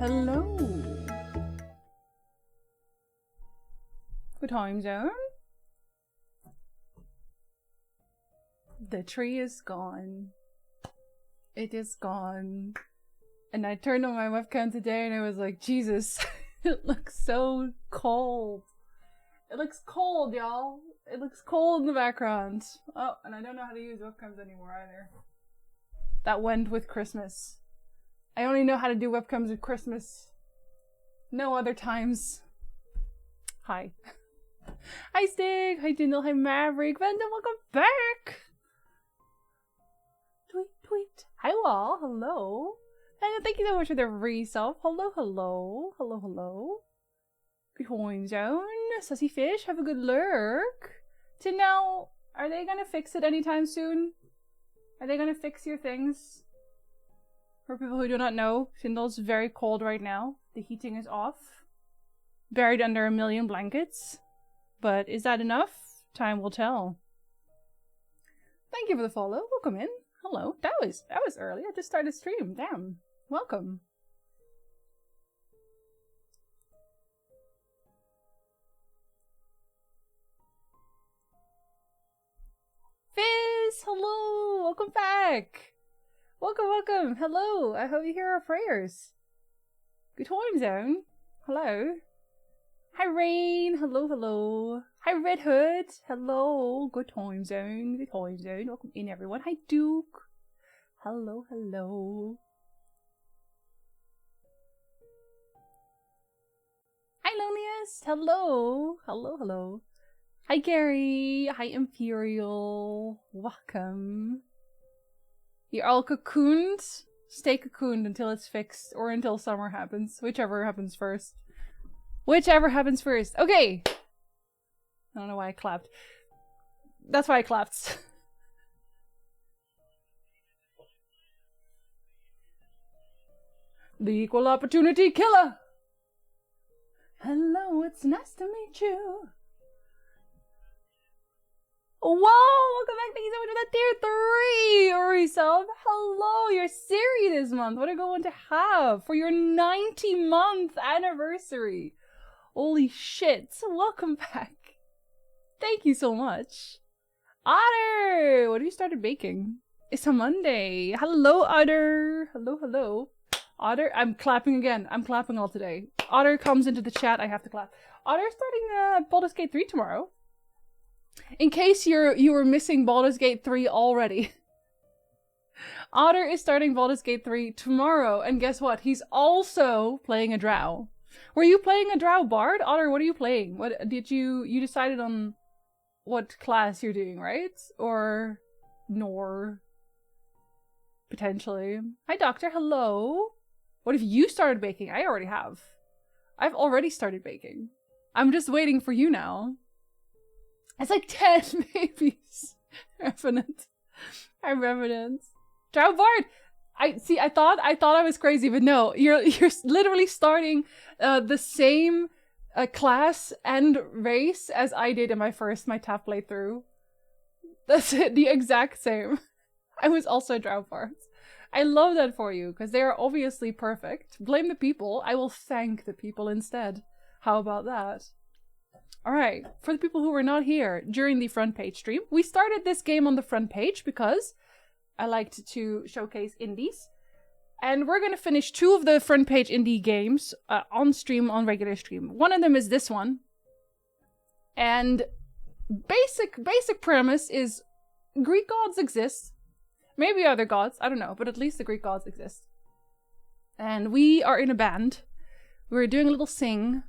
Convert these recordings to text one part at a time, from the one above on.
Hello. Good time zone. The tree is gone. It is gone. And I turned on my webcam today and I was like, Jesus, it looks so cold. It looks cold, y'all. It looks cold in the background. Oh, and I don't know how to use webcams anymore either. That went with Christmas. I only know how to do webcams with Christmas. No other times. Hi. Hi Stig, hi Dindle, hi Maverick, Venda, welcome back! Tweet, tweet. Hi all, hello. And thank you so much for the resub. Hello, hello. Hello, hello. Good horn zone. Sussy fish, have a good lurk. So now, are they gonna fix it anytime soon? Are they gonna fix your things? For people who do not know, Sindal's very cold right now. The heating is off. Buried under a million blankets. But is that enough? Time will tell. Thank you for the follow. Welcome in. Hello. That was early. I just started stream. Damn. Welcome. Fizz! Hello! Welcome back! Welcome, welcome! Hello! I hope you hear our prayers. Good time zone. Hello. Hi Rain! Hello, hello. Hi Red Hood! Hello! Good time zone. Good time zone. Welcome in everyone. Hi Duke! Hello, hello. Hi Lonius! Hello! Hello, hello. Hi Gary! Hi Imperial! Welcome. You're all cocooned? Stay cocooned until it's fixed, or until summer happens. Whichever happens first. Whichever happens first. Okay! I don't know why I clapped. That's why I clapped. The equal opportunity killer! Hello, it's nice to meet you. Whoa! Welcome back, thank you so much for that tier 3 Uri sub. Hello, you're Siri this month. What a good one to have for your 90-month anniversary. Holy shit. Welcome back. Thank you so much. Otter! What have you started baking? It's a Monday. Hello, Otter. Hello, hello. Otter, I'm clapping again. I'm clapping all today. Otter comes into the chat, I have to clap. Otter's starting Baldur's Gate 3 tomorrow. In case you were missing Baldur's Gate 3 already. Otter is starting Baldur's Gate 3 tomorrow, and guess what? He's also playing a drow. Were you playing a drow bard? Otter, what are you playing? What did you decided on what class you're doing, right? Or Nor? Potentially. Hi Doctor, hello. What if you started baking? I already have. I've already started baking. I'm just waiting for you now. It's like 10 babies. Revenant. I'm Revenant. Drow Bard! I thought I was crazy, but no. You're literally starting the same class and race as I did in my TAF playthrough. That's it, the exact same. I was also Drow Bard. I love that for you, because they are obviously perfect. Blame the people. I will thank the people instead. How about that? Alright, for the people who were not here during the front page stream, we started this game on the front page because I liked to showcase indies. And we're going to finish 2 of the front page indie games on stream, on regular stream. One of them is this one. And basic premise is Greek gods exist. Maybe other gods, I don't know, but at least the Greek gods exist. And we are in a band. We're doing a little sing.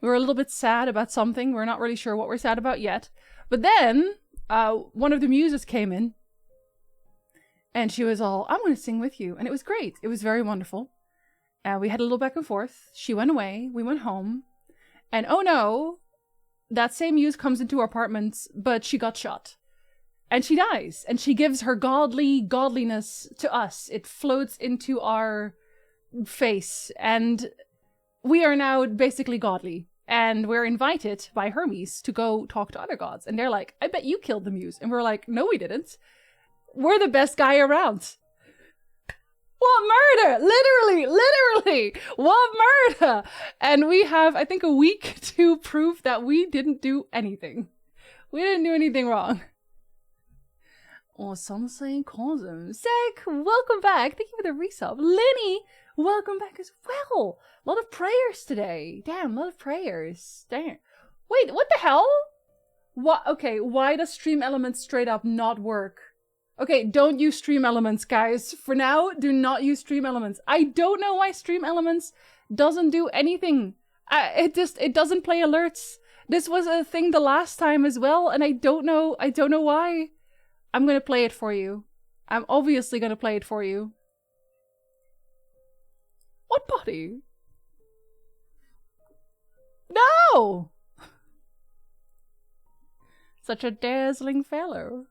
We were a little bit sad about something. We're not really sure what we're sad about yet. But then, one of the muses came in. And she was all, I'm going to sing with you. And it was great. It was very wonderful. We had a little back and forth. She went away. We went home. And oh no, that same muse comes into our apartment, but she got shot. And she dies. And she gives her godliness to us. It floats into our face. And we are now basically godly. And we're invited by Hermes to go talk to other gods. And they're like, I bet you killed the muse. And we're like, no, we didn't. We're the best guy around. What murder? Literally. buddy. What murder? And we have, I think, a week to prove that we didn't do anything. We didn't do anything wrong. Or some say Cosm. Zek, welcome back. Thank you for the resub. Lenny, welcome back as well. A lot of prayers today. Damn, a lot of prayers. Damn. Wait, what the hell? What? Okay, why does Stream Elements straight up not work? Okay, don't use Stream Elements, guys. For now, do not use Stream Elements. I don't know why Stream Elements doesn't do anything. It doesn't play alerts. This was a thing the last time as well, and I don't know why. I'm gonna play it for you. I'm obviously gonna play it for you. What body? No! Such a dazzling fellow.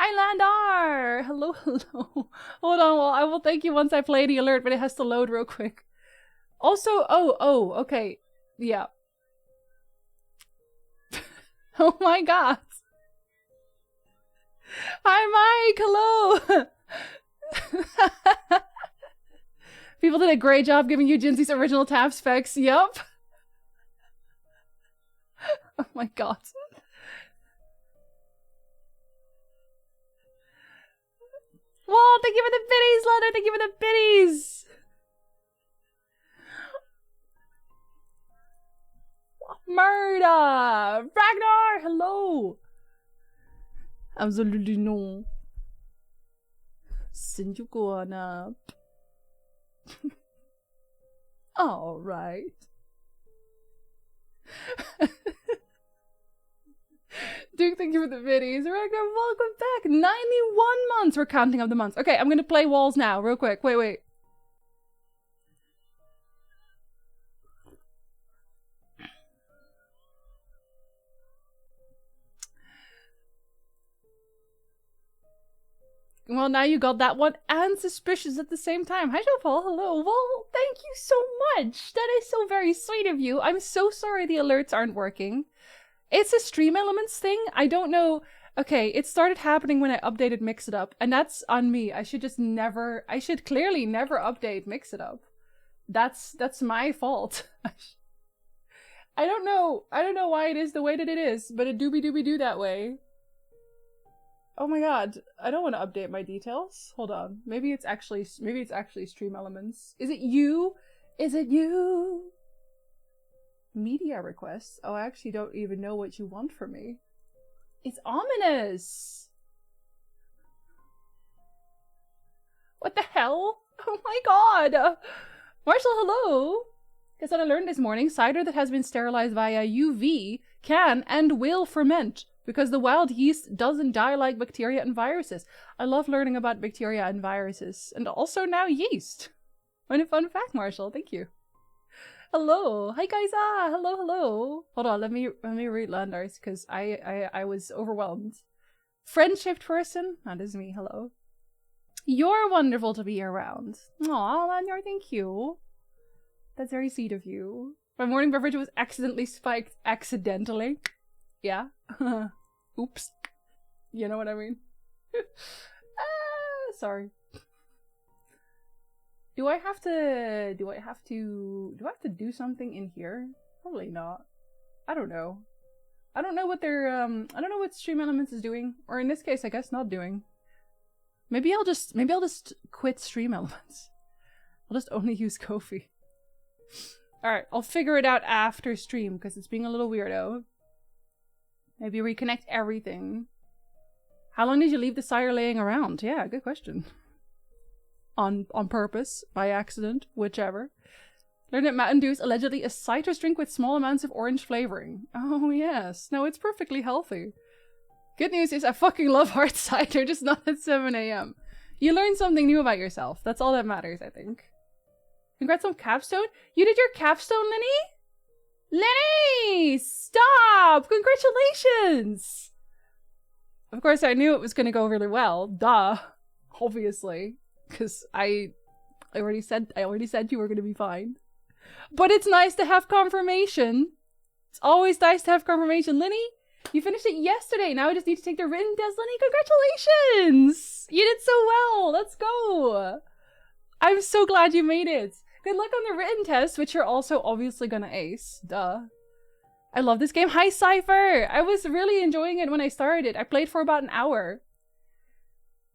Islander! Hello, hello. Hold on, well, I will thank you once I play the alert, but it has to load real quick. Also, oh, okay. Yeah. Oh my god. Hi, Mike! Hello! People did a great job giving you Jinxie's original tab specs. Yup. Oh my god. Whoa, thank you for the biddies, Leonard! Thank you for the biddies! Murder! Ragnar! Hello! Absolutely no. Sind you going up? Alright. Duke, thank you for the biddies. Ragnar, welcome back. 91 months. We're counting up the months. Okay, I'm gonna play walls now, real quick. Wait. Well, now you got that one and suspicious at the same time. Hi, Jean-Paul. Hello. Well, thank you so much. That is so very sweet of you. I'm so sorry the alerts aren't working. It's a Stream Elements thing. I don't know. Okay, it started happening when I updated Mix It Up, and that's on me. I should clearly never update Mix It Up. That's my fault. I don't know why it is the way that it is, but it do that way. Oh my god, I don't want to update my details. Hold on. Maybe it's actually Stream Elements. Is it you? Is it you? Media requests? Oh, I actually don't even know what you want from me. It's ominous! What the hell? Oh my god! Marshall, hello! Guess what I learned this morning? Cider that has been sterilized via UV can and will ferment, because the wild yeast doesn't die like bacteria and viruses. I love learning about bacteria and viruses. And also now yeast. What a fun fact, Marshall. Thank you. Hello. Hi, guys. Hello. Hold on. Let me read Landers, because I was overwhelmed. Friendship person. That is me. Hello. You're wonderful to be around. Aw, Lander, thank you. That's very sweet of you. My morning beverage was accidentally spiked. Accidentally. Yeah. Oops. You know what I mean? Sorry. Do I have to do something in here? Probably not. I don't know. I don't know what they're I don't know what Stream Elements is doing, or in this case I guess not doing. Maybe I'll just quit Stream Elements. I'll just only use Ko-fi. Alright, I'll figure it out after stream because it's being a little weirdo. Maybe reconnect everything. How long did you leave the sire laying around? Yeah, good question. On purpose, by accident, whichever. Learned that Mountain Dew is allegedly a citrus drink with small amounts of orange flavoring. Oh yes. No, it's perfectly healthy. Good news is I fucking love hard cider, just not at 7 AM. You learned something new about yourself. That's all that matters, I think. Congrats on capstone. You did your capstone, Lenny? Lenny! Stop! Congratulations! Of course, I knew it was going to go really well. Duh. Obviously. Because I already said you were going to be fine. But it's nice to have confirmation. It's always nice to have confirmation. Lenny, you finished it yesterday. Now I just need to take the written test. Lenny, congratulations! You did so well. Let's go. I'm so glad you made it. Good luck on the written test, which you're also obviously gonna ace. Duh. I love this game. Hi, Cypher! I was really enjoying it when I started it. I played for about an hour.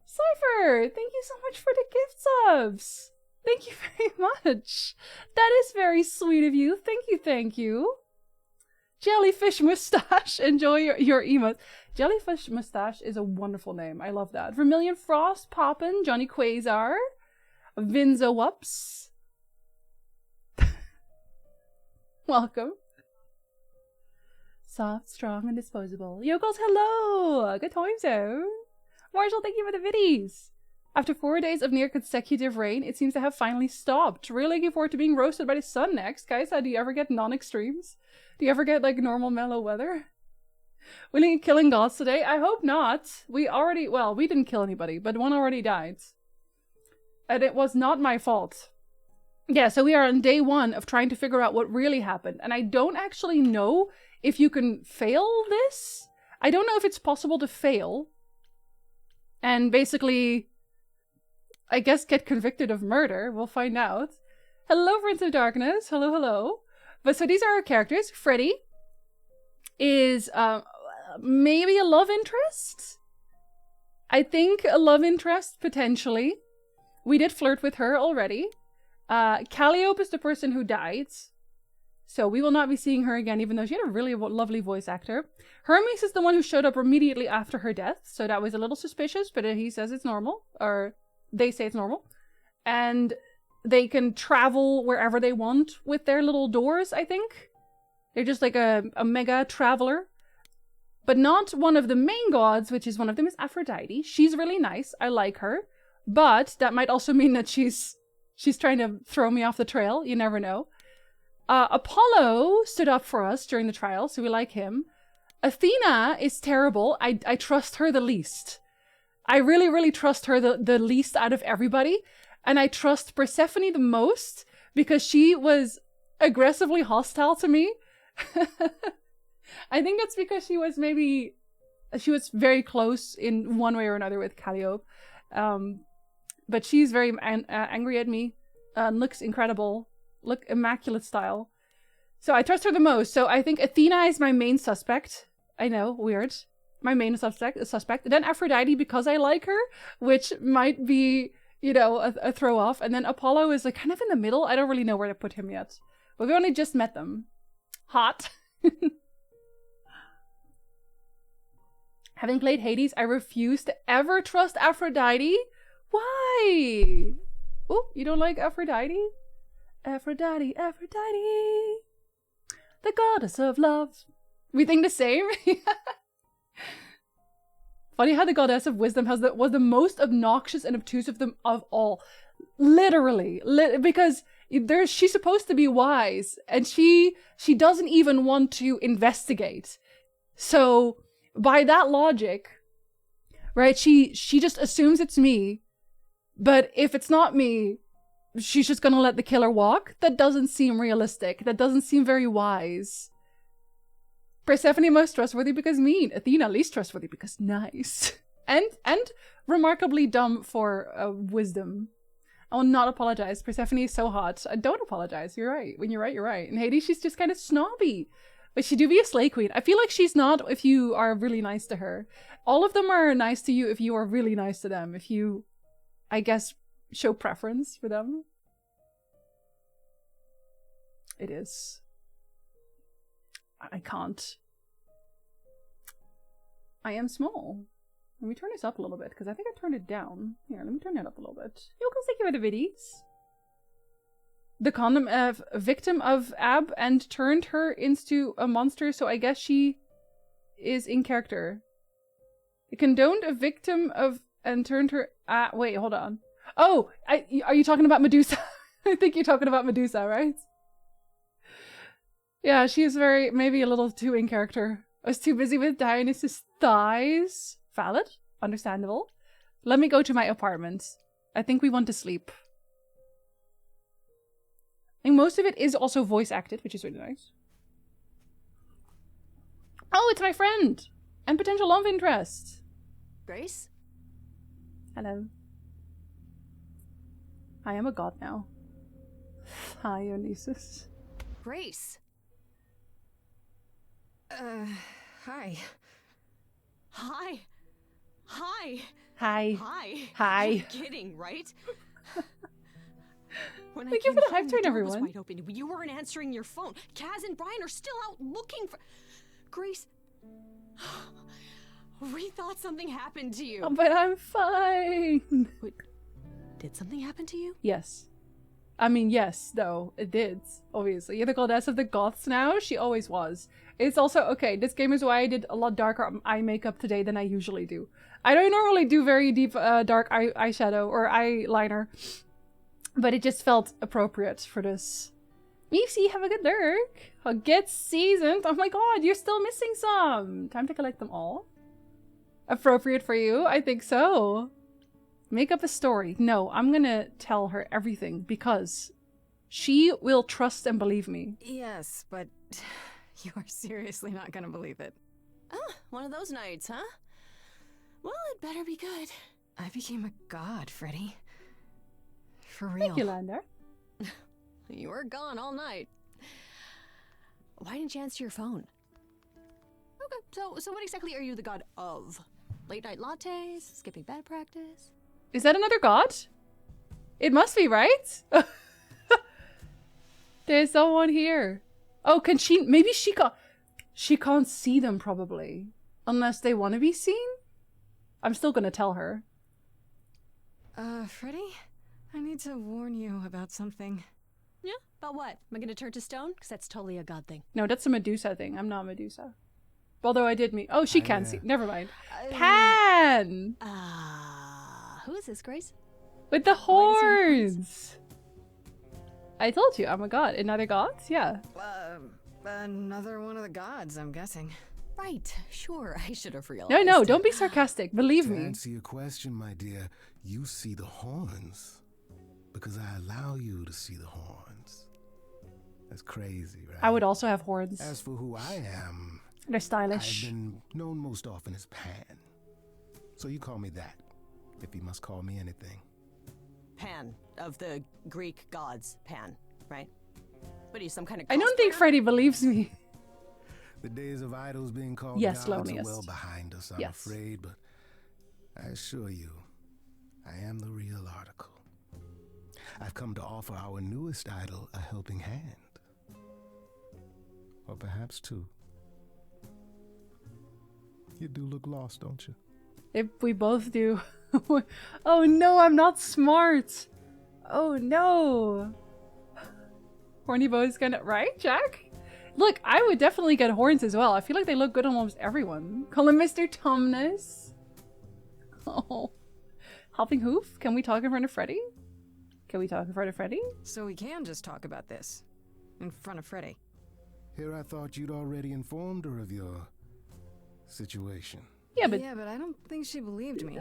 Cypher! Thank you so much for the gift subs! Thank you very much. That is very sweet of you. Thank you, thank you. Jellyfish Mustache. Enjoy your emotes. Jellyfish Mustache is a wonderful name. I love that. Vermilion Frost, Poppin, Johnny Quasar, Vinza Wups. Welcome. Soft, strong, and disposable. Yokels, hello! Good time zone. Marshall, thank you for the biddies. After 4 days of near consecutive rain, it seems to have finally stopped. Really looking forward to being roasted by the sun next. Guys, do you ever get non-extremes? Do you ever get like normal mellow weather? Winning and killing gods today? I hope not. We didn't kill anybody, but one already died. And it was not my fault. Yeah, so we are on day 1 of trying to figure out what really happened. And I don't actually know if you can fail this. I don't know if it's possible to fail. And basically, I guess, get convicted of murder. We'll find out. Hello, Prince of Darkness. Hello, hello. But so these are our characters. Freddy is maybe a love interest? I think a love interest, potentially. We did flirt with her already. Calliope is the person who died. So we will not be seeing her again, even though she had a really lovely voice actor. Hermes is the one who showed up immediately after her death. So that was a little suspicious, but he says it's normal. Or they say it's normal. And they can travel wherever they want with their little doors, I think. They're just like a mega traveler. But not one of the main gods, which is one of them is Aphrodite. She's really nice. I like her. But that might also mean that she's trying to throw me off the trail. You never know. Apollo stood up for us during the trial, so we like him. Athena is terrible. I trust her the least. I really, really trust her the least out of everybody. And I trust Persephone the most because she was aggressively hostile to me. I think that's because she was very close in one way or another with Calliope. But she's very angry at me. Looks incredible. Look, immaculate style. So I trust her the most. So I think Athena is my main suspect. I know, weird. My main suspect. Then Aphrodite because I like her, which might be, you know, a throw off. And then Apollo is like kind of in the middle. I don't really know where to put him yet. But we only just met them. Hot. Having played Hades, I refuse to ever trust Aphrodite. Why? Oh, you don't like Aphrodite? Aphrodite, Aphrodite, the goddess of love. We think the same. Funny how the goddess of wisdom was the most obnoxious and obtuse of them of all. Literally, because she's supposed to be wise, and she doesn't even want to investigate. So by that logic, right? She just assumes it's me, but if it's not me, she's just gonna let the killer walk? That doesn't seem realistic. That doesn't seem very wise. Persephone most trustworthy because mean. Athena least trustworthy because nice. And remarkably dumb for wisdom. I will not apologize. Persephone is so hot. Don't apologize. You're right. When you're right, you're right. And Hades, she's just kind of snobby. But she do be a slay queen. I feel like she's not if you are really nice to her. All of them are nice to you if you are really nice to them. If you, I guess, show preference for them. It is. I can't. I am small. Let me turn this up a little bit, because I think I turned it down. Here, let me turn it up a little bit. Yokels, thank you for the biddies. The condom victim of Ab and turned her into a monster, so I guess she is in character. It condoned a victim of and turned her... wait, hold on. Oh, are you talking about Medusa? I think you're talking about Medusa, right? Yeah, she's maybe a little too in character. I was too busy with Dionysus' thighs. Valid. Understandable. Let me go to my apartment. I think we want to sleep. I think most of it is also voice acted, which is really nice. Oh, it's my friend! And potential love interest. Grace? Hello. I am a god now. Hi, Onisus. Grace. Hi. Hi. Hi. Hi. Hi. Hi. You're kidding, right? When I Thank you came for the hype home, train, door was everyone. wide open. You weren't answering your phone. Kaz and Brian are still out looking for... Grace... We thought something happened to you. But I'm fine. Wait, did something happen to you? Yes. I mean, yes, though. It did, obviously. You're the goddess of the goths now. She always was. It's also, okay, this game is why I did a lot darker eye makeup today than I usually do. I don't normally do very deep dark eyeshadow or eyeliner. But it just felt appropriate for this. Easy, have a good lurk. Get seasoned. Oh my god, you're still missing some. Time to collect them all. Appropriate for you? I think so. Make up a story. No, I'm gonna tell her everything because she will trust and believe me. Yes, but you are seriously not gonna believe it. Ah, one of those nights, huh? Well, it better be good. I became a god, Freddy. For real. Thank you, Lander. You were gone all night. Why didn't you answer your phone? Okay, so what exactly are you the god of? Late night lattes? Skipping bed practice? Is that another god? It must be, right? There's someone here. Oh, can she? Maybe she can't see them probably. Unless they want to be seen? I'm still gonna tell her. Freddy? I need to warn you about something. Yeah? About what? Am I gonna turn to stone? Because that's totally a god thing. No, that's a Medusa thing. I'm not Medusa. Although I did meet... Oh, she can see. Never mind. Uh, Pan! Who is this, Grace? With the Why does he have horns! I told you, I'm a god. Another gods? Yeah. Another one of the gods, I'm guessing. Right, sure, I should have realized. No, don't be sarcastic. Believe To me. answer your question, my dear, you see the horns because I allow you to see the horns. That's crazy, right? I would also have horns. As for who I am, They're I've stylish. been known most often as Pan. So you call me that, if you must call me anything. Pan, of the Greek gods, Pan, right? What are you, some kind of I don't think cosplayer? Freddy believes me. The days of idols being called Yes, gods loneliest. are well behind us, I'm Yes. afraid, but I assure you, I am the real article. I've come to offer our newest idol a helping hand. Or perhaps two. You do look lost, don't you? If we both do. Oh no, I'm not smart. Oh no. Horny boy's gonna... Right, Jack? Look, I would definitely get horns as well. I feel like they look good on almost everyone. Call him Mr. Tumnus. Oh. Helping Hoof? Can we talk in front of Freddy? Can we talk in front of Freddy? So we can just talk about this. In front of Freddy. Here I thought you'd already informed her of your situation. Yeah, but Yeah, but I don't think she believed me.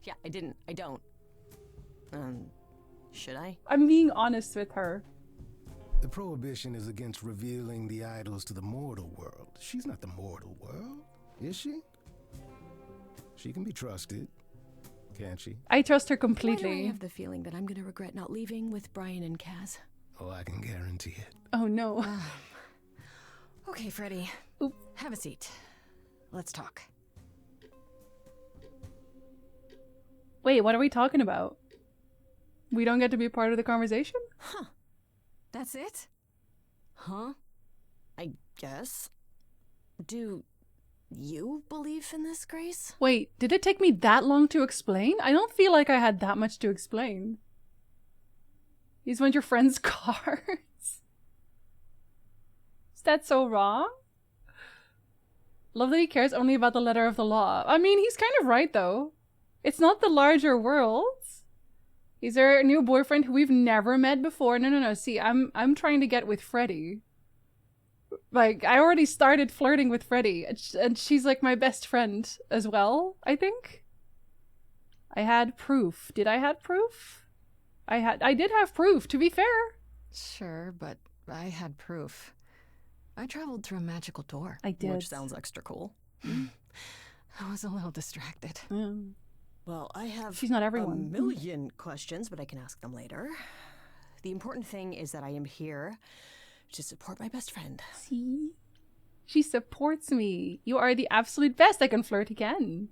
Yeah, I didn't. I don't. Should I? I'm being honest with her. The prohibition is against revealing the idols to the mortal world. She's not the mortal world, is she? She can be trusted, can't she? I trust her Why do I completely. have the feeling that I'm gonna regret not leaving with Brian and Kaz? Oh, I can guarantee it. Oh no. Okay, Freddy. Oop. Have a seat. Let's talk. Wait, what are we talking about? We don't get to be part of the conversation? That's it? Huh? I guess. Do you believe in this, Grace? Wait, did it take me that long to explain? I don't feel like I had that much to explain. These weren't your friend's cards? Is that so wrong? Love that he cares only about the letter of the law. I mean, he's kind of right, though. It's not the larger world. He's our new boyfriend who we've never met before. No. See, I'm trying to get with Freddy. Like, I already started flirting with Freddy, and she's like my best friend as well, I think. I had proof. Did I have proof? I did have proof, to be fair. Sure, but I had proof. I traveled through a magical door. I did. Which sounds extra cool. I was a little distracted. Well, I have She's not a everyone. million questions, but I can ask them later. The important thing is that I am here to support my best friend. See? She supports me. You are the absolute best. I can flirt again.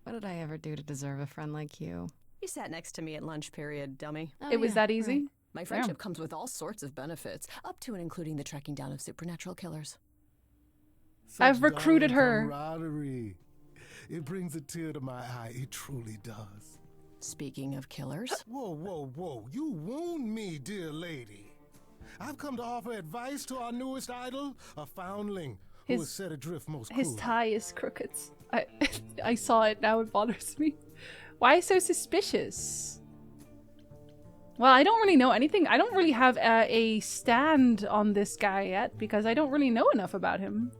What did I ever do to deserve a friend like you? You sat next to me at lunch period, dummy. Oh, It was yeah, that easy? right. My friendship comes with all sorts of benefits, up to and including the tracking down of supernatural killers. I've Such recruited darling her. camaraderie. It brings a tear to my eye. It truly does. Speaking of killers, Whoa, whoa, whoa. You wound me, dear lady. I've come to offer advice to our newest idol, a foundling who His- was set adrift most His cruelly. tie is crooked. I saw it. Now it bothers me. Why so suspicious? Well, I don't really know anything. I don't really have a stand on this guy yet because I don't really know enough about him.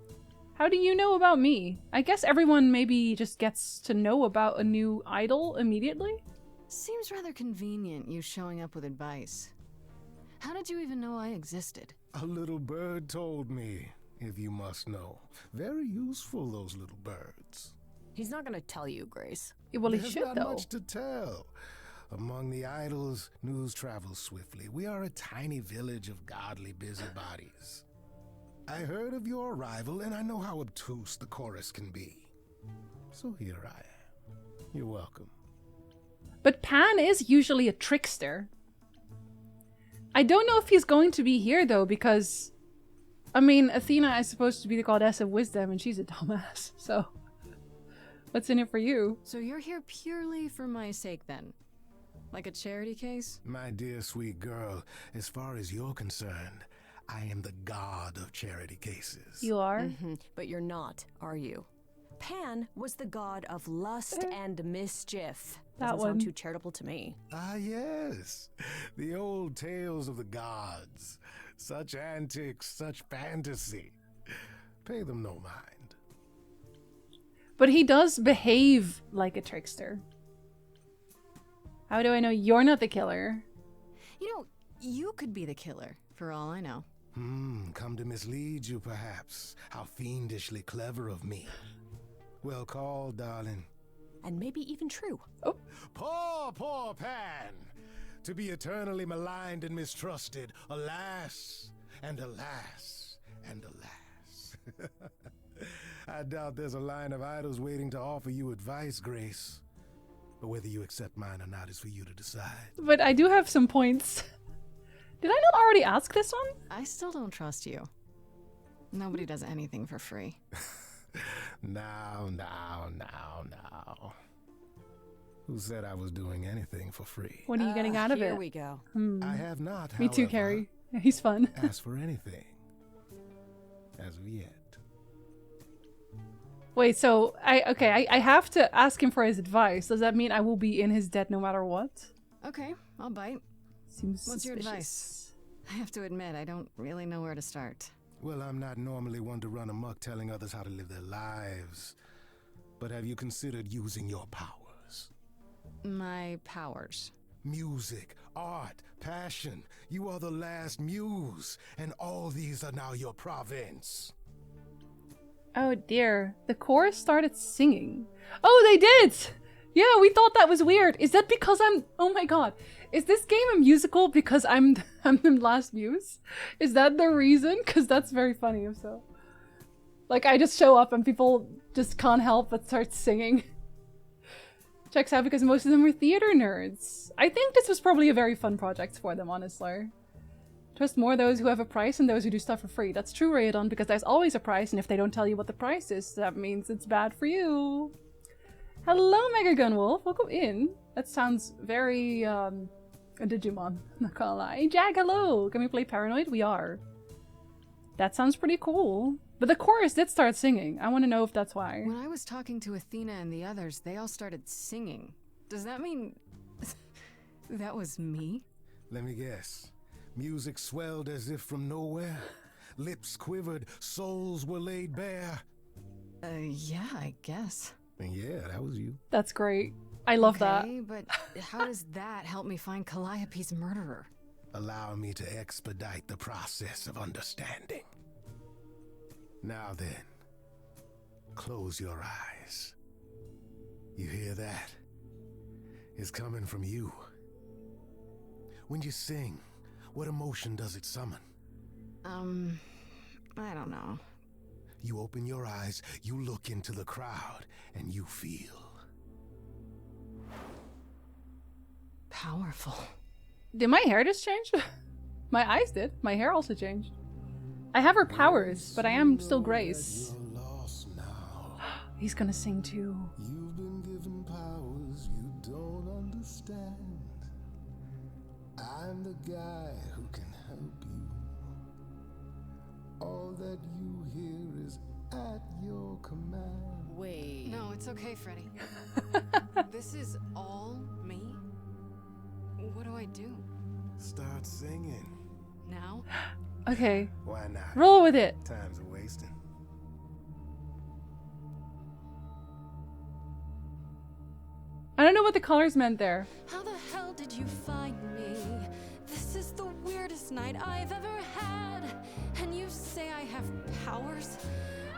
How do you know about me? I guess everyone maybe just gets to know about a new idol immediately. Seems rather convenient, you showing up with advice. How did you even know I existed? A little bird told me, if you must know. Very useful, those little birds. he's not gonna tell you, Grace. Well, he There's should not though. much to tell. Among the idols, news travels swiftly. We are a tiny village of godly busybodies. I heard of your arrival, and I know how obtuse the chorus can be. So here I am. You're welcome. But Pan is usually a trickster. I don't know if he's going to be here though, because I mean, Athena is supposed to be the goddess of wisdom, and she's a dumbass. So, what's in it for you? So you're here purely for my sake then? Like a charity case? My dear sweet girl, as far as you're concerned, I am the god of charity cases. You are. Mhm. But you're not, are you? Pan was the god of lust and mischief. That Doesn't one. sound too charitable to me. Ah, yes. The old tales of the gods. Such antics, such fantasy. Pay them no mind. But he does behave like a trickster. How do I know you're not the killer? You know, you could be the killer, for all I know. Come to mislead you, perhaps. How fiendishly clever of me. Well called, darling. And maybe even true. Poor, poor Pan! To be eternally maligned and mistrusted. Alas, and alas, and alas. I doubt there's a line of idols waiting to offer you advice, Grace. But whether you accept mine or not is for you to decide. But I do have some points. Did I not already ask this one? I still don't trust you. Nobody does anything for free. Now. Who said I was doing anything for free? What are you getting out of Here it? we go. I have not, Me too, however, Carrie. He's fun. asked for anything. As of yet. Wait, so I have to ask him for his advice. Does that mean I will be in his debt no matter what? Okay, I'll bite. Seems What's your suspicious. I have to admit, I don't really know where to start. Well, I'm not normally one to run amok telling others how to live their lives. But have you considered using your powers? My powers. Music, art, passion. You are the last muse, and all these are now your province. Oh dear, the chorus started singing. Oh, they did! Yeah, we thought that was weird. Is that because I'm... Oh my god. Is this game a musical because I'm the last muse? Is that the reason? Because that's very funny if so. Like, I just show up and people just can't help but start singing. Checks out because most of them were theater nerds. I think this was probably a very fun project for them, honestly. Trust more those who have a price than those who do stuff for free. That's true, Raydon, because there's always a price, and if they don't tell you what the price is, that means it's bad for you. Hello, Mega Gunwolf. Welcome in. That sounds very, a Digimon. Not gonna lie. Hey, Jag, hello. Can we play Paranoid? We are. That sounds pretty cool. But the chorus did start singing. I want to know if that's why. When I was talking to Athena and the others, they all started singing. Does that mean that was me? Let me guess. Music swelled as if from nowhere. Lips quivered, souls were laid bare. Yeah, I guess. And yeah, that was you. That's great. I love that. Okay, but how does that help me find Calliope's murderer? Allow me to expedite the process of understanding. Now then, close your eyes. You hear that? is coming from you. When you sing, what emotion does it summon? I don't know. You open your eyes, you look into the crowd, and you feel. Powerful. Did my hair just change? My eyes did. My hair also changed. I have her powers, but I am still Grace. You're lost now. He's gonna sing too. You've been given powers you don't understand. I'm the guy who can help you. All that you hear is at your command. Wait. No, it's okay, Freddy. This is all me? What do I do? Start singing. Now? Okay, Why not? roll with it. Time's a wasting. I don't know what the colors meant there. How the hell did you find me? This is the weirdest night I've ever had. And you say I have powers?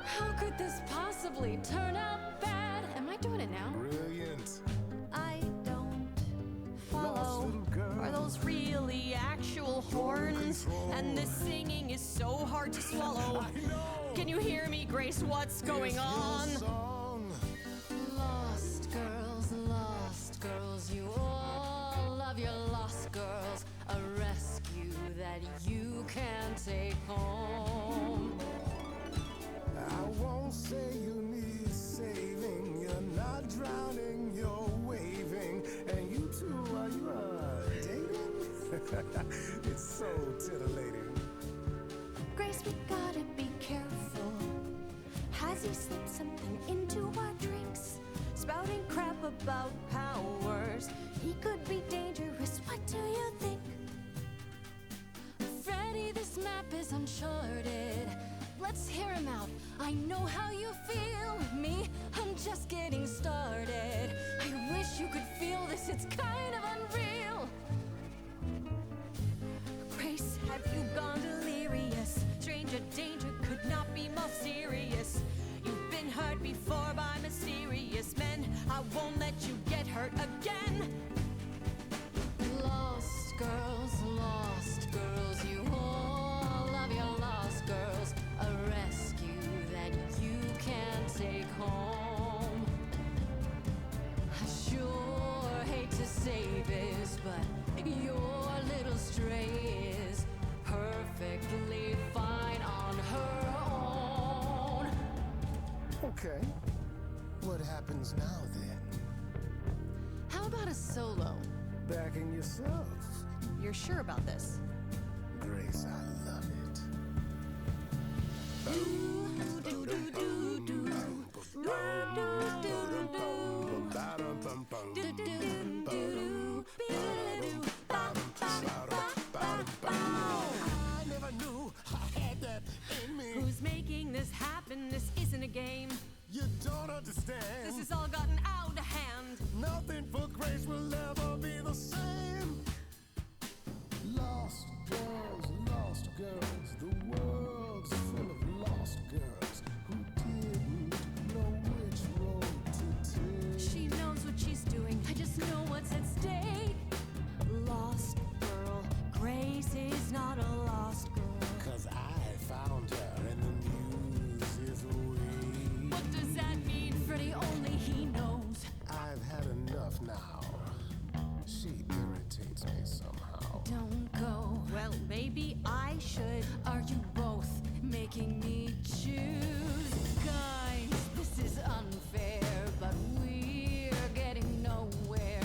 How could this possibly turn out bad? Am I doing it now? Brilliant. I don't Lost follow. little girl. Are those really actual horns? And this singing is so hard to swallow. I know. Can you hear me, Grace? What's going It's your on? song. Lost girls, you all love your lost girls. A rescue that you can take home. I won't say you need saving. You're not drowning, you're waving. And you two, are you dating? It's so titillating. Grace, we gotta be careful. Has he slipped something into our drinks? Spouting crap about powers. He could be dangerous. What do you think? Freddy, this map is uncharted. Let's hear him out. I know how you feel. Me, I'm just getting started. I wish you could feel this. It's kind of unreal. Grace, have you gone delirious? Stranger danger could not be more serious. You've been hurt before by mysterious men. I won't let you get hurt again. Lost girls, you all love your lost girls. A rescue that you can take home. I sure hate to say this, but your little stray is perfectly fine on her own. Okay. What happens now then? How about a solo? Backing yourself. You're sure about this? Grace, I love it. I never knew I had that in me. Who's making this happen? This isn't a game. You don't understand. This has all gotten out of hand. Nothing for Grace will ever be the same. Lost girls, the world's full of lost girls who didn't know which road to take. She knows what she's doing. I just know what's at stake. Lost girl. Grace is not a lost girl. 'Cause I found her and the news is waiting. What does that mean? Freddy, only he knows. I've had enough now. She irritates me somehow. Don't go. Well, maybe I should. Are you both making me choose? Guys, this is unfair, but we're getting nowhere.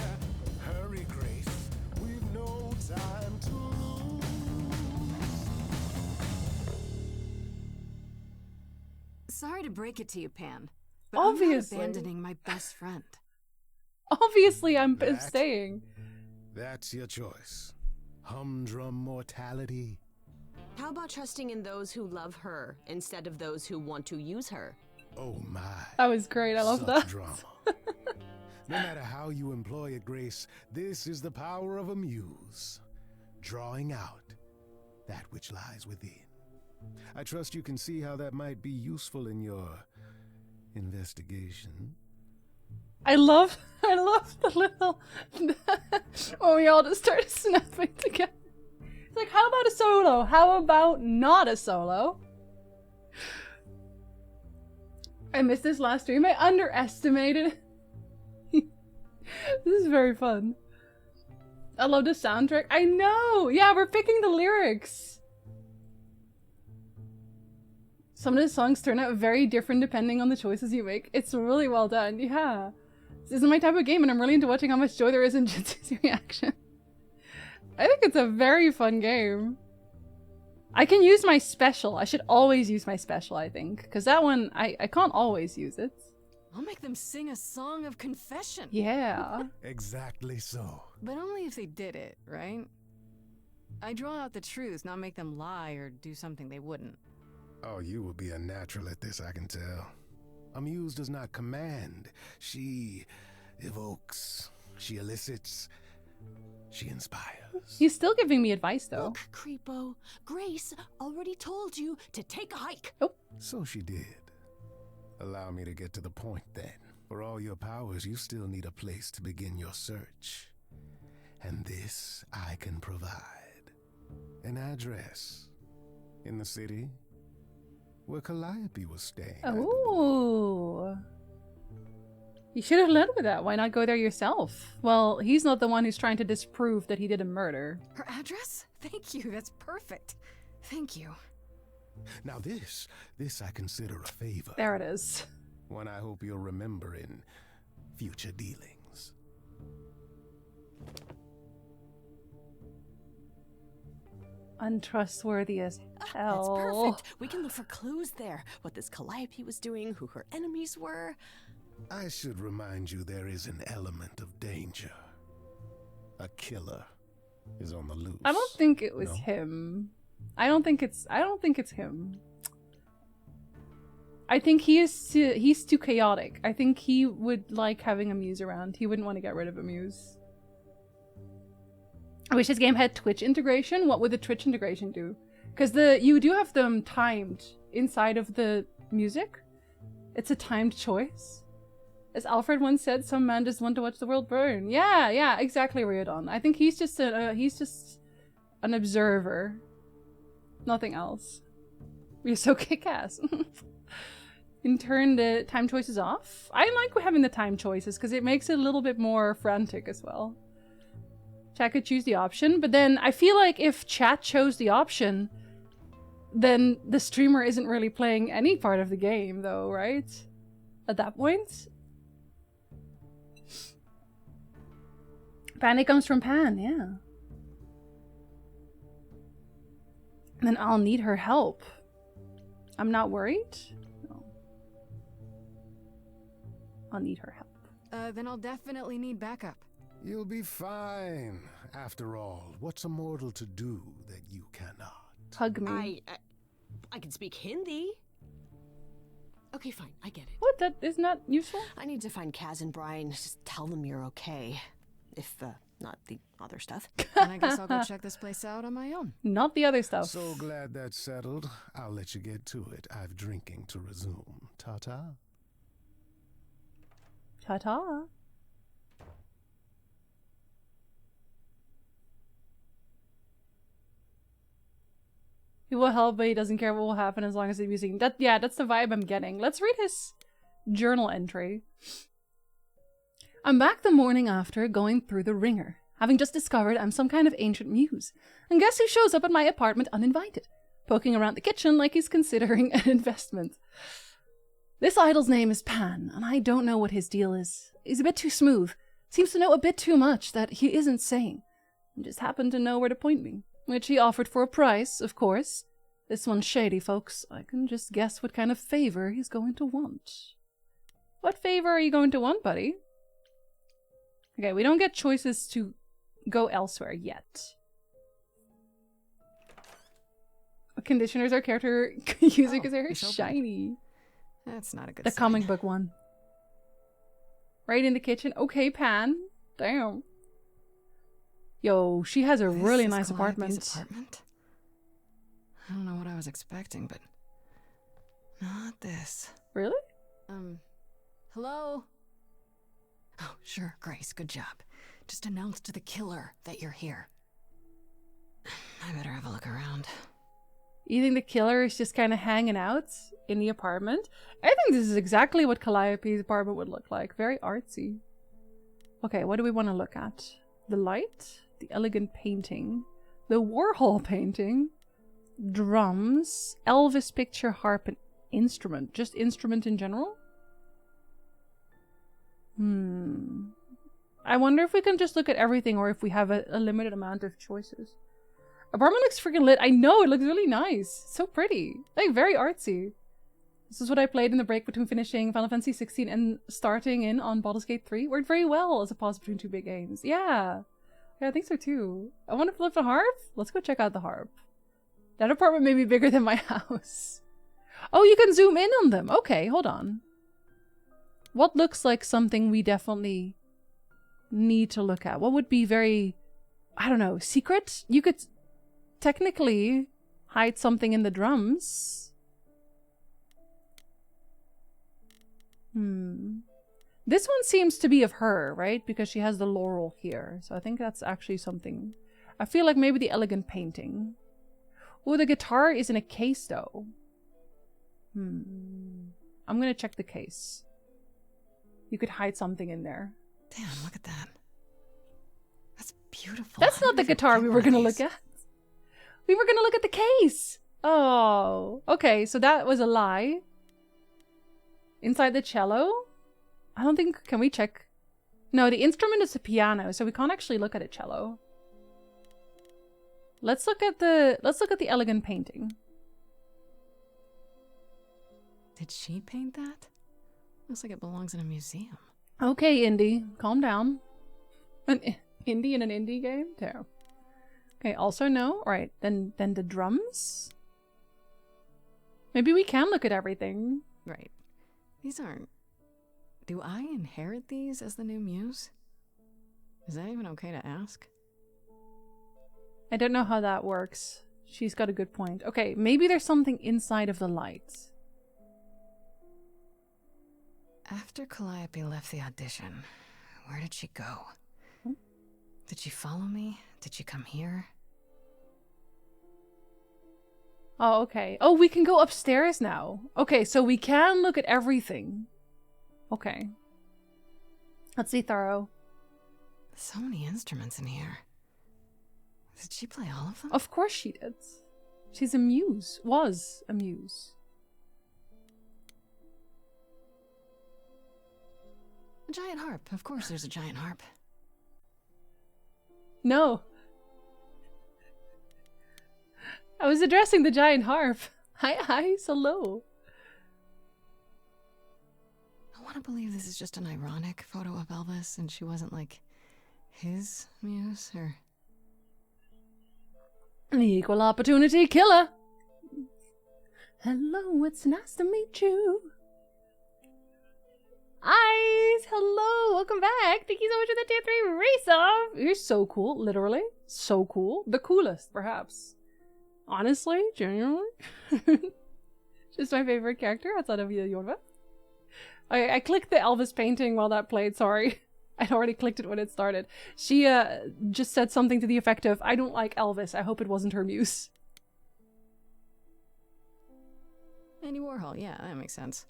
Hurry, Grace. We've no time to lose. Sorry to break it to you, Pan, but Obviously. I'm not abandoning my best friend. Obviously, I'm That- staying. That's your choice. Humdrum mortality. How about trusting in those who love her instead of those who want to use her? Oh my. That was great. I love Such that. drama. No matter how you employ it, Grace, this is the power of a muse. Drawing out that which lies within. I trust you can see how that might be useful in your investigation. I love the little when we all just start snapping together. It's like, how about a solo? How about not a solo? I missed this last stream. I underestimated. This is very fun. I love the soundtrack. I know! Yeah, we're picking the lyrics. Some of the songs turn out very different depending on the choices you make. It's really well done. Yeah. This isn't my type of game and I'm really into watching how much joy there is in Jinsu's reaction. I think it's a very fun game. I can use my special. I should always use my special, I think. Because that one, I can't always use it. I'll make them sing a song of confession. Yeah. Exactly so. But only if they did it, right? I draw out the truth, not make them lie or do something they wouldn't. Oh, you will be a natural at this, I can tell. A muse does not command. She evokes. She elicits. She inspires. He's still giving me advice, though. Look, creepo, Grace already told you to take a hike. Oh. So she did. Allow me to get to the point then. For all your powers, you still need a place to begin your search. And this I can provide. An address. In the city. Where Calliope was staying. Oh. You should have led with that. Why not go there yourself? Well, he's not the one who's trying to disprove that he did a murder. Her address? Thank you, that's perfect. Thank you. Now this I consider a favor. There it is. One I hope you'll remember in future dealings. Untrustworthy as hell. That's perfect. We can look for clues there. What this Calliope was doing, who her enemies were. I should remind you there is an element of danger. A killer is on the loose. I don't think it was No? him. I don't think it's him. I think he's too chaotic. I think he would like having a muse around. He wouldn't want to get rid of a muse. I wish this game had Twitch integration. What would the Twitch integration do? Because you do have them timed inside of the music. It's a timed choice. As Alfred once said, some man just want to watch the world burn. Yeah, exactly, Riodon. I think he's just an observer. Nothing else. You're so kick-ass. You can turn the time choices off. I like having the time choices because it makes it a little bit more frantic as well. Chat could choose the option, but then I feel like if chat chose the option, then the streamer isn't really playing any part of the game though, right? At that point? Panic comes from Pan, yeah. And then I'll need her help. I'm not worried. No. I'll need her help. Then I'll definitely need backup. You'll be fine. After all, what's a mortal to do that you cannot? Hug me. I can speak Hindi. Okay, fine, I get it. What? That is not useful? I need to find Kaz and Brian. Just tell them you're okay. If, not the other stuff. And I guess I'll go check this place out on my own. Not the other stuff. So glad that's settled. I'll let you get to it. I've drinking to resume. Ta-ta. Ta-ta. He will help, but he doesn't care what will happen as long as he's using that. Yeah, that's the vibe I'm getting. Let's read his journal entry. I'm back the morning after going through the ringer, having just discovered I'm some kind of ancient muse. And guess who shows up at my apartment uninvited, poking around the kitchen like he's considering an investment. This idol's name is Pan, and I don't know what his deal is. He's a bit too smooth, seems to know a bit too much that he isn't saying, and just happened to know where to point me. Which he offered for a price, of course. This one's shady, folks. I can just guess what kind of favor he's going to want. What favor are you going to want, buddy? Okay, we don't get choices to go elsewhere yet. What conditioners our character using because they're it's open. shiny? That's not a good The sign. comic book one. Right in the kitchen. Okay, Pan. Damn. Yo, she has a This really is nice Calliope's apartment. I don't know what I was expecting, but not this. Really? Hello? Oh, sure, Grace, good job. Just announce to the killer that you're here. I better have a look around. You think the killer is just kind of hanging out in the apartment? I think this is exactly what Calliope's apartment would look like. Very artsy. Okay, what do we want to look at? The light, the elegant painting, the Warhol painting, drums, Elvis picture, harp, and instrument. Just instrument in general? I wonder if we can just look at everything or if we have a limited amount of choices. Apartment looks freaking lit. I know, it looks really nice. So pretty. Like, very artsy. This is what I played in the break between finishing Final Fantasy 16 and starting in on Baldur's Gate 3. Worked very well as a pause between two big games. Yeah. Yeah, I think so too. I want to flip the harp? Let's go check out the harp. That apartment may be bigger than my house. Oh, you can zoom in on them. Okay, hold on. What looks like something we definitely need to look at? What would be very, I don't know, secret? You could technically hide something in the drums. This one seems to be of her, right? Because she has the laurel here. So I think that's actually something. I feel like maybe the elegant painting. Oh, the guitar is in a case though. I'm gonna check the case. You could hide something in there. Damn, look at that. That's beautiful. That's not the guitar we were gonna look at. We were gonna look at the case. Oh, okay. So that was a lie. Inside the cello? I don't think, can we check? No, the instrument is a piano, so we can't actually look at a cello. Let's look at the elegant painting. Did she paint that? Looks like it belongs in a museum. Okay, Indy, calm down. An indie in an indie game? There. Okay, also no. All right, then the drums? Maybe we can look at everything. Right. These aren't... Do I inherit these as the new muse? Is that even okay to ask? I don't know how that works. She's got a good point. Okay, maybe there's something inside of the light. After Calliope left the audition, where did she go? Did she follow me? Did she come here? Oh, okay. Oh, we can go upstairs now. Okay, so we can look at everything. Okay. Let's see, thorough. So many instruments in here. Did she play all of them? Of course she did. She's a muse. Was a muse. A giant harp. Of course there's a giant harp. No. I was addressing the giant harp. Hi, hello. I want to believe this is just an ironic photo of Elvis and she wasn't like his muse or... The equal opportunity killer. Hello, it's nice to meet you. Eyes, hello, welcome back. Thank you so much for the tier 3 race off. You're so cool, literally. So cool. The coolest, perhaps. Honestly, genuinely. Just my favorite character outside of Yorva. I clicked the Elvis painting while that played, sorry. I'd already clicked it when it started. She just said something to the effect of, I don't like Elvis, I hope it wasn't her muse. Andy Warhol, yeah, that makes sense.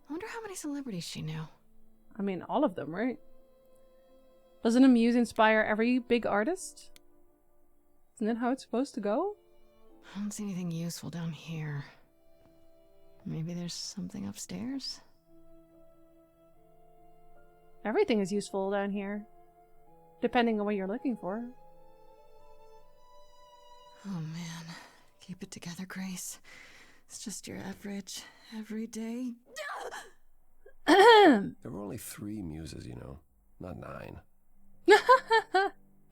I wonder how many celebrities she knew. I mean, all of them, right? Doesn't a muse inspire every big artist? Isn't that how it's supposed to go? I don't see anything useful down here. Maybe there's something upstairs? Everything is useful down here. Depending on what you're looking for. Oh man. Keep it together, Grace. It's just your average, everyday... There were only 3 muses, you know, not 9.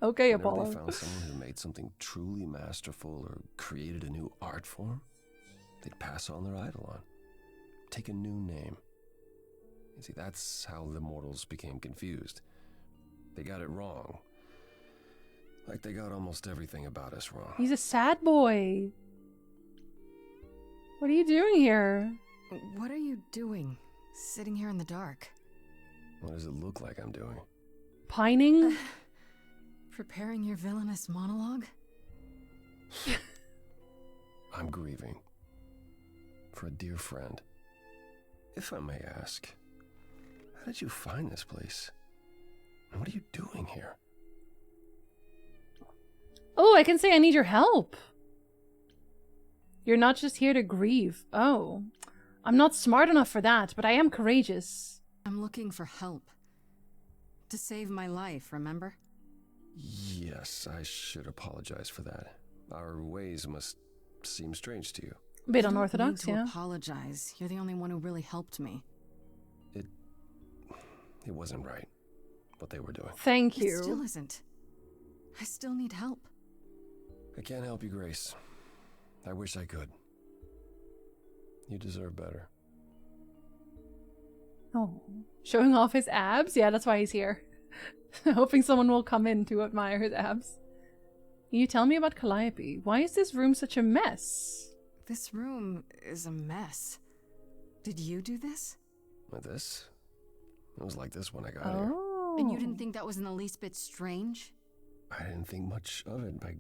Okay, Whenever Apollo. they found someone who made something truly masterful or created a new art form, they'd pass on their idol on. Take a new name. You see, that's how the mortals became confused. They got it wrong. Like they got almost everything about us wrong. He's a sad boy. What are you doing here? What are you doing? Sitting here in the dark? What does it look like I'm doing? Pining? Preparing your villainous monologue? I'm grieving. For a dear friend. If I may ask, how did you find this place? And what are you doing here? Oh, I can say I need your help. You're not just here to grieve. Oh, I'm not smart enough for that, but I am courageous. I'm looking for help. To save my life, remember? Yes, I should apologize for that. Our ways must seem strange to you. A bit You don't unorthodox, need to yeah. apologize. You're the only one who really helped me. It wasn't right, what they were doing. Thank It still you. isn't. I still need help. I can't help you, Grace. I wish I could. You deserve better. Oh, showing off his abs? Yeah, that's why he's here. Hoping someone will come in to admire his abs. Can you tell me about Calliope? Why is this room such a mess? This room is a mess. Did you do this? With this? It was like this when I got here. Oh. And you didn't think that was in the least bit strange? I didn't think much of it. I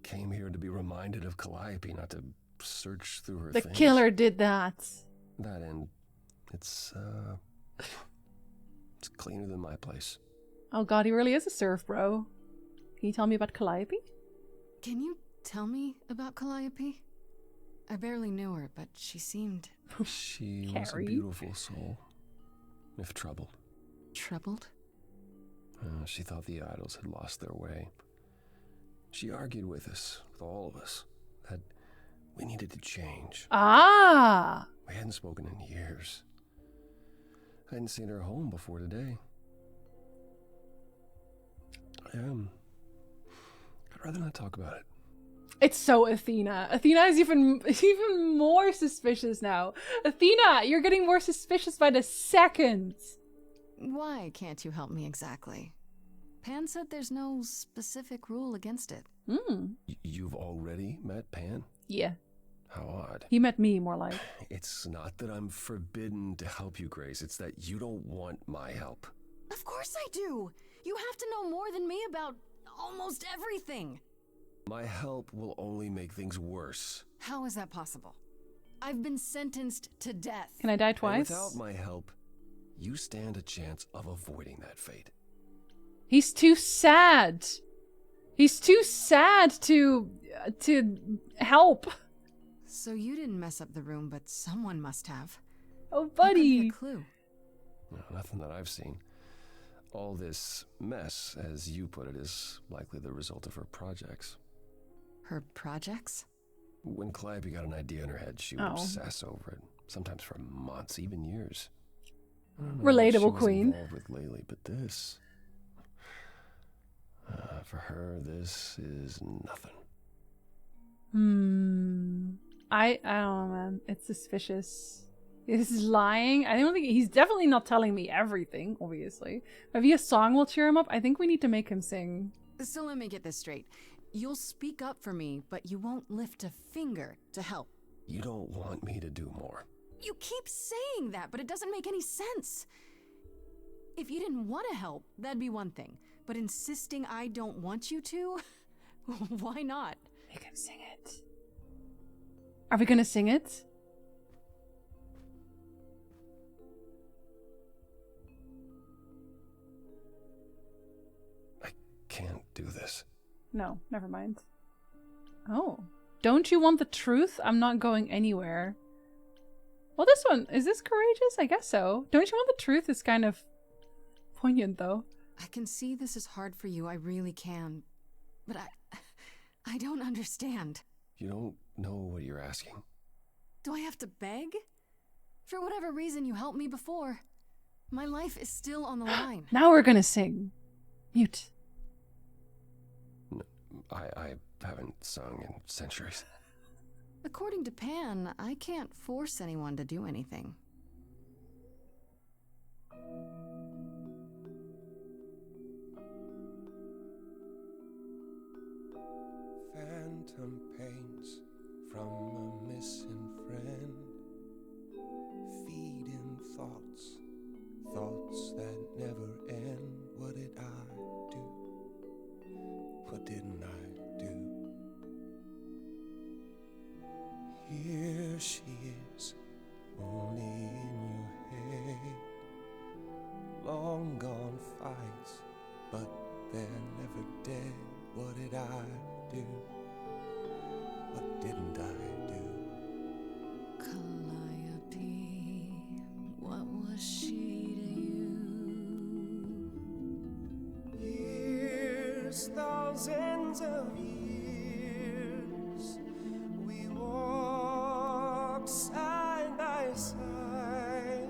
came here to be reminded of Calliope, not to search through her The things. killer did that. That and it's cleaner than my place. Oh god, he really is a surf bro. Can you tell me about Calliope? Can you tell me about Calliope? I barely knew her, but she seemed She was a Carrie. beautiful soul, if troubled. troubled. She thought the idols had lost their way. She argued with us, with all of us, that we needed to change. Ah! We hadn't spoken in years. I hadn't seen her home before today. I'd rather not talk about it. It's so Athena. Athena is even more suspicious now. Athena, you're getting more suspicious by the second. Why can't you help me exactly? Pan said there's no specific rule against it. Hmm. You've already met Pan? Yeah. How odd. He met me more like. It's not that I'm forbidden to help you, Grace. It's that you don't want my help. Of course I do! You have to know more than me about almost everything! My help will only make things worse. How is that possible? I've been sentenced to death. Can I die And twice? without my help, you stand a chance of avoiding that fate. He's too sad. He's too sad to help. So you didn't mess up the room, but someone must have. Oh, What could be buddy. a clue? No, nothing that I've seen. All this mess, as you put it, is likely the result of her projects. Her projects? When Calliope got an idea in her head, she would Oh. obsess over it, sometimes for months, even years. I don't know what Relatable she was queen. involved with lately, but this, for her, this is nothing. I don't know, man. It's suspicious. This is lying. I don't think he's definitely not telling me everything, obviously. Maybe a song will cheer him up. I think we need to make him sing. So let me get this straight. You'll speak up for me, but you won't lift a finger to help. You don't want me to do more. You keep saying that, but it doesn't make any sense. If you didn't want to help, that'd be one thing. But insisting I don't want you to? Why not? Make him sing it. Are we gonna sing it? I can't do this. No, never mind. Oh. Don't you want the truth? I'm not going anywhere. Well, this one, is this courageous? I guess so. Don't you want the truth? Is kind of poignant, though. I can see this is hard for you, I really can. But I don't understand. You don't know what you're asking. Do I have to beg? For whatever reason you helped me before. My life is still on the line. Now we're gonna sing. Mute. I haven't sung in centuries. According to Pan, I can't force anyone to do anything. Phantom pains from a missing friend, feeding thoughts that Here she is, only in your head. Long gone fights, but they're never dead. What did I do? What didn't I do? Calliope, what was she to you? Years, thousands of years, we walked side by side.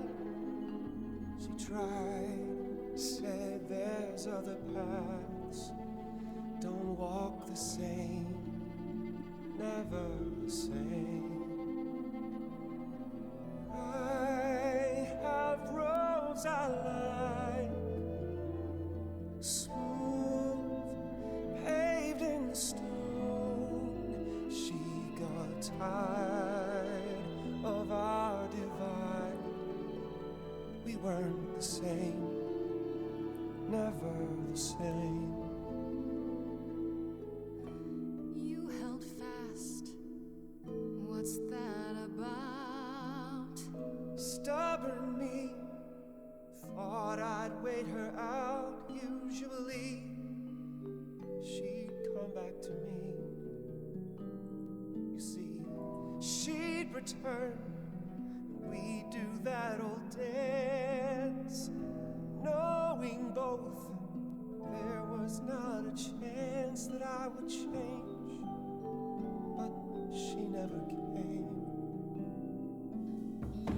She tried, said there's other paths. Don't walk the same, never the same. I have roads I like, smooth, paved in stone. She got tired of our divide. We weren't the same, never the same. You held fast. What's that about? Stubborn me, thought I'd wait her out. Usually she'd come back to me. You see, she'd return, we'd do that old dance, knowing both there was not a chance that I would change. But she never came.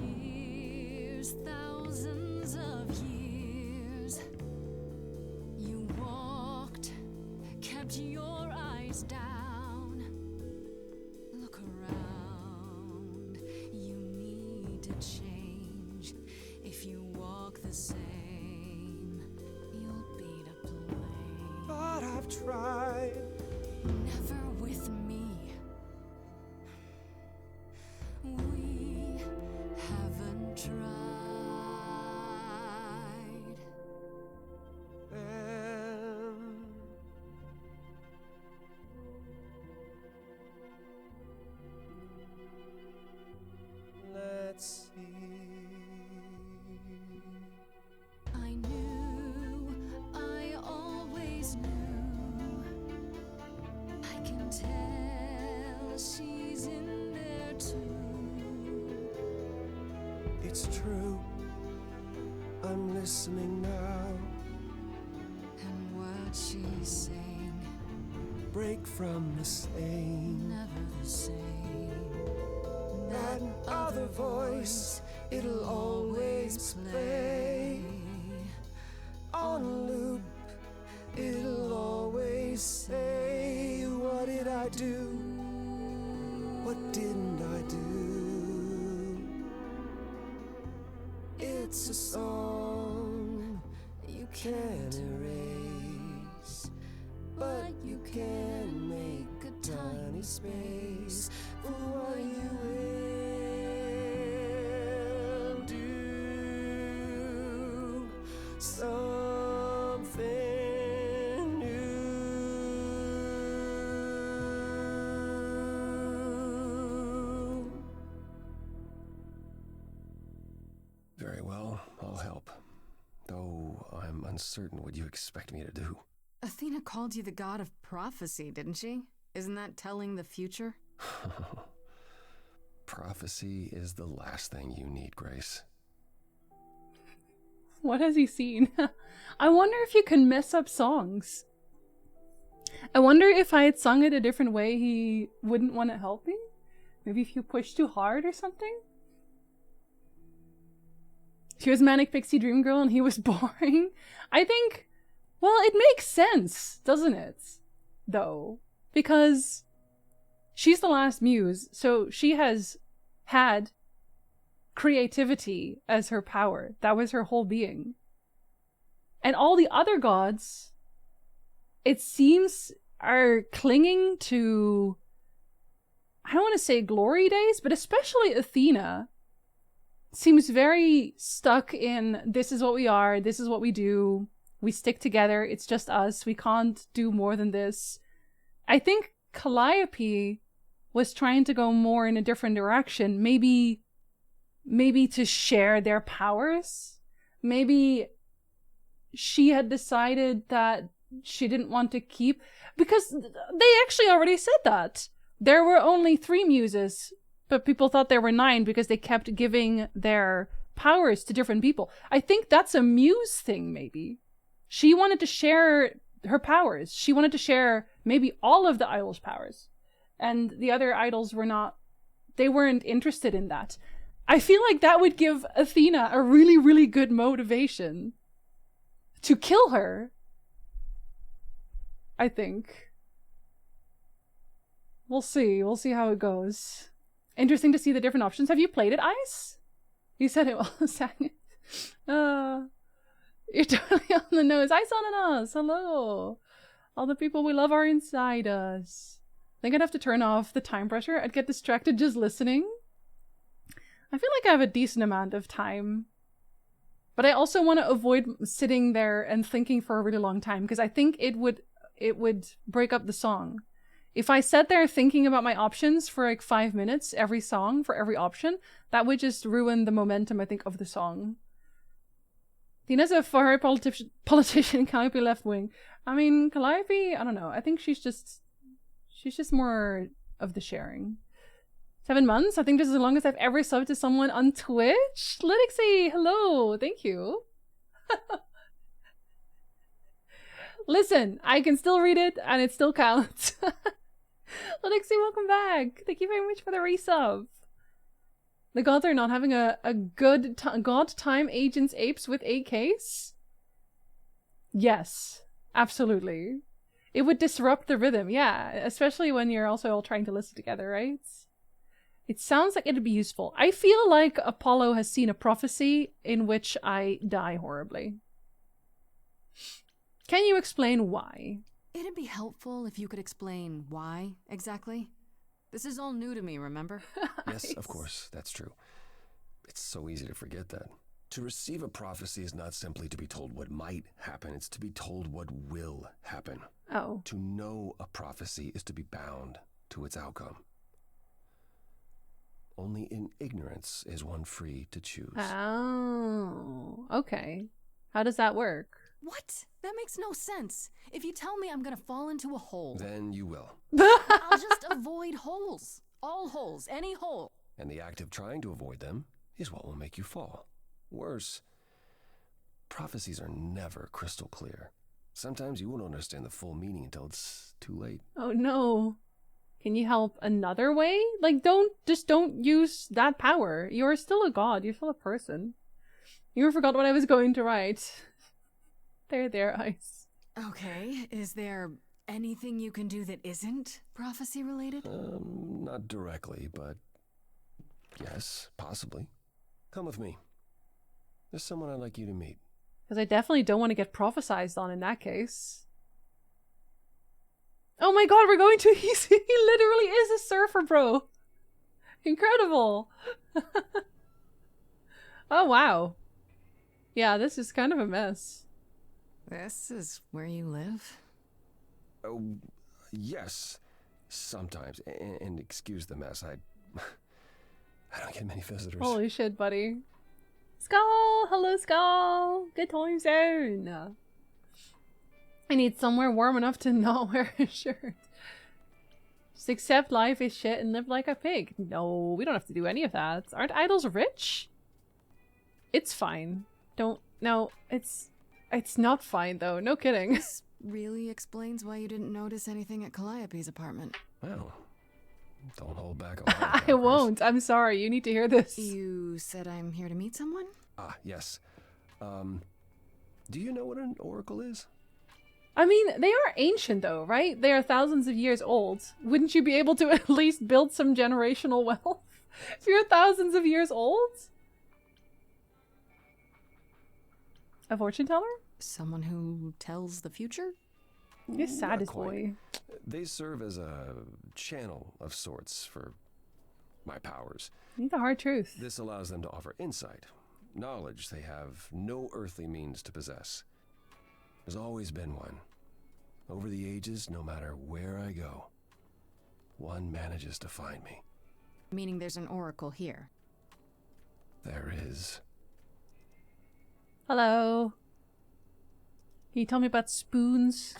Years, thousands of years. You walked, kept your eyes down. Look around. You need to change. If you walk the same, you'll be to blame. But I've tried. Never with me. We haven't tried. Then let's see. I knew, I always knew. I can tell she's in there too. It's true, I'm listening now. And what she's saying, Break from the same. never the same. That other voice, it'll always play. On loop, it'll always say, what did I do? What didn't I do? It's a song you can't erase, but you can make a tiny space for what you will do. Something new. Very well, I'll help. Though I'm uncertain what you expect me to do. Athena called you the god of prophecy, didn't she? Isn't that telling the future? Prophecy is the last thing you need, Grace. What has he seen? I wonder if you can mess up songs. I wonder if I had sung it a different way, he wouldn't want to help me? Maybe if you push too hard or something? She was Manic Pixie Dream Girl and he was boring. I think, well, it makes sense, doesn't it? Though. Because she's the last muse, so she has had creativity as her power. That was her whole being. And all the other gods, it seems, are clinging to, I don't want to say glory days, but especially Athena seems very stuck in, this is what we are, this is what we do, we stick together, it's just us, we can't do more than this. I think Calliope was trying to go more in a different direction. Maybe to share their powers. Maybe she had decided that she didn't want to keep, because they actually already said that. There were only 3 muses, but people thought there were 9 because they kept giving their powers to different people. I think that's a muse thing, maybe. She wanted to share her powers. She wanted to share maybe all of the idols' powers. And the other idols they weren't interested in that. I feel like that would give Athena a really, really good motivation to kill her. I think. We'll see. We'll see how it goes. Interesting to see the different options. Have you played it, Ice? You said it was. You're totally on the nose. Ice on and us. Hello. All the people we love are inside us. I think I'd have to turn off the time pressure. I'd get distracted just listening. I feel like I have a decent amount of time. But I also want to avoid sitting there and thinking for a really long time, because I think it would break up the song. If I sat there thinking about my options for like 5 minutes every song for every option, that would just ruin the momentum, I think, of the song. Tina's a far politician, Calliope left wing. I mean, Calliope, I don't know. I think she's just more of the sharing. 7 months? I think this is the longest I've ever subbed to someone on Twitch. Lidixie, hello. Thank you. Listen, I can still read it and it still counts. Lidixie, welcome back. Thank you very much for the resub. The gods are not having a good god time Agents Apes with 8Ks? Yes, absolutely. It would disrupt the rhythm, yeah. Especially when you're also all trying to listen together, right? It sounds like it'd be useful. I feel like Apollo has seen a prophecy in which I die horribly. Can you explain why? It'd be helpful if you could explain why, exactly. This is all new to me, remember? Yes, of course, that's true. It's so easy to forget that. To receive a prophecy is not simply to be told what might happen, it's to be told what will happen. Oh. To know a prophecy is to be bound to its outcome. Only in ignorance is one free to choose. Oh, okay. How does that work? What? That makes no sense. If you tell me I'm gonna fall into a hole, Then you will. I'll just avoid holes. All holes, any hole. And the act of trying to avoid them is what will make you fall. Worse, prophecies are never crystal clear. Sometimes you won't understand the full meaning until it's too late. Oh no. Can you help another way? Like, don't use that power. You're still a god. You're still a person. You forgot what I was going to write. There, Ice. Okay, is there anything you can do that isn't prophecy related? Not directly, but yes, possibly. Come with me. There's someone I'd like you to meet. Because I definitely don't want to get prophesized on in that case. Oh my god, we're going to... He literally is a surfer, bro. Incredible. Oh, wow. Yeah, this is kind of a mess. This is where you live? Oh, yes. Sometimes. And excuse the mess. I don't get many visitors. Holy shit, buddy. Skull! Hello, Skull! Good time zone! I need somewhere warm enough to not wear a shirt. Just accept life is shit and live like a pig. No, we don't have to do any of that. Aren't idols rich? It's fine. No, it's not fine though. No kidding. This really explains why you didn't notice anything at Calliope's apartment. Well, don't hold back a lot. I won't. I'm sorry. You need to hear this. You said I'm here to meet someone? Ah, yes. Do you know what an oracle is? I mean, they are ancient though, right? They are thousands of years old. Wouldn't you be able to at least build some generational wealth if you're thousands of years old? A fortune teller? Someone who tells the future? You're sad as quite. boy. They serve as a channel of sorts for my powers. Need the hard truth. This allows them to offer insight, knowledge they have no earthly means to possess. There's always been one. Over the ages, no matter where I go. one manages to find me. Meaning there's an oracle here. There is. Hello. Can you tell me about spoons?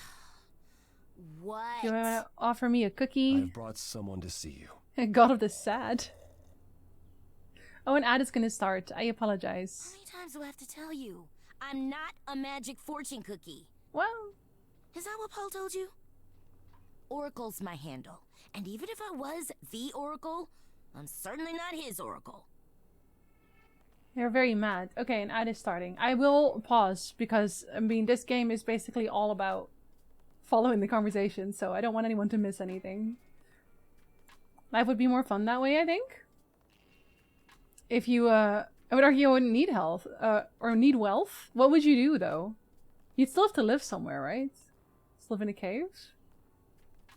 What? Do you want to offer me a cookie? I've brought someone to see you. God of the sad. Oh, an ad is gonna start. I How apologize. many times do I have to tell you? I'm not a magic fortune cookie. Well, Is that what Paul told you? Oracle's my handle. And even if I was the Oracle, I'm certainly not his Oracle. you're very mad. Okay, an ad is starting. I will pause because, I mean, this game is basically all about following the conversation, so I don't want anyone to miss anything. Life would be more fun that way, I think. If you, I would argue you wouldn't need health, or need wealth. What would you do, though? You'd still have to live somewhere, right? Just live in a cave?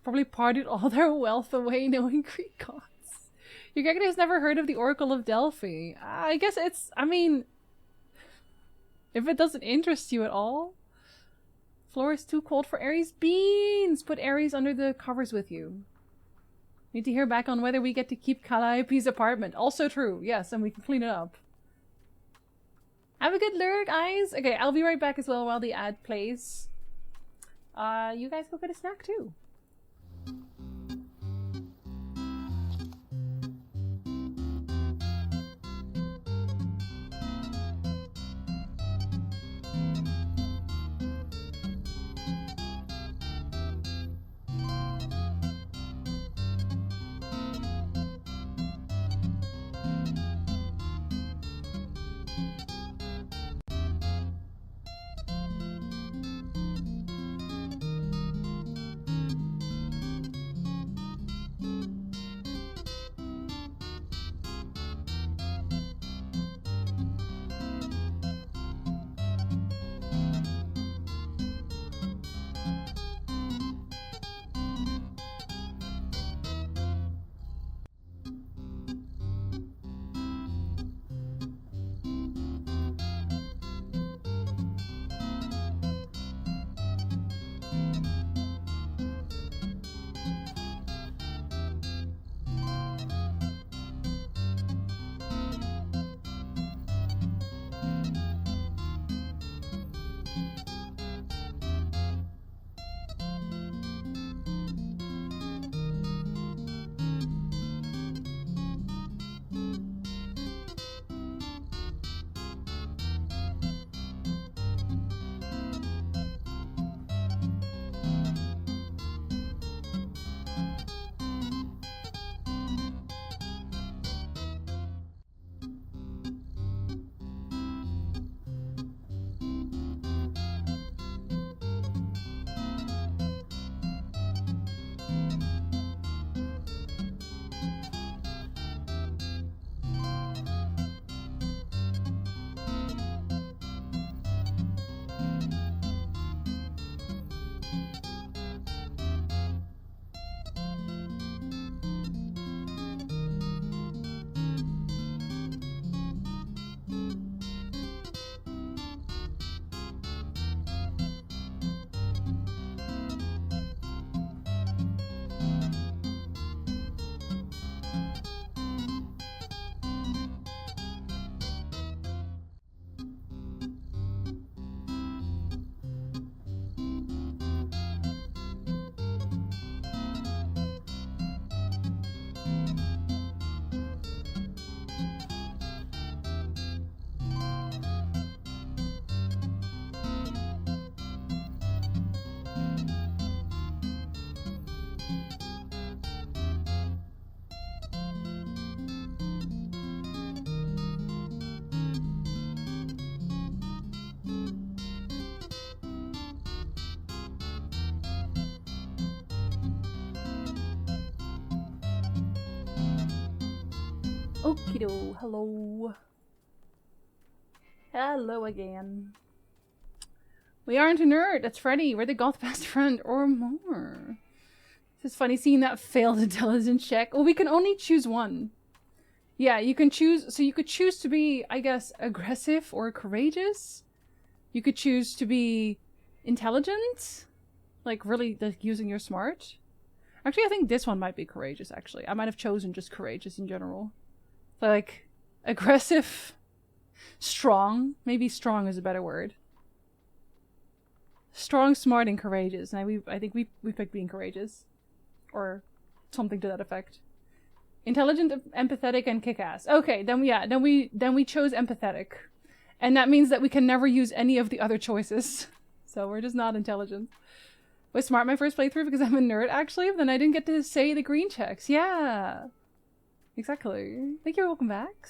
Probably parted all their wealth away knowing Greek gods. Your character has never heard of the Oracle of Delphi. I guess it's, I mean, if it doesn't interest you at all. Floor is too cold for Aries beans. Put Aries under the covers with you. Need to hear back on whether we get to keep Calliope's apartment. Also true, yes, and we can clean it up. Have a good lurk, guys. Okay, I'll be right back as well while the ad plays. You guys go get a snack too. Okido, hello. Hello again. We aren't a nerd, that's Freddy. We're the goth best friend or more. It's funny seeing that failed intelligence check. Well, we can only choose one. Yeah, you can choose, so you could choose to be, I guess, aggressive or courageous. You could choose to be intelligent, like really like, using your smart. Actually, I think this one might be courageous, actually. I might have chosen just courageous in general. So, like, aggressive, strong. Maybe strong is a better word. Strong, smart, and courageous. And I think we picked being courageous. Or something to that effect. Intelligent, empathetic, and kick-ass. Okay, then we chose empathetic. And that means that we can never use any of the other choices. So we're just not intelligent. Was smart my first playthrough because I'm a nerd, actually? But then I didn't get to say the green checks. Yeah. Exactly. Thank you, welcome back.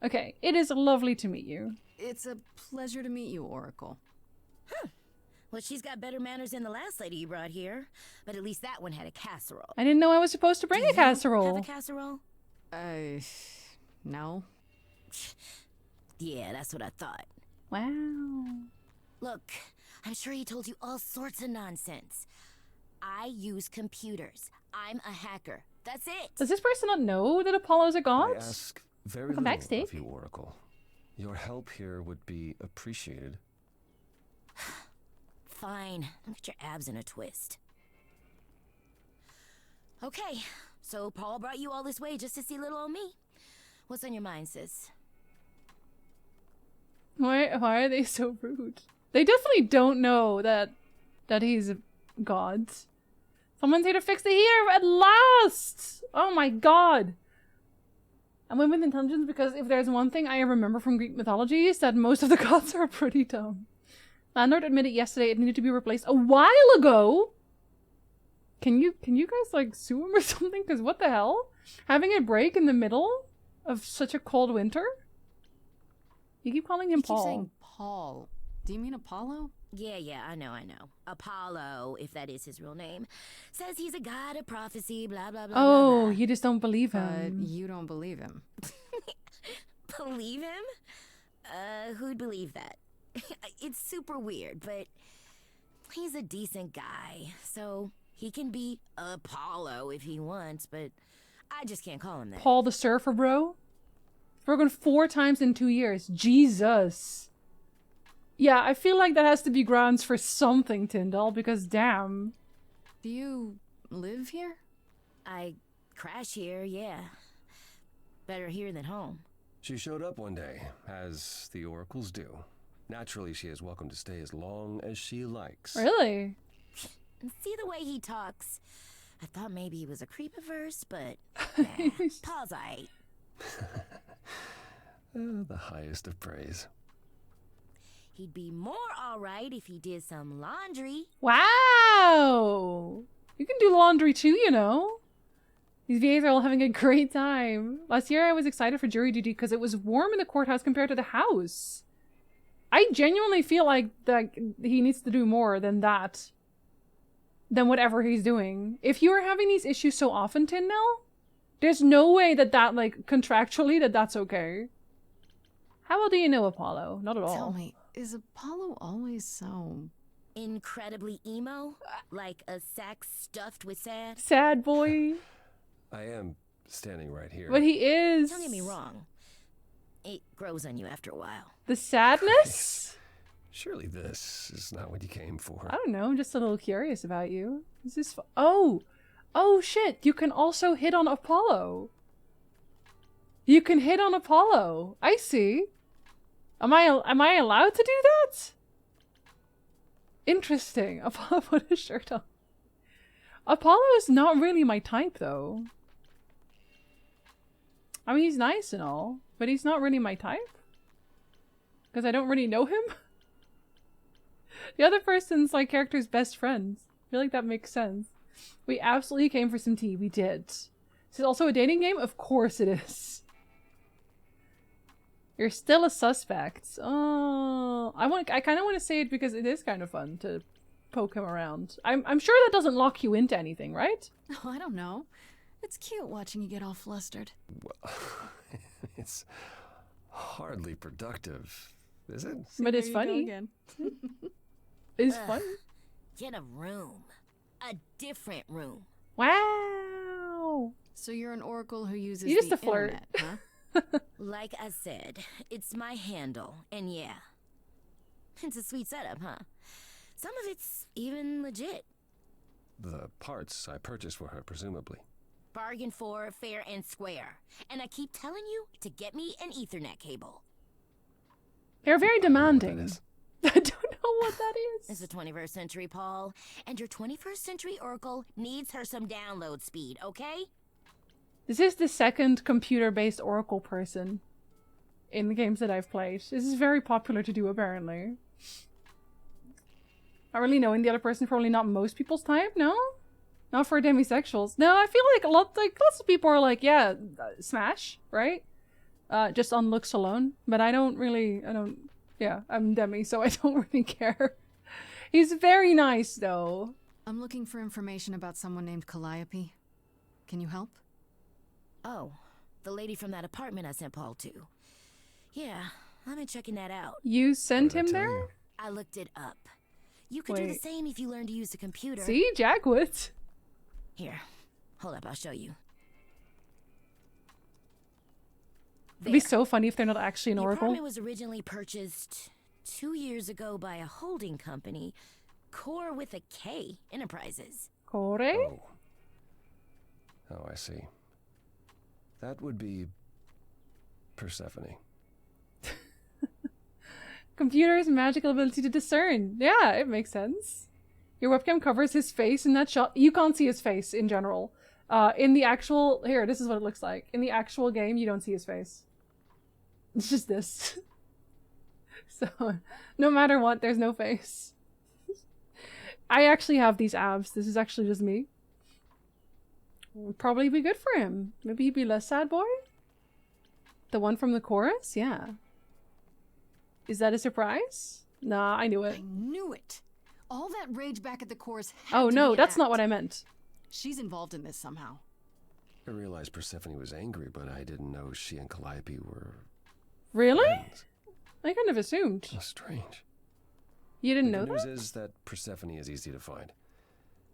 Okay, it is lovely to meet you. It's a pleasure to meet you, Oracle. Huh. Well, she's got better manners than the last lady you brought here. But at least that one had a casserole. I didn't know I was supposed to bring Do a casserole. You have a casserole? No. Yeah, that's what I thought. Wow. Look, I'm sure he told you all sorts of nonsense. I use computers. I'm a hacker. That's it. Does this person not know that Apollo's a god? I ask very Welcome little back, Steve. of you, Oracle. Your help here would be appreciated. Fine. Don't get your abs in a twist. Okay, so Paul brought you all this way just to see little old me. What's on your mind, sis? Why are they so rude? They definitely don't know that he's a god. Someone's here to fix the heater at last! Oh my god! I went with intelligence because if there's one thing I remember from Greek mythology is that most of the gods are pretty dumb. Landlord admitted yesterday it needed to be replaced a while ago! Can you guys like sue him or something? Because what the hell? Having it break in the middle of such a cold winter? You keep calling him You Paul. keep saying Paul. Do you mean Apollo? Yeah, I know. Apollo, if that is his real name, says he's a god of prophecy, blah, blah, blah, Oh, blah, blah. you just don't believe But him. you don't believe him. Believe him? Who'd believe that? It's super weird, but he's a decent guy, so he can be Apollo if he wants, but I just can't call him that. Paul the Surfer, bro? Broken 4 times in 2 years. Jesus. Yeah, I feel like that has to be grounds for something, Tyndall, because damn. Do you live here? I crash here, yeah. Better here than home. She showed up one day, as the oracles do. Naturally, she is welcome to stay as long as she likes. Really? And see the way he talks. I thought maybe he was a creepiverse, but nah, Paul's aight. The highest of praise. He'd be more alright if he did some laundry. Wow! You can do laundry too, you know. These VAs are all having a great time. Last year I was excited for jury duty because it was warm in the courthouse compared to the house. I genuinely feel like that he needs to do more than that. Than whatever he's doing. If you are having these issues so often, Tyndall, there's no way that like, contractually, that's okay. How well do you know Apollo? Not at all. Tell me, is Apollo always so... Incredibly emo? Like a sack stuffed with sand? Sad boy. I am standing right here. But he is. Don't get me wrong. It grows on you after a while. The sadness? Surely this is not what you came for. I don't know. I'm just a little curious about you. Is this... Oh! Oh, shit. You can also hit on Apollo. You can hit on Apollo. I see. Am I allowed to do that? Interesting. Apollo put his shirt on. Apollo is not really my type, though. I mean, he's nice and all, but he's not really my type. Because I don't really know him. The other person's like character's best friends. I feel like that makes sense. We absolutely came for some tea. We did. Is it also a dating game? Of course it is. You're still a suspect. Oh, I kind of want to say it because it is kind of fun to poke him around. I'm sure that doesn't lock you into anything, right? Oh, I don't know. It's cute watching you get all flustered. Well, it's hardly productive, is it? But it's There you go funny. again. It's fun. Get a room. A different room. Wow. So you're an oracle who uses You just the a flirt. internet, huh? Like I said, it's my handle, and yeah. It's a sweet setup, huh? Some of it's even legit. the parts I purchased for her, presumably. Bargain for, fair and square. And I keep telling you to get me an Ethernet cable. They're very I don't know what that demanding. is. I don't know what that It's is. the 21st century, Paul. And your 21st century Oracle needs her some download speed, okay? This is the second computer-based Oracle person in the games that I've played. This is very popular to do, apparently. Not really knowing the other person, probably not most people's type, no? Not for demisexuals. No, I feel like lots of people are like, yeah, smash, right? Just on looks alone. But yeah, I'm demi, so I don't really care. He's very nice, though. I'm looking for information about someone named Calliope. Can you help? Oh, the lady from that apartment I sent Paul to. Yeah, I've been checking that out. You sent What him did I tell there? you? I looked it up. You could do the Wait. same if you learn to use the computer. See? Jack would. Here, hold up, I'll show you. It'd be so funny if they're not actually an The Oracle. apartment was originally purchased 2 years ago by a holding company, Core with a K Enterprises. Kore? Oh. Oh, I see. That would be Persephone. Computer's magical ability to discern. Yeah, it makes sense. Your webcam covers his face in that shot. You can't see his face in general. In the actual... Here, this is what it looks like. In the actual game, you don't see his face. It's just this. So, no matter what, there's no face. I actually have these abs. This is actually just me. Would probably be good for him. Maybe he'd be less sad boy? The one from the chorus? Yeah. Is that a surprise? Nah, I knew it. I knew it. All that rage back at the chorus had Oh to no, be an that's not act. what I meant. She's involved in this somehow. I realized Persephone was angry, but I didn't know she and Calliope were Really? friends. I kind of assumed. How strange. You didn't The know good news that? is that Persephone is easy to find.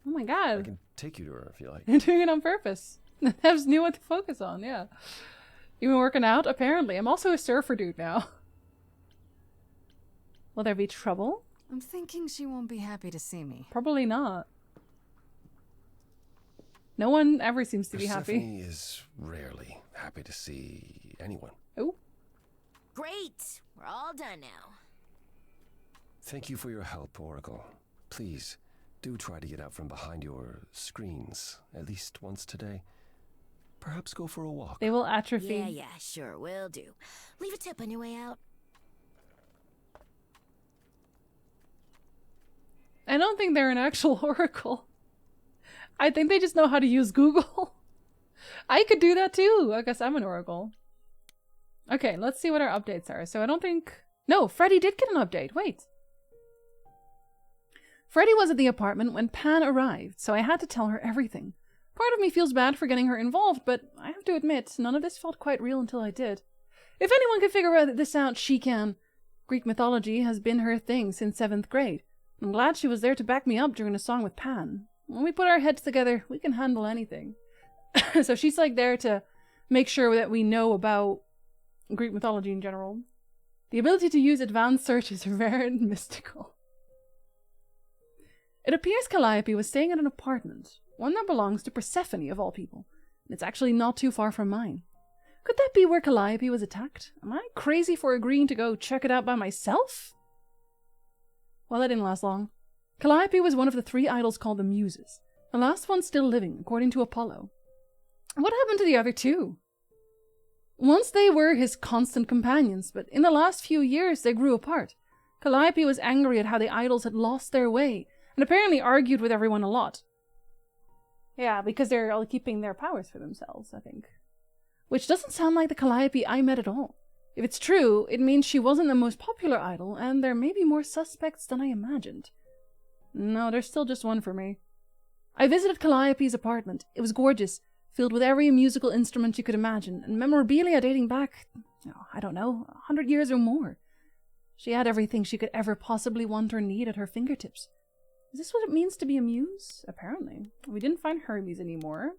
Oh my I god. can take you to her if you like. You're doing it on purpose. Nevs knew what to focus on, yeah. You been working out? Apparently. I'm also a surfer dude now. Will there be trouble? I'm thinking she won't be happy to see me. Probably not. No one ever seems to be happy. Persephone is rarely happy to see anyone. Oh. Great, we're all done now. Thank you for your help, Oracle. Please, do try to get out from behind your screens at least once today. Perhaps go for a walk. They will atrophy. Yeah, sure, will do. Leave a tip on your way out. I don't think they're an actual oracle. I think they just know how to use Google. I could do that too. I guess I'm an oracle. Okay, let's see what our updates are. So I don't think... No, Freddy did get an update. Wait. Freddy was at the apartment when Pan arrived, so I had to tell her everything. Part of me feels bad for getting her involved, but I have to admit, none of this felt quite real until I did. If anyone can figure this out, she can. Greek mythology has been her thing since 7th grade. I'm glad she was there to back me up during a song with Pan. When we put our heads together, we can handle anything. So she's like there to make sure that we know about Greek mythology in general. The ability to use advanced search is rare and mystical. It appears Calliope was staying at an apartment, one that belongs to Persephone of all people. It's actually not too far from mine. Could that be where Calliope was attacked? Am I crazy for agreeing to go check it out by myself? Well, that didn't last long. Calliope was one of the 3 idols called the Muses, the last one still living, according to Apollo. What happened to the other 2? Once they were his constant companions, but in the last few years they grew apart. Calliope was angry at how the idols had lost their way, and apparently argued with everyone a lot. Yeah, because they're all keeping their powers for themselves, I think. Which doesn't sound like the Calliope I met at all. If it's true, it means she wasn't the most popular idol, and there may be more suspects than I imagined. No, there's still just one for me. I visited Calliope's apartment. It was gorgeous, filled with every musical instrument you could imagine, and memorabilia dating back, I don't know, 100 years or more. She had everything she could ever possibly want or need at her fingertips. Is this what it means to be a muse? Apparently. We didn't find Hermes anymore.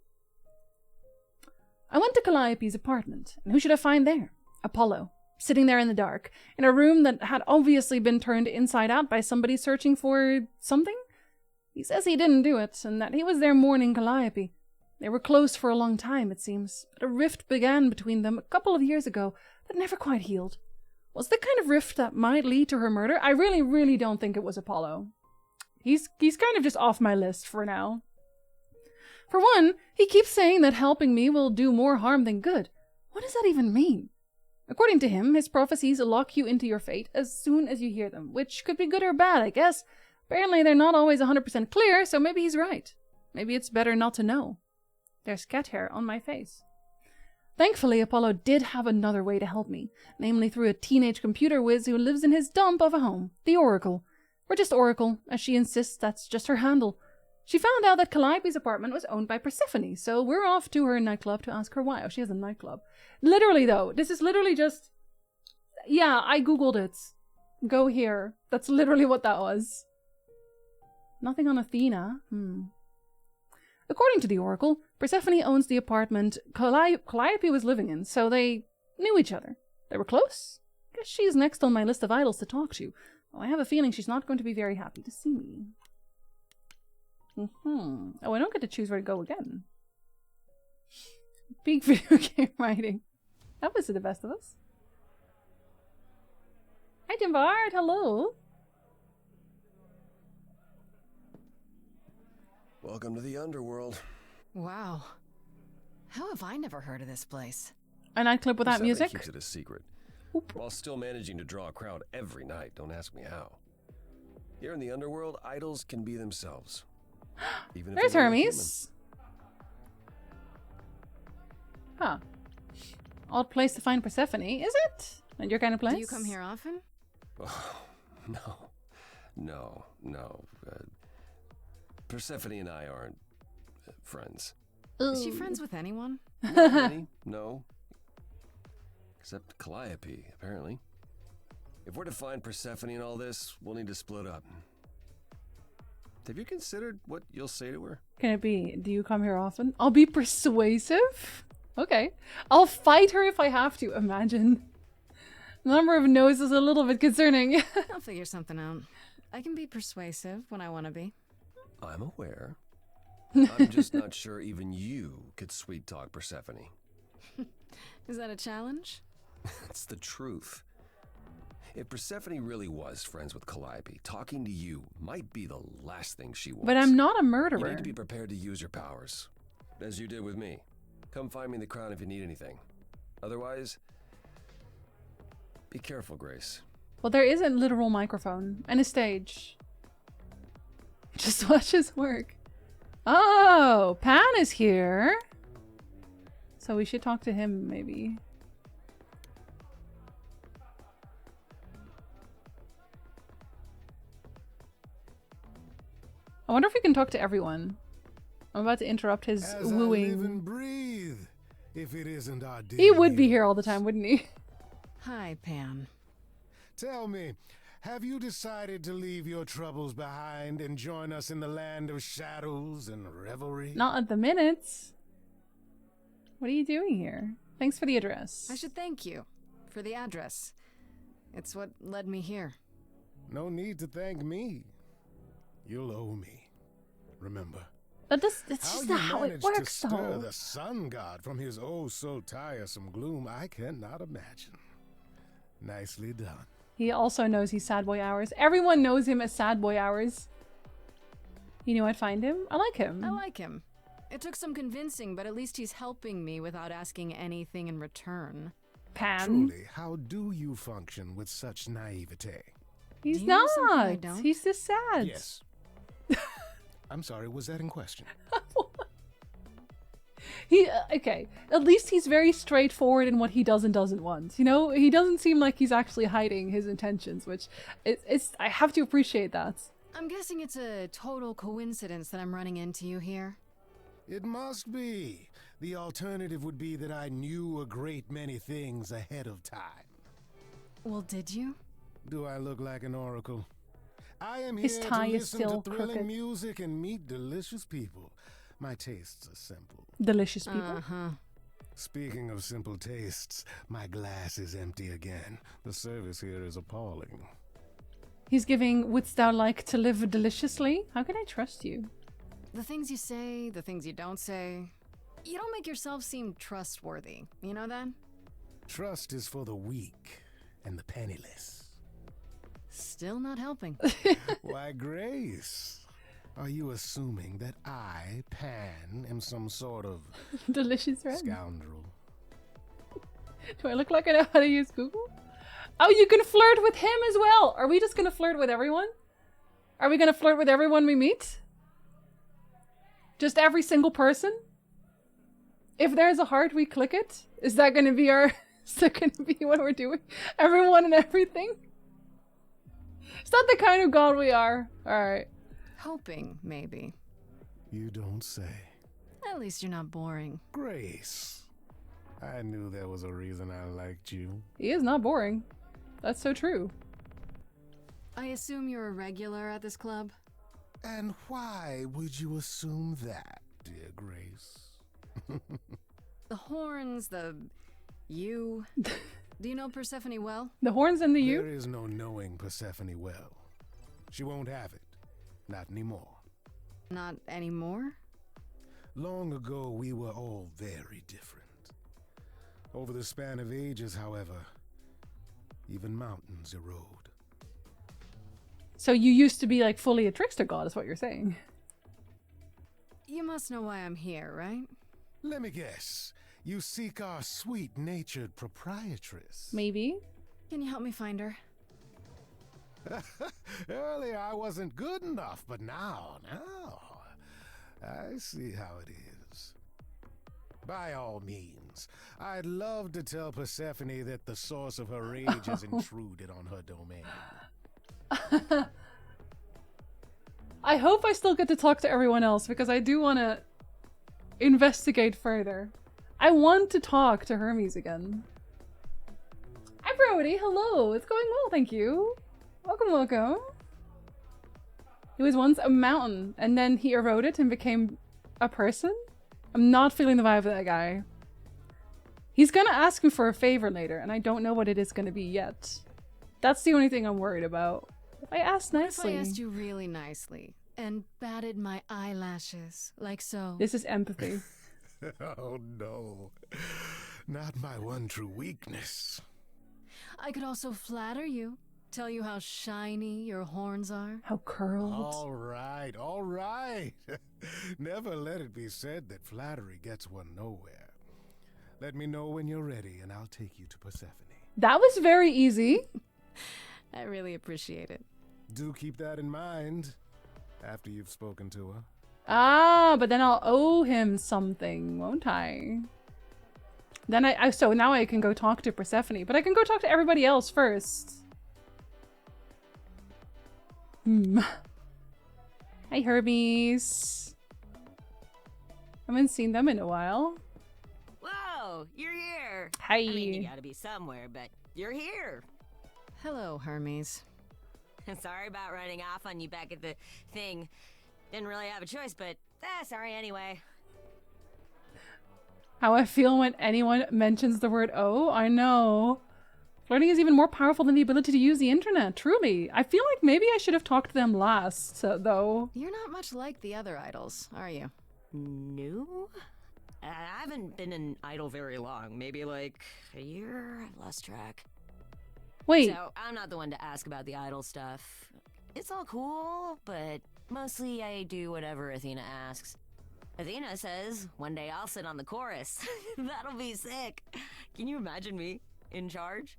I went to Calliope's apartment, and who should I find there? Apollo, sitting there in the dark, in a room that had obviously been turned inside out by somebody searching for something? He says he didn't do it, and that he was there mourning Calliope. They were close for a long time, it seems, but a rift began between them a couple of years ago that never quite healed. Was the kind of rift that might lead to her murder? I really, really don't think it was Apollo. He's kind of just off my list for now. For one, he keeps saying that helping me will do more harm than good. What does that even mean? According to him, his prophecies lock you into your fate as soon as you hear them, which could be good or bad, I guess. Apparently they're not always 100% clear, so maybe he's right. Maybe it's better not to know. There's cat hair on my face. Thankfully, Apollo did have another way to help me, namely through a teenage computer whiz who lives in his dump of a home, the Oracle. Or just Oracle, as she insists that's just her handle. She found out that Calliope's apartment was owned by Persephone, so we're off to her nightclub to ask her why. Oh, she has a nightclub. Literally, though, this is literally just... Yeah, I googled it. Go here. That's literally what that was. Nothing on Athena. According to the Oracle, Persephone owns the apartment Calliope was living in, so they knew each other. They were close? Guess she's next on my list of idols to talk to. Oh, I have a feeling she's not going to be very happy to see me. Oh, I don't get to choose where to go again. Peak video game writing. That was The Best of Us. Hi, Jim Bard. Hello. Welcome to the underworld. Wow. How have I never heard of this place? A nightclub without Persephone music? keeps it a secret. Oop. While still managing to draw a crowd every night. Don't ask me how. Here in the underworld, idols can be themselves. Even if There's they're not Hermes. Huh. Odd place to find Persephone, is it? And your kind of place? Do you come here often? human. Oh, no. Persephone and I aren't friends. Is she friends with anyone? Not really, no. Except Calliope, apparently. If we're to find Persephone in all this, we'll need to split up. Have you considered what you'll say to her? Can it be, do you come here often? I'll be persuasive? Okay. I'll fight her if I have to, imagine. The number of no's is a little bit concerning. I'll figure something out. I can be persuasive when I want to be. I'm aware. I'm just not sure even you could sweet talk Persephone. Is that a challenge? It's the truth. If Persephone really was friends with Calliope, talking to you might be the last thing she wants. But I'm not a You murderer. need to be prepared to use your powers, as you did with me. Come find me in the crown if you need anything. Otherwise, be careful, Grace. Well, there is a literal microphone and a stage. Just watch his work. Oh, Pan is here. So we should talk to him, maybe. I wonder if we can talk to everyone. I'm about to interrupt his As I live wooing. and breathe, if it isn't our dear He would be Neil. here all the time, wouldn't he? Hi, Pan. Tell me, have you decided to leave your troubles behind and join us in the land of shadows and revelry? Not at the minute. What are you doing here? Thanks for the address. I should thank you for the address. It's what led me here. No need to thank me. You'll owe me. Remember, That's how just you not how it managed to works, stir though. the sun god from his oh so tiresome gloom, I cannot imagine. Nicely done. He also knows he's Sad Boy Hours. Everyone knows him as Sad Boy Hours. You knew I'd find him? I like him. I like him. It took some convincing, but at least he's helping me without asking anything in return. Pan. Truly, how do you function with such naivete? He's Do you know something I not. don't? He's just sad. Yes. I'm sorry, was that in question? Okay. At least he's very straightforward in what he does and doesn't want. You know, he doesn't seem like he's actually hiding his intentions, which it's I have to appreciate that. I'm guessing it's a total coincidence that I'm running into you here. It must be. The alternative would be that I knew a great many things ahead of time. Well, did you? Do I look like an oracle? I am His here to tie is listen still to thrilling crooked. music and meet delicious people. My tastes are simple. Delicious people. Uh-huh. Speaking of simple tastes, my glass is empty again. The service here is appalling. He's giving, wouldst thou like to live deliciously? How can I trust you? The things you say, the things you don't say. You don't make yourself seem trustworthy. You know that? Trust is for the weak and the penniless. Still not helping. Why, Grace, are you assuming that I, Pan, am some sort of Delicious friend. scoundrel? Do I look like I know how to use Google? Oh, you can flirt with him as well. Are we just gonna flirt with everyone? Are we gonna flirt with everyone we meet? Just every single person? If there's a heart, we click it? Is that gonna be our... Is that gonna be what we're doing? Everyone and everything? Is that the kind of god we are? Alright. Hoping, maybe. You don't say. At least you're not boring. Grace, I knew there was a reason I liked you. He is not boring. That's so true. I assume you're a regular at this club? And why would you assume that, dear Grace? The horns, you. Do you know Persephone well? The horns and the you? There is no knowing Persephone well. She won't have it. Not anymore. Not anymore? Long ago, we were all very different. Over the span of ages, however, even mountains erode. So you used to be like fully a trickster god, is what you're saying. You must know why I'm here, right? Let me guess. You seek our sweet-natured proprietress. Maybe. Can you help me find her? Earlier I wasn't good enough, but now, I see how it is. By all means, I'd love to tell Persephone that the source of her rage has intruded on her domain. I hope I still get to talk to everyone else, because I do want to investigate further. I want to talk to Hermes again. Hi Brody, hello. It's going well, thank you. Welcome, welcome. He was once a mountain, and then he eroded and became a person? I'm not feeling the vibe of that guy. He's gonna ask me for a favor later, and I don't know what it is gonna be yet. That's the only thing I'm worried about. If I asked nicely. What if I asked you really nicely and batted my eyelashes, like so? This is empathy. Oh no, not my one true weakness. I could also flatter you, tell you how shiny your horns are. How curled. All right. Never let it be said that flattery gets one nowhere. Let me know when you're ready and I'll take you to Persephone. That was very easy. I really appreciate it. Do keep that in mind after you've spoken to her. Ah, but then I'll owe him something, won't I? Then so now I can go talk to Persephone, but I can go talk to everybody else first. Hi, Hermes. Haven't seen them in a while. Whoa, you're here. Hi. I mean, you gotta be somewhere, but you're here. Hello, Hermes. Sorry about running off on you back at the thing. Didn't really have a choice, but sorry anyway. How I feel when anyone mentions the word "oh." I know. Flirting is even more powerful than the ability to use the internet, truly. I feel like maybe I should have talked to them last, though. You're not much like the other idols, are you? No? I haven't been an idol very long. Maybe like a year? I've lost track. Wait. So I'm not the one to ask about the idol stuff. It's all cool, but mostly I do whatever Athena asks. Athena says one day I'll sit on the chorus. That'll be sick. Can you imagine me in charge?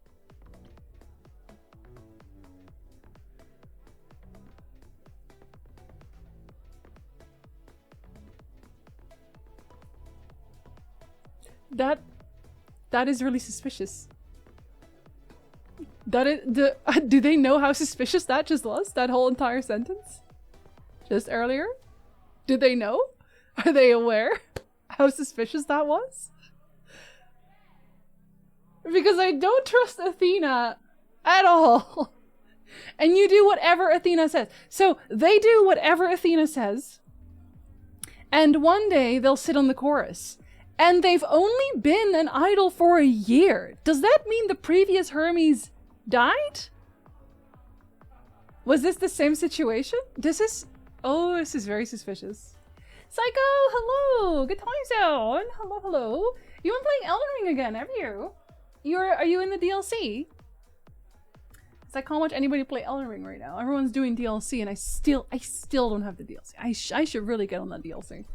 That is really suspicious. Do they know how suspicious that just was? That whole entire sentence? Just earlier? Did they know? Are they aware how suspicious that was? Because I don't trust Athena at all. And you do whatever Athena says. So they do whatever Athena says. And one day they'll sit on the chorus. And they've only been an idol for a year. Does that mean the previous Hermes died? Was this the same situation? This is... Oh, this is very suspicious. Psycho, hello! Good time zone! Hello, hello. You've been playing Elden Ring again, have you? Are you in the DLC? It's like how much anybody play Elden Ring right now. Everyone's doing DLC and I still don't have the DLC. I should really get on that DLC.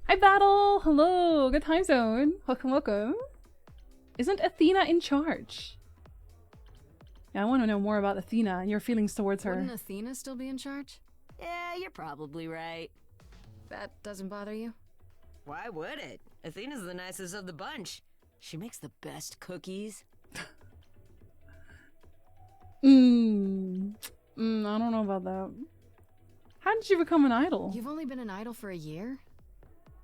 Hi Battle! Hello! Good time zone! Welcome, welcome. Isn't Athena in charge? Yeah, I want to know more about Athena and your feelings towards her. Wouldn't Athena still be in charge? Yeah, you're probably right. That doesn't bother you? Why would it? Athena's the nicest of the bunch. She makes the best cookies. I don't know about that. How did you become an idol? You've only been an idol for a year?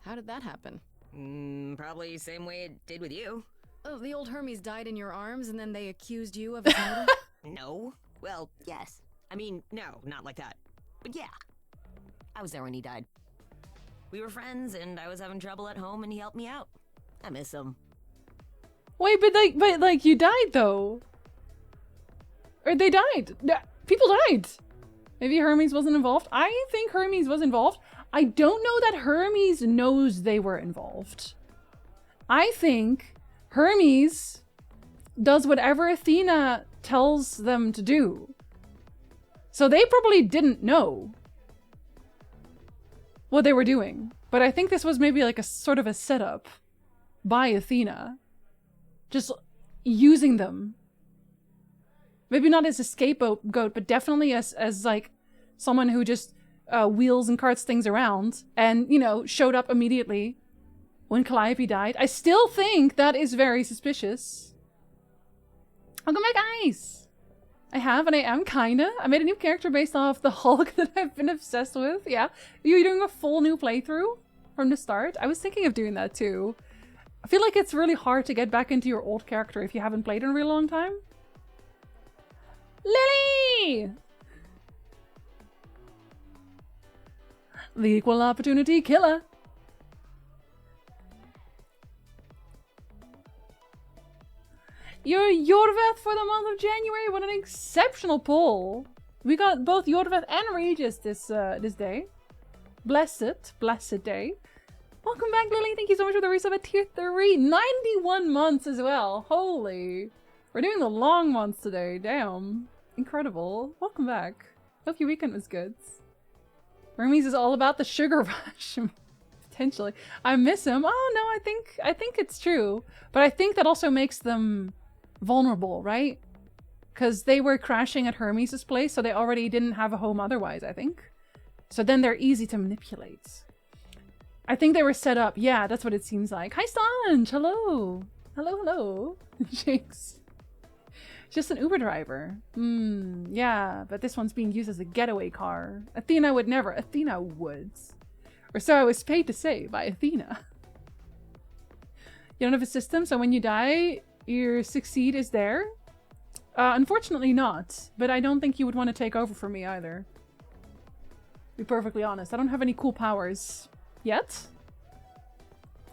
How did that happen? Probably same way it did with you. Oh, the old Hermes died in your arms and then they accused you of his murder? No. Well, yes. I mean, no, not like that. But yeah. I was there when he died. We were friends and I was having trouble at home and he helped me out. I miss him. Wait, but like you died though. Or they died. People died. Maybe Hermes wasn't involved. I think Hermes was involved. I don't know that Hermes knows they were involved. I think Hermes does whatever Athena tells them to do. So they probably didn't know what they were doing. But I think this was maybe like a sort of a setup by Athena. Just using them. Maybe not as a scapegoat, but definitely as like someone who just wheels and carts things around and, you know, showed up immediately when Calliope died. I still think that is very suspicious. Welcome back, guys! I have, and I am kinda. I made a new character based off the Hulk that I've been obsessed with. Yeah. You're doing a full new playthrough from the start? I was thinking of doing that too. I feel like it's really hard to get back into your old character if you haven't played in a really long time. Lily! The equal opportunity killer. You're Yorveth for the month of January. What an exceptional pull. We got both Yorveth and Regis this day. Blessed day. Welcome back, Lily. Thank you so much for the resub at tier 3. 91 months as well. Holy. We're doing the long months today. Damn. Incredible. Welcome back. Hope your weekend was good. Hermes is all about the sugar rush. Potentially. I miss him. Oh, no, I think it's true. But I think that also makes them vulnerable, right? Because they were crashing at Hermes' place, so they already didn't have a home otherwise, I think. So then they're easy to manipulate. I think they were set up. Yeah, that's what it seems like. Hi, Stange! Hello! Hello, hello. Jinx. Just an Uber driver. Yeah, but this one's being used as a getaway car. Athena would never. Athena would. Or so I was paid to say by Athena. You don't have a system, so when you die, your succeed is there? Unfortunately not, but I don't think you would want to take over for me either. To be perfectly honest, I don't have any cool powers yet.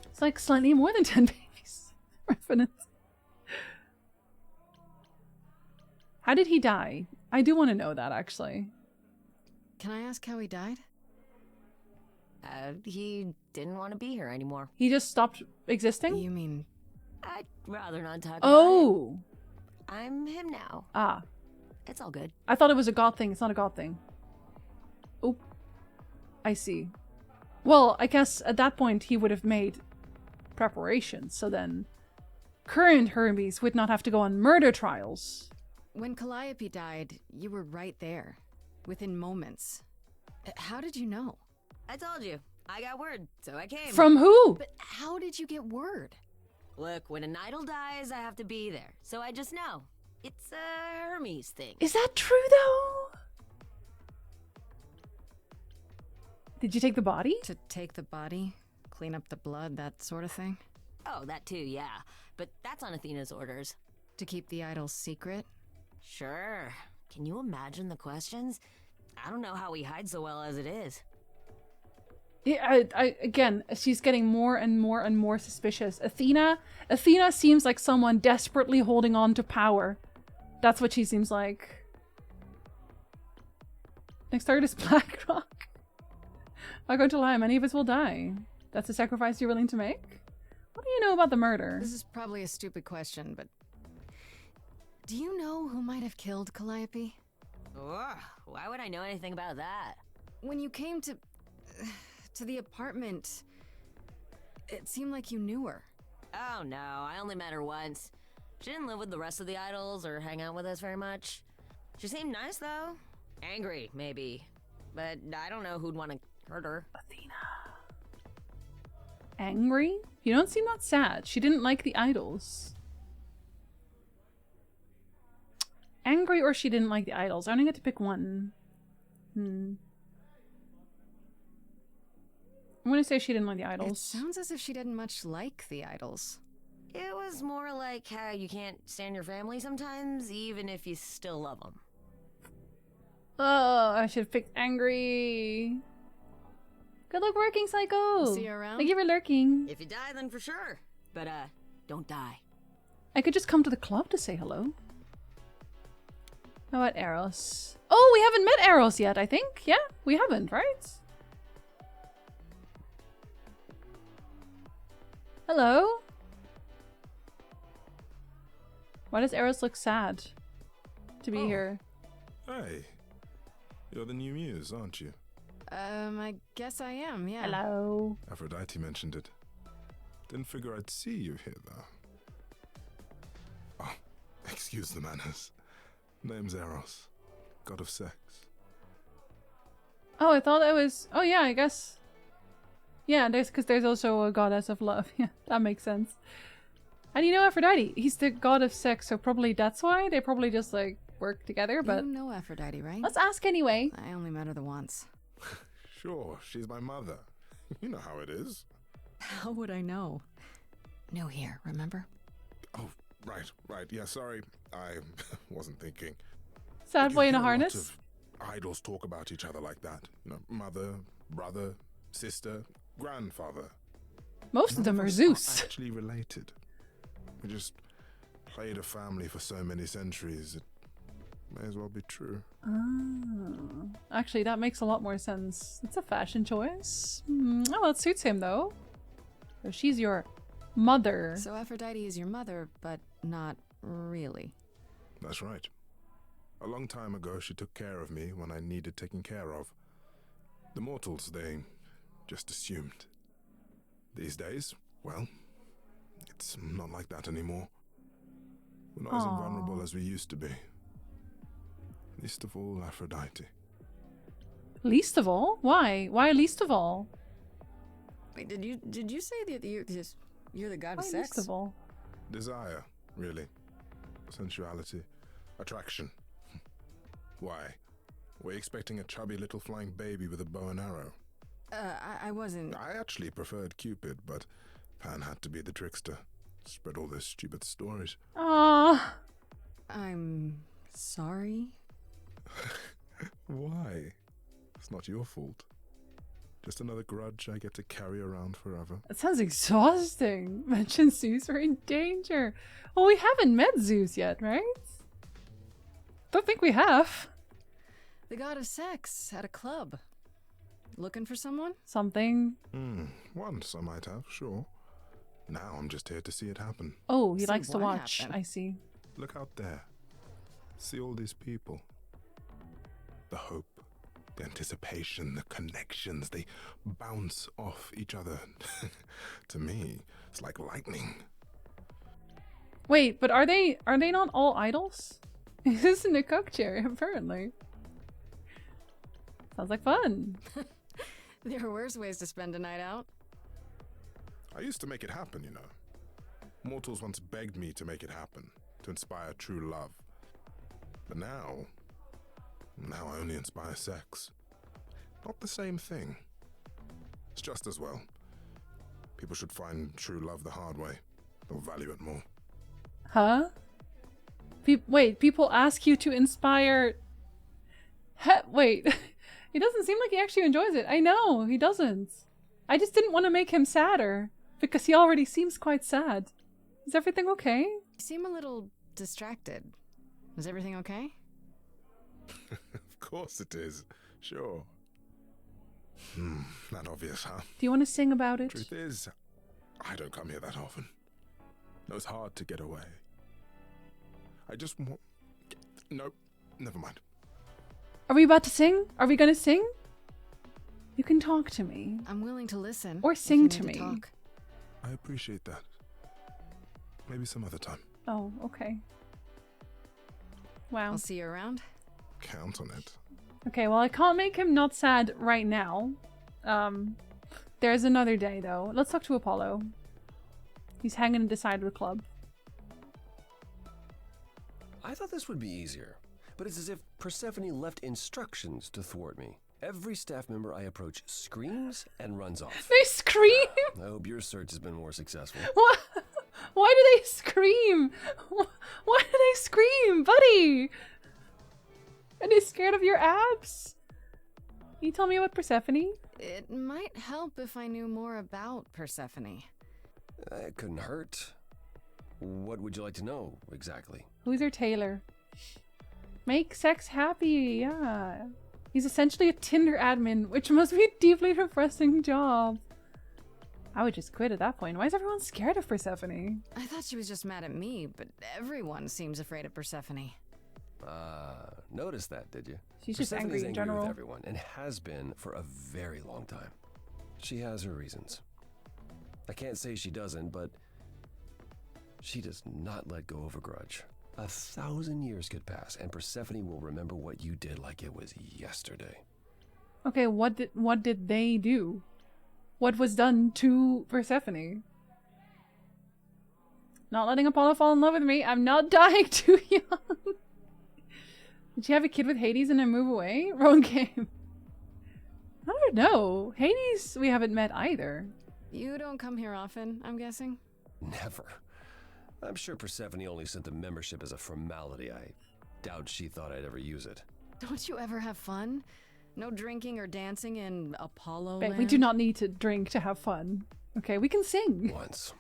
It's like slightly more than 10 babies. Revenant. How did he die? I do want to know that, actually. Can I ask how he died? He didn't want to be here anymore. He just stopped existing? You mean... I'd rather not talk about it. I'm him now. Ah. It's all good. I thought it was a god thing. It's not a god thing. Oh. I see. Well, I guess at that point he would have made preparations, so then current Hermes would not have to go on murder trials. When Calliope died, you were right there. Within moments. How did you know? I told you. I got word, so I came. From who? But how did you get word? Look, when an idol dies, I have to be there. So I just know. It's a Hermes thing. Is that true, though? Did you take the body? To take the body? Clean up the blood, that sort of thing? Oh, that too, yeah. But that's on Athena's orders. To keep the idol secret? Sure. Can you imagine the questions? I don't know how he hides so well as it is. Yeah, again, she's getting more and more and more suspicious. Athena seems like someone desperately holding on to power. That's what she seems like. Next target is Blackrock. I'm going to lie, many of us will die. That's a sacrifice you're willing to make? What do you know about the murder? This is probably a stupid question, but do you know who might have killed Calliope? Ugh, why would I know anything about that? When you came to the apartment, it seemed like you knew her. Oh no, I only met her once. She didn't live with the rest of the idols or hang out with us very much. She seemed nice though. Angry, maybe. But I don't know who'd want to hurt her. Athena. Angry? You don't seem that sad. She didn't like the idols. Angry or she didn't like the idols. I only get to pick one. I'm gonna say she didn't like the It idols. sounds as if she didn't much like the idols. It was more like how you can't stand your family sometimes, even if you still love them. Oh, I should have picked angry. Good luck working, Psycho. See you around? Thank you for lurking. If you die, then for sure. But, don't die. I could just come to the club to say hello. How about Eros? Oh, we haven't met Eros yet, I think. Yeah, we haven't, right? Hello? Why does Eros look sad to be here? Hey, you're the new muse, aren't you? I guess I am, yeah. Hello. Aphrodite mentioned it. Didn't figure I'd see you here, though. Oh, excuse the manners. Name's Eros, god of sex. Oh, I thought it was... Oh, yeah, I guess. Yeah, because there's also a goddess of love. Yeah, that makes sense. How do you know Aphrodite? He's the god of sex, so probably that's why. They probably just, like, work together, but... You know Aphrodite, right? Let's ask anyway. I only met her the once. Sure, she's my mother. You know how it is. How would I know? New here, remember? Oh, right. Yeah, sorry. I wasn't thinking. Sad You boy in a hear lot harness. of idols talk about each other like that. You know, mother, brother, sister, grandfather. Most of None them are us Zeus. actually related. We just played a family for so many centuries. It may as well be true. Oh. Actually, that makes a lot more sense. It's a fashion choice. Oh, well, it suits him, though. So she's your mother. So Aphrodite is your mother, but not really. That's right. A long time ago, she took care of me when I needed taking care of. The mortals, they just assumed. These days, well, it's not like that anymore. We're not as Aw. invulnerable as we used to be. Least of all, Aphrodite. Least of all? Why? Why least of all? Wait, did you say that you're the god Why of sex? least of all? Desire, really. Sensuality. Attraction. Why? We're expecting a chubby little flying baby with a bow and arrow. I wasn't. I actually preferred Cupid, but Pan had to be the trickster. Spread all those stupid stories. Ah, I'm sorry. Why? It's not your fault. Just another grudge I get to carry around forever. that sounds exhausting. Mention Zeus, we're in danger. Well, we haven't met Zeus yet, right? Don't think we have. The god of sex at a club. Looking for someone? Something. Once I might have, sure. Now I'm just here to see it happen. Oh, he See likes to what watch. happened. I see. Look out there. See all these people. The hope, the anticipation, the connections, they bounce off each other. To me, it's like lightning. Wait, but are they not all idols? This isn't a coke chair, apparently. Sounds like fun. There are worse ways to spend a night out. I used to make it happen, you know. Mortals once begged me to make it happen, to inspire true love. But now I only inspire sex. Not the same thing. It's just as well. People should find true love the hard way. They'll value it more. Huh? Wait, people ask you to inspire... Wait, he doesn't seem like he actually enjoys it. I know, he doesn't. I just didn't want to make him sadder, because he already seems quite sad. Is everything okay? You seem a little distracted. Is everything okay? Of course it is. Sure. Not obvious, huh? Do you want to sing about it? Truth is, I don't come here that often. No, it's hard to get away. I just want... Nope, never mind. Are we about to sing? Are we gonna sing? You can talk to me. I'm willing to listen. Or if sing you to need me. talk. I appreciate that. Maybe some other time. Oh, okay. Wow. I'll see you around. Count on it. Okay, well, I can't make him not sad right now. There's another day, though. Let's talk to Apollo. He's hanging at the side of the club. I thought this would be easier, but it's as if Persephone left instructions to thwart me. Every staff member I approach screams and runs off. They scream? I hope your search has been more successful. What? Why do they scream? Why do they scream, buddy? Are they scared of your abs? Can you tell me about Persephone? It might help if I knew more about Persephone. It couldn't hurt. What would you like to know, exactly? Who's her tailor? Make sex happy, yeah. He's essentially a Tinder admin, which must be a deeply depressing job. I would just quit at that point. Why is everyone scared of Persephone? I thought she was just mad at me, but everyone seems afraid of Persephone. Noticed that, did you? She's just Persephone's angry in general. with everyone, and has been for a very long time. She has her reasons. I can't say she doesn't, but she does not let go of a grudge. 1,000 years could pass, and Persephone will remember what you did like it was yesterday. Okay, what did they do? What was done to Persephone? Not letting Apollo fall in love with me. I'm not dying too young. Did she have a kid with Hades and then move away? Wrong game. I don't know. Hades we haven't met either. You don't come here often, I'm guessing? Never. I'm sure Persephone only sent the membership as a formality. I doubt she thought I'd ever use it. Don't you ever have fun? No drinking or dancing in Apollo Babe, land? we do not need to drink to have fun. Okay, we can sing. Once.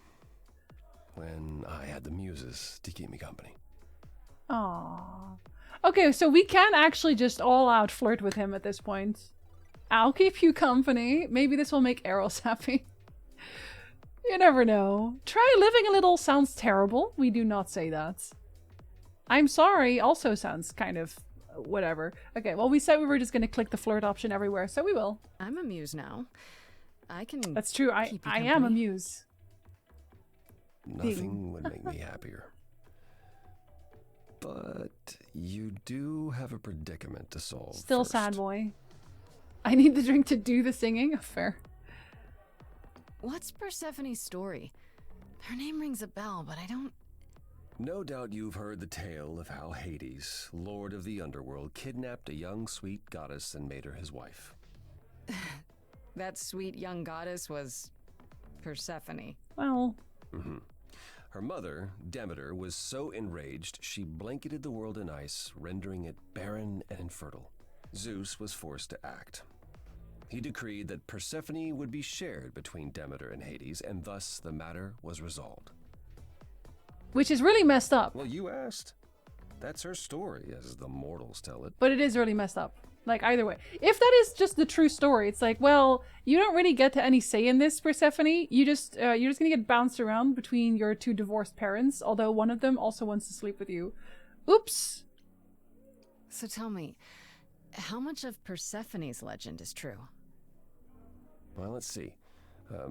When I had the muses to keep me company. Aww. Okay, so we can actually just all out flirt with him at this point. I'll keep you company. Maybe this will make Eros happy. You never know. Try living a little sounds terrible. We do not say that. I'm sorry also sounds kind of whatever. Okay, well, we said we were just going to click the flirt option everywhere, so we will. I'm a muse now. I can. That's true. I am a muse. Nothing would make me happier. But you do have a predicament to solve. Still first. sad boy. I need the drink to do the singing. Fair. What's Persephone's story? Her name rings a bell, but I don't... No doubt you've heard the tale of how Hades, lord of the underworld, kidnapped a young sweet goddess and made her his wife. That sweet young goddess was Persephone. Well... Her mother, Demeter, was so enraged she blanketed the world in ice, rendering it barren and infertile. Zeus was forced to act. He decreed that Persephone would be shared between Demeter and Hades, and thus the matter was resolved. Which is really messed up. Well, you asked. That's her story, as the mortals tell it. But it is really messed up. Like, either way. If that is just the true story, it's like, well, you don't really get to any say in this, Persephone. You're just gonna get bounced around between your two divorced parents, although one of them also wants to sleep with you. Oops. So tell me, how much of Persephone's legend is true? Well, let's see.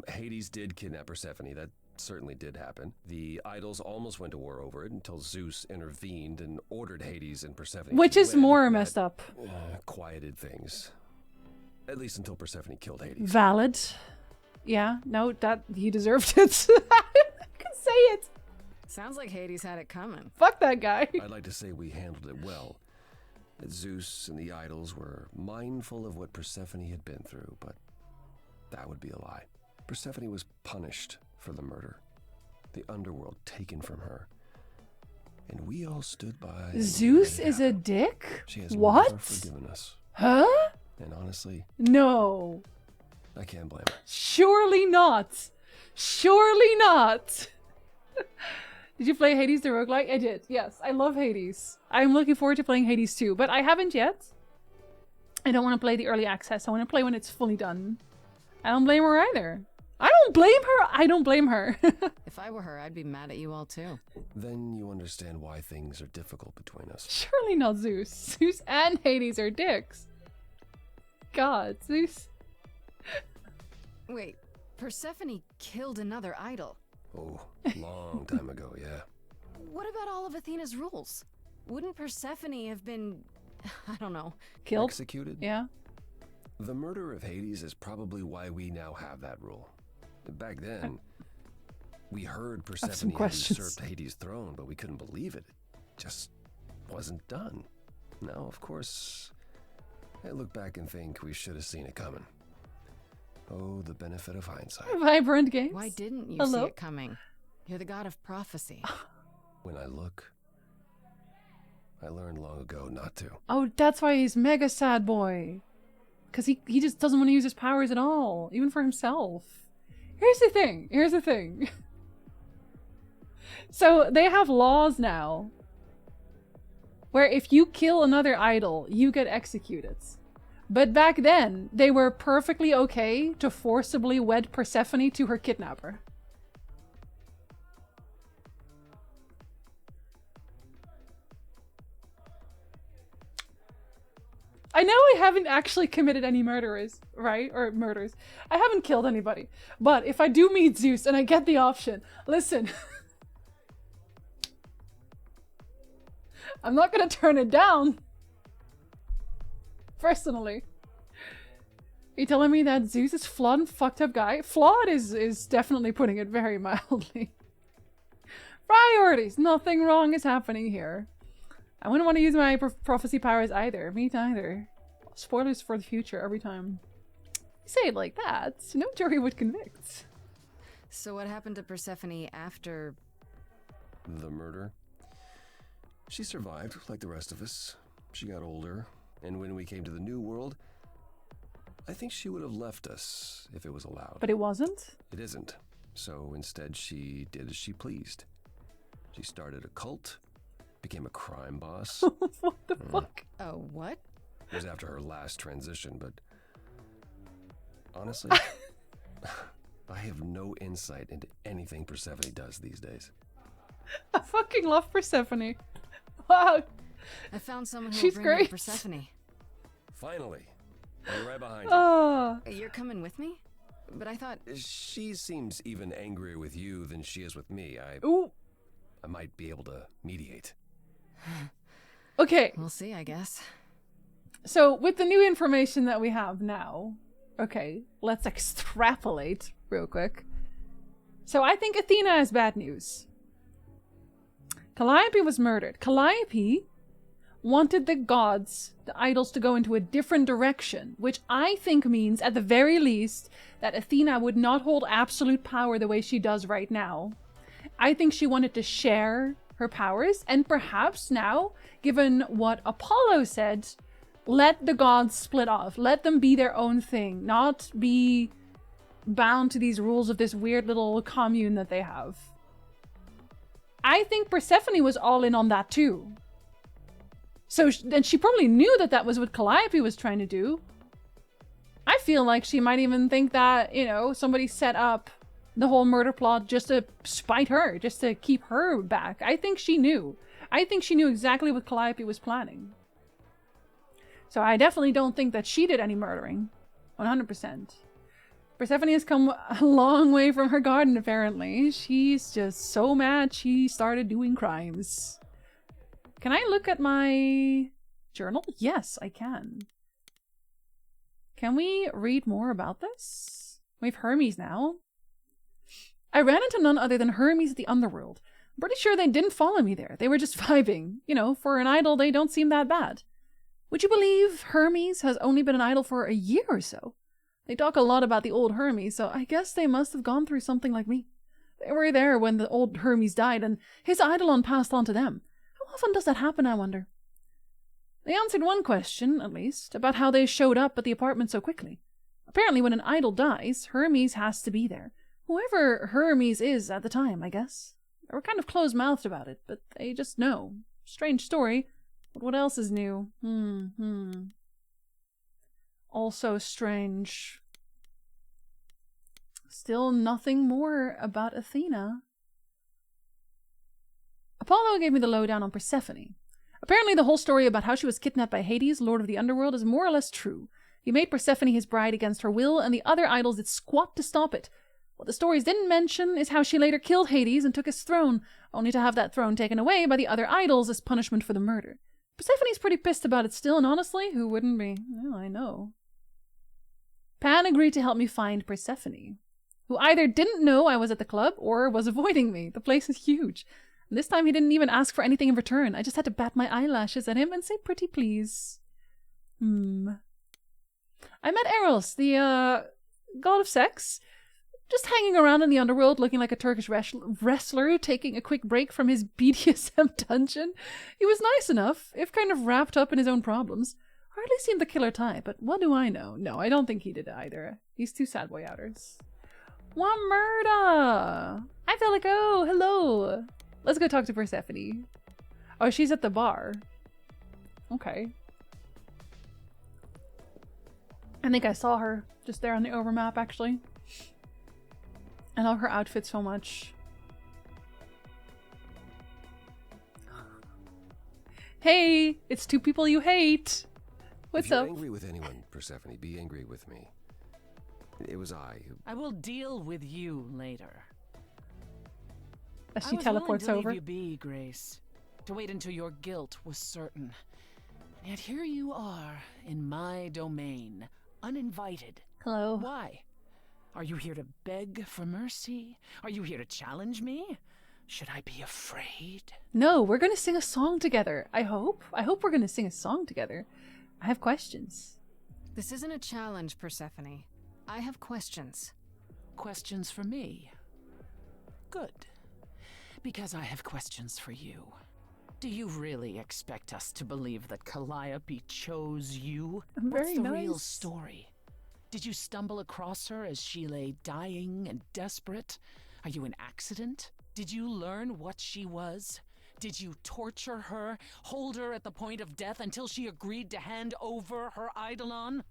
Hades did kidnap Persephone. That certainly did happen. The idols almost went to war over it until Zeus intervened and ordered Hades and Persephone Which to is wed. more That, messed up. Quieted things. At least until Persephone killed Hades. Valid. Yeah, no, that he deserved it. I can say it. Sounds like Hades had it coming. Fuck that guy. I'd like to say we handled it well. That Zeus and the idols were mindful of what Persephone had been through, but that would be a lie. Persephone was punished for the murder. The underworld taken from her. And we all stood by. Zeus is a dick? She has never What? forgiven us. Huh? And honestly, No. I can't blame her. Surely not. Surely not. Did you play Hades the roguelike? I did, yes. I love Hades. I'm looking forward to playing Hades too, but I haven't yet. I don't want to play the early access. I want to play when it's fully done. I don't blame her either. I don't blame her. I don't blame her. If I were her, I'd be mad at you all too. Then you understand why things are difficult between us. Surely not Zeus. Zeus and Hades are dicks. God, Zeus. Wait, Persephone killed another idol. Oh, long time ago, yeah. What about all of Athena's rules? Wouldn't Persephone have been, I don't know, Killed? Executed? Yeah. The murder of Hades is probably why we now have that rule. Back then, we heard Persephone had questions. usurped Hades' throne, but we couldn't believe it. It just wasn't done. Now, of course, I look back and think we should have seen it coming. Oh, the benefit of hindsight. Vibrant games. why didn't you Hello? see it coming? You're the god of prophecy. When I look, I learned long ago not to. Oh, that's why he's mega sad boy. Because he just doesn't want to use his powers at all, even for himself. Here's the thing. Here's the thing. So they have laws now where if you kill another idol, you get executed. But back then, they were perfectly okay to forcibly wed Persephone to her kidnapper. I know I haven't actually committed any murderers, right? Or murders. I haven't killed anybody. But if I do meet Zeus and I get the option, listen. I'm not gonna turn it down. Personally. Are you telling me that Zeus is flawed and fucked up guy? Flawed is definitely putting it very mildly. Priorities. Nothing wrong is happening here. I wouldn't want to use my prophecy powers either. Me neither. Spoilers for the future every time. You say it like that, no jury would convict. So what happened to Persephone after... The murder? She survived, like the rest of us. She got older, and when we came to the New World, I think she would have left us if it was allowed. But it wasn't? It isn't. So instead, she did as she pleased. She started a cult, became a crime boss. What the fuck? Oh, what? It was after her last transition, but honestly, I have no insight into anything Persephone does these days. I fucking love Persephone. Wow. I found someone who She's will bring me great. to Persephone. Finally, I'm right behind you. Oh. You're coming with me? But I thought... She seems even angrier with you than she is with me. Ooh. I might be able to mediate. Okay. We'll see, I guess. So with the new information that we have now, okay, let's extrapolate real quick. So I think Athena has bad news. Calliope was murdered. Calliope wanted the gods, the idols, to go into a different direction, which I think means, at the very least, that Athena would not hold absolute power the way she does right now. I think she wanted to share her powers, and perhaps now, given what Apollo said, let the gods split off. Let them be their own thing, not be bound to these rules of this weird little commune that they have. I think Persephone was all in on that too. So then she probably knew that that was what Calliope was trying to do. I feel like she might even think that, you know, somebody set up the whole murder plot just to spite her, just to keep her back. I think she knew. I think she knew exactly what Calliope was planning. So I definitely don't think that she did any murdering. 100%. Persephone has come a long way from her garden, apparently. She's just so mad she started doing crimes. Can I look at my journal? Yes, I can. Can we read more about this? We have Hermes now. I ran into none other than Hermes at the Underworld. I'm pretty sure they didn't follow me there. They were just vibing. You know, for an idol, they don't seem that bad. Would you believe Hermes has only been an idol for a year or so? They talk a lot about the old Hermes, so I guess they must have gone through something like me. They were there when the old Hermes died, and his eidolon passed on to them. How often does that happen, I wonder? They answered one question, at least, about how they showed up at the apartment so quickly. Apparently when an idol dies, Hermes has to be there. Whoever Hermes is at the time, I guess. They were kind of closed-mouthed about it, but they just know. Strange story, but what else is new? Also strange. Still nothing more about Athena. Apollo gave me the lowdown on Persephone. Apparently the whole story about how she was kidnapped by Hades, lord of the underworld, is more or less true. He made Persephone his bride against her will, and the other idols did squat to stop it. What the stories didn't mention is how she later killed Hades and took his throne, only to have that throne taken away by the other idols as punishment for the murder. Persephone's pretty pissed about it still, and honestly, who wouldn't be? Well, I know. Pan agreed to help me find Persephone, who either didn't know I was at the club or was avoiding me. The place is huge. And this time he didn't even ask for anything in return. I just had to bat my eyelashes at him and say pretty please. I met Eros, the god of sex, just hanging around in the underworld looking like a Turkish wrestler taking a quick break from his BDSM dungeon. He was nice enough, if kind of wrapped up in his own problems. Hardly seemed the killer type, but what do I know? No, I don't think he did either. He's too sad boy outers. Wamurda! Hi, Felico! Hello! Let's go talk to Persephone. Oh, she's at the bar. Okay. I think I saw her just there on the overmap, actually. I love her outfit so much. Hey! It's two people you hate! What's if you're up? angry with anyone, Persephone, be angry with me. It was I who... I will deal with you later. As she teleports I was over. willing to leave you be, Grace. To wait until your guilt was certain. Yet here you are, in my domain, uninvited. Hello. Why? Are you here to beg for mercy? Are you here to challenge me? Should I be afraid? No, we're gonna sing a song together. I hope. I hope we're gonna sing a song together. I have questions. This isn't a challenge, Persephone. I have questions. Questions for me? Good. Because I have questions for you. Do you really expect us to believe that Calliope chose you? Very What's the nice. real story? Did you stumble across her as she lay dying and desperate? Are you an accident? Did you learn what she was? Did you torture her, hold her at the point of death until she agreed to hand over her Eidolon?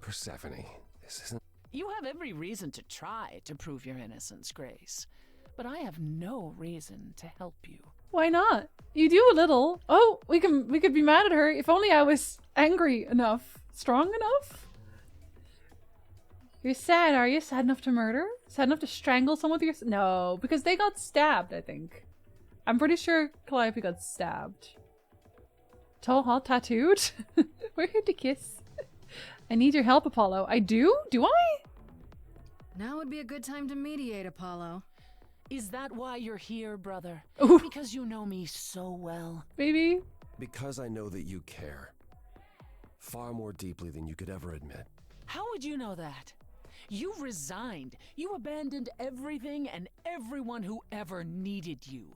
Persephone, this isn't... You have every reason to try to prove your innocence, Grace. But I have no reason to help you. Why not? You do a little. Oh, we could be mad at her. If only I was angry enough. Strong enough? You're sad, are you? Sad enough to murder? Sad enough to strangle someone with your... No, because they got stabbed, I think. I'm pretty sure Calliope got stabbed. Tall, hot, tattooed? We're here to kiss. I need your help, Apollo. I do? Do I? Now would be a good time to mediate, Apollo. Is that why you're here, brother? Ooh. Because you know me so well? Maybe? Because I know that you care. Far more deeply than you could ever admit. How would you know that? You resigned. You abandoned everything and everyone who ever needed you.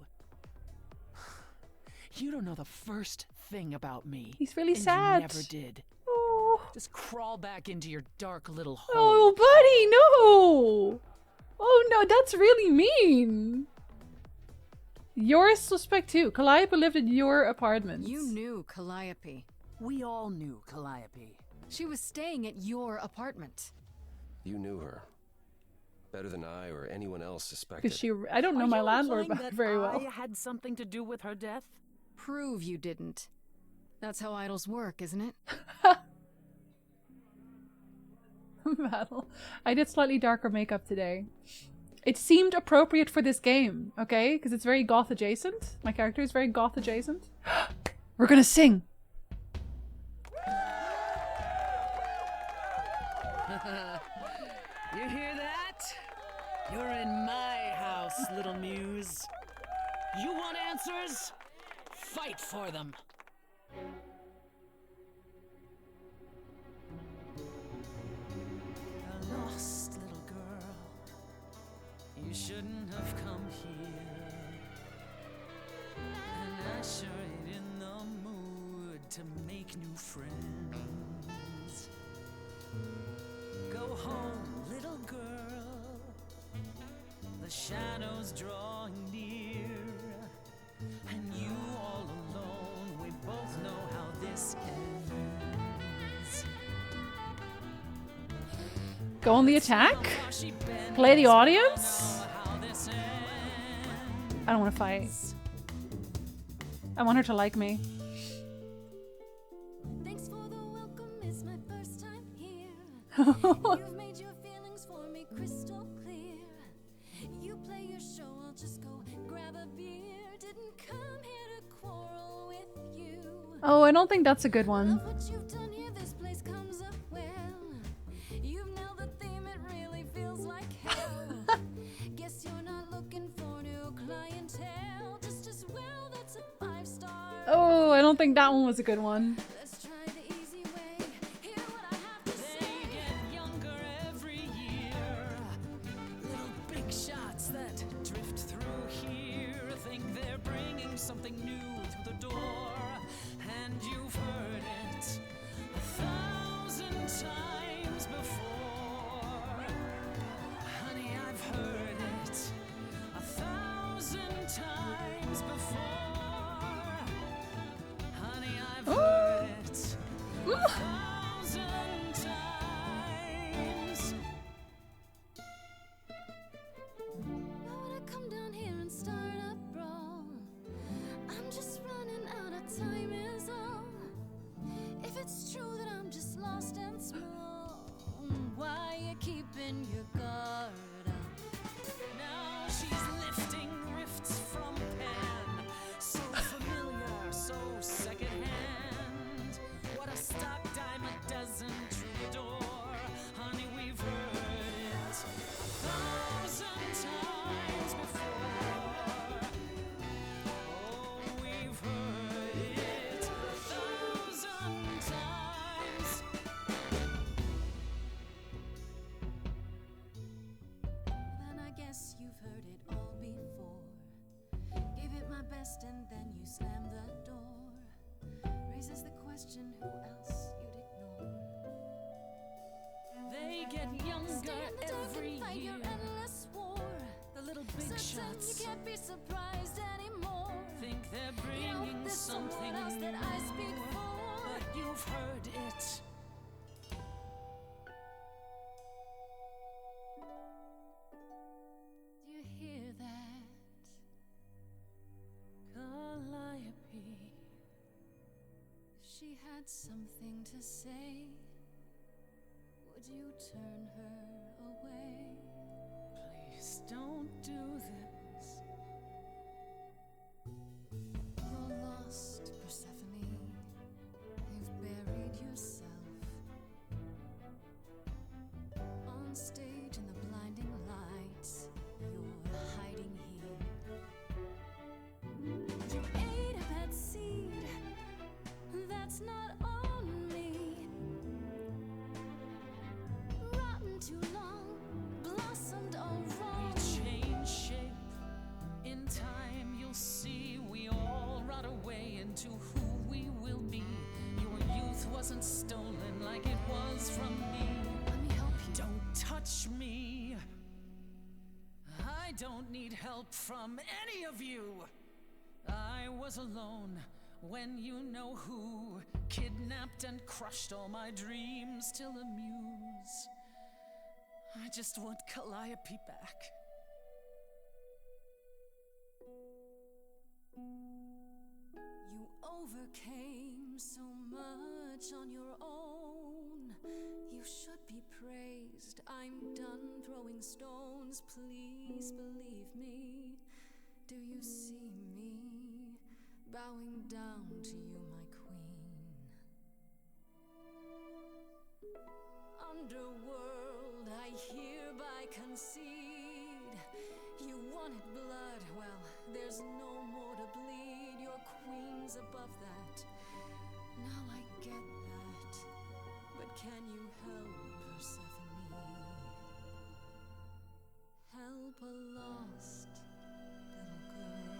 You don't know the first thing about me. He's really and sad. You never did. Oh. Just crawl back into your dark little hole. Oh, buddy, no! Oh no, that's really mean. You're a suspect too. Calliope lived in your apartment. You knew Calliope. We all knew Calliope. She was staying at your apartment. You knew her. Better than I or anyone else suspected. Because she, I don't know my landlord that very well. I had something to do with her death? Prove you didn't. That's how idols work, isn't it? Battle. I did slightly darker makeup today. It seemed appropriate for this game, okay? Because it's very goth adjacent. My character is very goth adjacent. We're gonna sing. You hear that? You're in my house, little muse. You want answers? Fight for them. A lost little girl. You shouldn't have come here. And I sure ain't in the mood to make new friends. Go home, little girl. The shadows drawing near, and you all alone. We both know how this ends. Go on the attack? Play the audience? I don't want to fight. I want her to like me. Thanks for the welcome, it's my first time here. You've made your feelings for me crystal clear. You play your show, I'll just go grab a beer. Didn't come here to quarrel with you. Oh, I don't think that's a good one. Love what you've done here, this place comes up well. You've nailed the theme, it really feels like hell. Guess you're not looking for new clientele. Just as well, that's a 5-star. Oh, I don't think that one was a good one. Let's try the easy way. Hear what I have to say. They get younger every year. Little big shots that drift through here think they're bringing something new through the door. And you've heard it 1,000 times before. Honey, I've heard it 1,000 times before. Honey, I've heard it 1,000 times. Why would I come down here and start a brawl? I'm just running out of time is all. If it's true that I'm just lost and small, why you keeping your guard up? Now she's lifting rifts from pen. So familiar, so secondhand. What a stock dime a dozen troubadour. Honey, we've heard it 1,000 times before. Oh, we've heard it 1,000 times. Then I guess you've heard it all before. Gave it my best and then you slammed the door. Raises the question, who else you'd ignore? They get Stay younger in the dark every and fight year. your endless war. The little big Certain shots you can't be surprised anymore. think they're You know, bringing there's something someone else that I speak new, for. but you've heard it. Do you hear that? Calliope. If she had something to say, would you turn her away? Please don't do this. You're lost, Persephone. You've buried yourself on stage in the blinding lights. You're hiding here. You ate a bad seed. That's not on me. Rotten too long, blossomed all wrong. We change shape. In time, you'll see we all rot away into who we will be. Your youth wasn't stolen like it was from me. Let me help you. Don't touch me. I don't need help from any of you. I was alone when you know who kidnapped and crushed all my dreams till amuse. I just want Calliope back. You overcame so much on your own. You should be praised. I'm done throwing stones. Please believe me. Do you see me bowing down to you, my queen? Underworld, I hereby concede. You wanted blood, well, there's no more to bleed. Your queen's above that. Now I get that. But can you help, Persephone? Help a lost little girl.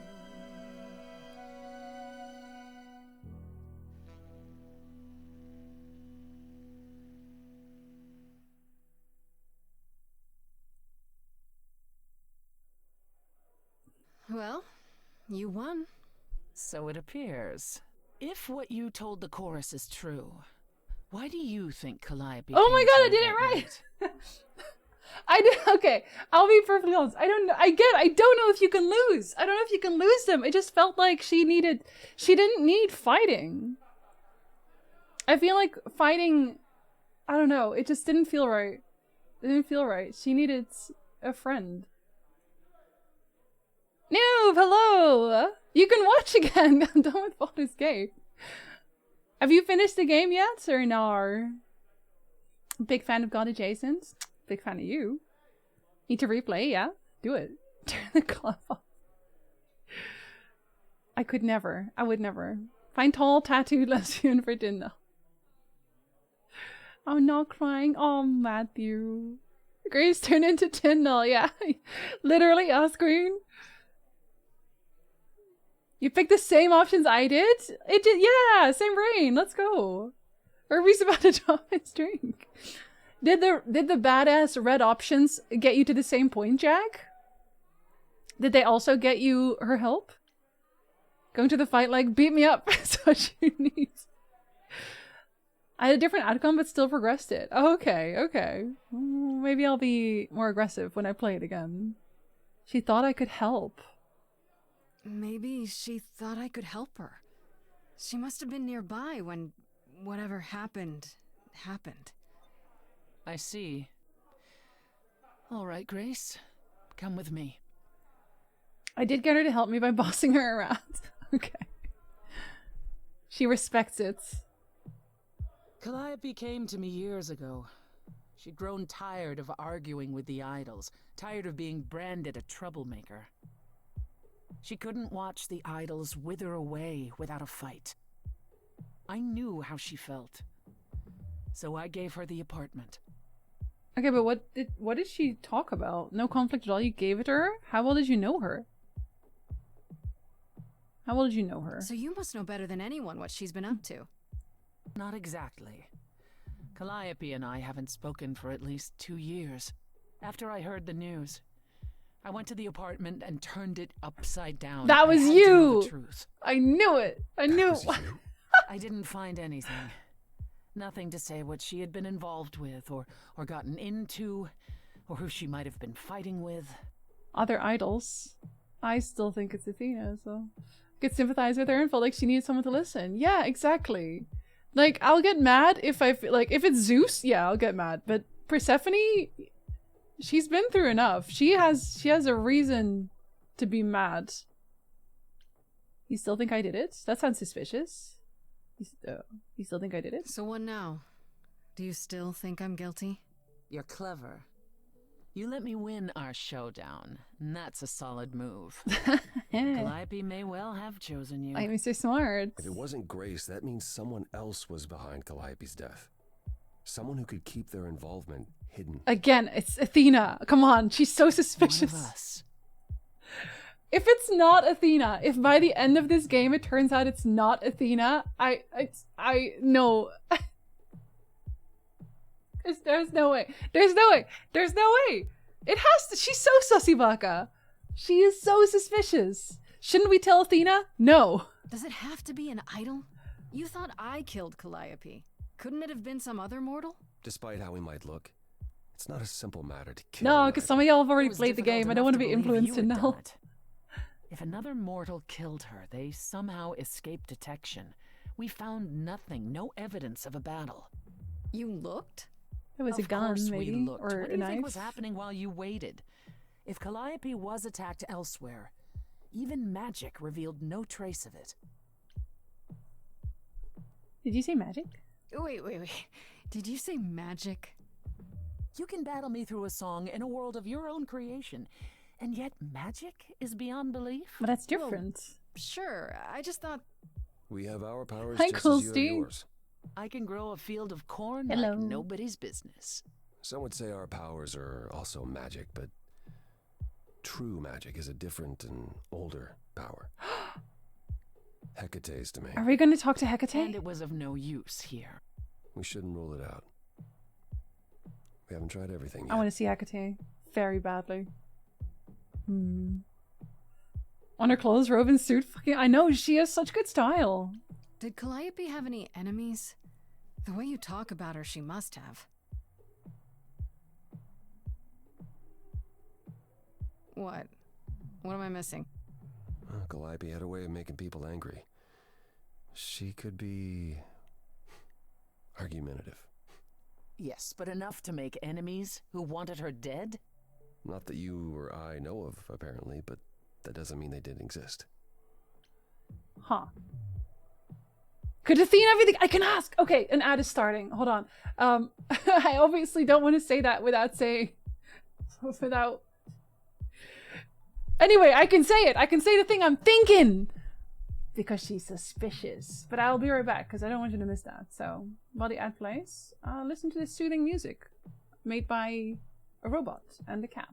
Well, you won. So it appears. If what you told the chorus is true, Why do you think Calliope? Oh my came god, to I you did it that right! night? I did. Okay, I'll be perfectly honest. I don't know if you can lose. I don't know if you can lose them. It just felt like she didn't need fighting. I feel like fighting, I don't know, it just didn't feel right. It didn't feel right. She needed a friend. Noob, hello! You can watch again! I'm done with Baldur's Gate. Have you finished the game yet, or no? Big fan of God Adjacent. Big fan of you. Need to replay, yeah? Do it. Turn the clock off. I could never. I would never. Find tall, tattooed lesbian for dinner. I'm not crying. Oh, Matthew. Grace turned into Tyndall, yeah. Literally, Green. You picked the same options I did? It did, yeah, same brain. Let's go. Irby's about to drop his drink. Did the badass red options get you to the same point, Jack? Did they also get you her help? Going to the fight like, beat me up. That's what she needs. I had a different outcome, but still progressed it. Oh, okay, okay. Maybe I'll be more aggressive when I play it again. She thought I could help. Maybe she thought I could help her. She must have been nearby when whatever happened. I see. All right, Grace. Come with me. I did get her to help me by bossing her around. Okay. She respects it. Calliope came to me years ago. She'd grown tired of arguing with the idols, tired of being branded a troublemaker. She couldn't watch the idols wither away without a fight. I knew how she felt. So I gave her the apartment. Okay, but what did she talk about? No conflict at all? You gave it to her? How well did you know her? How well did you know her? So you must know better than anyone what she's been up to. Not exactly. Calliope and I haven't spoken for at least 2 years. After I heard the news, I went to the apartment and turned it upside down. That was I had to know you! the truth. I knew it! I knew it! I didn't find anything. Nothing to say what she had been involved with, or gotten into, or who she might have been fighting with. Other idols. I still think it's Athena, so I could sympathize with her and felt like she needed someone to listen. Yeah, exactly. Like, I'll get mad if I feel like, if it's Zeus, yeah, I'll get mad. But Persephone, she's been through enough. She has a reason to be mad. You still think I did it? That sounds suspicious. You still think I did it? So what now? Do you still think I'm guilty? You're clever. You let me win our showdown, and that's a solid move. Calliope may well have chosen you. I'm Mr. Smart. If it wasn't Grace, that means someone else was behind Calliope's death. Someone who could keep their involvement hidden. Again, it's Athena. Come on, she's so suspicious. One of us. If it's not Athena, if by the end of this game it turns out it's not Athena, I no. There's no way. There's no way. There's no way. It has to. She's so sussy baka. She is so suspicious. Shouldn't we tell Athena? No. Does it have to be an idol? You thought I killed Calliope. Couldn't it have been some other mortal? Despite how we might look, it's not a simple matter to kill. No, because some of y'all have already It was played the difficult game. I don't enough want to be believe influenced you to had know. done it. If another mortal killed her, they somehow escaped detection. We found nothing, no evidence of a battle. You looked? It was Of a gun, course maybe, we looked. or What do a you think knife. was happening while you waited? If Calliope was attacked elsewhere, even magic revealed no trace of it. Did you say magic? Wait. Did you say magic? You can battle me through a song in a world of your own creation, and yet magic is beyond belief? But that's different. Sure, I just thought... We have our powers Hi, just as you have Coolstein. yours. I can grow a field of corn Hello. like nobody's business. Some would say our powers are also magic, but true magic is a different and older power. Hecate's to me. Are we going to talk to And Hecate? it was of no use here. We shouldn't rule it out. We haven't tried everything yet. I want to see Hecate very badly. On her clothes, robe, and suit. Fucking, I know, she has such good style. Did Calliope have any enemies? The way you talk about her, she must have. What? What am I missing? Calliope had a way of making people angry. She could be argumentative. Yes, but enough to make enemies who wanted her dead? Not that you or I know of, apparently, but that doesn't mean they didn't exist. Huh. Could Athena be the... I can ask! Okay, an ad is starting. Hold on. I obviously don't want to say that without saying... Without... Anyway, I can say it! I can say the thing I'm thinking! Because she's suspicious. But I'll be right back, because I don't want you to miss that. So, while the ad plays, listen to this soothing music. Made by a robot and a cat.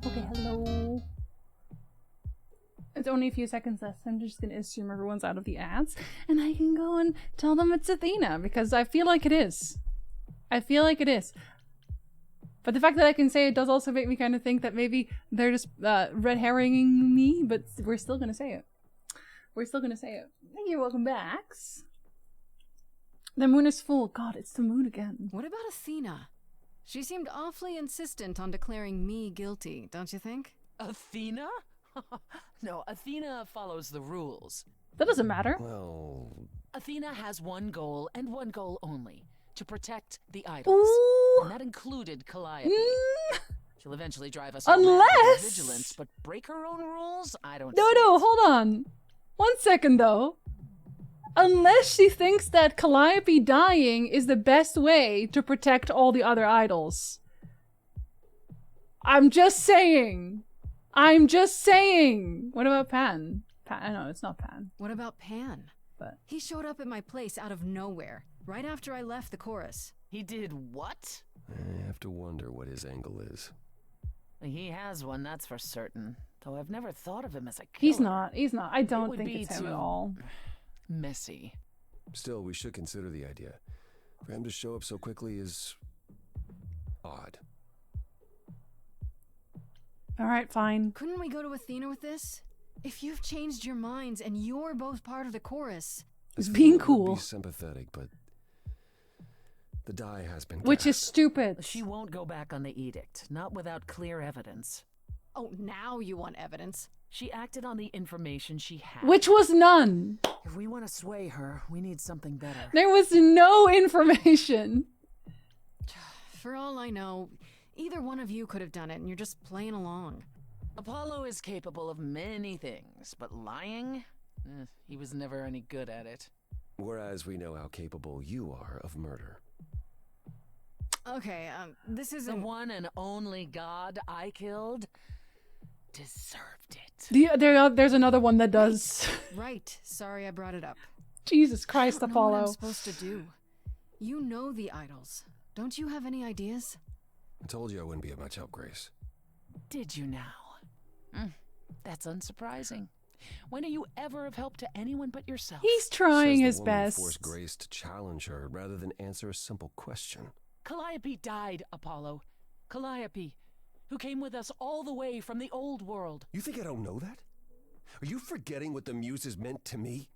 Okay, hello. It's only a few seconds left, so I'm just gonna assume everyone's out of the ads, and I can go and tell them it's Athena, because I feel like it is. I feel like it is. But the fact that I can say it does also make me kind of think that maybe they're just red herringing me, but we're still gonna say it. We're still gonna say it. Thank you, welcome back. The moon is full. God, it's the moon again. What about Athena? She seemed awfully insistent on declaring me guilty, don't you think? Athena? No, Athena follows the rules. That doesn't matter. Well, Athena has one goal and one goal only: to protect the idols. Ooh. And that included Calliope. Mm. She'll eventually drive us all mad with her Unless... vigilance, but break her own rules? I don't No, see no, it. hold on. 1 second, though. Unless she thinks that Calliope dying is the best way to protect all the other idols. I'm just saying. I'm just saying. What about Pan? Pan? No, it's not Pan. What about Pan? But He showed up at my place out of nowhere, right after I left the chorus. He did what? I have to wonder what his angle is. He has one, that's for certain. Though I've never thought of him as a killer. he's not. He's not. I It don't would think be it's him at too all. messy. Still, we should consider the idea. For him to show up so quickly is odd. All right, fine. Couldn't we go to Athena with this? If you've changed your minds and you're both part of the chorus. It's being Athena would cool. Be sympathetic, but the die has been Which is cast. stupid. She won't go back on the edict, not without clear evidence. Oh, now you want evidence. She acted on the information she had. Which was none. If we want to sway her, we need something better. There was no information. For all I know, either one of you could have done it and you're just playing along. Apollo is capable of many things, but lying? He was never any good at it. Whereas we know how capable you are of murder. Okay, this The isn't... one and only god I killed deserved it. There's another one that does. Right, sorry I brought it up. Jesus Christ, I don't know what I'm Apollo. supposed to do. You know the idols. Don't you have any ideas? I told you I wouldn't be of much help, Grace. Did you now? That's unsurprising. When are you ever of help to anyone but yourself? He's trying Says his the woman who best. forced Grace to challenge her rather than answer a simple question. Calliope died, Apollo. Calliope, who came with us all the way from the old world. You think I don't know that? Are you forgetting what the muses meant to me?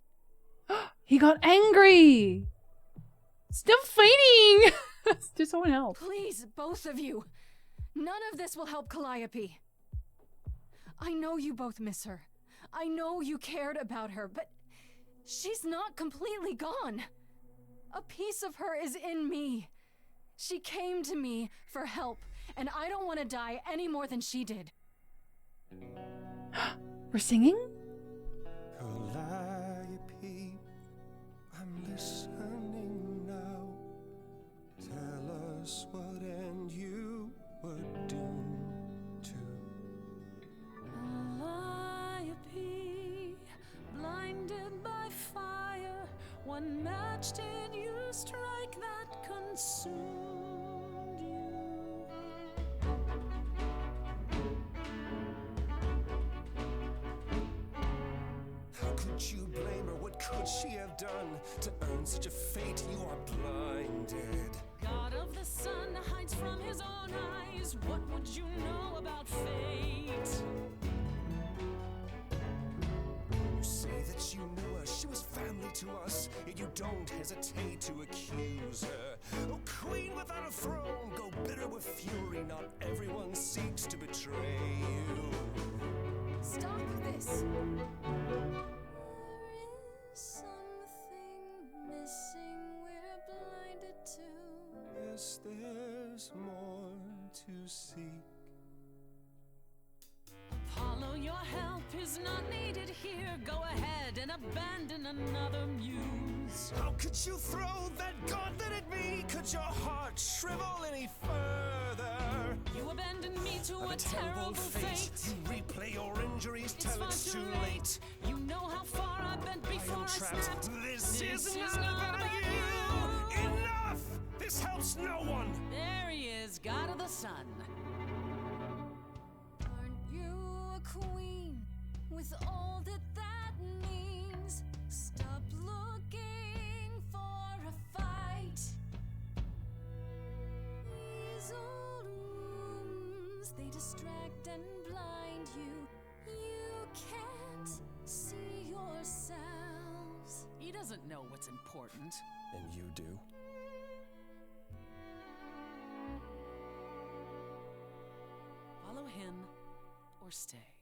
He got angry. Stop fighting. Do someone else. Please, both of you. None of this will help Calliope. I know you both miss her. I know you cared about her, but she's not completely gone. A piece of her is in me. She came to me for help, and I don't want to die any more than she did. We're singing? Calliope, I'm listening now. Tell us what end you were doomed to. Calliope, blinded by fire, one match did you strike that consumed you. How could you blame her? What could she have done to earn such a fate? You are blinded. God of the sun hides from his own eyes. What would you know about fate? You say that you knew her, she was family to us, yet you don't hesitate to accuse her. Oh, queen without a throne, go bitter with fury. Not everyone seeks to betray you. Stop this. There is something missing we're blinded to. Yes, there's more to seek. Apollo, your help is not needed here. Go ahead and abandon another muse. How could you throw that gauntlet at me? Could your heart shrivel any further? You abandoned me to Of a terrible fate. You replay your injuries It's till far it's too too late. late. You know how far I've been before I am I trapped. snapped. This is is not not about about you. you. Enough! This helps no one. There he is, god of the sun. Aren't you a queen with all that that means? Stop looking for a fight. These old wounds, they distract and blind you. You can't see yourselves. He doesn't know what's important. And you do? Follow him or stay.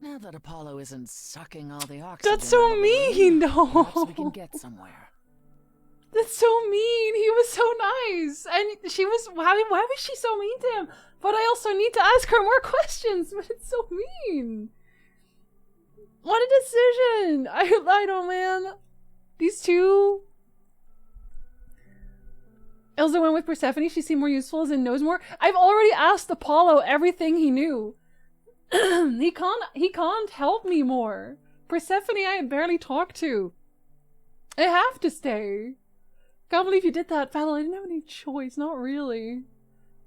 Now that Apollo isn't sucking all the oxygen. That's so out of the mean, room, perhaps we though. can get somewhere. That's so mean. He was so nice. And she was, why was she so mean to him? But I also need to ask her more questions. But it's so mean. What a decision. I don't, man. These two. Ilsa went with Persephone. She seemed more useful and knows more. I've already asked Apollo everything he knew. He can't help me more. Persephone I barely talked to. I have to stay. Can't believe you did that, Val. I didn't have any choice. Not really.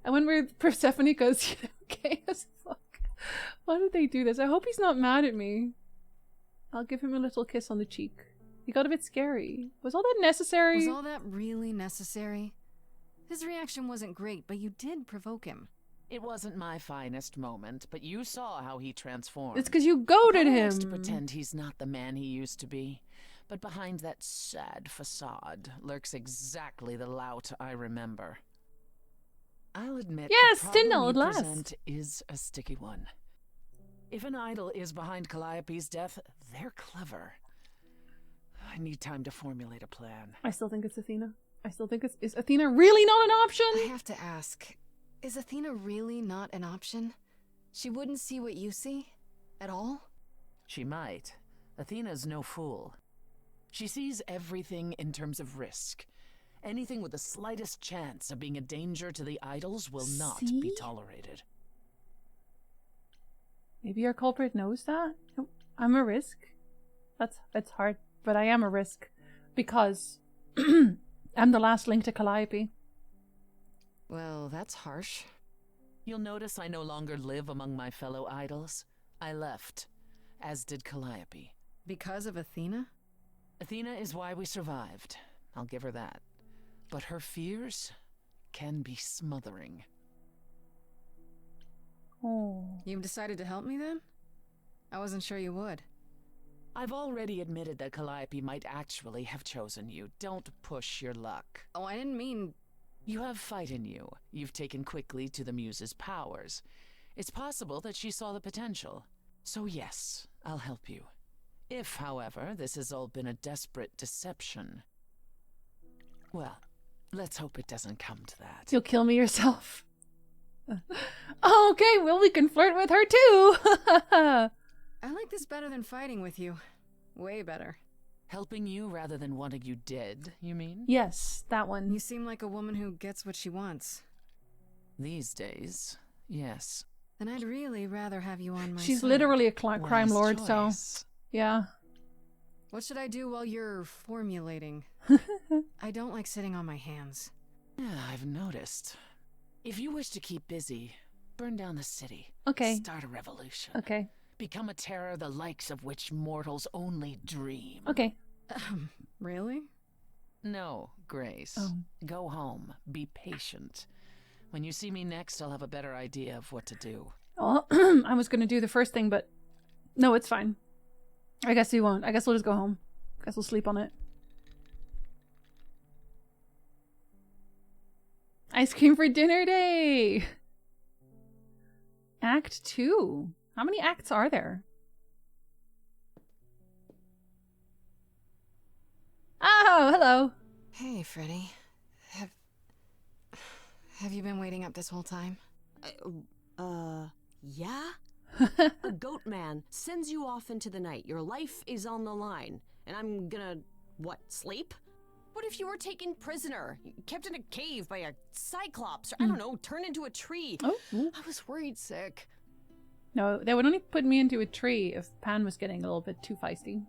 I went with Persephone because, you know, gay as fuck. Why did they do this? I hope he's not mad at me. I'll give him a little kiss on the cheek. He got a bit scary. Was all that necessary? Was all that really necessary? His reaction wasn't great, but you did provoke him. It wasn't my finest moment, but you saw how he transformed. It's because you goaded Apollo him. likes to pretend he's not the man he used to be. But behind that sad facade lurks exactly the lout I remember. I'll admit Yes, the problem Tyndall, you at last. present is a sticky one. If an idol is behind Calliope's death, they're clever. I need time to formulate a plan. I still think it's Athena. I still think it's... Is Athena really not an option? I have to ask, is Athena really not an option? She wouldn't see what you see? At all? She might. Athena's no fool. She sees everything in terms of risk. Anything with the slightest chance of being a danger to the idols will not be See? tolerated. Maybe our culprit knows that? No, I'm a risk. That's hard, but I am a risk. Because I'm the last link to Calliope. Well, that's harsh. You'll notice I no longer live among my fellow idols. I left, as did Calliope. Because of Athena? Athena is why we survived. I'll give her that. But her fears can be smothering. Oh. You've decided to help me then? I wasn't sure you would. I've already admitted that Calliope might actually have chosen you. Don't push your luck. Oh, I didn't mean... You have fight in you. You've taken quickly to the Muse's powers. It's possible that she saw the potential. So yes, I'll help you. If, however, this has all been a desperate deception... Well, let's hope it doesn't come to that. You'll kill me yourself. Okay, well, we can flirt with her too. I like this better than fighting with you. Way better. Helping you rather than wanting you dead, you mean? Yes, that one. You seem like a woman who gets what she wants. These days, yes. Then I'd really rather have you on my She's side. literally a crime Wise lord, so choice. yeah. What should I do while you're formulating? I don't like sitting on my hands. Yeah, I've noticed. If you wish to keep busy, burn down the city. Okay. Start a revolution. Okay. Become a terror the likes of which mortals only dream. Okay. Really? No, Grace. Oh. Go home. Be patient. When you see me next, I'll have a better idea of what to do. Well, I was gonna do the first thing, but no, it's fine. I guess you won't. I guess we'll just go home. I guess we'll sleep on it. Ice cream for dinner day! Act 2. How many acts are there? Oh, hello. Hey, Freddy. Have you been waiting up this whole time? Yeah? A goat man sends you off into the night. Your life is on the line. And I'm gonna, what, sleep? What if you were taken prisoner, kept in a cave by a cyclops, or I don't know, turned into a tree? Oh. I was worried sick. No, they would only put me into a tree if Pan was getting a little bit too feisty.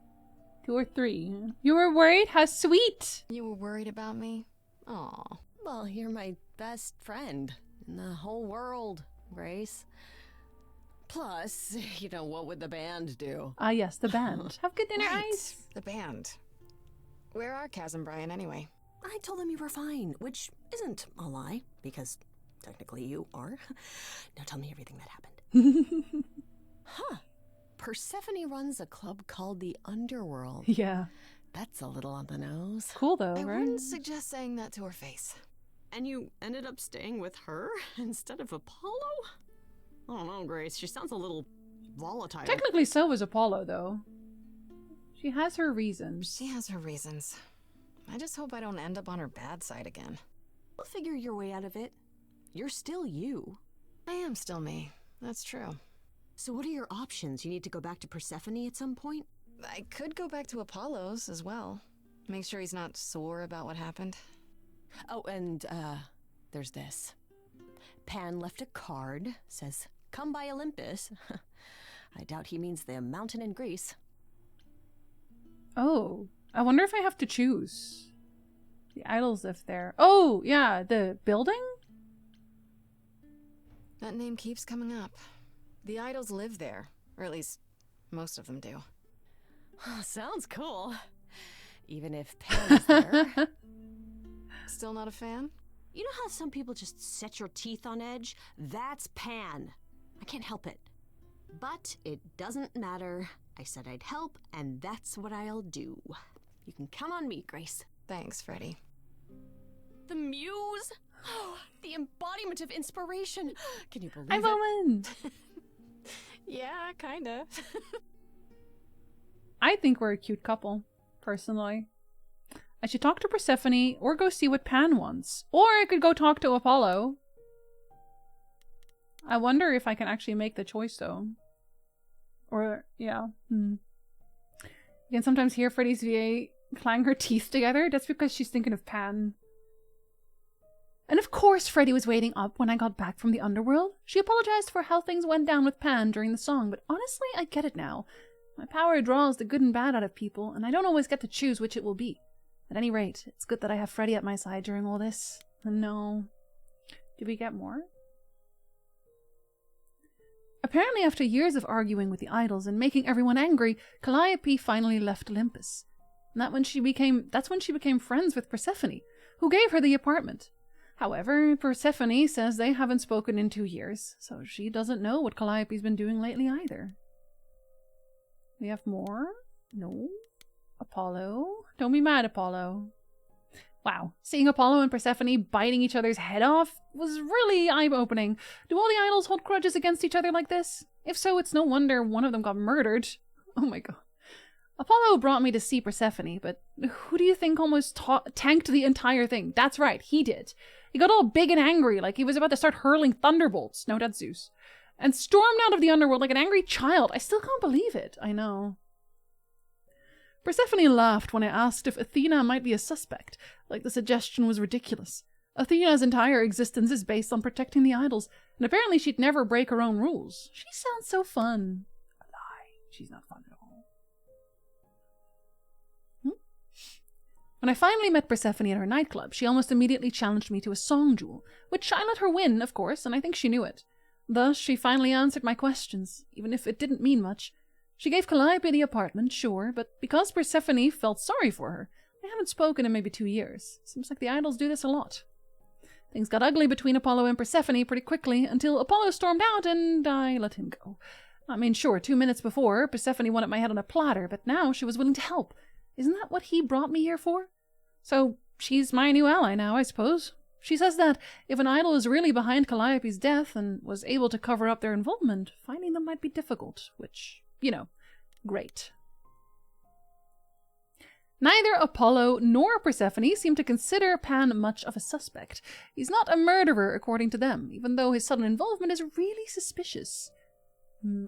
2 or 3. You were worried? How sweet! You were worried about me? Aw. Well, you're my best friend in the whole world, Grace. Plus, you know, what would the band do? Ah, yes, the band. Have good dinner, Right. Ice. The band. Where are Kaz and Brian anyway? I told them you were fine, which isn't a lie, because technically you are. Now tell me everything that happened. Huh. Persephone runs a club called the Underworld. Yeah. That's a little on the nose. Cool, though, I right? wouldn't suggest saying that to her face. And you ended up staying with her instead of Apollo? I don't know, Grace. She sounds a little volatile. Technically, so is Apollo, though. She has her reasons. She has her reasons. I just hope I don't end up on her bad side again. You'll figure your way out of it. You're still you. I am still me. That's true. So what are your options? You need to go back to Persephone at some point? I could go back to Apollo's as well. Make sure he's not sore about what happened. Oh, and, there's this. Pan left a card, says, "Come by Olympus." I doubt he means the mountain in Greece. Oh, I wonder if I have to choose. The idols live there. Oh, yeah, the building? That name keeps coming up. The idols live there, or at least most of them do. Sounds cool. Even if Pan is there. Still not a fan? You know how some people just set your teeth on edge? That's Pan. I can't help it. But it doesn't matter. I said I'd help, and that's what I'll do. You can count on me, Grace. Thanks, Freddy. The muse? Oh, the embodiment of inspiration. Can you believe I'm it? Owen! Yeah, kinda. I think we're a cute couple, personally. I should talk to Persephone, or go see what Pan wants. Or I could go talk to Apollo. I wonder if I can actually make the choice, though. Or, yeah. You can sometimes hear Freddy's VA clang her teeth together. That's because she's thinking of Pan. And of course Freddy was waiting up when I got back from the underworld. She apologized for how things went down with Pan during the song, but honestly, I get it now. My power draws the good and bad out of people, and I don't always get to choose which it will be. At any rate, it's good that I have Freddy at my side during all this. And no. Did we get more? Apparently, after years of arguing with the idols and making everyone angry, Calliope finally left Olympus. And that's when she became friends with Persephone, who gave her the apartment. However, Persephone says they haven't spoken in 2 years, so she doesn't know what Calliope's been doing lately either. We have more? No? Apollo? Don't be mad, Apollo. Wow, seeing Apollo and Persephone biting each other's head off was really eye-opening. Do all the idols hold grudges against each other like this? If so, it's no wonder one of them got murdered. Oh my god. Apollo brought me to see Persephone, but who do you think almost tanked the entire thing? That's right, he did. He got all big and angry, like he was about to start hurling thunderbolts. No, that's Zeus. And stormed out of the underworld like an angry child. I still can't believe it. I know. Persephone laughed when I asked if Athena might be a suspect, like the suggestion was ridiculous. Athena's entire existence is based on protecting the idols, and apparently she'd never break her own rules. She sounds so fun. A lie. She's not fun at all. When I finally met Persephone at her nightclub, she almost immediately challenged me to a song duel, which I let her win, of course, and I think she knew it. Thus, she finally answered my questions, even if it didn't mean much. She gave Calliope the apartment, sure, but because Persephone felt sorry for her, they haven't spoken in maybe 2 years. Seems like the idols do this a lot. Things got ugly between Apollo and Persephone pretty quickly, until Apollo stormed out and I let him go. I mean, sure, 2 minutes before, Persephone wanted my head on a platter, but now she was willing to help. Isn't that what he brought me here for? So, she's my new ally now, I suppose. She says that if an idol is really behind Calliope's death and was able to cover up their involvement, finding them might be difficult, which, you know, great. Neither Apollo nor Persephone seem to consider Pan much of a suspect. He's not a murderer, according to them, even though his sudden involvement is really suspicious.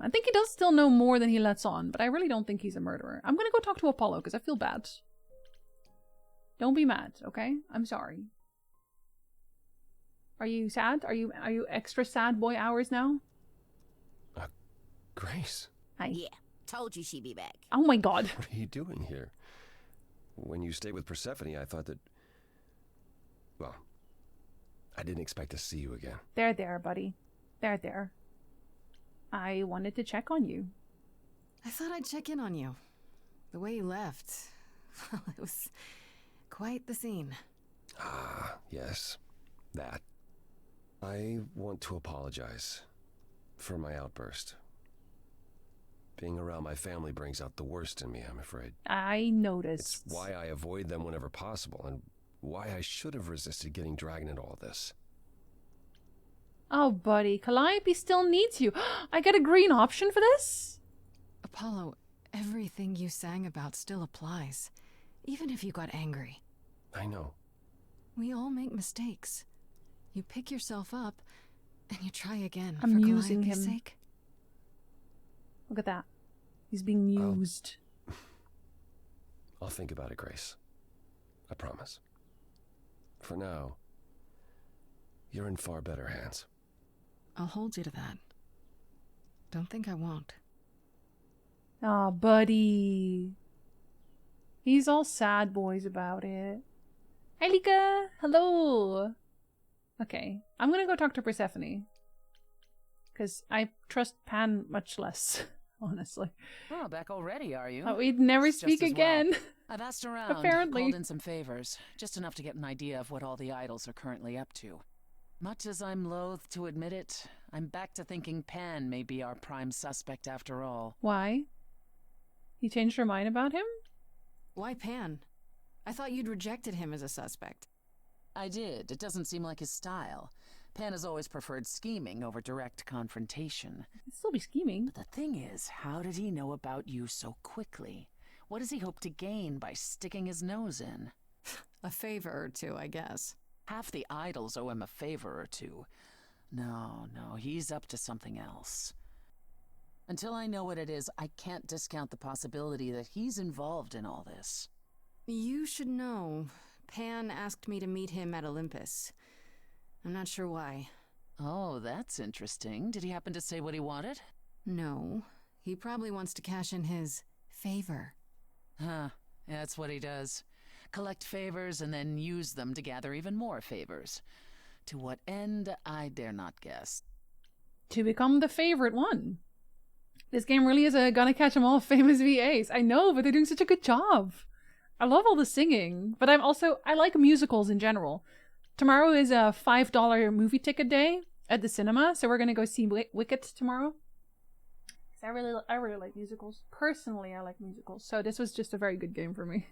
I think he does still know more than he lets on, but I really don't think he's a murderer. I'm gonna go talk to Apollo, because I feel bad. Don't be mad, okay? I'm sorry. Are you sad? Are you extra sad boy hours now? Grace. Hi. Yeah, told you she'd be back. Oh my god. What are you doing here? When you stayed with Persephone, I thought that... Well, I didn't expect to see you again. There, buddy. There. I wanted to check on you. I thought I'd check in on you. The way you left, well, it was quite the scene. Ah, yes. That. I want to apologize for my outburst. Being around my family brings out the worst in me, I'm afraid. I noticed. It's why I avoid them whenever possible, and why I should have resisted getting dragged into all this. Oh, buddy, Calliope still needs you. I get a green option for this? Apollo, everything you sang about still applies, even if you got angry. I know. We all make mistakes. You pick yourself up, and you try again I'm for using Calliope's him. sake. Look at that. He's being used. I'll think about it, Grace. I promise. For now, you're in far better hands. I'll hold you to that. Don't think I won't. Aw, buddy. He's all sad boys about it. Hi, Lika. Hello. Okay, I'm gonna go talk to Persephone. Because I trust Pan much less, honestly. Oh, back already, are you? Oh, we'd never Just speak as well. again. I've asked around, Apparently. called in some favors, just enough to get an idea of what all the idols are currently up to. Much as I'm loath to admit it, I'm back to thinking Pan may be our prime suspect after all. Why? You changed your mind about him? Why Pan? I thought you'd rejected him as a suspect. I did. It doesn't seem like his style. Pan has always preferred scheming over direct confrontation. He'd still be scheming. But the thing is, how did he know about you so quickly? What does he hope to gain by sticking his nose in? A favor or two, I guess. Half the idols owe him a favor or two. No, he's up to something else. Until I know what it is, I can't discount the possibility that he's involved in all this. You should know. Pan asked me to meet him at Olympus. I'm not sure why. Oh, that's interesting. Did he happen to say what he wanted? No. He probably wants to cash in his favor. Huh. That's what he does. Collect favors and then use them to gather even more favors. To what end, I dare not guess. To become the favorite one. This game really is a gonna catch 'em all famous VAs. I know, but they're doing such a good job. I love all the singing, but I like musicals in general. Tomorrow is a $5 movie ticket day at the cinema, so we're gonna go see Wicked tomorrow. I really like musicals. Personally, I like musicals, so this was just a very good game for me.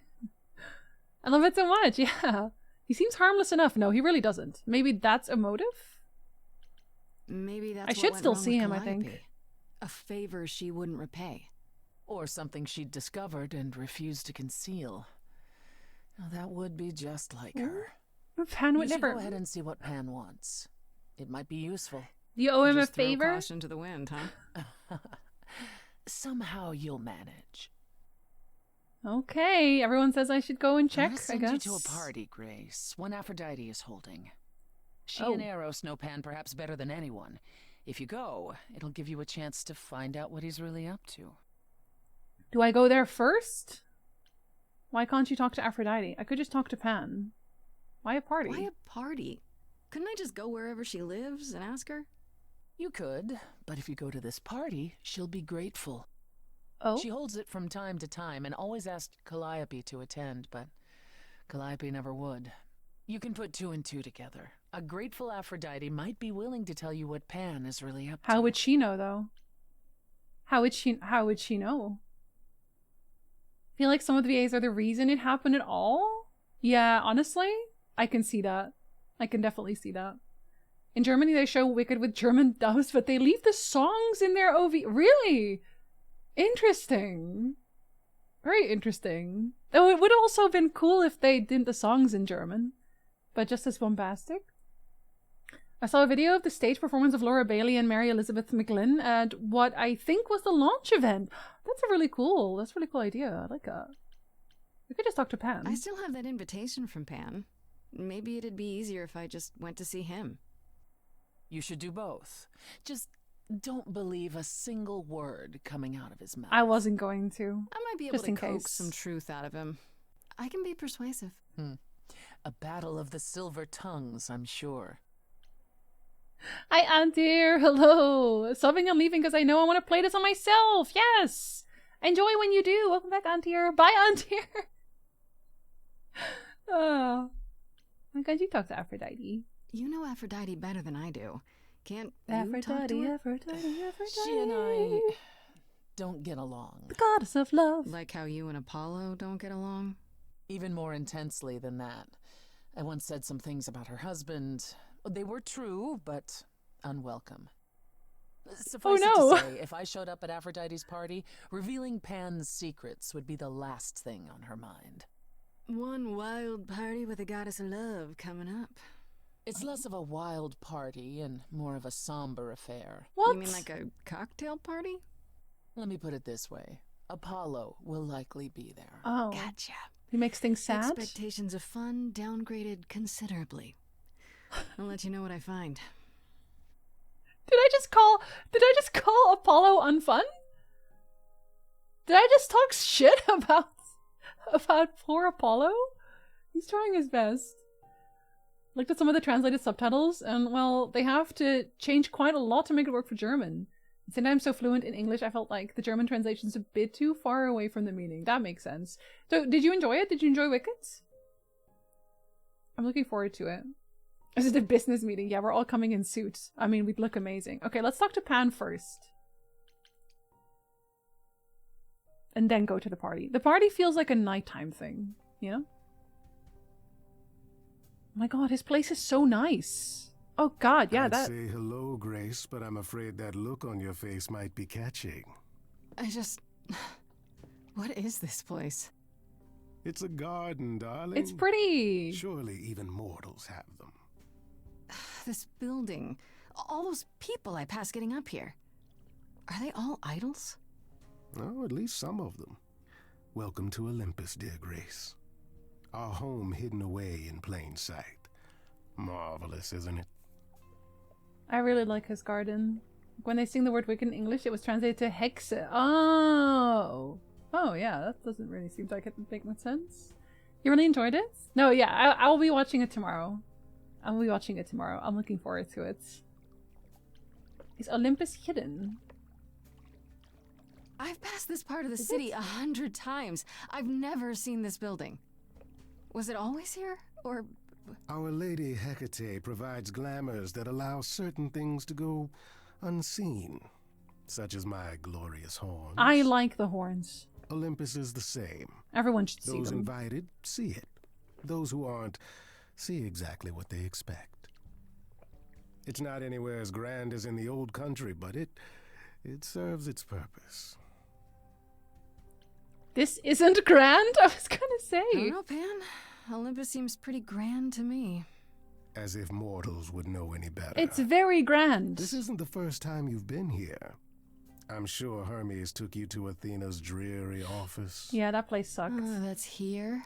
I love it so much, yeah. He seems harmless enough. No, he really doesn't. Maybe that's a motive? Maybe that's I what should went still wrong see with him, I think. Calliope. A favor she wouldn't repay. Or something she'd discovered and refused to conceal. Now, that would be just like her. Pan would You should never. go ahead and see what Pan wants. It might be useful. Do you owe him a Just throw favor? caution to the wind, huh? Somehow you'll manage. Okay, everyone says I should go and check, I'll I send guess. you to a party, Grace. One Aphrodite is holding. She Oh. and Eros know Pan perhaps better than anyone. If you go, it'll give you a chance to find out what he's really up to. Do I go there first? Why can't you talk to Aphrodite? I could just talk to Pan. Why a party? Why a party? Couldn't I just go wherever she lives and ask her? You could, but if you go to this party, she'll be grateful. Oh? She holds it from time to time and always asked Calliope to attend, but Calliope never would. You can put two and two together. A grateful Aphrodite might be willing to tell you what Pan is really up to. How would she know, though? How would she know? I feel like some of the VAs are the reason it happened at all. Yeah, honestly, I can see that. I can definitely see that. In Germany, they show Wicked with German dubs, but they leave the songs in their OV. Really? Interesting. Very interesting. Though it would have also been cool if they did the songs in German, but just as bombastic. I saw a video of the stage performance of Laura Bailey and Mary Elizabeth McGlynn at what I think was the launch event. That's a really cool idea. I like that. We could just talk to Pan. I still have that invitation from Pan. Maybe it'd be easier if I just went to see him. You should do both. Just don't believe a single word coming out of his mouth. I wasn't going to. I might be able Just to in coax case. some truth out of him. I can be persuasive. A battle of the silver tongues, I'm sure. Hi, Antir. Hello. Subbing and leaving because I know I want to play this on myself. Yes. Enjoy when you do. Welcome back, Antir. Bye, Antir. Oh. Why can't you talk to Aphrodite? You know Aphrodite better than I do. Can't you talk to Aphrodite, her? Aphrodite. She and I don't get along. The goddess of love. Like how you and Apollo don't get along? Even more intensely than that. I once said some things about her husband. They were true, but unwelcome. Suffice it no. to say, if I showed up at Aphrodite's party, revealing Pan's secrets would be the last thing on her mind. One wild party with a goddess of love coming up. It's less of a wild party and more of a somber affair. What? You mean like a cocktail party? Let me put it this way. Apollo will likely be there. Oh. Gotcha. He makes things sad? Expectations of fun downgraded considerably. I'll let you know what I find. Did I just call Apollo unfun? Did I just talk shit about poor Apollo? He's trying his best. Looked at some of the translated subtitles, and well, they have to change quite a lot to make it work for German. Since I'm so fluent in English, I felt like the German translation's a bit too far away from the meaning. That makes sense. So, did you enjoy it? Did you enjoy Wicked? I'm looking forward to it. This is a business meeting. Yeah, we're all coming in suits. I mean, we'd look amazing. Okay, let's talk to Pan first. And then go to the party. The party feels like a nighttime thing, you know? Oh my god, his place is so nice. Oh god, yeah, I'd that... say hello, Grace, but I'm afraid that look on your face might be catching. What is this place? It's a garden, darling. It's pretty. Surely even mortals have them. This building. All those people I pass getting up here. Are they all idols? Oh, at least some of them. Welcome to Olympus, dear Grace. Our home hidden away in plain sight. Marvelous, isn't it? I really like his garden. When they sing the word Wiccan in English, it was translated to Hexe. Oh. Oh, yeah, that doesn't really seem like it would make much sense. You really enjoyed it? No, yeah, I'll be watching it tomorrow. I'm looking forward to it. Is Olympus hidden? I've passed this part of the city 100 times. I've never seen this building. Was it always here? Or... Our Lady Hecate provides glamours that allow certain things to go unseen, such as my glorious horns. I like the horns. Olympus is the same. Everyone should see them. Those invited see it. Those who aren't see exactly what they expect. It's not anywhere as grand as in the old country, but it serves its purpose. This isn't grand, I was gonna say. I don't know, Pan. Olympus seems pretty grand to me. As if mortals would know any better. It's very grand. This isn't the first time you've been here. I'm sure Hermes took you to Athena's dreary office. Yeah, that place sucks. That's here?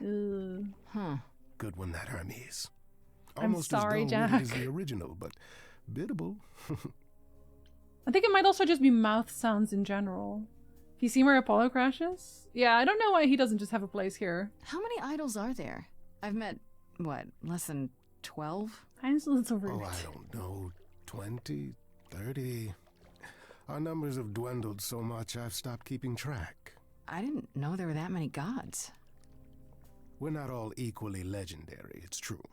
Huh. Good one, that Hermes. I'm Almost sorry, as dull-witted as Jack. the original, but biddable. I think it might also just be mouth sounds in general. Have you seen where Apollo crashes? Yeah, I don't know why he doesn't just have a place here. How many idols are there? I've met, what, less than 12? I'm a little rude. Oh, I don't know. 20, 30. Our numbers have dwindled so much I've stopped keeping track. I didn't know there were that many gods. We're not all equally legendary, it's true.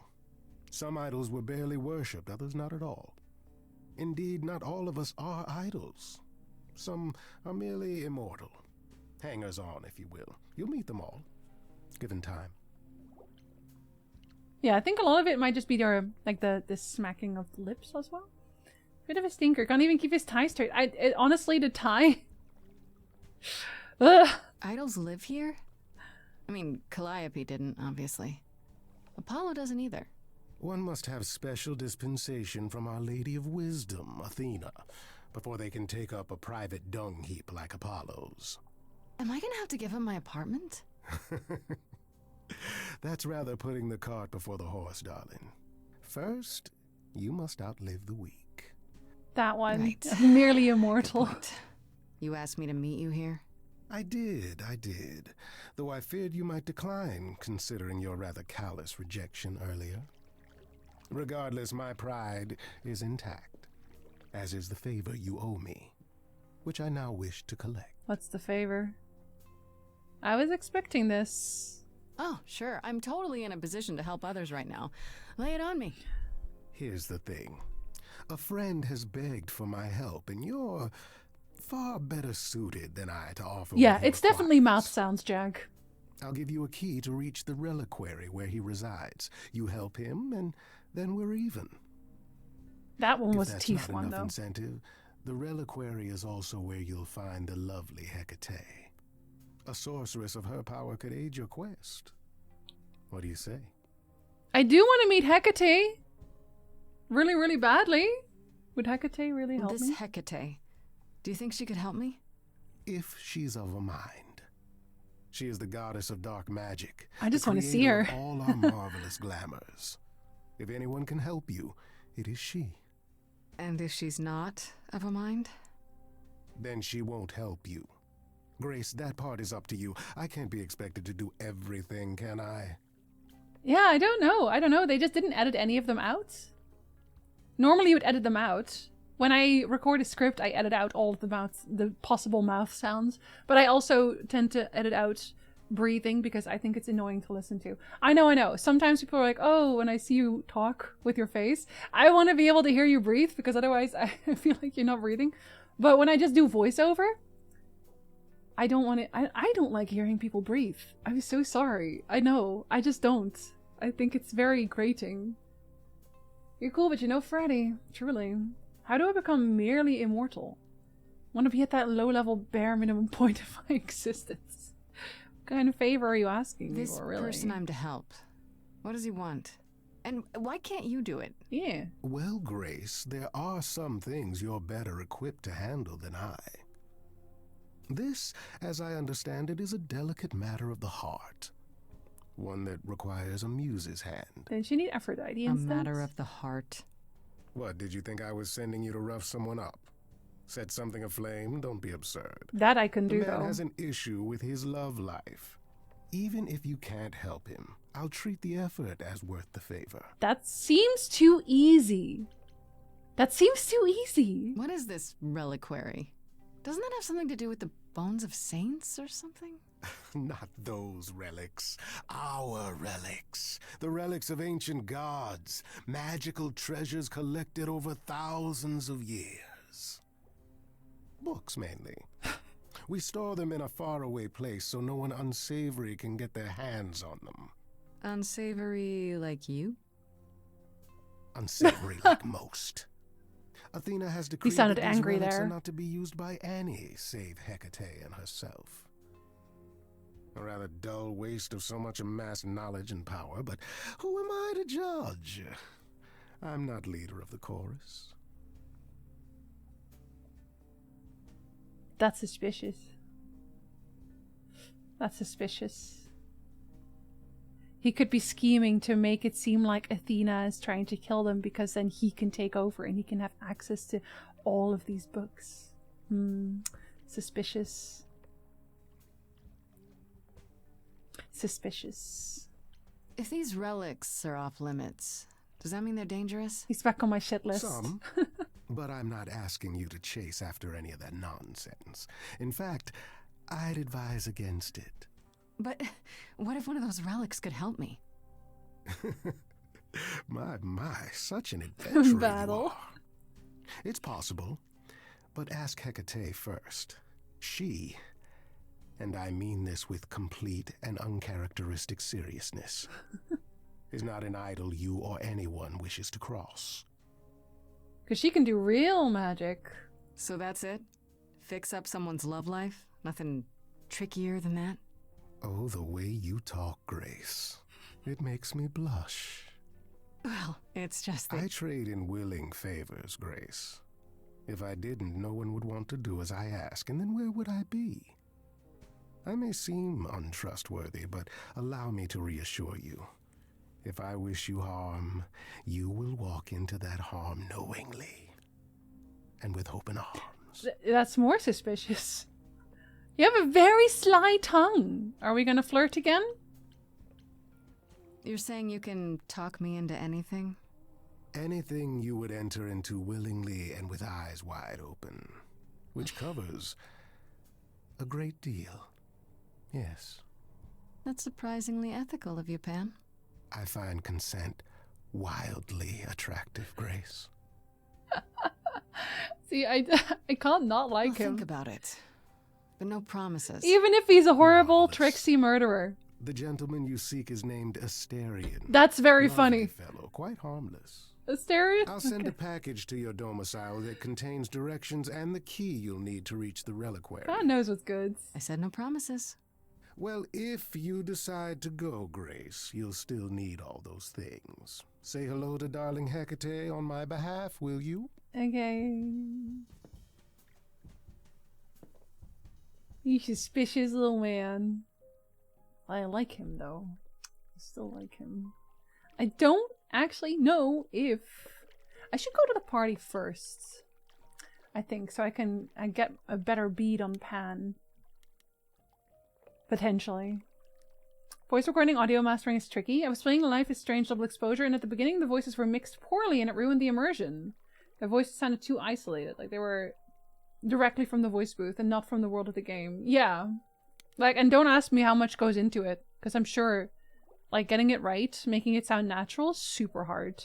Some idols were barely worshipped, others not at all. Indeed, not all of us are idols. Some are merely immortal. Hangers-on, if you will. You'll meet them all, given time. Yeah, I think a lot of it might just be their, like the smacking of the lips as well. Bit of a stinker. Can't even keep his tie straight. Honestly, the tie... Ugh. Idols live here? I mean, Calliope didn't, obviously. Apollo doesn't either. One must have special dispensation from Our Lady of Wisdom, Athena, before they can take up a private dung heap like Apollo's. Am I gonna have to give him my apartment? That's rather putting the cart before the horse, darling. First, you must outlive the weak. That one. Right. Merely immortal. You asked me to meet you here? I did. Though I feared you might decline, considering your rather callous rejection earlier. Regardless, my pride is intact, as is the favor you owe me, which I now wish to collect. What's the favor? I was expecting this. Oh, sure. I'm totally in a position to help others right now. Lay it on me. Here's the thing. A friend has begged for my help, and you're far better suited than I to offer. Yeah, what he it's definitely requires. mouth sounds, Jag. I'll give you a key to reach the reliquary where he resides. You help him, and then we're even. That one If was a that's teeth not one, enough though. incentive, the reliquary is also where you'll find the lovely Hecate. A sorceress of her power could aid your quest. What do you say? I do want to meet Hecate. Really, really badly. Would Hecate really help This me? Hecate. Do you think she could help me? If she's of a mind. She is the goddess of dark magic. I just the want to see creator her. of all our marvelous glamours. If anyone can help you, it is she. And if she's not of a mind? Then she won't help you. Grace, that part is up to you. I can't be expected to do everything, can I? Yeah, I don't know. I don't know. They just didn't edit any of them out. Normally you would edit them out. When I record a script, I edit out all of the possible mouth sounds. But I also tend to edit out breathing because I think it's annoying to listen to. I know. Sometimes people are like, oh, when I see you talk with your face, I want to be able to hear you breathe because otherwise I feel like you're not breathing. But when I just do voiceover, I don't want to, I don't like hearing people breathe. I'm so sorry. I know. I just don't. I think it's very grating. You're cool, but you know Freddy. Truly. How do I become merely immortal? Want to be at that low-level bare minimum point of my existence. What kind of favor are you asking me This for, really? person I'm to help. What does he want? And why can't you do it? Yeah. Well, Grace, there are some things you're better equipped to handle than I. This, as I understand it, is a delicate matter of the heart. One that requires a muse's hand. Then she need Aphrodite A instead. matter of the heart. What, did you think I was sending you to rough someone up? Set something aflame? Don't be absurd. That I can The do, man though. has an issue with his love life. Even if you can't help him, I'll treat the effort as worth the favor. That seems too easy. That seems too easy. What is this reliquary? Doesn't that have something to do with the bones of saints or something? Not those relics. Our relics. The relics of ancient gods. Magical treasures collected over thousands of years. Books, mainly. We store them in a faraway place so no one unsavory can get their hands on them. Unsavory like you? Unsavory like most. Athena has decreed sounded that these angry relics there. are not to be used by any save Hecate and herself. A rather dull waste of so much amassed knowledge and power, but who am I to judge? I'm not leader of the chorus. That's suspicious. That's suspicious. He could be scheming to make it seem like Athena is trying to kill them because then he can take over and he can have access to all of these books. Suspicious. Suspicious. If these relics are off limits, does that mean they're dangerous? He's back on my shit list. Some, but I'm not asking you to chase after any of that nonsense. In fact, I'd advise against it. But what if one of those relics could help me? My, such an adventurer you Battle. are. It's possible, but ask Hecate first. She, and I mean this with complete and uncharacteristic seriousness, is not an idol you or anyone wishes to cross. Because she can do real magic. So that's it? Fix up someone's love life? Nothing trickier than that? Oh, the way you talk, Grace. It makes me blush. Well, it's just that... I trade in willing favors, Grace. If I didn't, no one would want to do as I ask, and then where would I be? I may seem untrustworthy, but allow me to reassure you. If I wish you harm, you will walk into that harm knowingly, and with open arms. That's more suspicious. You have a very sly tongue. Are we gonna flirt again? You're saying you can talk me into anything? Anything you would enter into willingly and with eyes wide open, which covers a great deal. Yes. That's surprisingly ethical of you, Pam. I find consent wildly attractive, Grace. See, I can't not like I'll him. think about it. But no promises. Even if he's a horrible, Marvelous. tricksy murderer. The gentleman you seek is named Asterion. That's very Lovely funny. fellow, quite harmless. Asterion? I'll send a package to your domicile that contains directions and the key you'll need to reach the reliquary. God knows what's good. I said no promises. Well, if you decide to go, Grace, you'll still need all those things. Say hello to darling Hecate on my behalf, will you? Okay. You suspicious little man. I like him, though. I still like him. I don't actually know if... I should go to the party first. I think, so I get a better bead on Pan. Potentially. Voice recording audio mastering is tricky. I was playing Life is Strange Double Exposure, and at the beginning the voices were mixed poorly and it ruined the immersion. The voices sounded too isolated, like they were directly from the voice booth and not from the world of the game. Yeah. Like, and don't ask me how much goes into it, because I'm sure, like, getting it right, making it sound natural, is super hard.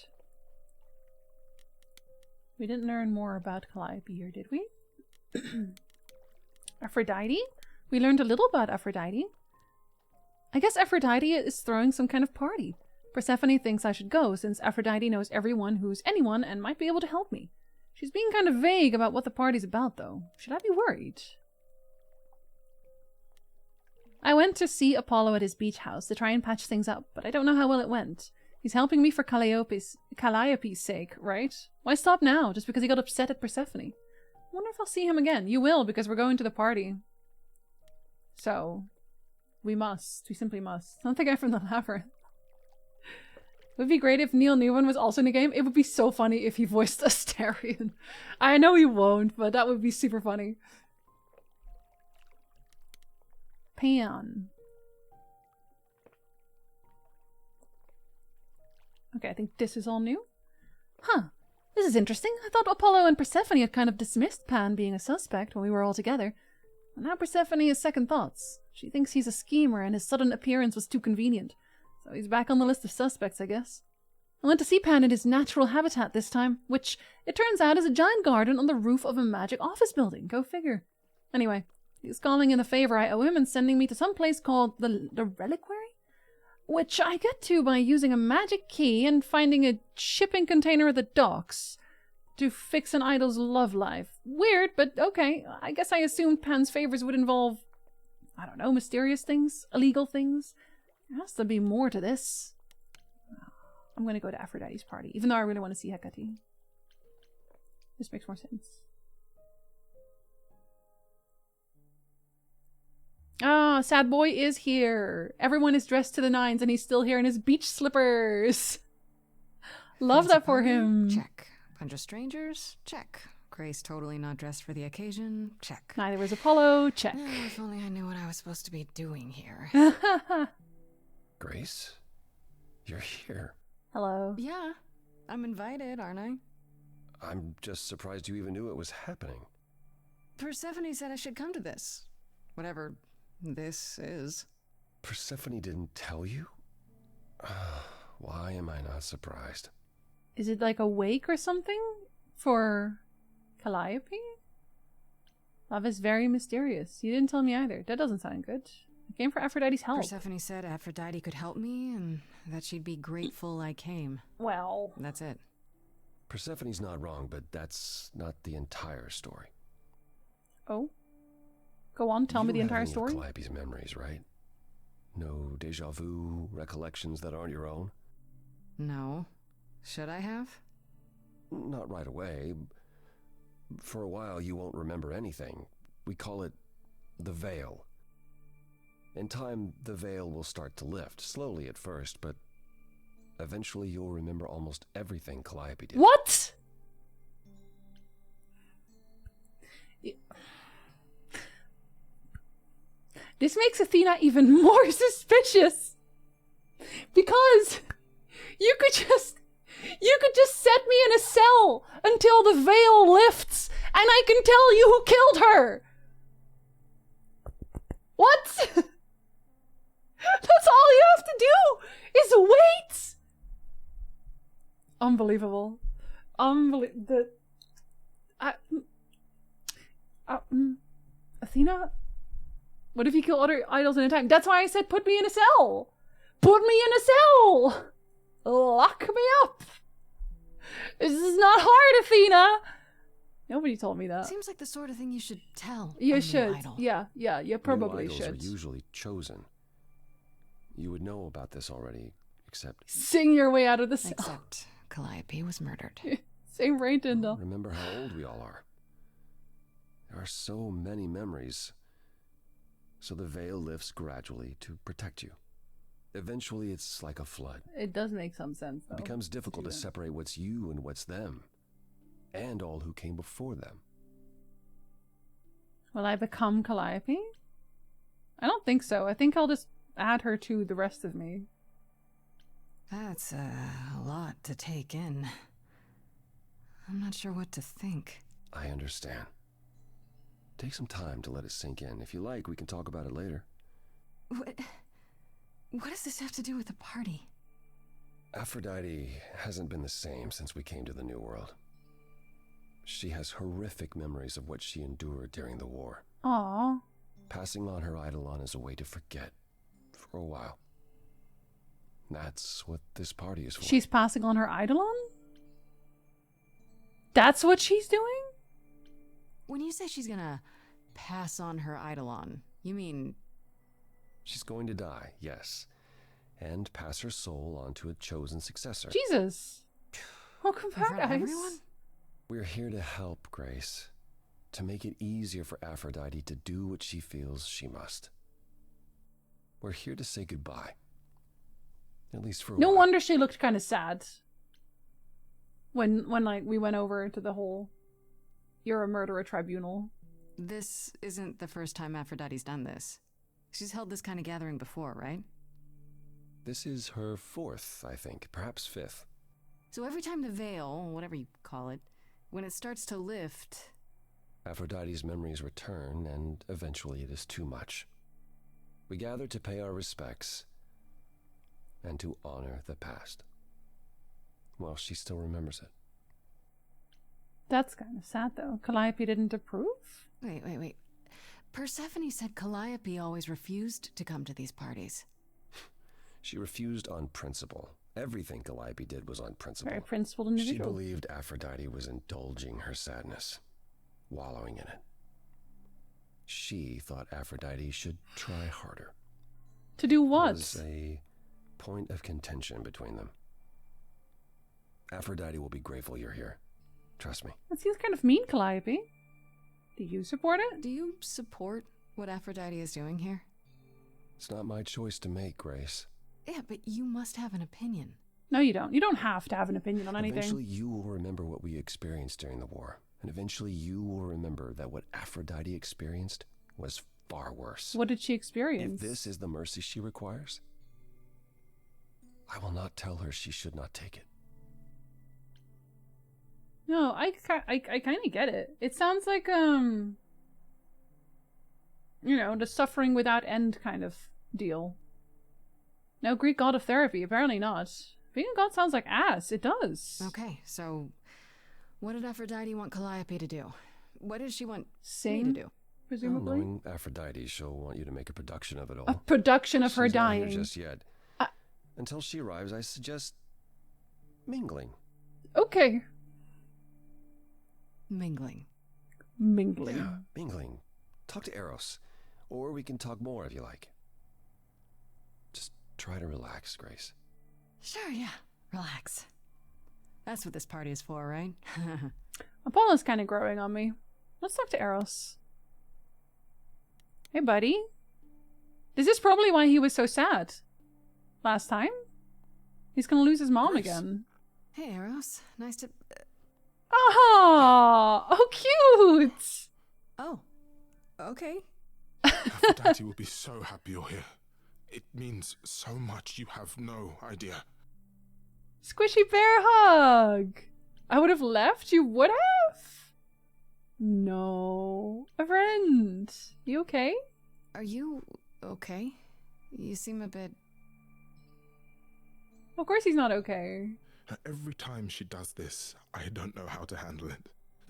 We didn't learn more about Calliope here, did we? Aphrodite? We learned a little about Aphrodite. I guess Aphrodite is throwing some kind of party. Persephone thinks I should go, since Aphrodite knows everyone who's anyone and might be able to help me. She's being kind of vague about what the party's about, though. Should I be worried? I went to see Apollo at his beach house to try and patch things up, but I don't know how well it went. He's helping me for Calliope's sake, right? Why stop now, just because he got upset at Persephone? I wonder if I'll see him again. You will, because we're going to the party. So, we must. We simply must. Not the guy from the Labyrinth. It would be great if Neil Newman was also in the game. It would be so funny if he voiced Asterion. I know he won't, but that would be super funny. Pan. Okay, I think this is all new. Huh. This is interesting. I thought Apollo and Persephone had kind of dismissed Pan being a suspect when we were all together. And now Persephone has second thoughts. She thinks he's a schemer and his sudden appearance was too convenient. So he's back on the list of suspects, I guess. I went to see Pan in his natural habitat this time, which, it turns out, is a giant garden on the roof of a magic office building. Go figure. Anyway, he's calling in a favor I owe him and sending me to some place called the Reliquary? Which I get to by using a magic key and finding a shipping container at the docks to fix an idol's love life. Weird, but okay. I guess I assumed Pan's favors would involve, I don't know, mysterious things? Illegal things? There has to be more to this. I'm going to go to Aphrodite's party, even though I really want to see Hecate. This makes more sense. Ah, sad boy is here. Everyone is dressed to the nines and he's still here in his beach slippers. Love that for him. Check. Bunch of strangers? Check. Grace totally not dressed for the occasion? Check. Neither was Apollo? Check. If only I knew what I was supposed to be doing here. Grace? You're here. Hello. Yeah. I'm invited, aren't I? I'm just surprised you even knew it was happening. Persephone said I should come to this. Whatever this is. Persephone didn't tell you? Why am I not surprised? Is it like a wake or something? For Calliope? Love is very mysterious. You didn't tell me either. That doesn't sound good. I came for Aphrodite's help. Persephone said Aphrodite could help me and that she'd be grateful I came. Well. That's it. Persephone's not wrong, but that's not the entire story. Oh? Go on, tell me the entire You don't have story. any of Calliope's memories, right? No déjà vu recollections that aren't your own? No. Should I have? Not right away. For a while, you won't remember anything. We call it the veil. In time, the veil will start to lift, slowly at first, but eventually you'll remember almost everything Calliope did. What? This makes Athena even more suspicious. Because you could just set me in a cell until the veil lifts and I can tell you who killed her. What? That's all you have to do is wait. Unbelievable. Athena? What if you kill other idols in a time? That's why I said put me in a cell. Put me in a cell. Lock me up. This is not hard, Athena! Nobody told me that. Seems like the sort of thing you should tell. You a new should. idol. Yeah, you probably New idols should. are usually chosen. You would know about this already, except... Sing your way out of the cell. Except Calliope was murdered. Same right, Tyndall. Remember how old we all are. There are so many memories. So the veil lifts gradually to protect you. Eventually, it's like a flood. It does make some sense, though. It becomes difficult to separate what's you and what's them, and all who came before them. Will I become Calliope? I don't think so. I think I'll just add her to the rest of me. That's a lot to take in. I'm not sure what to think. I understand. Take some time to let it sink in. If you like, we can talk about it later. What does this have to do with the party? Aphrodite hasn't been the same since we came to the New World. She has horrific memories of what she endured during the war. Aww. Passing on her Eidolon is a way to forget for a while. That's what this party is for. She's passing on her Eidolon? That's what she's doing? When you say she's gonna pass on her Eidolon, you mean... She's going to die, yes, and pass her soul on to a chosen successor. Jesus. Welcome In front back, of guys. everyone? We're here to help, Grace, to make it easier for Aphrodite to do what she feels she must. We're here to say goodbye. At least for a No while. wonder she looked kind of sad. When like we went over to the whole "you're a murderer" tribunal. This isn't the first time Aphrodite's done this. She's held this kind of gathering before, right? This is her fourth, I think, perhaps fifth. So every time the veil, whatever you call it, when it starts to lift... Aphrodite's memories return, and eventually it is too much. We gather to pay our respects and to honor the past. Well, she still remembers it. That's kind of sad, though. Calliope didn't approve? Wait. Persephone said Calliope always refused to come to these parties. She refused on principle. Everything Calliope did was on principle. Very principled She individual. believed Aphrodite was indulging her sadness, wallowing in it. She thought Aphrodite should try harder. To do There what? was a point of contention between them. Aphrodite will be grateful you're here. Trust me. That seems kind of mean, Calliope. Do you support it? Do you support what Aphrodite is doing here? It's not my choice to make, Grace. Yeah, but you must have an opinion. No, you don't. You don't have to have an opinion on anything. Eventually you will remember what we experienced during the war. And eventually you will remember that what Aphrodite experienced was far worse. What did she experience? If this is the mercy she requires, I will not tell her she should not take it. No, I kind of get it. It sounds like, the suffering without end kind of deal. No, Greek god of therapy, apparently not. Being a god sounds like ass. It does. Okay, so what did Aphrodite want Calliope to do? What did she want Sing, me to do? presumably? Knowing Aphrodite, she'll want you to make a production of it all. A production of her She's not dying. here just yet. Until she arrives, I suggest mingling. Okay. Mingling. Mingling. Yeah, mingling. Talk to Eros. Or we can talk more if you like. Just try to relax, Grace. Sure, yeah. Relax. That's what this party is for, right? Apollo's kind of growing on me. Let's talk to Eros. Hey, buddy. This is probably why he was so sad last time. He's gonna lose his mom Grace. again. Hey, Eros. Nice to... Oh, oh, cute. Oh. Okay. Aphrodite will be so happy you're here. It means so much you have no idea. Squishy bear hug. I would have left. You would have? No. A friend. You okay? Are you okay? You seem a bit... Of course he's not okay. Every time she does this, I don't know how to handle it.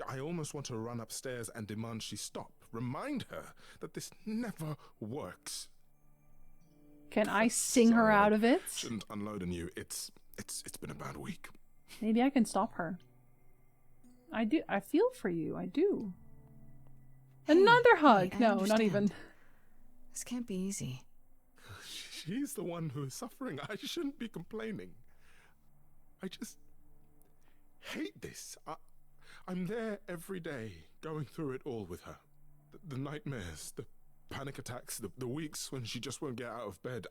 I almost want to run upstairs and demand she stop. Remind her that this never works. Can I sing her Sorry, out of it? Shouldn't unload on you. It's been a bad week. Maybe I can stop her. I do. I feel for you. I do. Another hug. I No, not understand. even. This can't be easy. She's the one who is suffering. I shouldn't be complaining. I just hate this. I'm there every day, going through it all with her. The nightmares, the panic attacks, the weeks when she just won't get out of bed.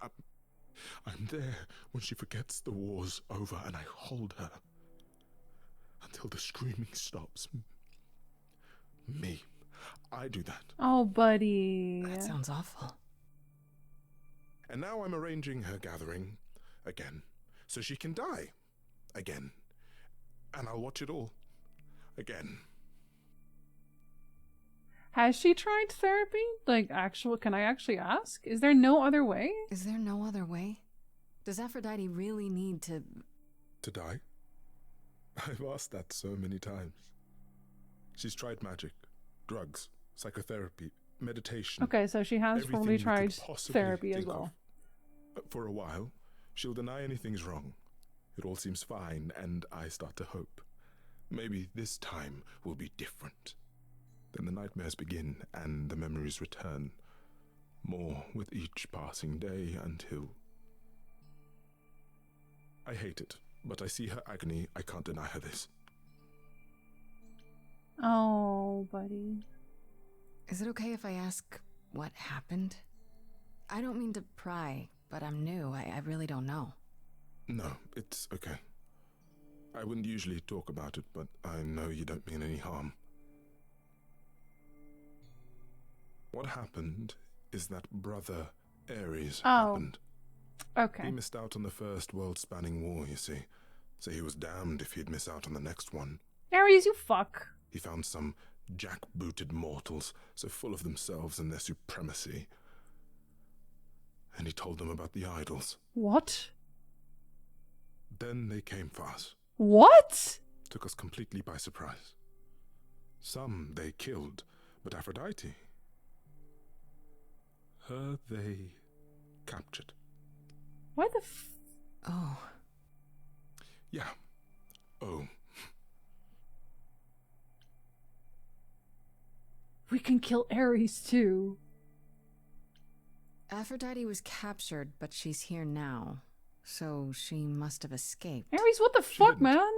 I'm there when she forgets the war's over, and I hold her until the screaming stops. Me. I do that. Oh, buddy. That sounds awful. And now I'm arranging her gathering again, so she can die again. And I'll watch it all again. Has she tried therapy? Like, can I actually ask? Is there no other way? Is there no other way? Does Aphrodite really need to... To die? I've asked that so many times. She's tried magic, drugs, psychotherapy, meditation. Okay, so she has everything probably you could tried possibly therapy as think well. of. For a while, she'll deny anything's wrong. It all seems fine, and I start to hope. Maybe this time will be different. Then the nightmares begin, and the memories return. More with each passing day until... I hate it, but I see her agony. I can't deny her this. Oh, buddy. Is it okay if I ask what happened? I don't mean to pry, but I'm new. I really don't know. No, it's okay. I wouldn't usually talk about it, but I know you don't mean any harm. What happened is that brother Ares happened. Okay. He missed out on the first world-spanning war, you see. So he was damned if he'd miss out on the next one. Ares, you fuck. He found some jackbooted mortals, so full of themselves and their supremacy. And he told them about the idols. What? Then they came for us. What? Took us completely by surprise. Some they killed, but Aphrodite... her they captured. Why the Oh. Yeah. Oh. We can kill Ares too. Aphrodite was captured, but she's here now. So she must have escaped. Ares, what the She fuck, didn't. man?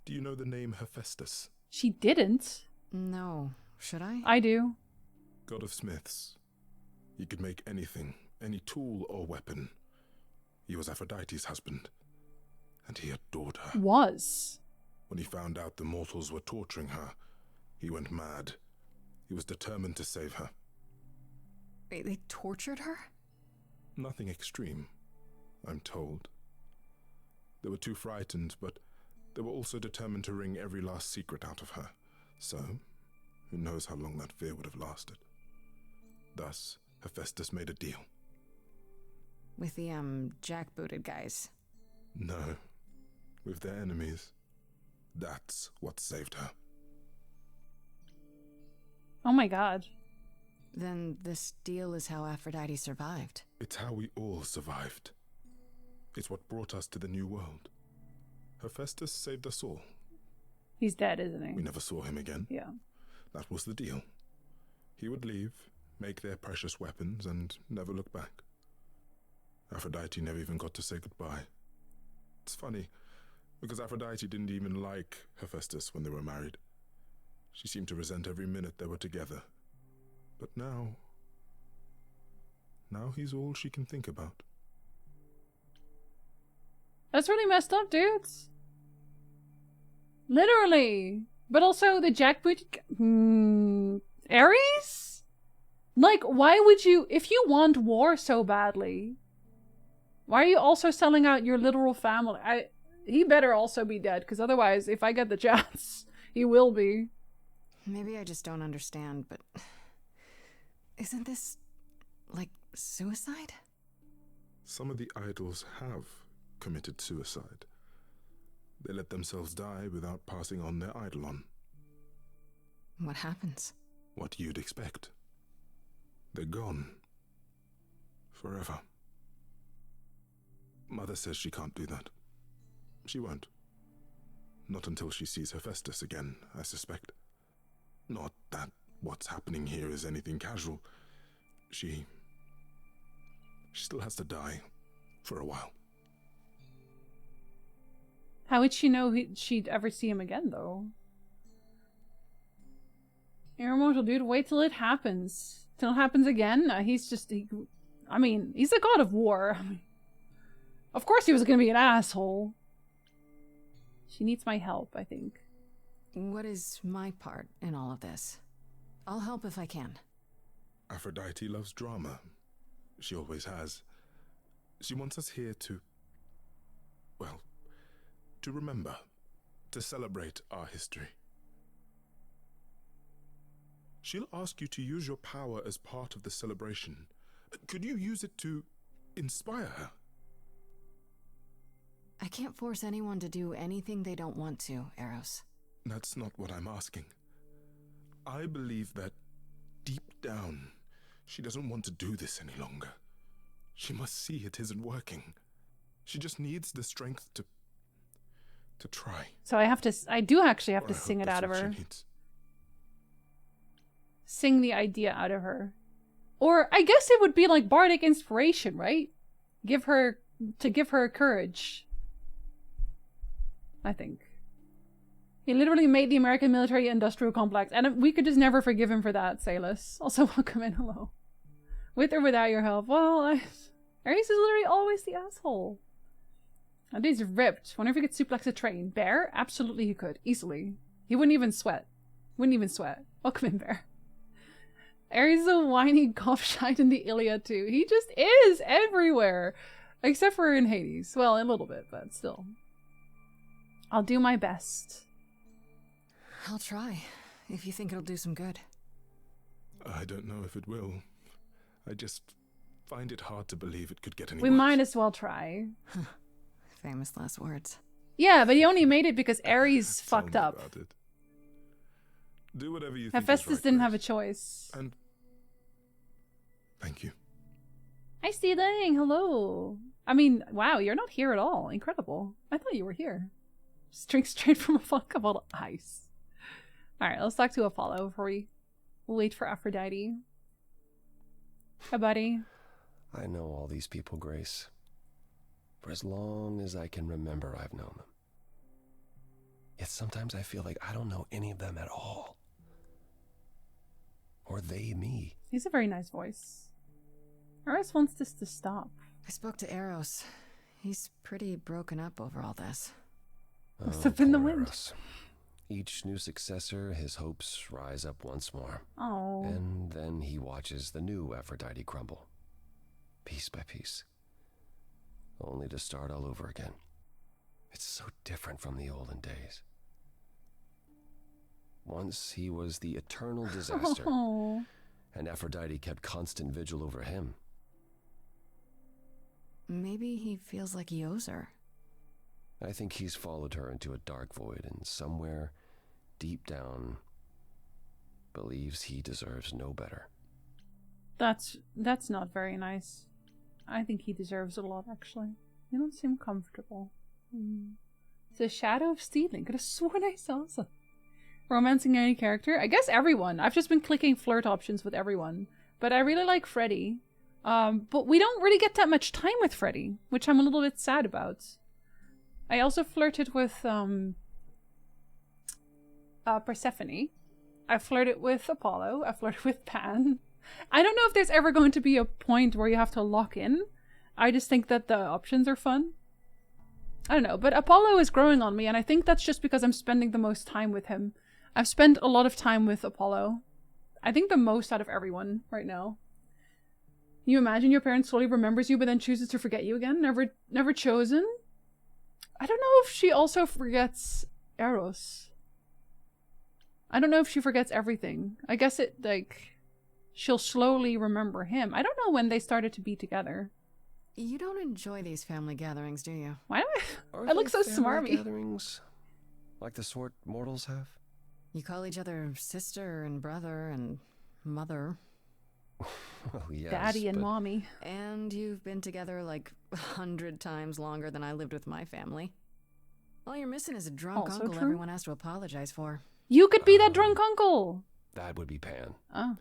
Do you know the name Hephaestus? She didn't. No. Should I? I do. God of smiths. He could make anything, any tool or weapon. He was Aphrodite's husband, and he adored her. Was. When he found out the mortals were torturing her, he went mad. He was determined to save her. Wait, they tortured her? Nothing extreme, I'm told. They were too frightened, but they were also determined to wring every last secret out of her. So, who knows how long that fear would have lasted. Thus, Hephaestus made a deal. With the, jackbooted guys. No, with their enemies. That's what saved her. Oh my god. Then this deal is how Aphrodite survived. It's how we all survived. It's what brought us to the new world. Hephaestus saved us all. He's dead, isn't he? We never saw him again. Yeah. That was the deal. He would leave, make their precious weapons, and never look back. Aphrodite never even got to say goodbye. It's funny, because Aphrodite didn't even like Hephaestus when they were married. She seemed to resent every minute they were together. But now he's all she can think about. That's really messed up, dudes. Literally. But also the jackboot... Ares? Like, why would you... If you want war so badly, why are you also selling out your literal family? He better also be dead, because otherwise, if I get the chance, he will be. Maybe I just don't understand, but... Isn't this... like, suicide? Some of the idols have committed suicide. They let themselves die without passing on their eidolon. What happens? What you'd expect. They're gone. Forever. Mother says she can't do that. She won't. Not until she sees Hephaestus again, I suspect. Not that what's happening here is anything casual. She still has to die for a while. How would she know she'd ever see him again, though? You're immortal, dude. Wait till it happens. Till it happens again? He's the god of war. I mean, of course he was gonna be an asshole. She needs my help, I think. What is my part in all of this? I'll help if I can. Aphrodite loves drama. She always has. She wants us here to... well, to remember. To celebrate our history. She'll ask you to use your power as part of the celebration. Could you use it to inspire her? I can't force anyone to do anything they don't want to, Eros. That's not what I'm asking. I believe that deep down, she doesn't want to do this any longer. She must see it isn't working. She just needs the strength to try. So I do actually have to sing it out of her. Sing the idea out of her. Or I guess it would be like bardic inspiration, right? Give her courage. I think. He literally made the American military industrial complex, and we could just never forgive him for that, Salus. Also, welcome in, hello. With or without your help. Well, Ares is literally always the asshole. That dude's ripped. Wonder if he could suplex a train. Bear? Absolutely he could. Easily. He wouldn't even sweat. Welcome in, Bear. Ares is a whiny gobshite in the Iliad too. He just is everywhere. Except for in Hades. Well, a little bit, but still. I'll do my best. I'll try, if you think it'll do some good. I don't know if it will. I just find it hard to believe it could get any We worse. might as well try. Famous last words. Yeah, but he only made it because Ares fucked Tell me up. about it. Do whatever you think is Hephaestus right, didn't Grace. have a choice. And thank you. Hi, Steeling. Hello. I mean, wow, you're not here at all. Incredible. I thought you were here. Just drink straight from a full cup of ice. Alright, let's talk to Apollo before we wait for Aphrodite. Hi, buddy. I know all these people, Grace. For as long as I can remember, I've known them. Yet sometimes I feel like I don't know any of them at all. Or they me. He's a very nice voice. Eros wants this to stop. I spoke to Eros. He's pretty broken up over all this. Must have been the poor wind. Eros. Each new successor, his hopes rise up once more. Oh. And then he watches the new Aphrodite crumble. Piece by piece. Only to start all over again. It's so different from the olden days. Once he was the eternal disaster, Oh. and Aphrodite kept constant vigil over him. Maybe he feels like he owes her. I think he's followed her into a dark void, and somewhere, deep down, believes he deserves no better. That's not very nice. I think he deserves a lot, actually. You don't seem comfortable. It's a shadow of Steeling. Could have sworn I saw some. Romancing any character? I guess everyone. I've just been clicking flirt options with everyone. But I really like Freddy. But we don't really get that much time with Freddy, which I'm a little bit sad about. I also flirted with Persephone. I flirted with Apollo. I flirted with Pan. I don't know if there's ever going to be a point where you have to lock in. I just think that the options are fun. I don't know, but Apollo is growing on me, and I think that's just because I'm spending the most time with him. I've spent a lot of time with Apollo. I think the most out of everyone right now. Can you imagine your parent slowly remembers you but then chooses to forget you again? Never chosen? I don't know if she also forgets Eros. I don't know if she forgets everything. I guess it, like, she'll slowly remember him. I don't know when they started to be together. You don't enjoy these family gatherings, do you? Why do Are I look they so family smarmy? gatherings like the sort mortals have? You call each other sister and brother and mother. Well, yes, Daddy and but mommy. And you've been together like 100 times longer than I lived with my family. All you're missing is a drunk Also uncle true. everyone has to apologize for. You could be that drunk uncle. That would be Pan. Oh.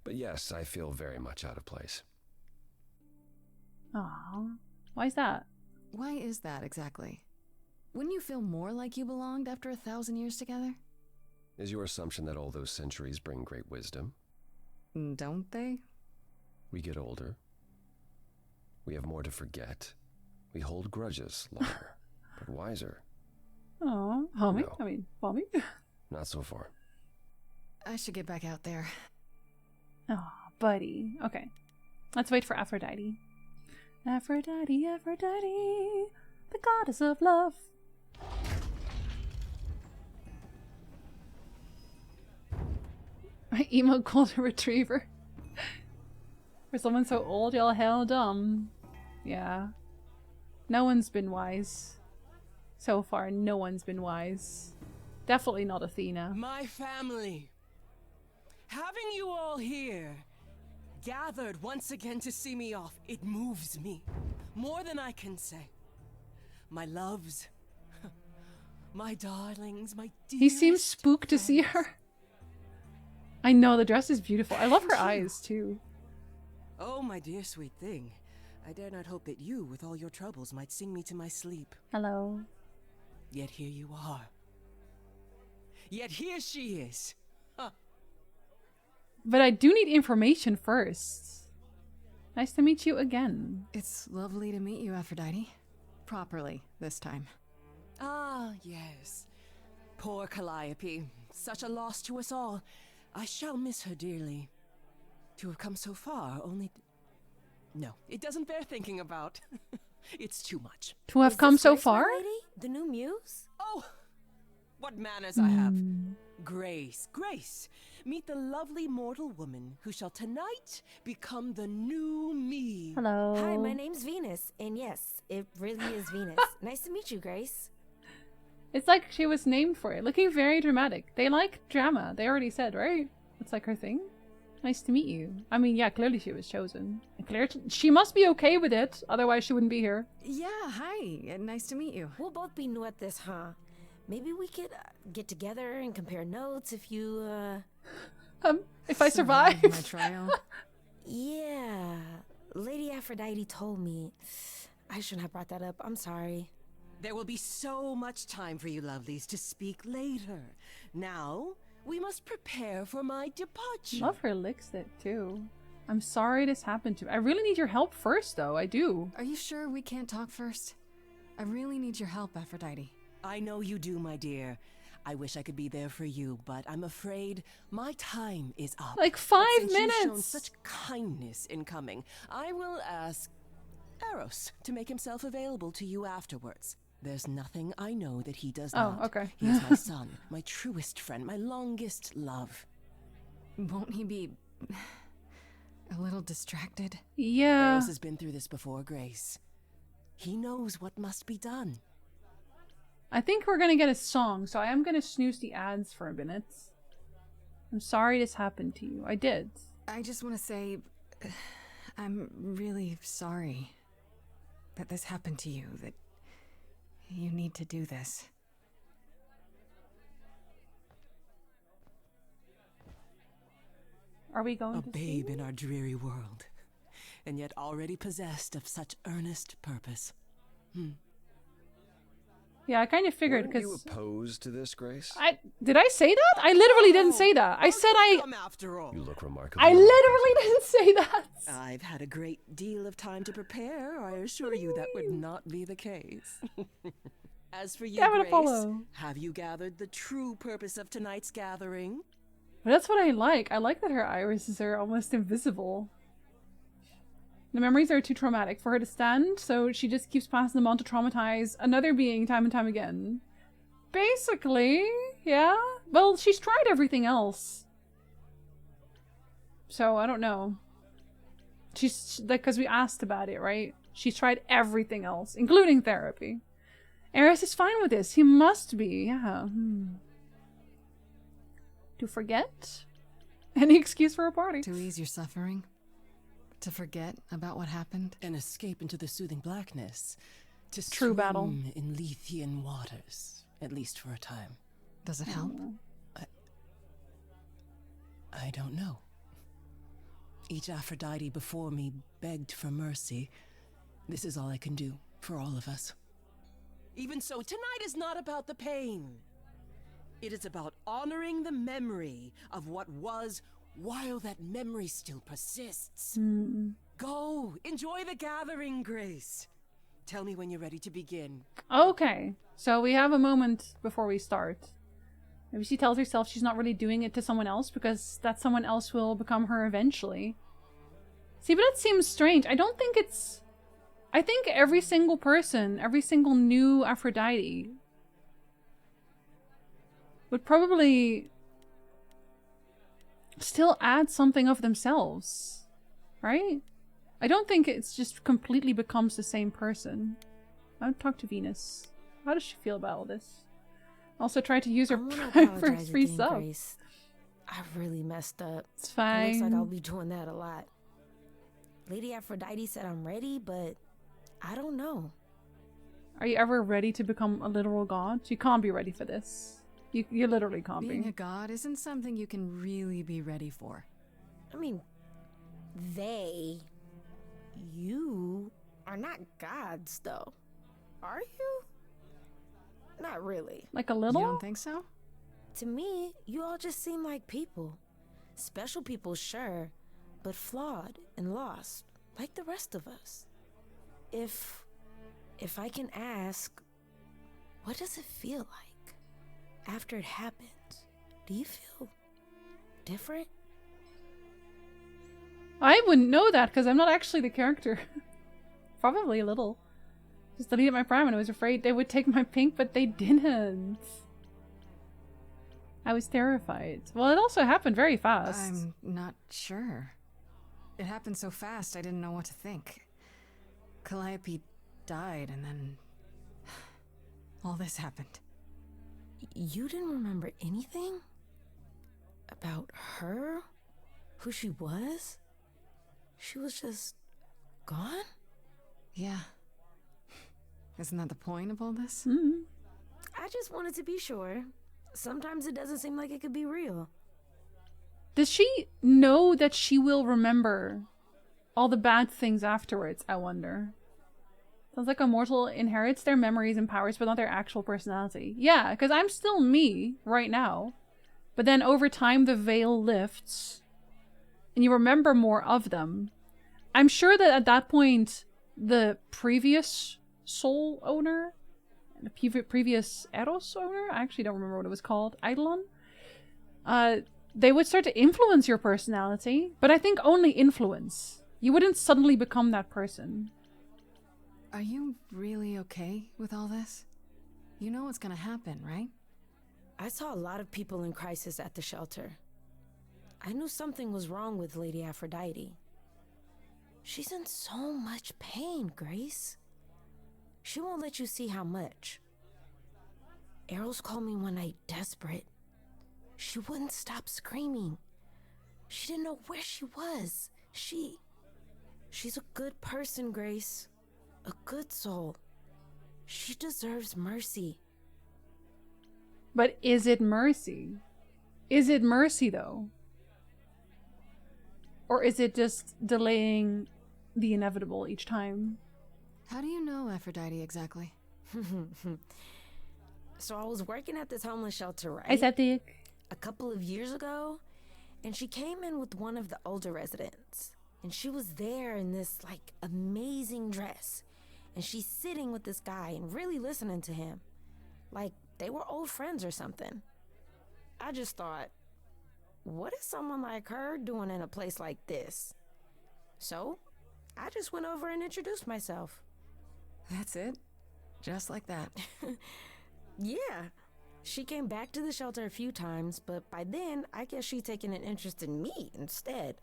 But yes, I feel very much out of place. Aw. Why is that? Why is that exactly? Wouldn't you feel more like you belonged after 1,000 years together? Is your assumption that all those centuries bring great wisdom? Don't they? We get older. We have more to forget. We hold grudges longer, but wiser. Oh, homie. No. I mean, mommy. Not so far. I should get back out there. Oh, buddy. Okay. Let's wait for Aphrodite. Aphrodite, Aphrodite, the goddess of love. My emo golden retriever. For someone so old, y'all hell dumb. Yeah. No one's been wise. So far, no one's been wise. Definitely not Athena. My family. Having you all here, gathered once again to see me off, it moves me. More than I can say. My loves. My darlings, my dearest He seems spooked to see friends. her. I know, the dress is beautiful. I love her eyes, too. Oh, my dear sweet thing. I dare not hope that you, with all your troubles, might sing me to my sleep. Hello. Yet here you are. Yet here she is. Huh. But I do need information first. Nice to meet you again. It's lovely to meet you, Aphrodite. Properly, this time. Ah, yes. Poor Calliope. Such a loss to us all. I shall miss her dearly. To have come so far, only... No, it doesn't bear thinking about. It's too much. To have Is come this so Grace, my far? lady? The new muse? Oh, what manners I have. Grace, Grace, meet the lovely mortal woman who shall tonight become the new me. Hello. Hi, my name's Venus. And yes, it really is Venus. Nice to meet you, Grace. It's like she was named for it. Looking very dramatic. They like drama. They already said, right? It's like her thing. Nice to meet you. I mean, yeah, clearly she was chosen. She must be okay with it. Otherwise, she wouldn't be here. Yeah, hi. Nice to meet you. We'll both be new at this, huh? Maybe we could get together and compare notes if you, If I survive. My trial. Yeah. Lady Aphrodite told me. I shouldn't have brought that up. I'm sorry. There will be so much time for you lovelies to speak later. Now, we must prepare for my departure. Love her lipstick, too. I'm sorry this happened to me. I really need your help first, though. I do. Are you sure we can't talk first? I really need your help, Aphrodite. I know you do, my dear. I wish I could be there for you, but I'm afraid my time is up. Like But 5 since you've shown minutes. such kindness in coming, I will ask Eros to make himself available to you afterwards. There's nothing I know that he does not. Oh, okay. He is my son, my truest friend, my longest love. Won't he be a little distracted? Yeah. Eros has been through this before, Grace. He knows what must be done. I think we're gonna get a song, so I am gonna snooze the ads for a minute. I'm sorry this happened to you. I did. I just want to say, I'm really sorry that this happened to you, that you need to do this. Are we going A to babe sing? in our dreary world, and yet already possessed of such earnest purpose. Yeah, I kind of figured Weren't you because opposed to this, Grace? did I say that? I literally didn't say that. I said Come after all. You look remarkably. I literally didn't say that. I've had a great deal of time to prepare. I assure you that would not be the case. As for you, Damn it, Grace, Apollo. have you gathered the true purpose of tonight's gathering? But that's what I like. I like that her irises are almost invisible. The memories are too traumatic for her to stand, so she just keeps passing them on to traumatize another being time and time again. Basically, yeah. Well, she's tried everything else. So, I don't know. She's, like, because we asked about it, right? She's tried everything else, including therapy. Eris is fine with this. He must be, yeah. To forget? Any excuse for a party. To ease your suffering? To forget about what happened? An escape into the soothing blackness. to true battle. swim in Lethean waters, at least for a time. Does it help? I don't know. Each Aphrodite before me begged for mercy. This is all I can do for all of us. Even so, tonight is not about the pain. It is about honoring the memory of what was while that memory still persists. Go, enjoy the gathering, Grace. Tell me when you're ready to begin. Okay, so we have a moment before we start. Maybe she tells herself she's not really doing it to someone else because that someone else will become her eventually. See, but that seems strange. I don't think it's... I think every single person, every single new Aphrodite would probably still add something of themselves, right? I don't think it's just completely becomes the same person. I would talk to Venus. How does she feel about all this? Also try to use her Prime for free sub. Grace. I really messed up. It's fine. It looks like I'll be doing that a lot. Lady Aphrodite said I'm ready, but I don't know. Are you ever ready to become a literal god? You can't be ready for this. You literally can't Being be. a god isn't something you can really be ready for. I mean, you are not gods, though. Are you? Not really. Like a little? You don't think so? To me, you all just seem like people. Special people, sure, but flawed and lost, like the rest of us. If I can ask, what does it feel like after it happens? Do you feel different? I wouldn't know that because I'm not actually the character. Probably a little. Just deleted my Prime and I was afraid they would take my pink, but they didn't. I was terrified. Well, it also happened very fast. I'm not sure. It happened so fast I didn't know what to think. Calliope died and then all this happened. You didn't remember anything? About her? Who she was? She was just gone? Yeah. Isn't that the point of all this? I just wanted to be sure. Sometimes it doesn't seem like it could be real. Does she know that she will remember all the bad things afterwards, I wonder? Sounds like a mortal inherits their memories and powers, but not their actual personality. Yeah, because I'm still me right now. But then over time, the veil lifts. And you remember more of them. I'm sure that at that point, the previous soul owner, the previous Eros owner, I actually don't remember what it was called, Eidolon, they would start to influence your personality, but I think only influence. You wouldn't suddenly become that person. Are you really okay with all this? You know what's gonna happen, right? I saw a lot of people in crisis at the shelter. I knew something was wrong with Lady Aphrodite. She's in so much pain, Grace. She won't let you see how much. Eros called me one night desperate. She wouldn't stop screaming. She didn't know where she was. She's a good person, Grace. A good soul. She deserves mercy. But is it mercy? Is it mercy, though? Or is it just delaying the inevitable each time? How do you know Aphrodite exactly? So I was working at this homeless shelter, right? Aesthetic. A couple of years ago, and she came in with one of the older residents. And she was there in this, like, amazing dress. And she's sitting with this guy and really listening to him. Like, they were old friends or something. I just thought, what is someone like her doing in a place like this? So, I just went over and introduced myself. That's it? Just like that? Yeah. She came back to the shelter a few times, but by then, I guess she'd taken an interest in me instead.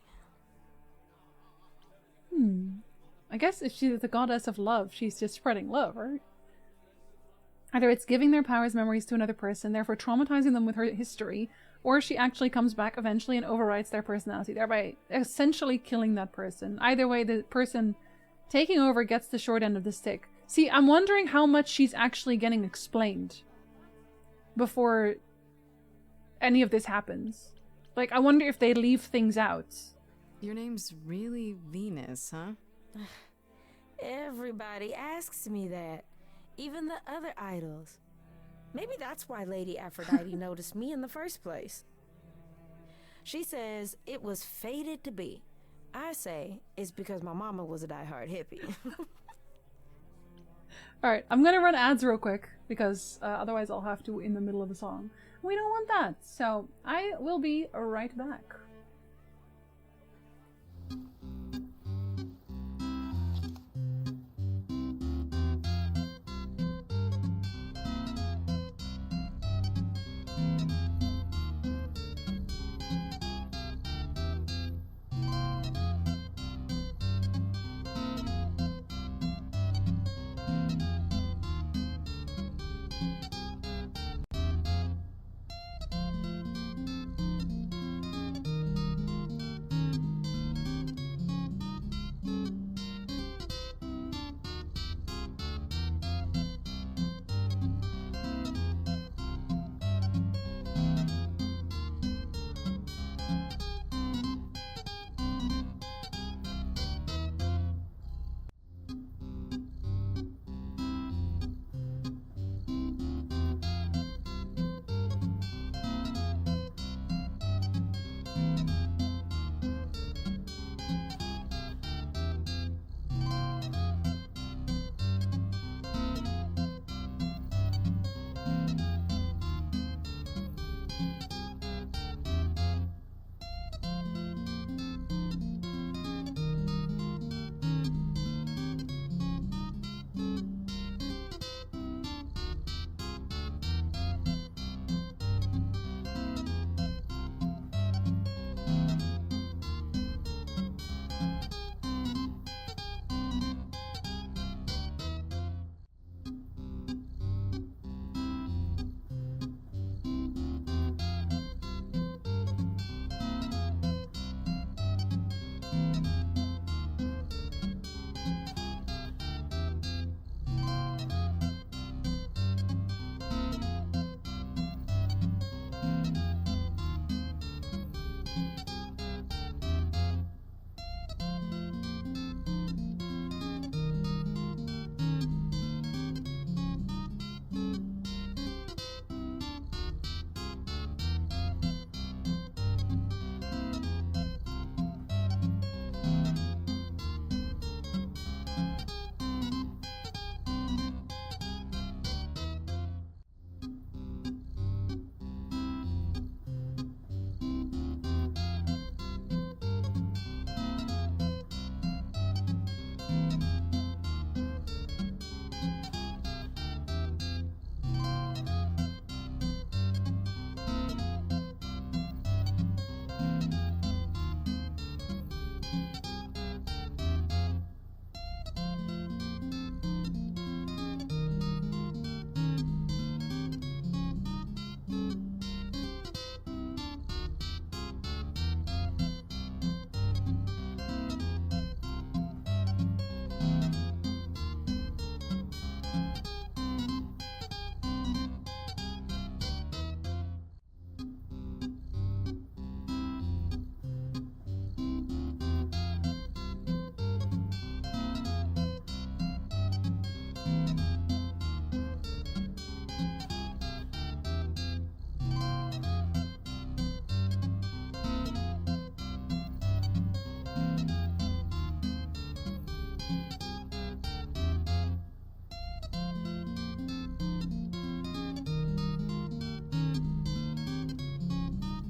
I guess if she's the goddess of love, she's just spreading love, right? Either it's giving their powers memories to another person, therefore traumatizing them with her history, or she actually comes back eventually and overrides their personality, thereby essentially killing that person. Either way, the person taking over gets the short end of the stick. See, I'm wondering how much she's actually getting explained before any of this happens. Like, I wonder if they leave things out. Your name's really Venus, huh? Everybody asks me that. Even the other idols. Maybe that's why Lady Aphrodite noticed me in the first place. She says it was fated to be. I say it's because my mama was a diehard hippie. Alright, I'm gonna run ads real quick, because otherwise I'll have to in the middle of a song. We don't want that, so I will be right back.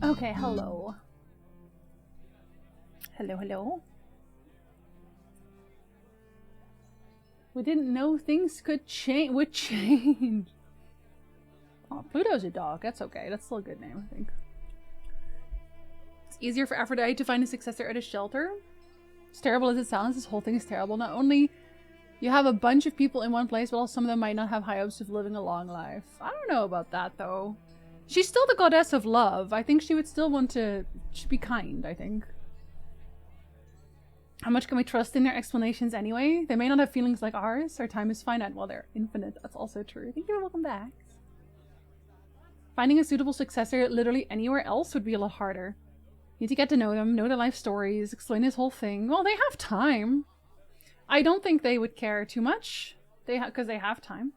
Okay, hello. Hello, hello. We didn't know things would change. Oh, Pluto's a dog. That's okay. That's still a good name, I think. It's easier for Aphrodite to find a successor at a shelter. As terrible as it sounds, this whole thing is terrible. Not only you have a bunch of people in one place, but also some of them might not have high hopes of living a long life. I don't know about that, though. She's still the goddess of love. I think she would still want to be kind, I think. How much can we trust in their explanations anyway? They may not have feelings like ours. Our time is finite while they're infinite. That's also true. Thank you. Welcome back. Finding a suitable successor literally anywhere else would be a lot harder. You need to get to know them, know their life stories, explain this whole thing. Well, they have time. I don't think they would care too much. Because they have time.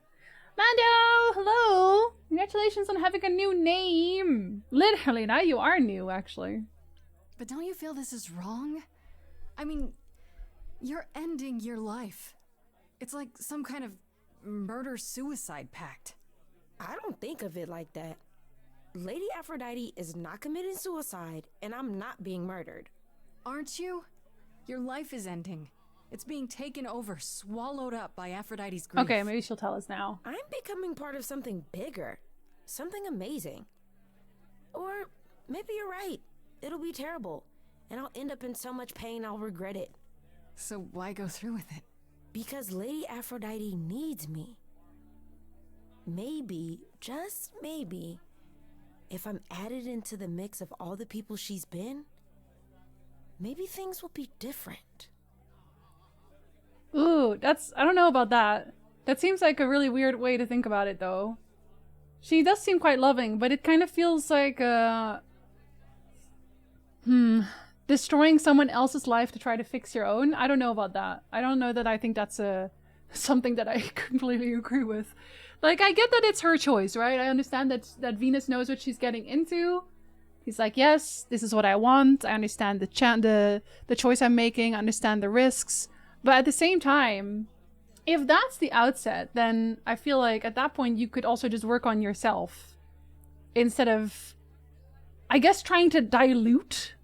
Mando! Hello! Congratulations on having a new name! Literally, now you are new, actually. But don't you feel this is wrong? I mean, you're ending your life. It's like some kind of murder-suicide pact. I don't think of it like that. Lady Aphrodite is not committing suicide, and I'm not being murdered. Aren't you? Your life is ending. It's being taken over, swallowed up by Aphrodite's grief. Okay, maybe she'll tell us now. I'm becoming part of something bigger. Something amazing. Or maybe you're right. It'll be terrible. And I'll end up in so much pain I'll regret it. So why go through with it? Because Lady Aphrodite needs me. Maybe, just maybe, if I'm added into the mix of all the people she's been, maybe things will be different. Ooh, I don't know about that. That seems like a really weird way to think about it, though. She does seem quite loving, but it kind of feels like, destroying someone else's life to try to fix your own? I don't know about that. I don't know that I think that's something that I completely agree with. Like, I get that it's her choice, right? I understand that Venus knows what she's getting into. He's like, yes, this is what I want. I understand the choice I'm making. I understand the risks. But at the same time, if that's the outset, then I feel like at that point you could also just work on yourself. Instead of, I guess, trying to dilute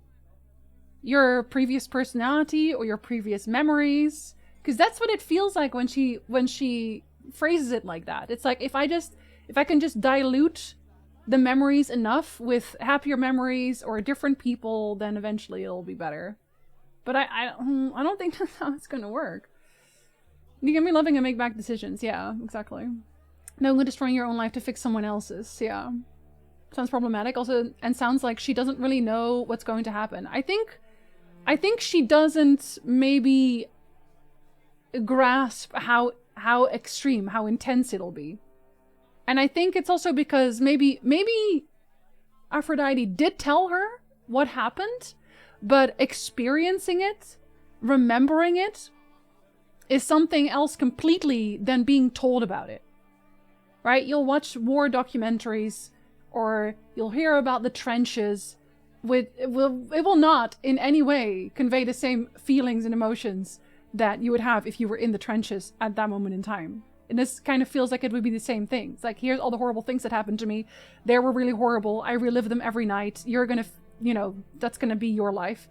your previous personality or your previous memories. Because that's what it feels like when she phrases it like that. It's like, if I can just dilute the memories enough with happier memories or different people, then eventually it'll be better. But I don't think that's how it's gonna work. You can be loving and make back decisions. Yeah, exactly. No, destroying your own life to fix someone else's. Yeah. Sounds problematic. Also, and sounds like she doesn't really know what's going to happen. I think she doesn't maybe grasp how extreme, how intense it'll be. And I think it's also because maybe Aphrodite did tell her what happened, but experiencing it, remembering it, is something else completely than being told about it. Right? You'll watch war documentaries, or you'll hear about the trenches. It will not in any way convey the same feelings and emotions that you would have if you were in the trenches at that moment in time. And this kind of feels like it would be the same thing. It's like, here's all the horrible things that happened to me. They were really horrible. I relive them every night. You're gonna, that's gonna be your life.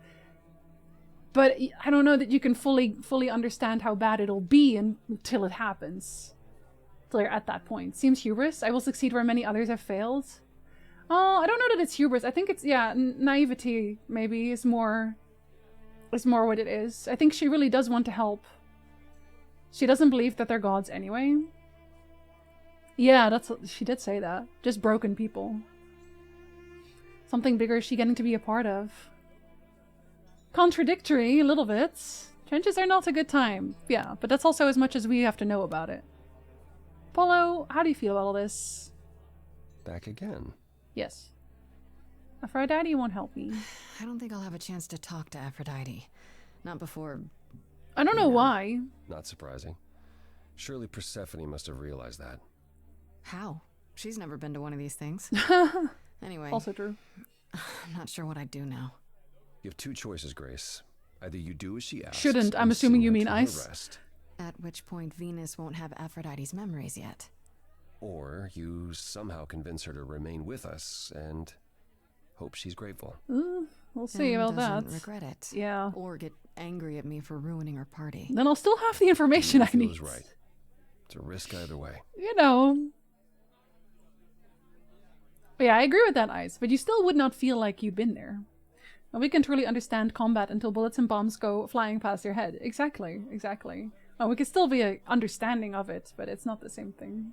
But I don't know that you can fully understand how bad it'll be until it happens. Until you're at that point. Seems hubris. I will succeed where many others have failed. Oh, I don't know that it's hubris. I think it's, naivety maybe is more what it is. I think she really does want to help. She doesn't believe that they're gods anyway. Yeah, she did say that. Just broken people. Something bigger is she getting to be a part of. Contradictory, a little bit. Trenches are not a good time. Yeah, but that's also as much as we have to know about it. Polo, how do you feel about all this? Back again. Yes. Aphrodite won't help me. I don't think I'll have a chance to talk to Aphrodite. Not before... I don't know why. Not surprising. Surely Persephone must have realized that. How? She's never been to one of these things. Anyway. Also true. I'm not sure what I'd do now. You have two choices, Grace. Either you do as she asks... Shouldn't. I'm assuming you mean Ice. At which point Venus won't have Aphrodite's memories yet. Or you somehow convince her to remain with us and hope she's grateful. We'll see about that. Doesn't regret it. Yeah. Or get angry at me for ruining her party. Then I'll still have the information I need. Right. It's a risk either way. Yeah, I agree with that, Ice. But you still would not feel like you'd been there. And we can truly understand combat until bullets and bombs go flying past your head. Exactly. Well, we can still be an understanding of it, but it's not the same thing.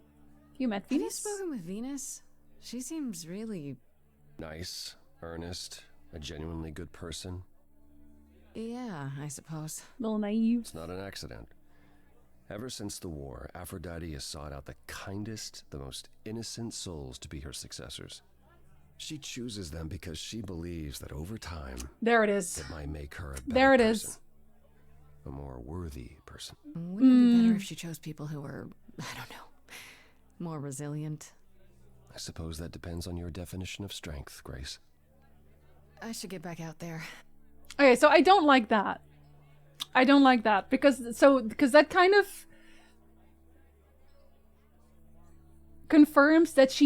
You met Venus? Have you spoken with Venus? She seems really... nice, earnest, a genuinely good person. Yeah, I suppose. A little naive. It's not an accident. Ever since the war, Aphrodite has sought out the kindest, the most innocent souls to be her successors. She chooses them because she believes that over time, there it is. it might make her a better there it person, is. a more worthy person. Wouldn't it be better if she chose people who were, I don't know, more resilient? I suppose that depends on your definition of strength, Grace. I should get back out there. Okay, so I don't like that. I don't like that because that kind of confirms that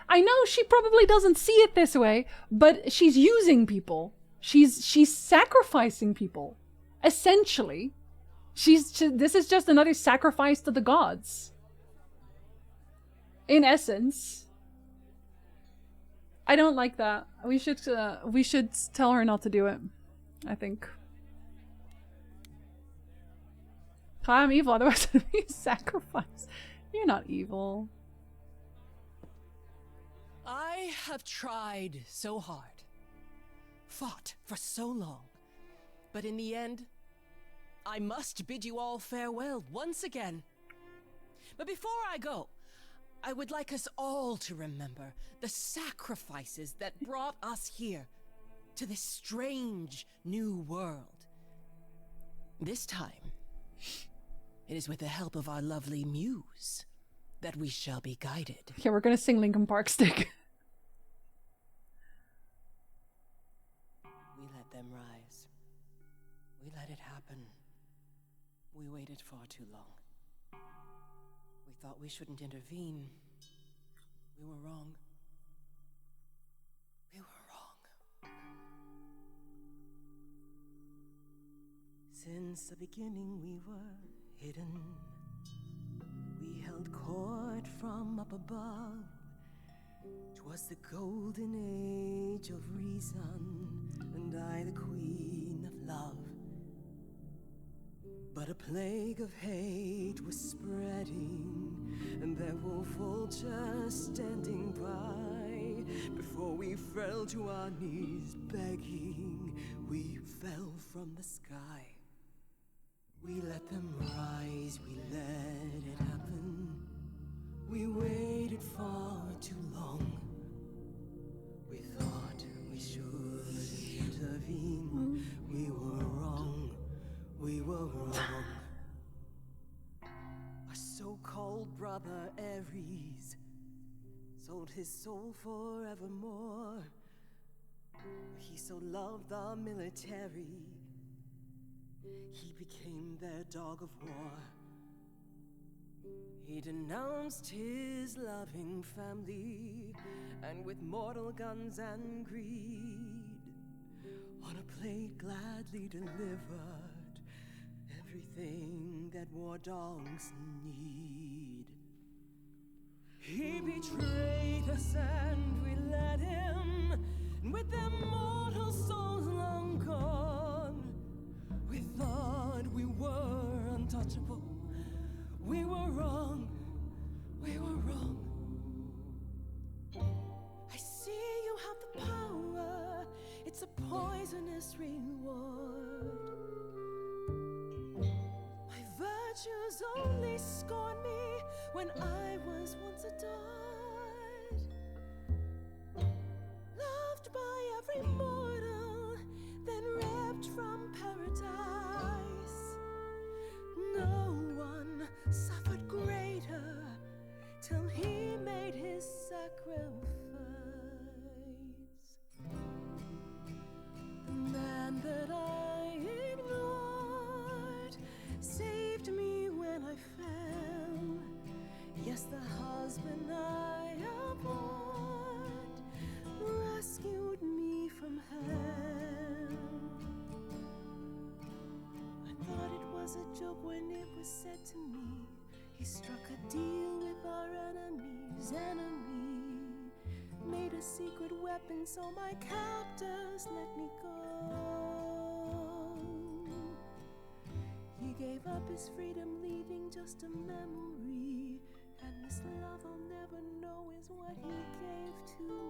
I know she probably doesn't see it this way, but she's using people. She's sacrificing people. Essentially. This is just another sacrifice to the gods. In essence. I don't like that. We should tell her not to do it, I think. I'm evil, otherwise it'd be sacrifice. You're not evil. I have tried so hard, fought for so long, but in the end, I must bid you all farewell once again. But before I go, I would like us all to remember the sacrifices that brought us here, to this strange new world. This time, it is with the help of our lovely muse that we shall be guided. Yeah, we're gonna sing Linkin Park Stick. We let them rise. We let it happen. We waited far too long. We thought we shouldn't intervene. We were wrong. We were wrong. Since the beginning we were hidden. We held court from up above. 'Twas the golden age of reason, and I the queen of love. But a plague of hate was spreading, and there were vultures standing by. Before we fell to our knees begging, we fell from the sky. We let them rise, we let it happen. We waited far too long. We thought we should intervene. We were wrong, we were wrong. Our so-called brother Ares sold his soul forevermore. He so loved the military, he became their dog of war. He denounced his loving family, and with mortal guns and greed, on a plate gladly delivered everything that war dogs need. He betrayed us and we let him, and with their mortal souls long gone, we thought we were untouchable. We were wrong. We were wrong. I see you have the power. It's a poisonous reward. My virtues only scorn me when I was once adored. Loved by every mortal, then ripped from paradise. No one suffered greater till he made his sacrifice. The man that I ignored saved me when I fell. Yes, the husband I abhorred rescued me from hell. I thought it was a joke when it was said to me. He struck a deal with our enemy's enemy, made a secret weapon so my captors let me go. He gave up his freedom, leaving just a memory, and this love I'll never know is what he gave to me.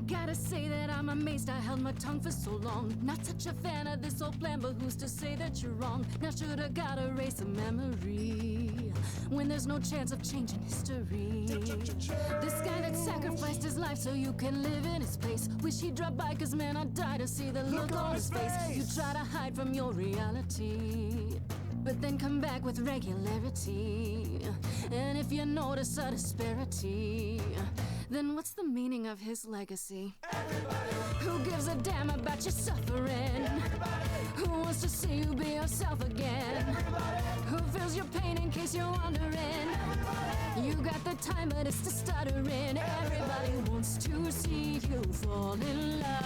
Gotta say that I'm amazed I held my tongue for so long. Not such a fan of this old plan, but who's to say that you're wrong? Now shoulda gotta erase a memory when there's no chance of changing history. This guy that sacrificed his life so you can live in his place. Wish he'd drop by, cause man, I'd die to see the look on his face. You try to hide from your reality, but then come back with regularity. And if you notice a disparity, then what's the meaning of his legacy? Everybody. Who gives a damn about your suffering? Everybody. Who wants to see you be yourself again? Everybody. Who feels your pain in case you're wondering? Everybody. You got the time, but it's the stuttering. Everybody wants to see you fall in love.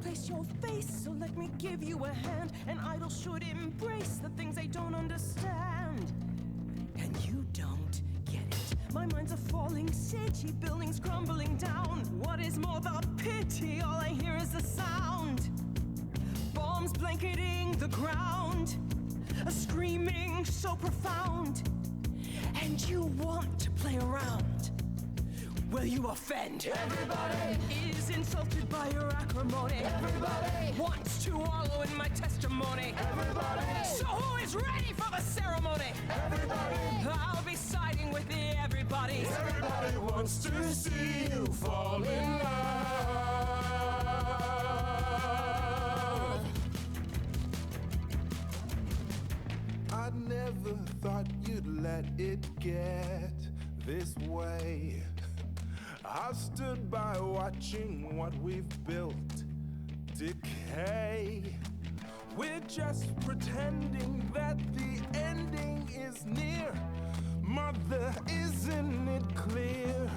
Place your face, so let me give you a hand. An idol should embrace the things they don't understand. And you don't get it. My mind's a falling city, buildings crumbling down. What is more, the pity, all I hear is the sound. Bombs blanketing the ground, a screaming so profound. And you want to play around. Will you offend? Everybody is insulted by your acrimony. Everybody wants to wallow in my testimony. Everybody. So who is ready for the ceremony? Everybody. I'll be siding with the everybody. Everybody wants to see you fall in love. I never thought you'd let it get this way. I stood by watching what we've built decay. We're just pretending that the ending is near. Mother, isn't it clear?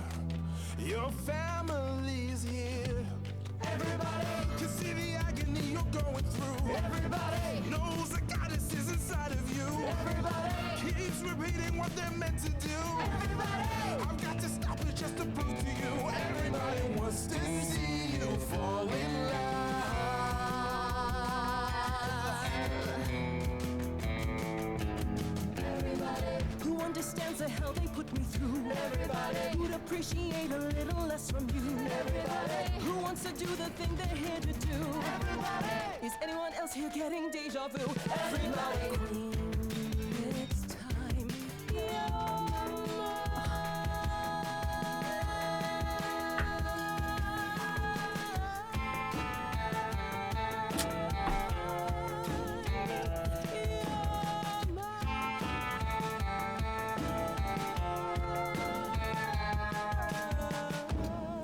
Your family's here. Everybody can see the agony you're going through. Everybody knows the goddess is inside of you. Everybody keeps repeating what they're meant to do. Everybody, I've got to stop it just to prove to you. Everybody wants to see you fall in love. Everybody who understands the hell they put me through. Everybody who'd appreciate a little less from you. Everybody who wants to do the thing they're here to do. Everybody, is anyone else here getting deja vu? Everybody, it's time. You're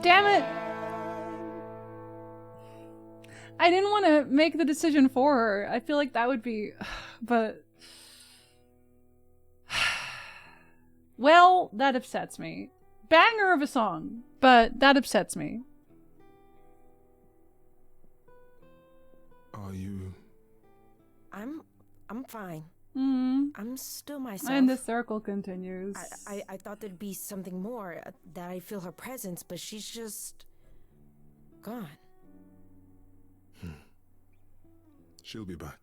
Damn it! I didn't want to make the decision for her. I feel like that would be... But... Well, that upsets me. Banger of a song, but that upsets me. Are you... I'm fine. Mm. I'm still myself. And the circle continues. I thought there'd be something more, that I feel her presence, but she's just gone. She'll be back.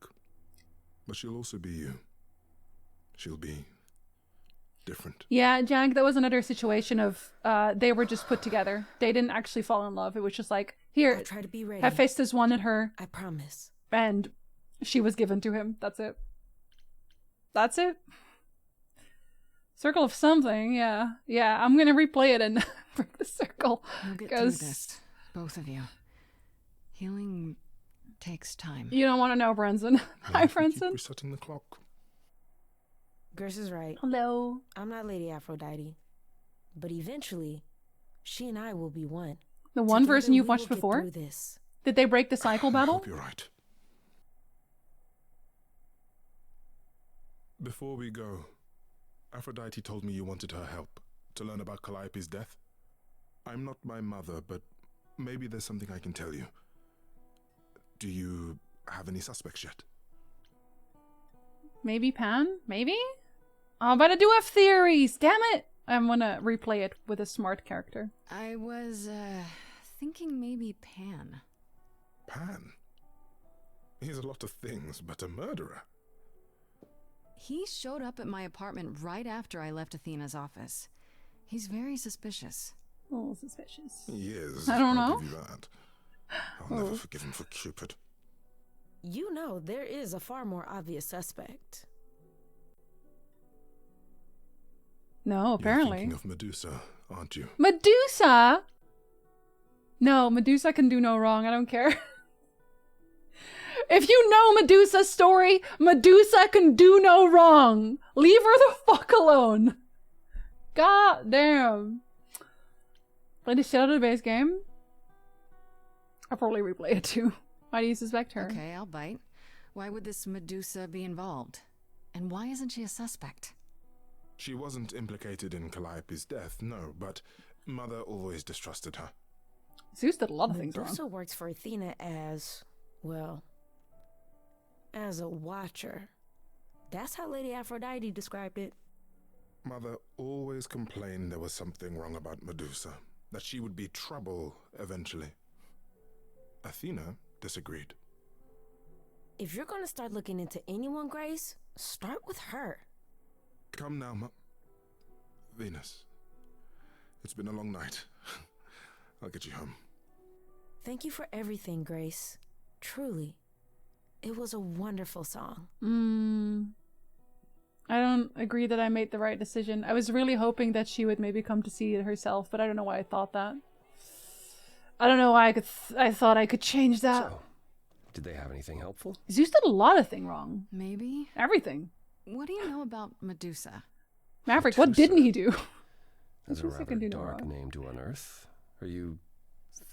But she'll also be you. She'll be different. Yeah, Jank, that was another situation of they were just put together. They didn't actually fall in love. It was just like, here, I'll try to be ready. Hephaestus wanted her. I promise. And she was given to him. That's it. That's it. Circle of something, yeah. Yeah, I'm gonna replay it and break the circle. You'll get through this, both of you. Healing takes time. You don't want to know, Brenson. Hi, Brenson. Resetting the clock. Gerse is right. Hello. I'm not Lady Aphrodite. But eventually, she and I will be one. The one Together, version you've we will watched get before? through this. Did they break the cycle I battle? hope you're right. Before we go, Aphrodite told me you wanted her help to learn about Calliope's death. I'm not my mother, but maybe there's something I can tell you. Do you have any suspects yet? Maybe Pan? Maybe? Oh, but I do have theories! Damn it! I'm gonna replay it with a smart character. I was, thinking maybe Pan. Pan? He's a lot of things, but a murderer. He showed up at my apartment right after I left Athena's office. He's very suspicious. A little suspicious. He is. I don't I'll know. give you that. I'll never forgive him for Cupid. You know, there is a far more obvious suspect. No, apparently. You're thinking of Medusa, aren't you? Medusa? No, Medusa can do no wrong. I don't care. If you know Medusa's story, Medusa can do no wrong. Leave her the fuck alone. God damn. Play the shit out of the base game. I'll probably replay it too. Why do you suspect her? Okay, I'll bite. Why would this Medusa be involved? And why isn't she a suspect? She wasn't implicated in Calliope's death, no, but Mother always distrusted her. Zeus did a lot of things wrong. Medusa works for Athena as, well, as a watcher. That's how Lady Aphrodite described it. Mother always complained there was something wrong about Medusa, that she would be trouble eventually. Athena disagreed. If you're gonna start looking into anyone, Grace, start with her. Come now, Venus. It's been a long night. I'll get you home. Thank you for everything, Grace. Truly. It was a wonderful song. I don't agree that I made the right decision. I was really hoping that she would maybe come to see it herself, but I don't know why I thought that. I don't know why I thought I could change that. So, did they have anything helpful? Zeus did a lot of things wrong. Maybe. Everything. What do you know about Medusa? Maverick, what didn't he do? That's a Medusa rather can do no dark wrong. name to unearth. Are you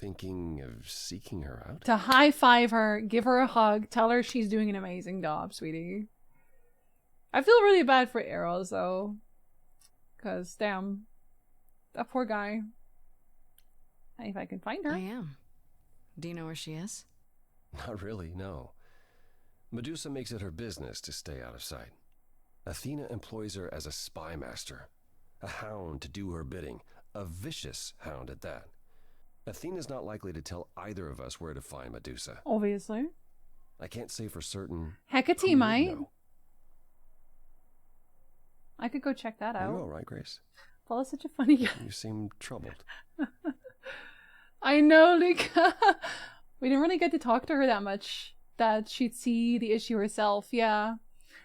thinking of seeking her out? To high five her, give her a hug, tell her she's doing an amazing job, sweetie. I feel really bad for Eros though. Cause damn. That poor guy. If I can find her. I am. Do you know where she is? Not really, no. Medusa makes it her business to stay out of sight. Athena employs her as a spy master, a hound to do her bidding, a vicious hound at that. Athena's not likely to tell either of us where to find Medusa. Obviously. I can't say for certain. Hecate who would might. know. I could go check that Are out. you all right, Grace? Paul is such a funny guy. You seem troubled. I know, Luca. We didn't really get to talk to her that much. That she'd see the issue herself, yeah.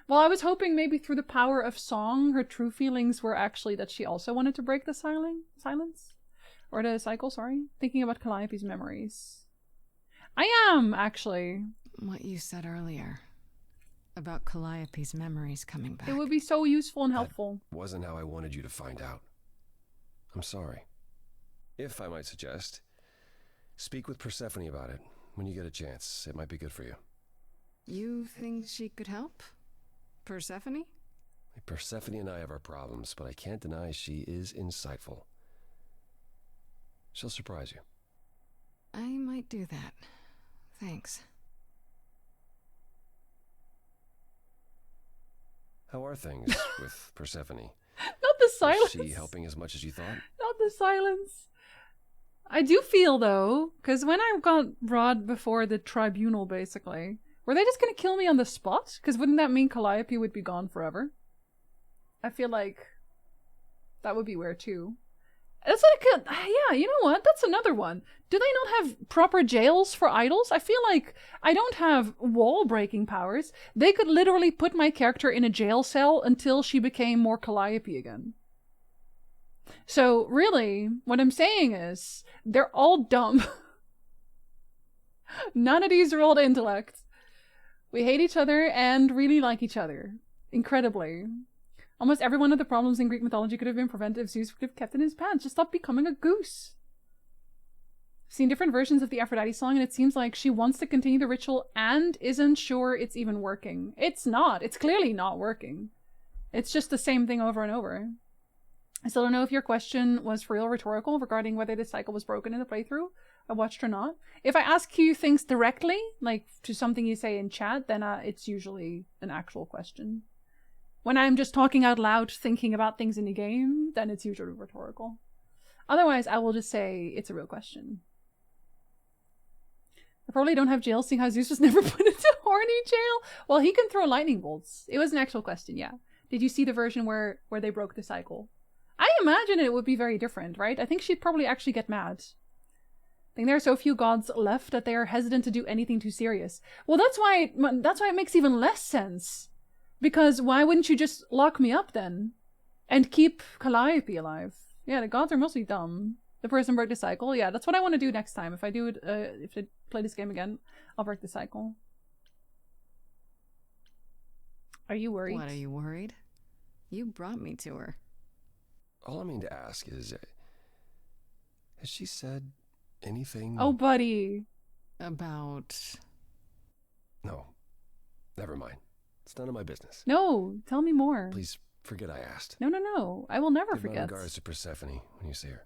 Well, I was hoping maybe through the power of song, her true feelings were actually that she also wanted to break the silence. Or the cycle, sorry. Thinking about Calliope's memories. I am, actually. What you said earlier. About Calliope's memories coming back. It would be so useful and helpful. Wasn't how I wanted you to find out. I'm sorry. If I might suggest, speak with Persephone about it when you get a chance. It might be good for you. You think she could help? Persephone? Persephone and I have our problems, but I can't deny she is insightful. She'll surprise you. I might do that. Thanks. How are things with Persephone? Not the silence. Is she helping as much as you thought? Not the silence. I do feel, though, because when I got brought before the tribunal, basically, were they just going to kill me on the spot? Because wouldn't that mean Calliope would be gone forever? I feel like that would be weird, too. That's like yeah, you know what? That's another one. Do they not have proper jails for idols? I feel like I don't have wall-breaking powers. They could literally put my character in a jail cell until she became more Calliope again. So, really, what I'm saying is, they're all dumb. None of these are old intellect. We hate each other and really like each other. Incredibly. Almost every one of the problems in Greek mythology could have been prevented if Zeus would have kept in his pants. Just stop becoming a goose. I've seen different versions of the Aphrodite song, and it seems like she wants to continue the ritual and isn't sure it's even working. It's not. It's clearly not working. It's just the same thing over and over. I still don't know if your question was for real rhetorical regarding whether the cycle was broken in the playthrough I watched or not. If I ask you things directly, like to something you say in chat, then it's usually an actual question. When I'm just talking out loud, thinking about things in the game, then it's usually rhetorical. Otherwise, I will just say it's a real question. I probably don't have jail, seeing how Zeus was never put into horny jail? Well, he can throw lightning bolts. It was an actual question, yeah. Did you see the version where they broke the cycle? I imagine it would be very different, right? I think she'd probably actually get mad. I think there are so few gods left that they are hesitant to do anything too serious. Well, that's why it makes even less sense. Because why wouldn't you just lock me up then? And keep Calliope alive? Yeah, the gods are mostly dumb. The person broke the cycle. Yeah, that's what I want to do next time. If I do it, if I play this game again, I'll break the cycle. Are you worried? What, are you worried? You brought me to her. All I mean to ask is, has she said anything? Oh, buddy. About... No. Never mind. It's none of my business. No, tell me more. Please forget I asked. No. I will never Give forget. my regards to Persephone when you see her.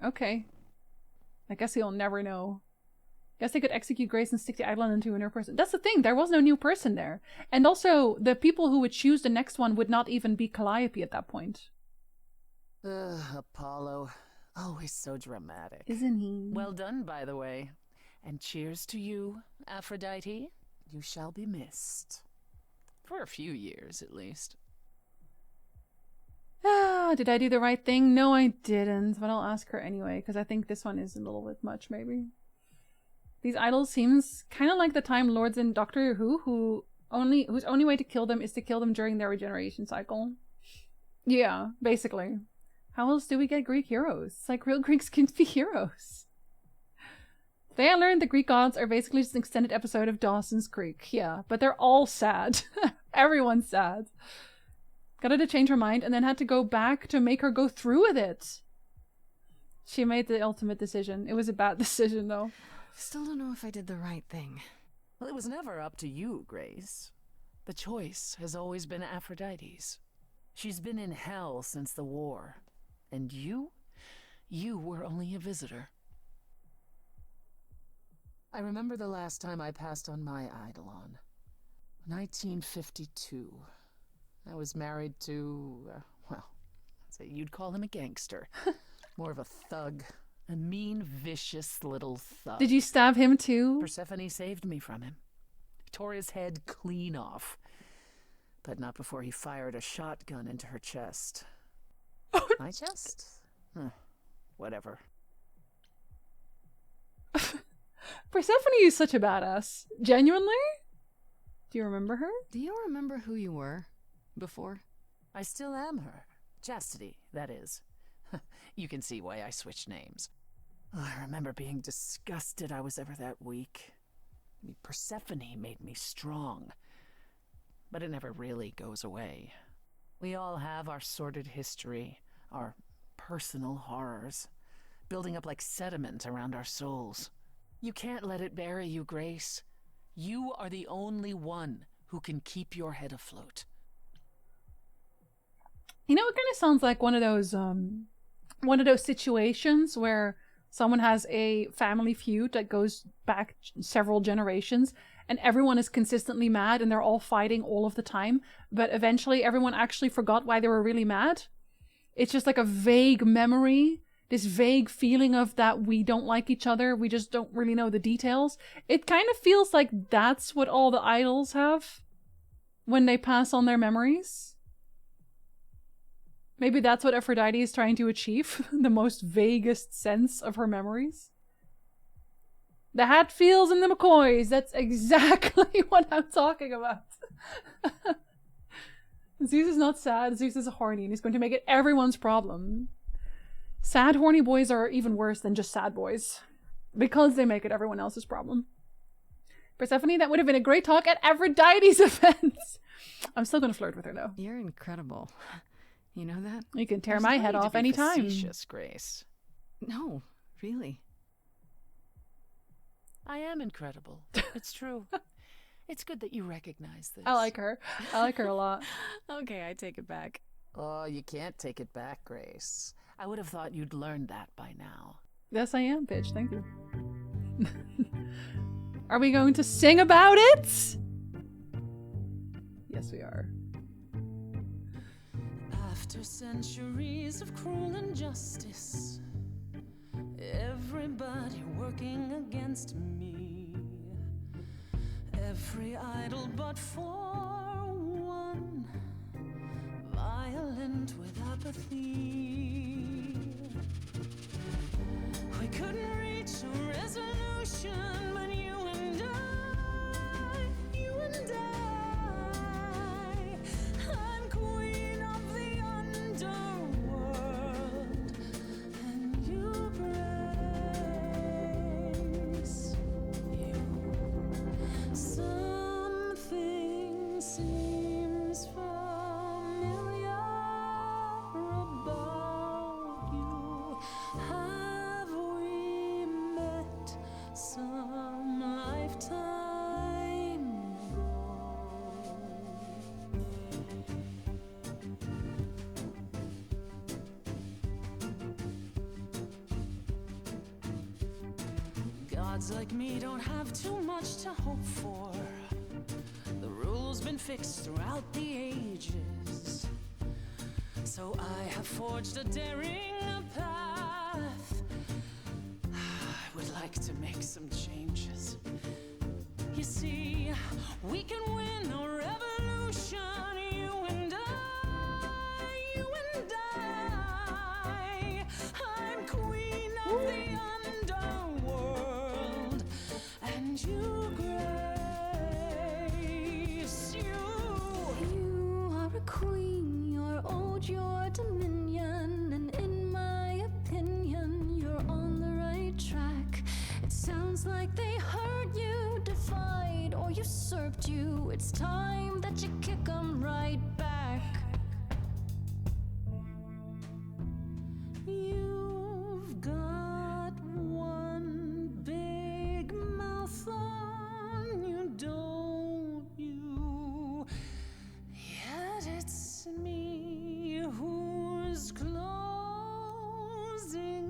Okay. I guess he'll never know. Guess they could execute Grace and stick the island into a new person. That's the thing, there was no new person there. And also, the people who would choose the next one would not even be Calliope at that point. Apollo. Always so dramatic. Isn't he? Well done, by the way. And cheers to you, Aphrodite. You shall be missed. For a few years, at least. Did I do the right thing? No, I didn't. But I'll ask her anyway, because I think this one is a little bit much, maybe. These idols seems kind of like the Time Lords in Doctor Who, whose only way to kill them is to kill them during their regeneration cycle. Yeah, basically. How else do we get Greek heroes? It's like real Greeks can be heroes. Today I learned the Greek gods are basically just an extended episode of Dawson's Creek. Yeah, but they're all sad. Everyone's sad. Got her to change her mind and then had to go back to make her go through with it. She made the ultimate decision. It was a bad decision, though. Still don't know if I did the right thing. Well, it was never up to you, Grace. The choice has always been Aphrodite's. She's been in hell since the war. And you were only a visitor. I remember the last time I passed on my Eidolon. 1952. I was married to, well, I'd say you'd call him a gangster. More of a thug. A mean, vicious little thug. Did you stab him too? Persephone saved me from him. Tore his head clean off. But not before he fired a shotgun into her chest. My chest? Whatever. Persephone is such a badass. Genuinely? Do you remember her? Do you remember who you were before? I still am her. Chastity, that is. You can see why I switched names. Oh, I remember being disgusted I was ever that weak. I mean, Persephone made me strong. But it never really goes away. We all have our sordid history, our personal horrors, building up like sediment around our souls. You can't let it bury you, Grace. You are the only one who can keep your head afloat. You know, it kind of sounds like one of those situations where someone has a family feud that goes back several generations and everyone is consistently mad and they're all fighting all of the time, but eventually everyone actually forgot why they were really mad. It's just like a vague memory, this vague feeling of that we don't like each other, we just don't really know the details. It kind of feels like that's what all the idols have when they pass on their memories. Maybe that's what Aphrodite is trying to achieve, the most vaguest sense of her memories. The Hatfields and the McCoys, that's exactly what I'm talking about. Zeus is not sad, Zeus is horny, and he's going to make it everyone's problem. Sad, horny boys are even worse than just sad boys, because they make it everyone else's problem. Persephone, that would have been a great talk at Aphrodite's event. I'm still going to flirt with her, though. You're incredible. You know that? You can tear my head off anytime. Facetious, Grace. No, really. I am incredible. It's true. It's good that you recognize this. I like her. I like her a lot. Okay, I take it back. Oh, you can't take it back, Grace. I would have thought you'd learned that by now. Yes, I am, bitch. Thank you. Are we going to sing about it? Yes, we are. After centuries of cruel injustice, everybody working against me, every idol but for one, violent with apathy. We couldn't reach a resolution, but you and I, I'm queen of the underworld, and you grace you. Something seems familiar about you. Have we met some lifetime ago? Gods like me don't have too much to hope for. The rules been fixed throughout the ages. So I have forged a daring path. I would like to make some changes. You see, we can win a revolution, you and I, you and I. I'm queen of the underworld, and you grace you. You are a queen, you're old, your dominion, and in my opinion, you're on the right track. It sounds like they hurt you, defied, or usurped you. It's time that you kick 'em right back. You've got one big mouth on you, don't you? Yet it's me who's closing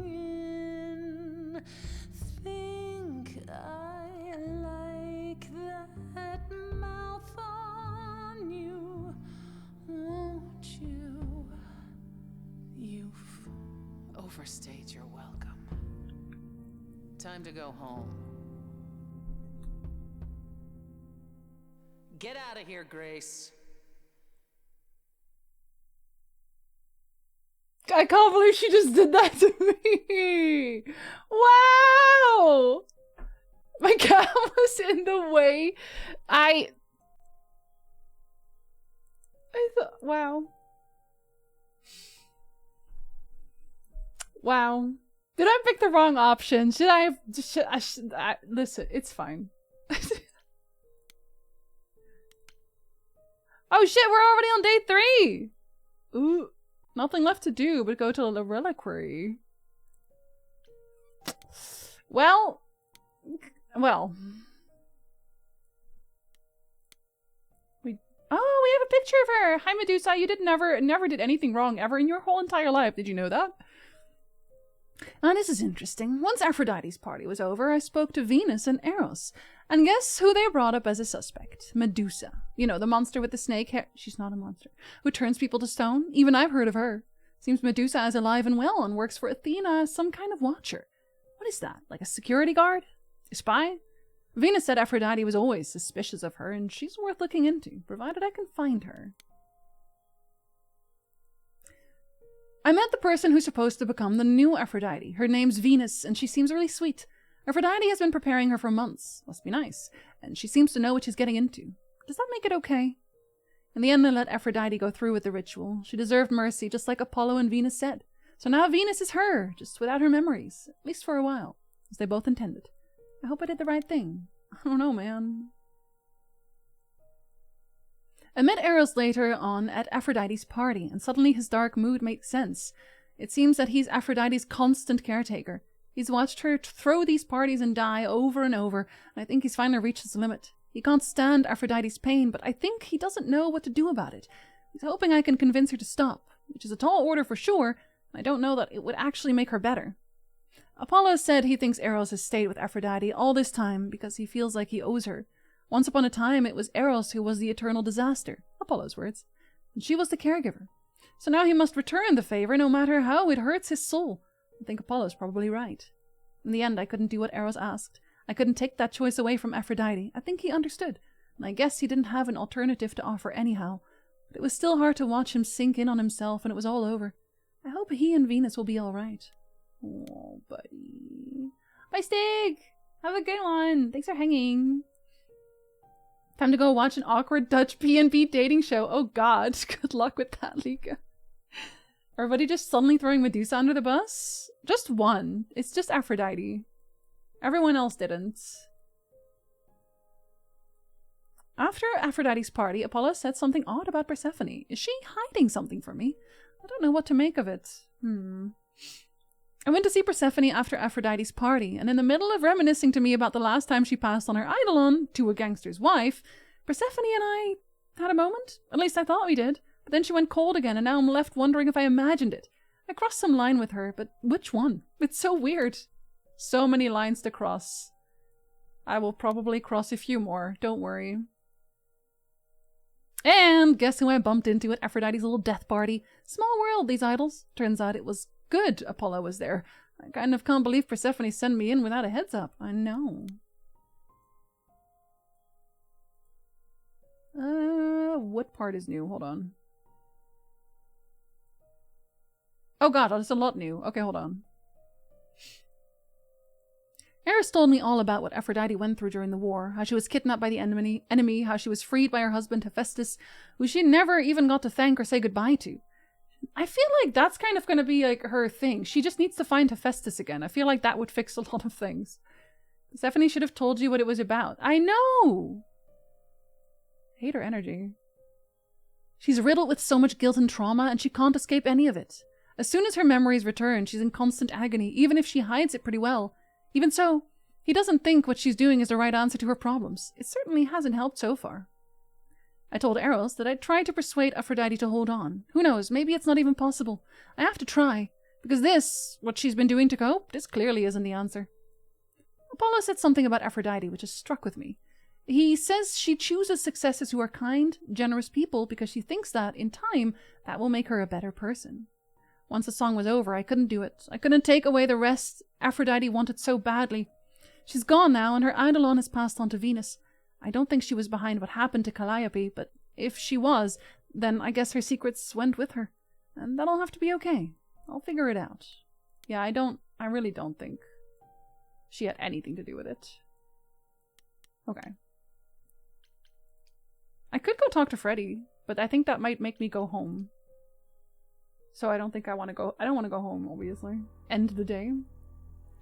in. Think I like that mouth on you, won't you? You've overstayed your welcome. Time to go home. Get out of here, Grace. I can't believe she just did that to me. Wow. My cat was in the way. I thought, wow. Wow. Did I pick the wrong option? Should I have, listen, it's fine. Oh shit, we're already on day 3. Ooh, nothing left to do but go to the reliquary. Well. We have a picture of her. Hi Medusa, you never did anything wrong ever in your whole entire life. Did you know that? Now this is interesting. Once Aphrodite's party was over, I spoke to Venus and Eros. And guess who they brought up as a suspect? Medusa. You know, the monster with the snake hair. She's not a monster. Who turns people to stone? Even I've heard of her. Seems Medusa is alive and well and works for Athena as some kind of watcher. What is that? Like a security guard? A spy? Venus said Aphrodite was always suspicious of her, and she's worth looking into, provided I can find her. I met the person who's supposed to become the new Aphrodite. Her name's Venus, and she seems really sweet. Aphrodite has been preparing her for months. Must be nice. And she seems to know what she's getting into. Does that make it okay? In the end, I let Aphrodite go through with the ritual. She deserved mercy, just like Apollo and Venus said. So now Venus is her, just without her memories. At least for a while, as they both intended. I hope I did the right thing. I don't know, man. I met Eros later on at Aphrodite's party, and suddenly his dark mood made sense. It seems that he's Aphrodite's constant caretaker. He's watched her throw these parties and die over and over, and I think he's finally reached his limit. He can't stand Aphrodite's pain, but I think he doesn't know what to do about it. He's hoping I can convince her to stop, which is a tall order for sure. I don't know that it would actually make her better. Apollo said he thinks Eros has stayed with Aphrodite all this time because he feels like he owes her. Once upon a time, it was Eros who was the eternal disaster, Apollo's words, and she was the caregiver. So now he must return the favor no matter how it hurts his soul. I think Apollo's probably right. In the end, I couldn't do what Eros asked. I couldn't take that choice away from Aphrodite. I think he understood. and I guess he didn't have an alternative to offer anyhow. But it was still hard to watch him sink in on himself when it was all over. I hope he and Venus will be alright. Oh, buddy. Bye, Stig! Have a good one! Thanks for hanging. Time to go watch an awkward Dutch P&B dating show. Oh god, good luck with that, Lika. Everybody just suddenly throwing Medusa under the bus? Just one. It's just Aphrodite. Everyone else didn't. After Aphrodite's party, Apollo said something odd about Persephone. Is she hiding something from me? I don't know what to make of it. I went to see Persephone after Aphrodite's party, and in the middle of reminiscing to me about the last time she passed on her eidolon to a gangster's wife, Persephone and I had a moment. At least I thought we did. But then she went cold again, and now I'm left wondering if I imagined it. I crossed some line with her, but which one? It's so weird. So many lines to cross. I will probably cross a few more, don't worry. And guess who I bumped into at Aphrodite's little death party? Small world, these idols. Turns out it was good Apollo was there. I kind of can't believe Persephone sent me in without a heads up. I know. What part is new? Hold on. Oh god, there's a lot new. Okay, hold on. Eris told me all about what Aphrodite went through during the war, how she was kidnapped by the enemy, how she was freed by her husband Hephaestus, who she never even got to thank or say goodbye to. I feel like that's kind of going to be like her thing. She just needs to find Hephaestus again. I feel like that would fix a lot of things. Persephone should have told you what it was about. I know! Hate her energy. She's riddled with so much guilt and trauma, and she can't escape any of it. As soon as her memories return, she's in constant agony, even if she hides it pretty well. Even so, he doesn't think what she's doing is the right answer to her problems. It certainly hasn't helped so far. I told Eros that I'd try to persuade Aphrodite to hold on. Who knows, maybe it's not even possible. I have to try, because this, what she's been doing to cope, this clearly isn't the answer. Apollo said something about Aphrodite which has struck with me. He says she chooses successors who are kind, generous people because she thinks that, in time, that will make her a better person. Once the song was over, I couldn't do it. I couldn't take away the rest Aphrodite wanted so badly. She's gone now, and her eidolon has passed on to Venus. I don't think she was behind what happened to Calliope, but if she was, then I guess her secrets went with her. And that'll have to be okay. I'll figure it out. Yeah, I really don't think she had anything to do with it. Okay. I could go talk to Freddy, but I think that might make me go home. So I don't think I want to go. I don't want to go home, obviously. End the day.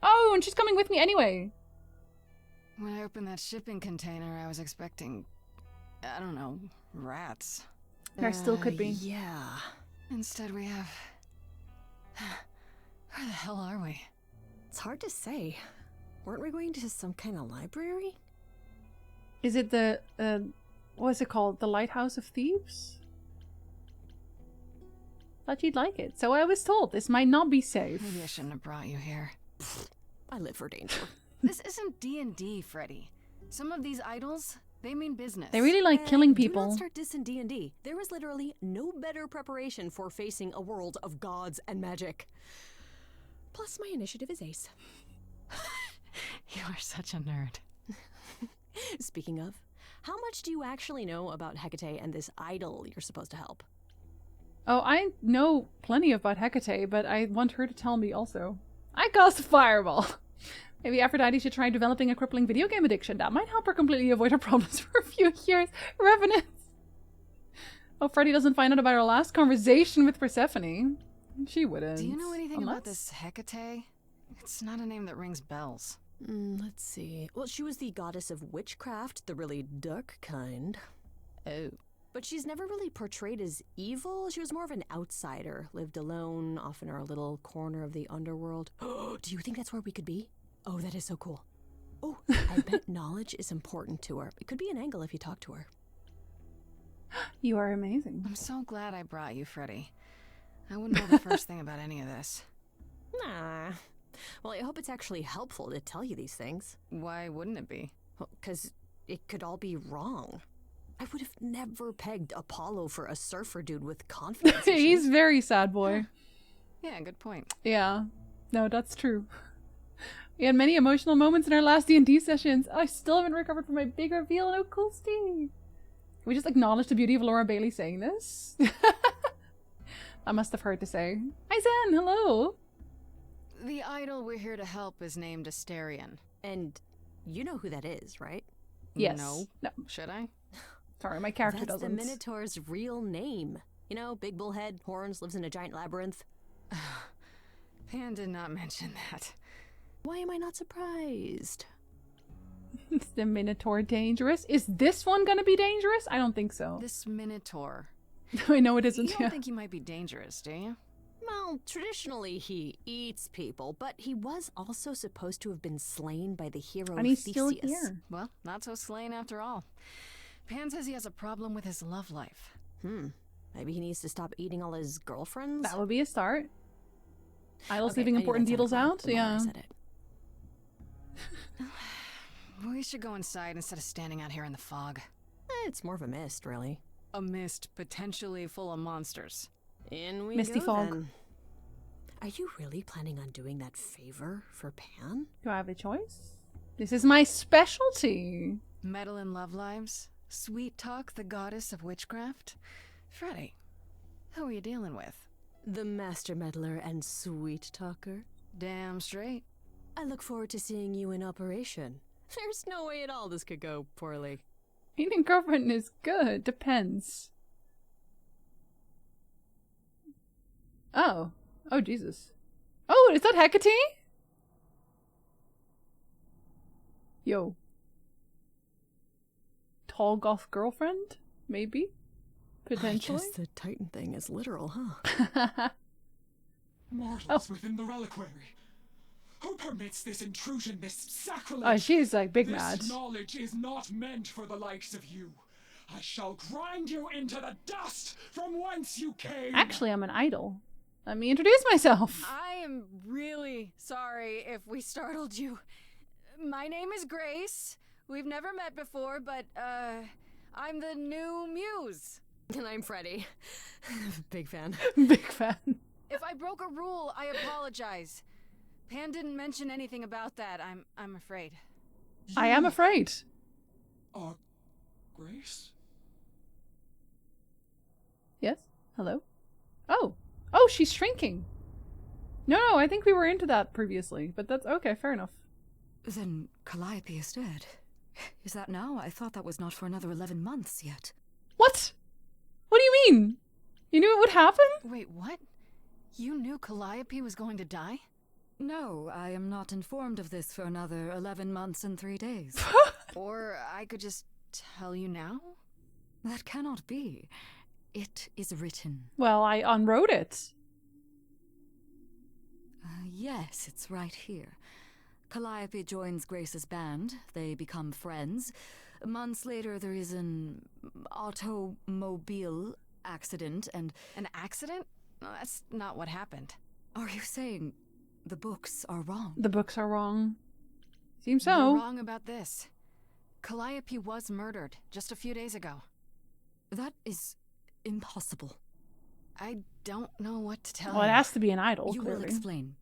Oh, and she's coming with me anyway. When I opened that shipping container, I was expecting, I don't know, rats. There still could be. Yeah. Instead we have... Where the hell are we? It's hard to say. Weren't we going to some kind of library? Is it the, what is it called? The Lighthouse of Thieves? Thought you'd like it. So I was told this might not be safe. Maybe I shouldn't have brought you here. I live for danger. This isn't D&D, Freddy. Some of these idols, they mean business. They really like killing people. Do not start dissing D&D. There is literally no better preparation for facing a world of gods and magic. Plus, my initiative is ace. You are such a nerd. Speaking of, how much do you actually know about Hecate and this idol you're supposed to help? Oh, I know plenty about Hecate, but I want her to tell me also. I cast a fireball. Maybe Aphrodite should try developing a crippling video game addiction. That might help her completely avoid her problems for a few years. Revenants. Oh, Freddy doesn't find out about her last conversation with Persephone. She wouldn't. Do you know anything about this Hecate? It's not a name that rings bells. Let's see. Well, she was the goddess of witchcraft, the really dark kind. Oh. But she's never really portrayed as evil. She was more of an outsider, lived alone, off in her little corner of the underworld. Do you think that's where we could be? Oh, that is so cool. Oh, I bet knowledge is important to her. It could be an angle if you talk to her. You are amazing. I'm so glad I brought you, Freddy. I wouldn't know the first thing about any of this. Nah. Well, I hope it's actually helpful to tell you these things. Why wouldn't it be? Well, 'cause it could all be wrong. I would have never pegged Apollo for a surfer dude with confidence issues. He's very sad boy. Yeah, good point. Yeah. No, that's true. We had many emotional moments in our last D&D sessions. I still haven't recovered from my big reveal in Oaklesty. Can we just acknowledge the beauty of Laura Bailey saying this? I must have heard to say. Hi Zen, hello. The idol we're here to help is named Asterion. And you know who that is, right? Yes. No. No. Should I? Sorry, my character That's doesn't. the Minotaur's real name. You know, big bullhead, horns, lives in a giant labyrinth. Pan did not mention that. Why am I not surprised? Is the Minotaur dangerous? Is this one gonna be dangerous? I don't think so. This Minotaur. I know it You isn't. don't think he might be dangerous, do you? Well, traditionally he eats people, but he was also supposed to have been slain by the hero And he's Theseus. still here. Well, not so slain after all. Pan says he has a problem with his love life. Maybe he needs to stop eating all his girlfriends? That would be a start. Idol's Okay, leaving I knew important that details sounded out. wrong the moment I Yeah. said it. We should go inside instead of standing out here in the fog. It's more of a mist, really. A mist potentially full of monsters. In we Misty go, fog. then. Are you really planning on doing that favor for Pan? Do I have a choice? This is my specialty. Meddle in love lives? Sweet Talk, the goddess of witchcraft? Freddy, who are you dealing with? The master meddler and sweet talker. Damn straight. I look forward to seeing you in operation. There's no way at all this could go poorly. Eating girlfriend is good. Depends. Oh. Oh, Jesus. Oh, is that Hecate? Yo. Tall goth girlfriend? Maybe? Potentially? I guess the Titan thing is literal, huh? Mortals within the reliquary. Who permits this intrusion, this sacrilege? Oh, she's like big this mad. knowledge is not meant for the likes of you. I shall grind you into the dust from whence you came. Actually, I'm an idol. Let me introduce myself. I am really sorry if we startled you. My name is Grace. We've never met before, but, I'm the new muse. And I'm Freddy. Big fan. Big fan. If I broke a rule, I apologize. Pan didn't mention anything about that, I'm afraid. I am afraid. Grace? Yes? Hello? Oh. Oh, she's shrinking. No, I think we were into that previously, but that's okay, fair enough. Then Calliope is dead. Is that now? I thought that was not for another 11 months yet. What? What do you mean? You knew it would happen? Wait, what? You knew Calliope was going to die? No, I am not informed of this for another 11 months and 3 days. Or I could just tell you now? That cannot be. It is written. Well, I unwrote it. Yes, it's right here. Calliope joins Grace's band. They become friends. Months later, there is an automobile accident and... An accident? No, that's not what happened. Are you saying the books are wrong? The books are wrong. Seems so. You're wrong about this. Calliope was murdered just a few days ago. That is impossible. I don't know what to tell Well, you. it has to be an idol, You clearly. will explain.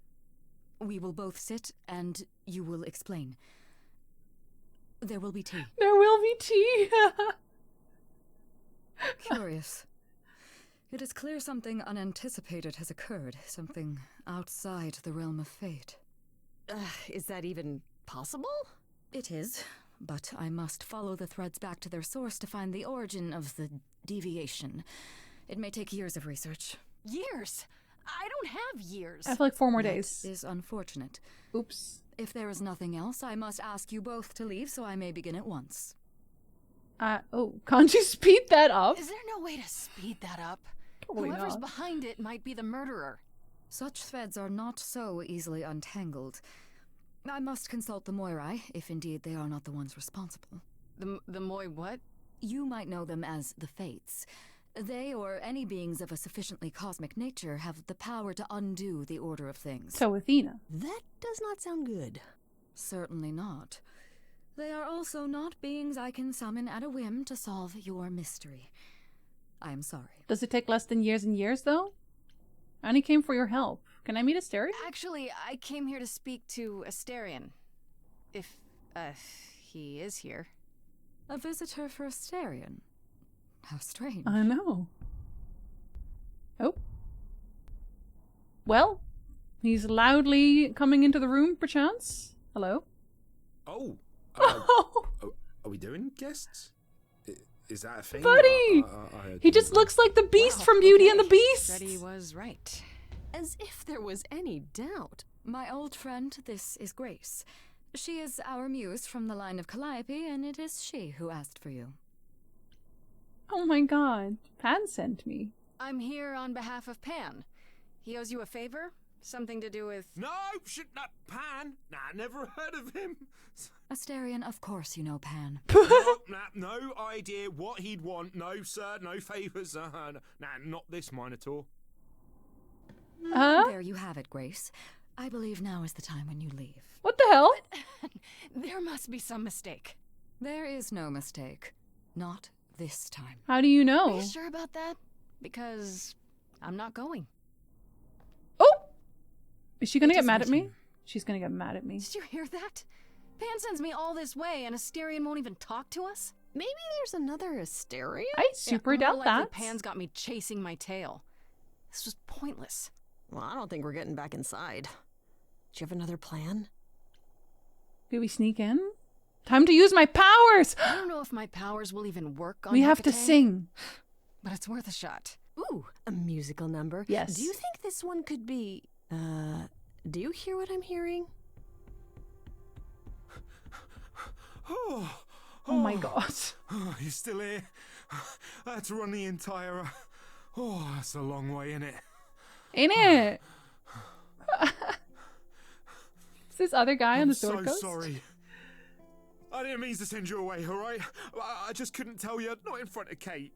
We will both sit and you will explain. There will be tea. There will be tea. Curious. It is clear something unanticipated has occurred, something outside the realm of fate. Is that even possible? It is, but I must follow the threads back to their source to find the origin of the deviation. It may take years of research. Years? I don't have years. I have like 4 more That days. is unfortunate. Oops. If there is nothing else, I must ask you both to leave so I may begin at once. Oh, can't you speed that up? Is there no way to speed that up? Totally Whoever's not. behind it might be the murderer. Such threads are not so easily untangled. I must consult the Moirai, if indeed they are not the ones responsible. The Moi what? You might know them as the Fates. They, or any beings of a sufficiently cosmic nature, have the power to undo the order of things. So Athena. That does not sound good. Certainly not. They are also not beings I can summon at a whim to solve your mystery. I am sorry. Does it take less than years and years, though? I only came for your help. Can I meet Astarion? Actually, I came here to speak to Astarion. If, he is here. A visitor for Astarion? How strange. I know. Oh. Well, he's loudly coming into the room, perchance. Hello? Oh. Are we doing guests? Is that a thing? Buddy! He just looks like the Beast from Beauty and the Beast! Freddy was right. As if there was any doubt. My old friend, this is Grace. She is our muse from the line of Calliope, and it is she who asked for you. Oh my god. Pan sent me. I'm here on behalf of Pan. He owes you a favor? Something to do with... No, shouldn't that Pan? Nah, never heard of him. Astarion, of course you know Pan. No idea what he'd want. No, sir, no favours. Nah, not this Minotaur. There you have it, Grace. I believe now is the time when you leave. What the hell? There must be some mistake. There is no mistake. Not this time. How do you know? Are you sure about that? Because I'm not going. Oh! Is she gonna get mad at me? She's gonna get mad at me. Did you hear that? Pan sends me all this way and Astarion won't even talk to us? Maybe there's another Astarion? I super doubt that. Pan's got me chasing my tail. This was pointless. Well, I don't think we're getting back inside. Do you have another plan? Do we sneak in? Time to use my powers! I don't know if my powers will even work on We have to Hecate, sing. but it's worth a shot. Ooh, a musical number. Yes. Do you think this one could be... do you hear what I'm hearing? Oh my god. Oh, you're still here? I had to run the entire... Oh, that's a long way, innit? Ain't it? Is this other guy on the sword so coast? Sorry. I didn't mean to send you away, alright? I just couldn't tell you, not in front of Kate.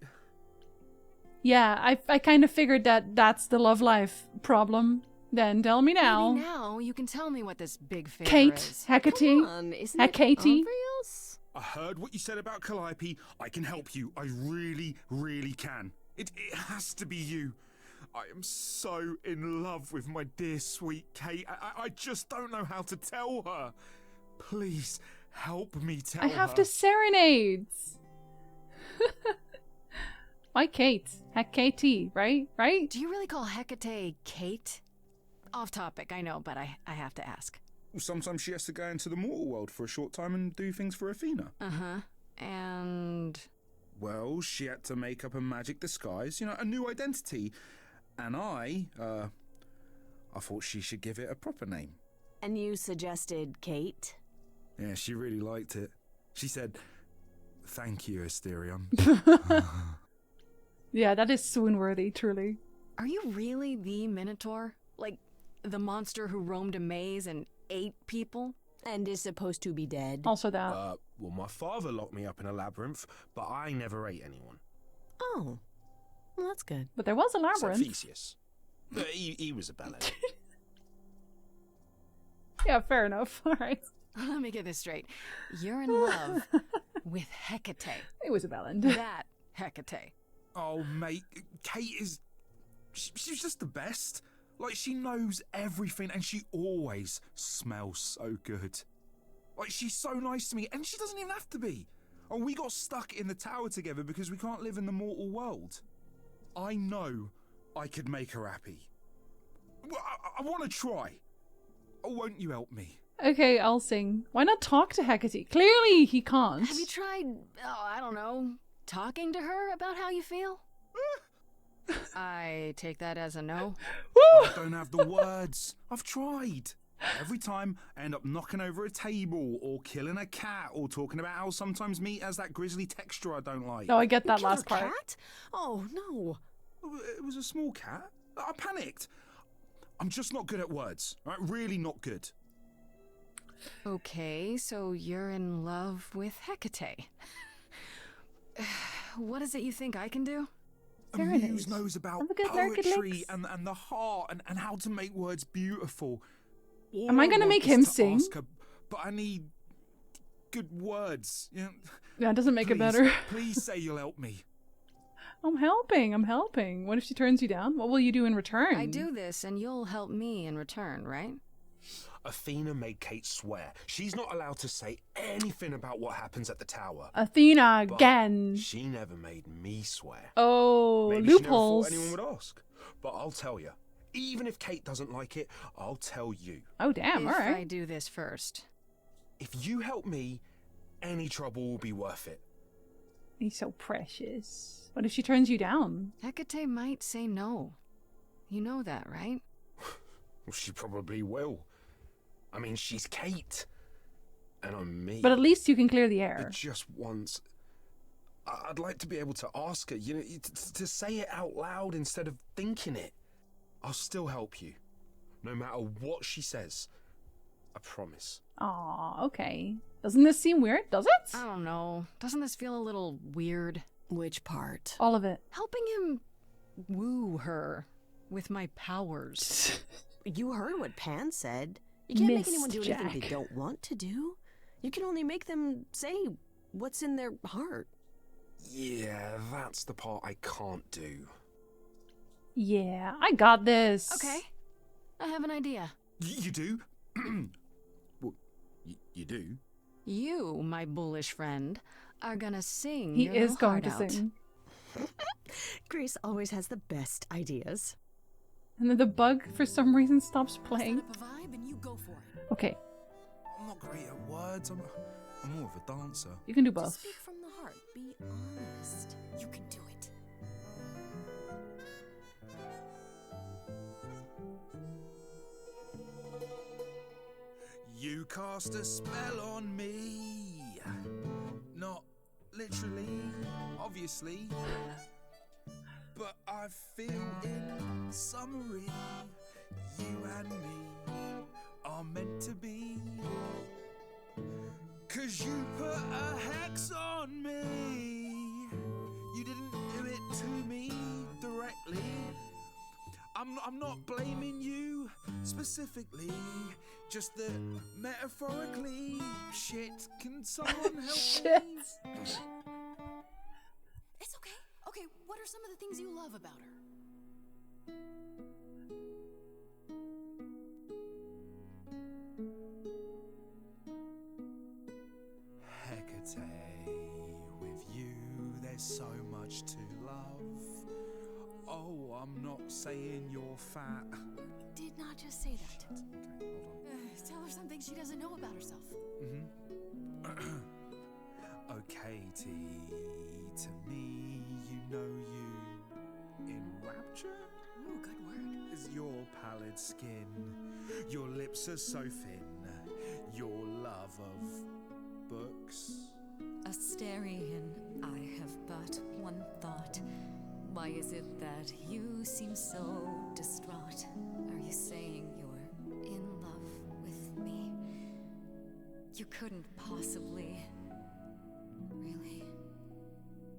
Yeah, I kind of figured that that's the love life problem. Then tell me now. Maybe now you can tell me what this big favor Kate, is. Hecate, Come on, isn't it Hecate. obvious? I heard what you said about Calliope. I can help you. I really, really can. It has to be you. I am so in love with my dear sweet Kate. I just don't know how to tell her. Please help me tell her. I have to serenade. Why Kate? Hecate, right? Right? Do you really call Hecate Kate? Off topic, I know, but I have to ask. Sometimes she has to go into the mortal world for a short time and do things for Athena. Uh-huh. And... Well, she had to make up a magic disguise, a new identity. And I thought she should give it a proper name. And you suggested Kate? Yeah, she really liked it. She said, "Thank you, Astarion." Yeah, that is swoon-worthy, truly. Are you really the Minotaur? Like, the monster who roamed a maze and ate people? And is supposed to be dead? Also that. Well, my father locked me up in a labyrinth, but I never ate anyone. Oh. Well, that's good. But there was a Except labyrinth. Theseus. But he was a bellend. Yeah, fair enough. All right. Let me get this straight. You're in love with Hecate. It was a bellend. That Hecate. Oh, mate, Kate is... She's just the best. Like, she knows everything, and she always smells so good. Like, she's so nice to me, and she doesn't even have to be. Oh, we got stuck in the tower together because we can't live in the mortal world. I know I could make her happy. Well, I want to try. Oh, won't you help me? Okay, I'll sing. Why not talk to Hecate? Clearly he can't. Have you tried, I don't know, talking to her about how you feel? I take that as a no. I don't have the words. I've tried. Every time I end up knocking over a table or killing a cat or talking about how sometimes meat has that grisly texture I don't like. Oh, I get that Kill last a part. cat? Oh, no. It was a small cat. I panicked. I'm just not good at words. Right? Really not good. Okay, so you're in love with Hecate. What is it you think I can do? A muse knows about poetry and the heart and how to make words beautiful. All Am I gonna want make is him to sing? ask her, but I need good words. Yeah, it doesn't make it Please, better. Please say you'll help me. I'm helping. I'm helping. What if she turns you down? What will you do in return? I do this and you'll help me in return, right? Athena made Kate swear she's not allowed to say anything about what happens at the tower. Athena But again. she never made me swear. Oh, Maybe loopholes. She never thought anyone would ask. But I'll tell you, even if Kate doesn't like it, I'll tell you. Oh, damn. If All right. I do this first. If you help me, any trouble will be worth it. He's so precious. What if she turns you down? Hecate might say no. You know that, right? Well, she probably will. I mean, she's Kate. And I'm me. But at least you can clear the air. But just once, I'd like to be able to ask her, you know, to say it out loud instead of thinking it. I'll still help you, no matter what she says. I promise. Aw, okay. Doesn't this seem weird, does it? I don't know. Doesn't this feel a little weird? Which part? All of it. Helping him woo her with my powers. You heard what Pan said. You can't make anyone do Missed anything they Jack. don't want to do. You can only make them say what's in their heart. Yeah, that's the part I can't do. Yeah, I got this. Okay. I have an idea. You do? Well, you do? You, my bullish friend, are gonna sing He your is little going heart to out. sing. Grace always has the best ideas. And then the bug, for some reason, stops playing. Set up a vibe and you go for it. Okay, I'm not great at words. I'm more of a dancer. you can do Just both. speak from the heart. Be honest. You can do it. You cast a spell on me. Not literally, obviously. But I feel in summary, you and me are meant to be. 'Cause you put a hex on me. You didn't do it to me directly. I'm not blaming you specifically, just that metaphorically. Shit, can someone help Shit. me? It's okay. Okay, what are some of the things you love about her? Hecate, with you there's so much to love. Oh, I'm not saying you're fat. Did not just say that. Okay, hold on. Tell her something she doesn't know about herself. Oh, Katie, to me, you know you in rapture? Ooh, good word. Is your pallid skin, your lips are so thin, your love of books. Asterian, I have but one thought. Why is it that you seem so distraught? Are you saying you're in love with me? You couldn't possibly. Really?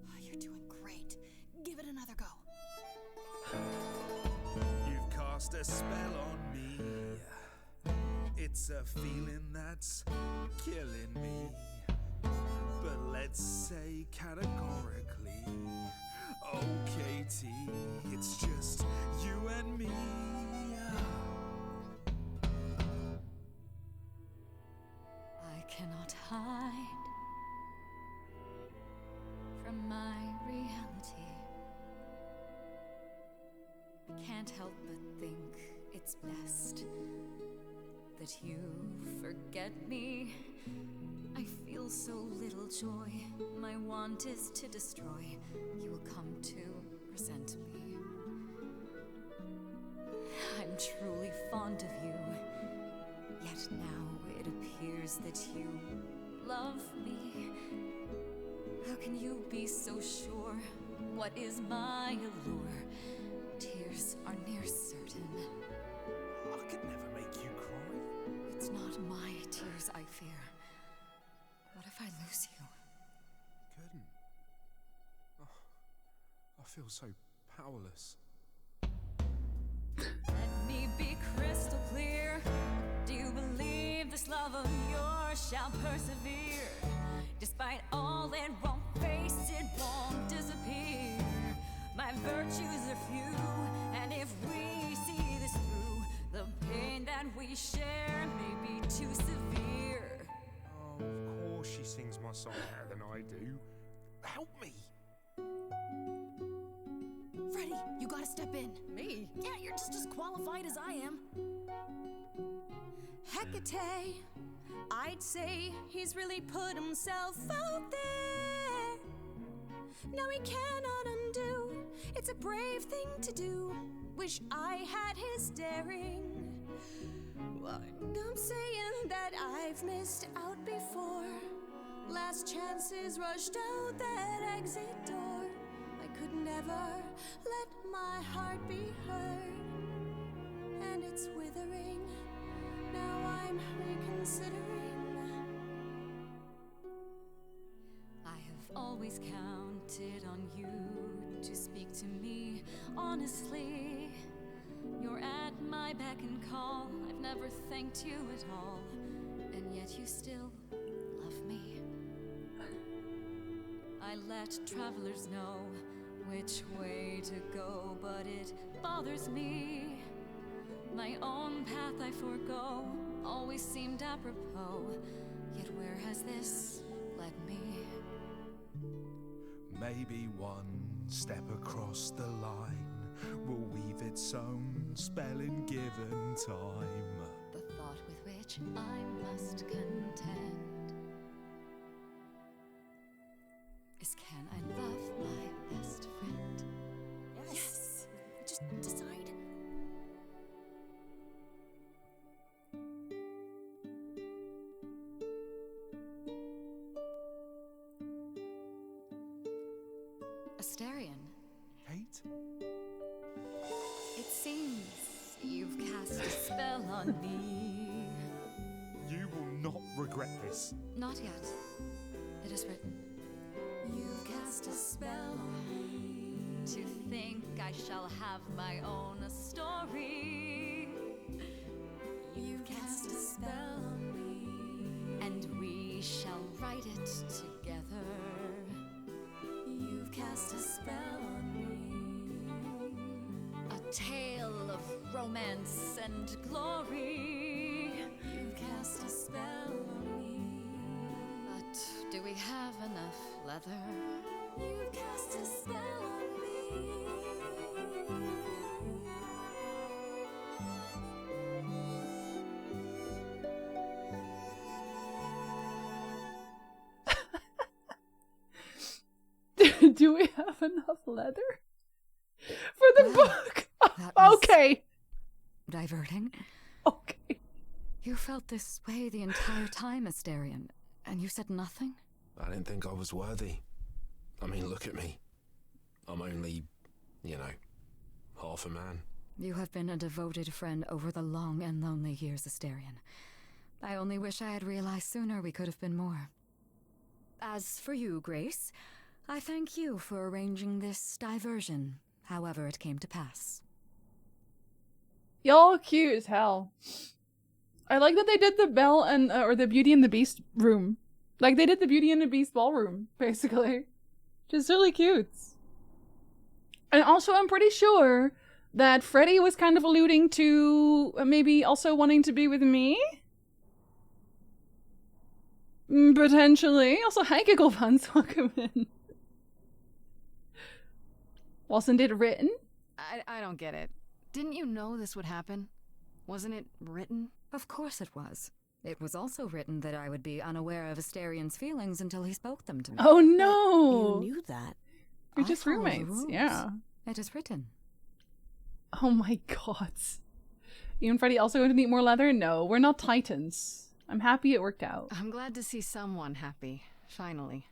Oh, you're doing great. Give it another go. You've cast a spell on me. It's a feeling that's killing me. But let's say categorically, oh Katie, it's just you and me. I cannot hide from my reality. I can't help but think it's best that you forget me. I feel so little joy. My want is to destroy. You will come to resent me. I'm truly fond of you. Yet now it appears that you love me. How can you be so sure? What is my allure? Tears are near certain. I could never make you cry. It's not my tears I fear. What if I lose you? Couldn't. Oh, I feel so powerless. Let me be crystal clear. Do you believe this love of yours shall persevere? Despite all that won't face, it won't disappear. My virtues are few, and if we see this through, the pain that we share may be too severe. Oh, of course she sings my song better than I do. Help me. Freddy, you gotta step in. Me? Yeah, you're just as qualified as I am. Hecate, I'd say he's really put himself out there. No, he cannot undo. It's a brave thing to do. Wish I had his daring. I'm saying that I've missed out before. Last chances rushed out that exit door. I could never let my heart be heard. And it's withering. Now I'm reconsidering. I have always counted on you to speak to me honestly. You're at my beck and call. I've never thanked you at all, and yet you still love me. I let travelers know which way to go, but it bothers me. My own path I forego, always seemed apropos, yet where has this led me? Maybe one step across the line will weave its own spell in given time. The thought with which I must contend is, can I love my best friend? Yes. Just decide. Astarion, Kate? it seems you've cast a spell on me. You will not regret this. Not yet. It is written. You've cast a spell on me. To think I shall have my own story. You've cast a spell on me. And we shall write it together. You've cast a spell on me. A tale of romance and glory. You've cast a spell on me. But do we have enough leather? You've cast a spell on me. Do we have enough leather for the book? Okay. Diverting. Okay. You felt this way the entire time, Astarion, and you said nothing? I didn't think I was worthy. I mean, look at me. I'm only, half a man. You have been a devoted friend over the long and lonely years, Astarion. I only wish I had realized sooner we could have been more. As for you, Grace, I thank you for arranging this diversion, however it came to pass. Y'all cute as hell. I like that they did the Belle and or the Beauty and the Beast room. Like they did the Beauty and the Beast ballroom, basically. Just really cute. And also, I'm pretty sure that Freddy was kind of alluding to maybe also wanting to be with me. Potentially. Also, hi Gigglefans, welcome in. Wasn't it written? I don't get it. Didn't you know this would happen? Wasn't it written? Of course it was. It was also written that I would be unaware of Astarion's feelings until he spoke them to me. Oh no! You knew that. You're just follow the roommates, rules. yeah. It is written. Oh my god. You and Freddy also going to need more leather? No, we're not titans. I'm happy it worked out. I'm glad to see someone happy, finally.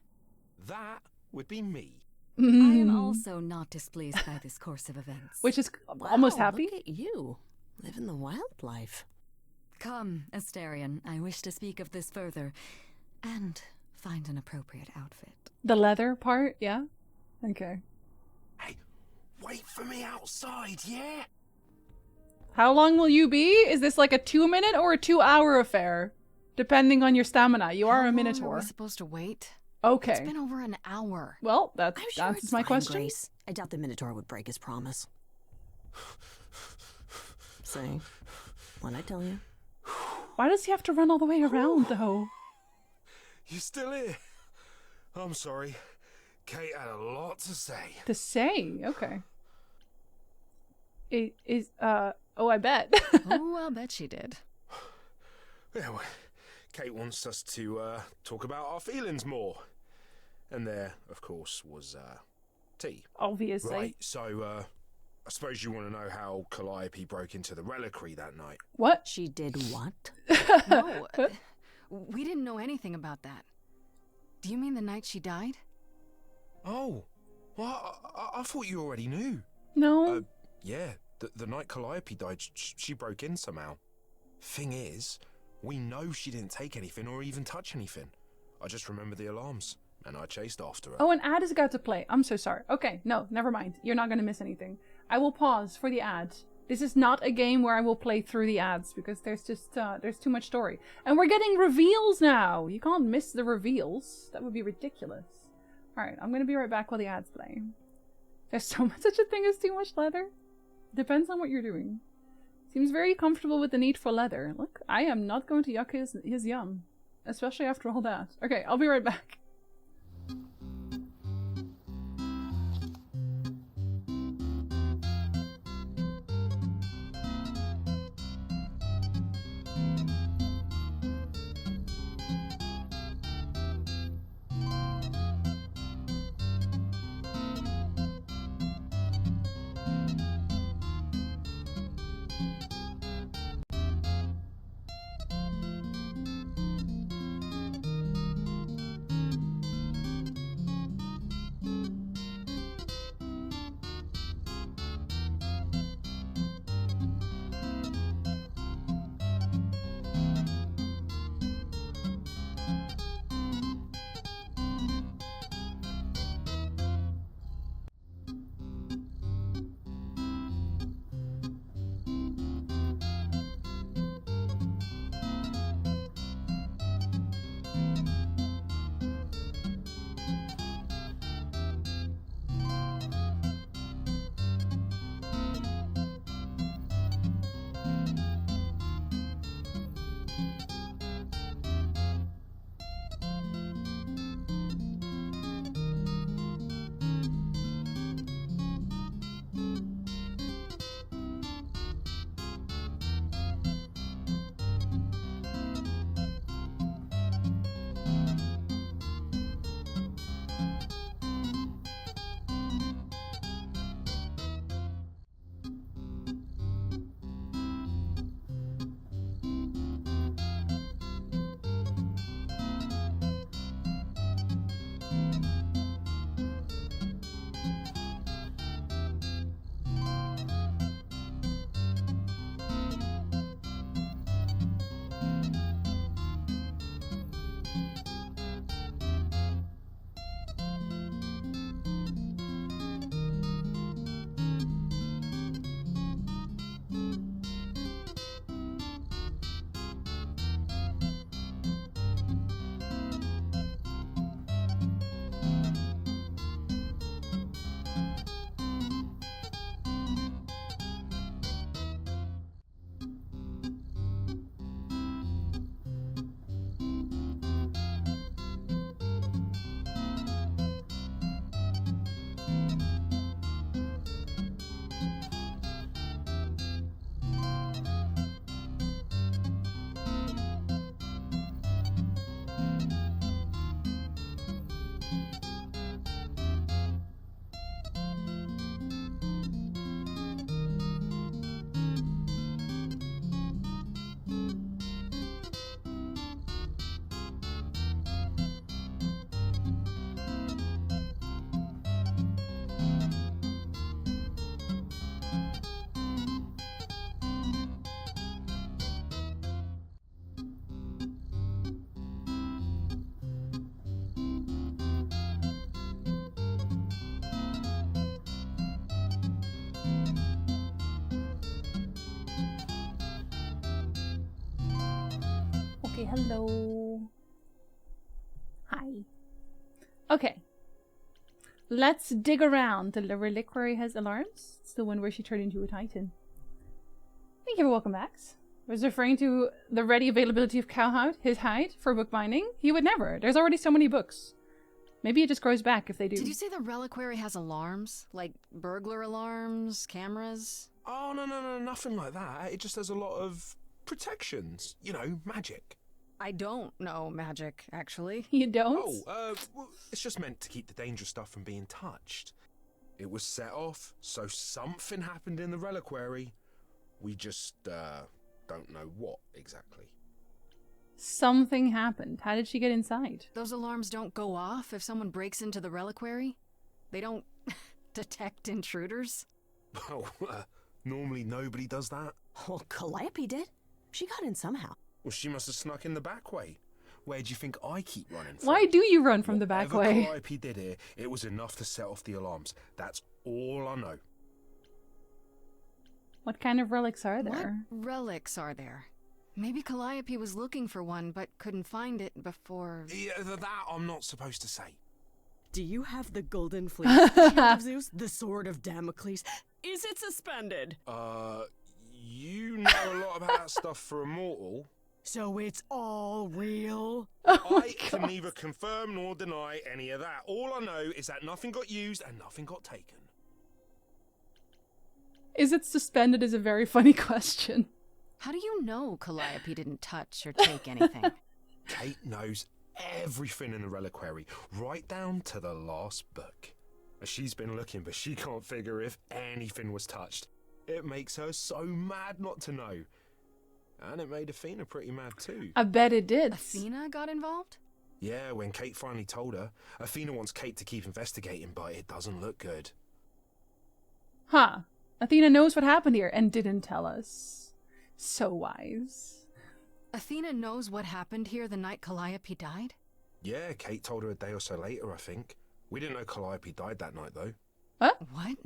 That would be me. I am also not displeased by this course of events. Which is almost happy. Look at you, living the wildlife. Come, Astarion, I wish to speak of this further, and find an appropriate outfit. The leather part, yeah? Okay. Hey, wait for me outside, yeah? How long will you be? Is this like a 2-minute or a 2-hour affair? Depending on your stamina. You are a How long Minotaur. Are we supposed to wait? Okay. It's been over an hour. Well, that I'm sure answers it's my fine, question. Grace. I doubt the Minotaur would break his promise. Say, what'd I tell you? Why does he have to run all the way around, though? You still here? I'm sorry. Kate had a lot to say. To say? Okay. It is, oh, I bet. Oh, I'll bet she did. Yeah, well, Kate wants us to talk about our feelings more. And there, of course, was tea. Obviously. Right, so I suppose you want to know how Calliope broke into the reliquary that night. What? She did what? No, we didn't know anything about that. Do you mean the night she died? Oh, well, I thought you already knew. No. Yeah, the night Calliope died, she broke in somehow. Thing is, we know she didn't take anything or even touch anything. I just remember the alarms, and I chased after her. Oh, an ad is about to play. I'm so sorry. Okay, no, never mind. You're not going to miss anything. I will pause for the ad. This is not a game where I will play through the ads because there's just, there's too much story. And we're getting reveals now. You can't miss the reveals. That would be ridiculous. Alright, I'm going to be right back while the ads play. There's such a thing as too much leather. Depends on what you're doing. Seems very comfortable with the need for leather. Look, I am not going to yuck his yum. Especially after all that. Okay, I'll be right back. Okay, hello. Hi. Okay. Let's dig around. The reliquary has alarms. It's the one where she turned into a titan. Thank you for welcome back. Was referring to the ready availability of cowhide, his hide, for bookbinding. He would never. There's already so many books. Maybe it just grows back if they do. Did you say the reliquary has alarms? Like burglar alarms, cameras? Oh, no, nothing like that. It just has a lot of protections. You know, magic. I don't know magic, actually. You don't? Oh, well, it's just meant to keep the dangerous stuff from being touched. It was set off, so something happened in the reliquary. We just, don't know what exactly. Something happened. How did she get inside? Those alarms don't go off if someone breaks into the reliquary? They don't detect intruders? Well, normally nobody does that. Well, Calliope did. She got in somehow. Well, she must have snuck in the back way. Where do you think I keep running from? Why do you run from the back Whatever way? Calliope did here, it was enough to set off the alarms. That's all I know. What kind of relics are there? What relics are there? Maybe Calliope was looking for one, but couldn't find it before... Yeah, that I'm not supposed to say. Do you have the golden fleece, Shield of Zeus, the sword of Damocles? Is it suspended? You know a lot about that stuff for a mortal. So it's all real? I can neither confirm nor deny any of that. All I know is that nothing got used and nothing got taken. Is it suspended is a very funny question. How do you know Calliope didn't touch or take anything? Kate knows everything in the reliquary, right down to the last book. She's been looking, but she can't figure if anything was touched. It makes her so mad not to know. And it made Athena pretty mad too. I bet it did. Athena got involved? Yeah, when Kate finally told her. Athena wants Kate to keep investigating, but it doesn't look good. Huh. Athena knows what happened here and didn't tell us. So wise. Athena knows what happened here the night Calliope died? Yeah, Kate told her a day or so later, I think. We didn't know Calliope died that night, though. What? What?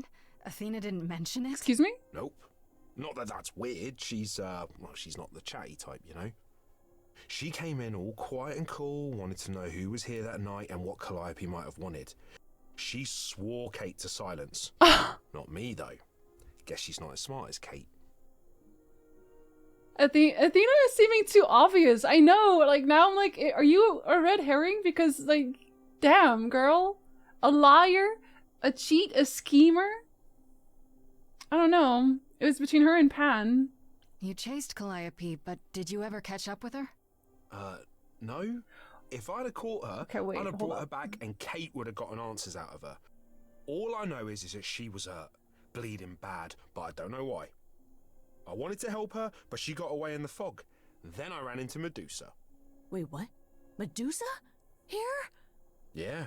Athena didn't mention it? Excuse me? Nope. Not that that's weird. She's not the chatty type, you know? She came in all quiet and cool, wanted to know who was here that night and what Calliope might have wanted. She swore Kate to silence. Not me, though. Guess she's not as smart as Kate. Athena is seeming too obvious. I know, like, now I'm like, are you a red herring? Because, like, damn, girl. A liar? A cheat? A schemer? I don't know. It was between her and Pan. You chased Calliope, but did you ever catch up with her? No. If I'd have caught her, wait, I'd have hold brought up. her back and Kate would have gotten answers out of her. All I know is that she was hurt, bleeding bad, but I don't know why. I wanted to help her, but she got away in the fog. Then I ran into Medusa. Wait, what? Medusa? Here? Yeah.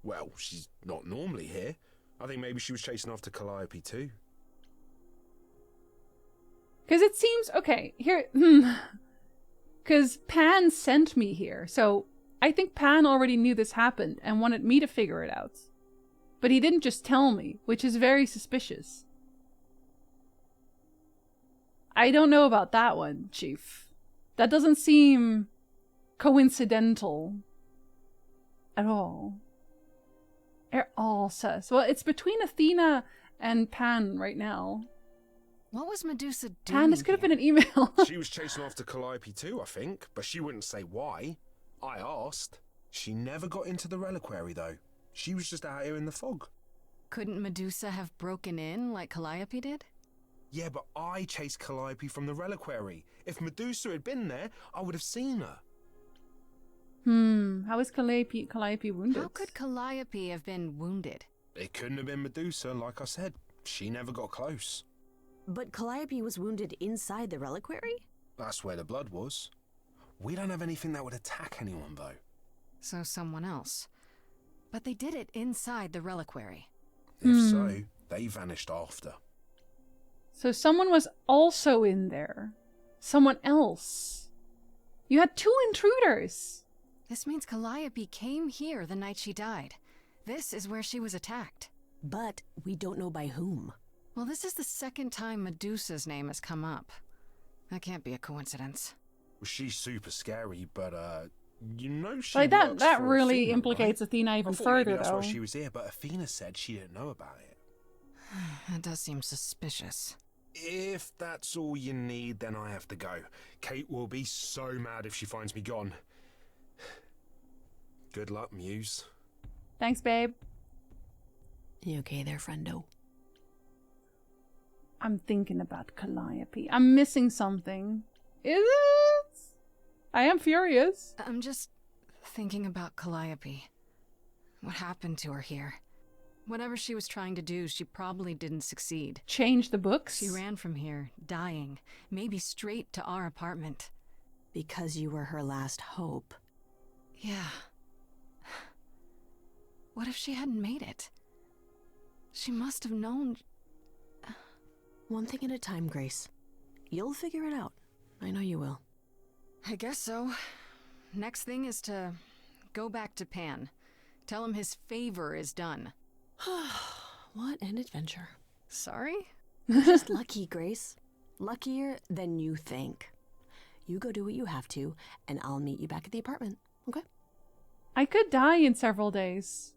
Well, she's not normally here. I think maybe she was chasing after Calliope too. Because it seems, okay, here, because Pan sent me here, so I think Pan already knew this happened and wanted me to figure it out. But he didn't just tell me, which is very suspicious. I don't know about that one, Chief. That doesn't seem coincidental at all. They're all sus. Well, it's between Athena and Pan right now. What was Medusa doing? Pan, this could have been an email. She was chasing after Calliope too, I think, but she wouldn't say why. I asked. She never got into the reliquary, though. She was just out here in the fog. Couldn't Medusa have broken in like Calliope did? Yeah, but I chased Calliope from the reliquary. If Medusa had been there, I would have seen her. How is Calliope wounded? How could Calliope have been wounded? It couldn't have been Medusa, like I said. She never got close. But Calliope was wounded inside the reliquary? That's where the blood was. We don't have anything that would attack anyone, though. So someone else. But they did it inside the reliquary. If so, they vanished after. So someone was also in there. Someone else. You had 2 intruders. This means Calliope came here the night she died. This is where she was attacked. But we don't know by whom. Well, this is the second time Medusa's name has come up. That can't be a coincidence. Well, she's super scary, but You know she Like works that for really Athena, implicates right? Athena even I thought further, maybe that's though. why she was here, but Athena said she didn't know about it. That does seem suspicious. If that's all you need, then I have to go. Kate will be so mad if she finds me gone. Good luck, Muse. Thanks, babe. You okay there, friendo? I'm thinking about Calliope. I'm missing something. Is it? I am furious. I'm just thinking about Calliope. What happened to her here? Whatever she was trying to do, she probably didn't succeed. Change the books? She ran from here, dying, maybe straight to our apartment. Because you were her last hope. Yeah. What if she hadn't made it? She must have known. One thing at a time, Grace. You'll figure it out. I know you will. I guess so. Next thing is to go back to Pan. Tell him his favor is done. What an adventure. Sorry? You're just lucky, Grace. Luckier than you think. You go do what you have to, and I'll meet you back at the apartment, okay? I could die in several days.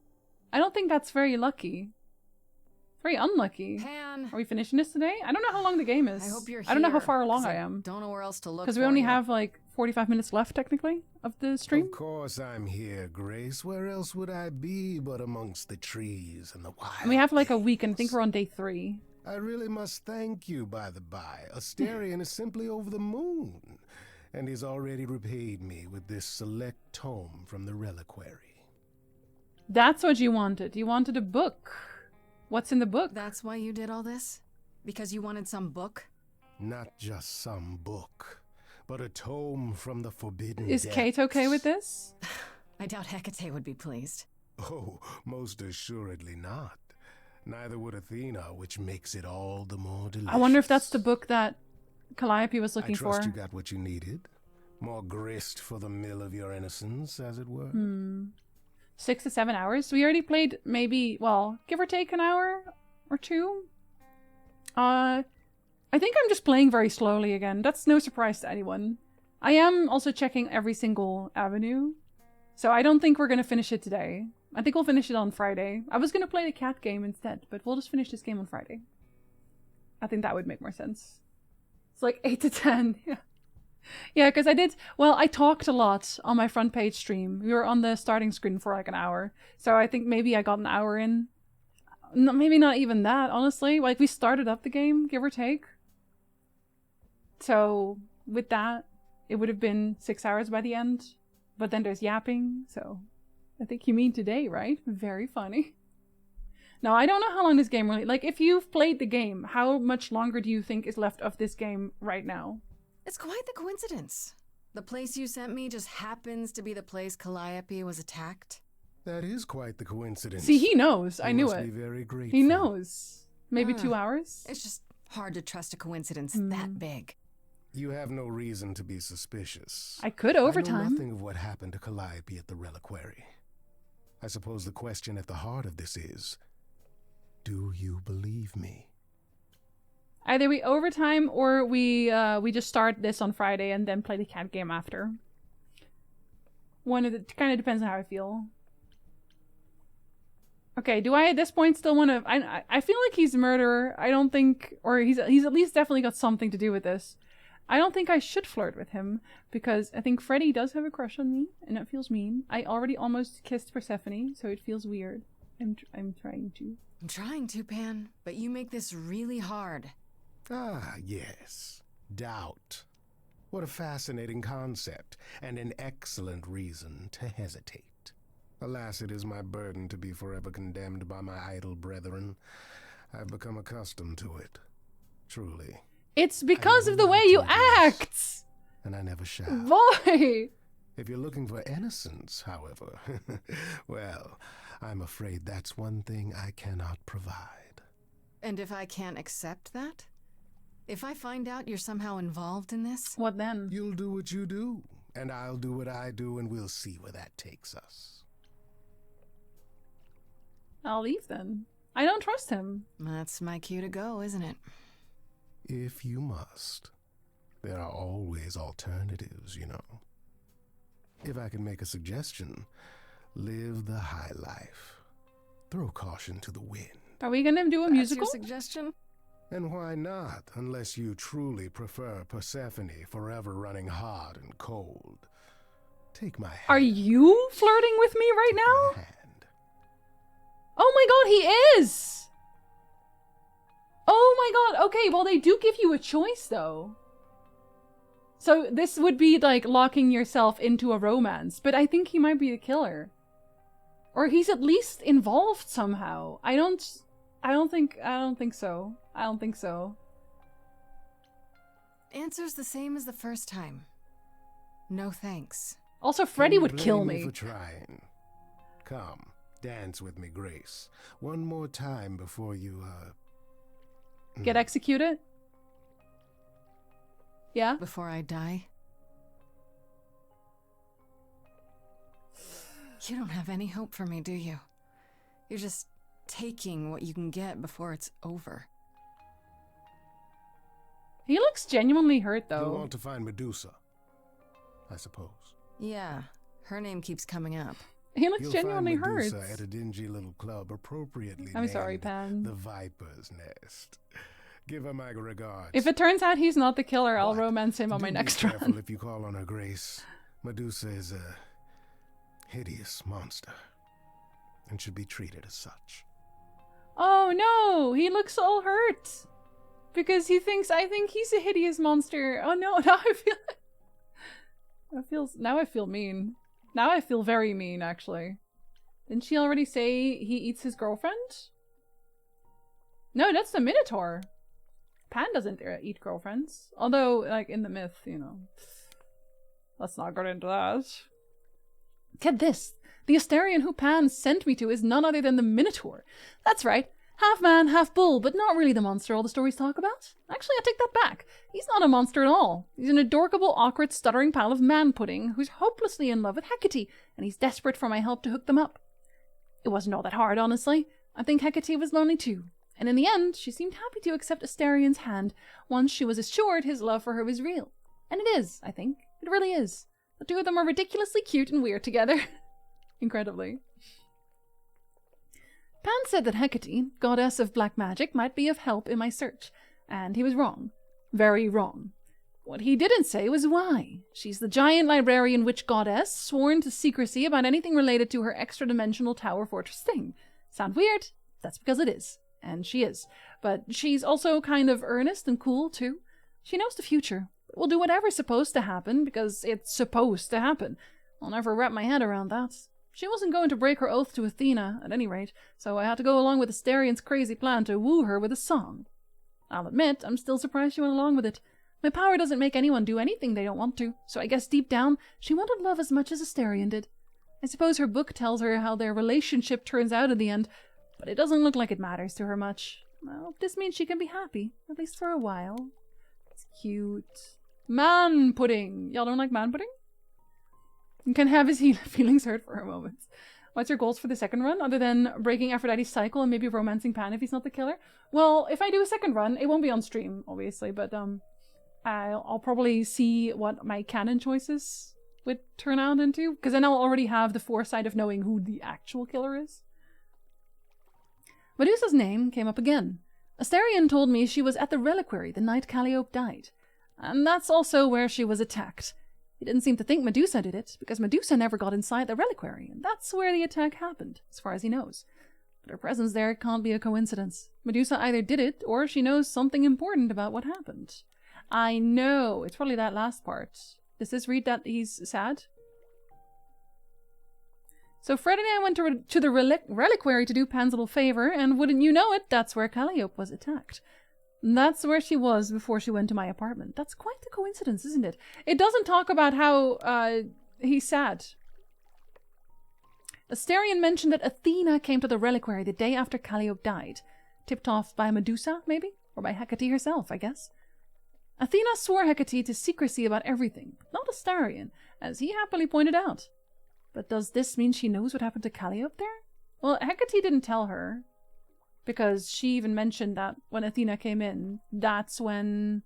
I don't think that's very lucky. Very unlucky. Pan. Are we finishing this today? I don't know how long the game is. I hope you're here. I don't know how far along 'cause I am. Don't know where else to look. Because we only have like 45 minutes left, technically, of the stream. Of course I'm here, Grace. Where else would I be but amongst the trees and the wild? And we have like a week, and I think we're on day 3. I really must thank you, by the by. Asterion is simply over the moon, and he's already repaid me with this select tome from the reliquary. That's what you wanted. You wanted a book. What's in the book? That's why you did all this? Because you wanted some book? Not just some book, but a tome from the forbidden Is depths. Kate okay with this? I doubt Hecate would be pleased. Oh, most assuredly not. Neither would Athena, which makes it all the more delicious. I wonder if that's the book that Calliope was looking I trust for. you got what you needed. More grist for the mill of your innocence, as it were. 6 to 7 hours. We already played maybe, well, give or take an hour or 2. I think I'm just playing very slowly again. That's no surprise to anyone. I am also checking every single avenue. So I don't think we're going to finish it today. I think we'll finish it on Friday. I was going to play the cat game instead, but we'll just finish this game on Friday. I think that would make more sense. It's like 8 to 10. Yeah. Yeah, because I talked a lot on my front page stream. We were on the starting screen for like an hour. So I think maybe I got an hour in. No, maybe not even that, honestly. Like, we started up the game, give or take. So with that, it would have been 6 hours by the end. But then there's yapping, so I think you mean today, right? Very funny. Now, I don't know how long this game really... Like, if you've played the game, how much longer do you think is left of this game right now? It's quite the coincidence. The place you sent me just happens to be the place Calliope was attacked. That is quite the coincidence. See, he knows. I You knew must it. be very grateful. He knows. Maybe 2 hours? It's just hard to trust a coincidence that big. You have no reason to be suspicious. I could I know overtime. nothing of what happened to Calliope at the reliquary. I suppose the question at the heart of this is, do you believe me? Either we overtime or we just start this on Friday and then play the cat game after. One of the kind of depends on how I feel. Okay, do I at this point still want to? I feel like he's a murderer. I don't think, or he's at least definitely got something to do with this. I don't think I should flirt with him because I think Freddy does have a crush on me, and it feels mean. I already almost kissed Persephone, so it feels weird. I'm trying to. I'm trying to, Pan, but you make this really hard. Ah, yes. Doubt. What a fascinating concept, and an excellent reason to hesitate. Alas, it is my burden to be forever condemned by my idle brethren. I've become accustomed to it. Truly. It's because of the way you act! And I never shall. Boy! If you're looking for innocence, however, well, I'm afraid that's one thing I cannot provide. And if I can't accept that? If I find out you're somehow involved in this? What then? You'll do what you do, and I'll do what I do, and we'll see where that takes us. I'll leave then. I don't trust him. That's my cue to go, isn't it? If you must. There are always alternatives, you know. If I can make a suggestion, live the high life. Throw caution to the wind. Are we gonna do a musical? That's your suggestion? And why not, unless you truly prefer Persephone forever running hot and cold. Take my hand. Are you flirting with me right now? Oh my god, he is! Oh my god, okay, well they do give you a choice though. So this would be like locking yourself into a romance, but I think he might be the killer. Or he's at least involved somehow. I don't think so. I don't think so. Answer's the same as the first time. No thanks. Also, Freddy would Blame kill me me. for trying. Come, dance with me, Grace. One more time before you, Get executed? Yeah? Before I die? You don't have any hope for me, do you? You're just taking what you can get before it's over. He looks genuinely hurt You'll though. want to find Medusa, I suppose. Yeah, her name keeps coming up. He looks You'll genuinely find Medusa hurt. at a dingy little club appropriately I'm sorry, named Pan. The Viper's Nest. Give her my regards. If it turns out he's not the killer, I'll romance him on my Do next be careful run. if you call on her, Grace. Medusa is a hideous monster and should be treated as such. Oh no, he looks all hurt. Because he thinks I think he's a hideous monster. Oh no, now I feel mean. Now I feel very mean, actually. Didn't she already say he eats his girlfriend? No, that's the Minotaur. Pan doesn't eat girlfriends. Although, like, in the myth, you know. Let's not get into that. Get this. The Asterion who Pan sent me to is none other than the Minotaur. That's right. Half man, half bull, but not really the monster all the stories talk about. Actually, I take that back. He's not a monster at all. He's an adorable, awkward, stuttering pile of man pudding who's hopelessly in love with Hecate, and he's desperate for my help to hook them up. It wasn't all that hard, honestly. I think Hecate was lonely too. And in the end, she seemed happy to accept Asterion's hand once she was assured his love for her was real. And it is, I think. It really is. The two of them are ridiculously cute and weird together. Incredibly. Pan said that Hecate, goddess of black magic, might be of help in my search. And he was wrong. Very wrong. What he didn't say was why. She's the giant librarian witch goddess, sworn to secrecy about anything related to her extra-dimensional tower fortress thing. Sound weird? That's because it is. And she is. But she's also kind of earnest and cool, too. She knows the future. Will do whatever's supposed to happen, because it's supposed to happen. I'll never wrap my head around that. She wasn't going to break her oath to Athena, at any rate, so I had to go along with Asterion's crazy plan to woo her with a song. I'll admit, I'm still surprised she went along with it. My power doesn't make anyone do anything they don't want to, so I guess deep down, she wanted love as much as Asterion did. I suppose her book tells her how their relationship turns out in the end, but it doesn't look like it matters to her much. Well, this means she can be happy, at least for a while. It's cute. Man pudding! Y'all don't like man pudding? You can have his feelings hurt for a moment. What's your goals for the second run, other than breaking Aphrodite's cycle and maybe romancing Pan if he's not the killer? Well, if I do a second run, it won't be on stream, obviously, but I'll probably see what my canon choices would turn out into, because then I'll already have the foresight of knowing who the actual killer is. Medusa's name came up again. Asterion told me she was at the reliquary the night Calliope died. And that's also where she was attacked. He didn't seem to think Medusa did it, because Medusa never got inside the reliquary, and that's where the attack happened, as far as he knows. But her presence there can't be a coincidence. Medusa either did it, or she knows something important about what happened. I know, it's probably that last part. Does this read that he's sad? So Fred and I went to the reliquary to do Pan's little favor, and wouldn't you know it, that's where Calliope was attacked. That's where she was before she went to my apartment. That's quite the coincidence, isn't it? It doesn't talk about how he's sad. Asterion mentioned that Athena came to the reliquary the day after Calliope died. Tipped off by Medusa, maybe? Or by Hecate herself, I guess. Athena swore Hecate to secrecy about everything, but not Asterion, as he happily pointed out. But does this mean she knows what happened to Calliope there? Well, Hecate didn't tell her. Because she even mentioned that when Athena came in, that's when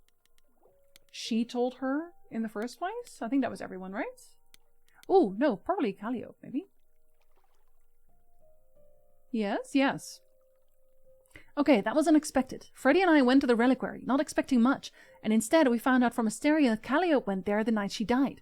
she told her in the first place. I think that was everyone, right? Oh, no, probably Calliope, maybe. Yes, yes. Okay, that was unexpected. Freddy and I went to the reliquary, not expecting much, and instead we found out from Asteria that Calliope went there the night she died.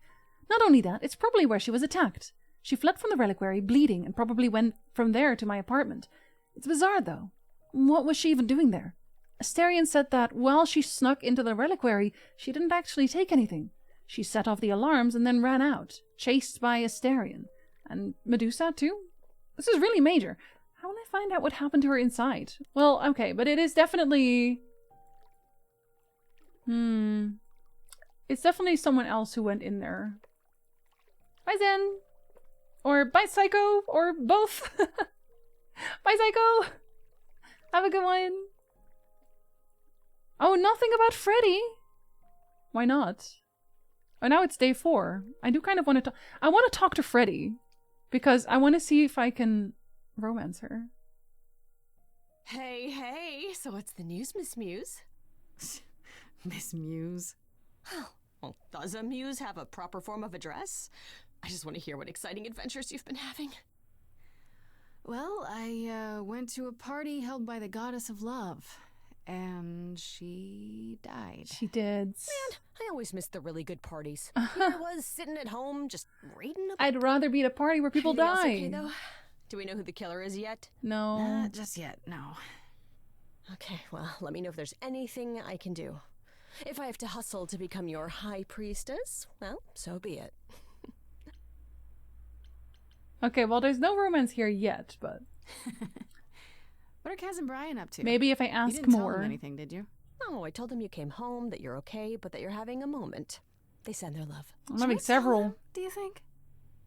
Not only that, it's probably where she was attacked. She fled from the reliquary, bleeding, and probably went from there to my apartment. It's bizarre, though. What was she even doing there? Asterion said that while she snuck into the reliquary, she didn't actually take anything. She set off the alarms and then ran out, chased by Asterion. And Medusa, too? This is really major. How will I find out what happened to her inside? Well, okay, but it is definitely... It's definitely someone else who went in there. Bye, Zen! Or bye, Psycho! Or both! Bye, Psycho! Have a good one! Oh, nothing about Freddy! Why not? Oh, now it's day 4. I do kind of want to I want to talk to Freddy. Because I want to see if I can romance her. Hey, hey, so what's the news, Miss Muse? Miss Muse? Well, does a muse have a proper form of address? I just want to hear what exciting adventures you've been having. Well, I went to a party held by the goddess of love, and she died. She did. Man, I always miss the really good parties. Here I was sitting at home just reading a book. I'd rather be at a party where people Anything else die. okay, though? Do we know who the killer is yet? No. Not just yet, no. Okay, well, let me know if there's anything I can do. If I have to hustle to become your high priestess, well, so be it. Okay, well, there's no romance here yet, but... What are Kaz and Brian up to? Maybe if I You ask didn't more. tell them anything, did you? No, I told them you came home, that you're okay, but that you're having a moment. They send their love. I'm having several. Do you think?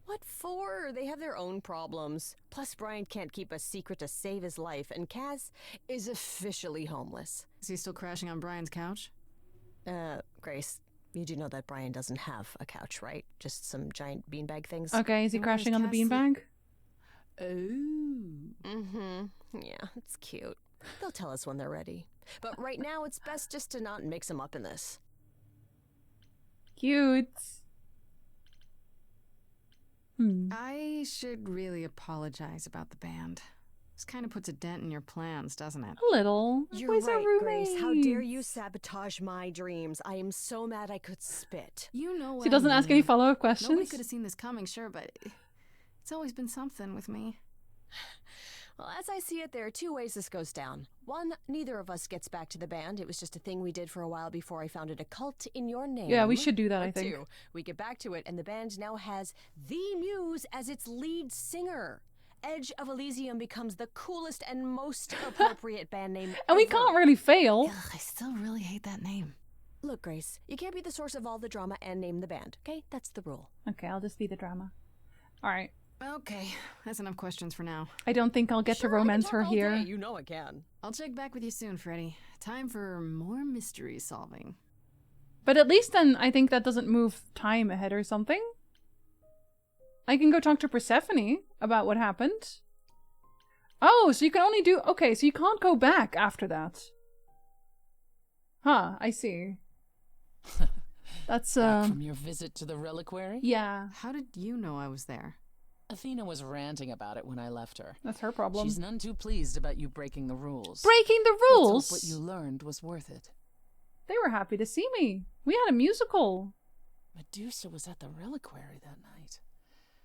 What for? They have their own problems. Plus, Brian can't keep a secret to save his life, and Kaz is officially homeless. Is he still crashing on Brian's couch? Grace, you do know that Brian doesn't have a couch, right? Just some giant beanbag things. Okay, is he crashing on the beanbag? Oh. Mm-hmm. Yeah, it's cute. They'll tell us when they're ready. But right now, it's best just to not mix them up in this. Cute. I should really apologize about the band. This kind of puts a dent in your plans, doesn't it? A little. You're right, Grace. How dare you sabotage my dreams? I am so mad I could spit. You know what She doesn't I ask mean. any follow-up Nobody questions. could have seen this coming, sure, but it's always been something with me. Well, as I see it, there are 2 ways this goes down. 1, neither of us gets back to the band. It was just a thing we did for a while before I founded a cult in your name. Yeah, we should do that, Or I think. 2, we get back to it, and the band now has the Muse as its lead singer. Edge of Elysium becomes the coolest and most appropriate band name And we ever. can't really fail. Ugh, I still really hate that name. Look, Grace, you can't be the source of all the drama and name the band, okay? That's the rule. Okay, I'll just be the drama. Alright. Okay, that's enough questions for now. I don't think I'll get to romance her here. You know I can. I'll check back with you soon, Freddy. Time for more mystery solving. But at least then I think that doesn't move time ahead or something. I can go talk to Persephone about what happened. Oh, so you can only do... Okay, so you can't go back after that. Huh, I see. That's, Back from your visit to the reliquary? Yeah. How did you know I was there? Athena was ranting about it when I left her. That's her problem. She's none too pleased about you breaking the rules. Breaking the Let's hope rules? what you learned was worth it. They were happy to see me. We had a musical. Medusa was at the reliquary that night.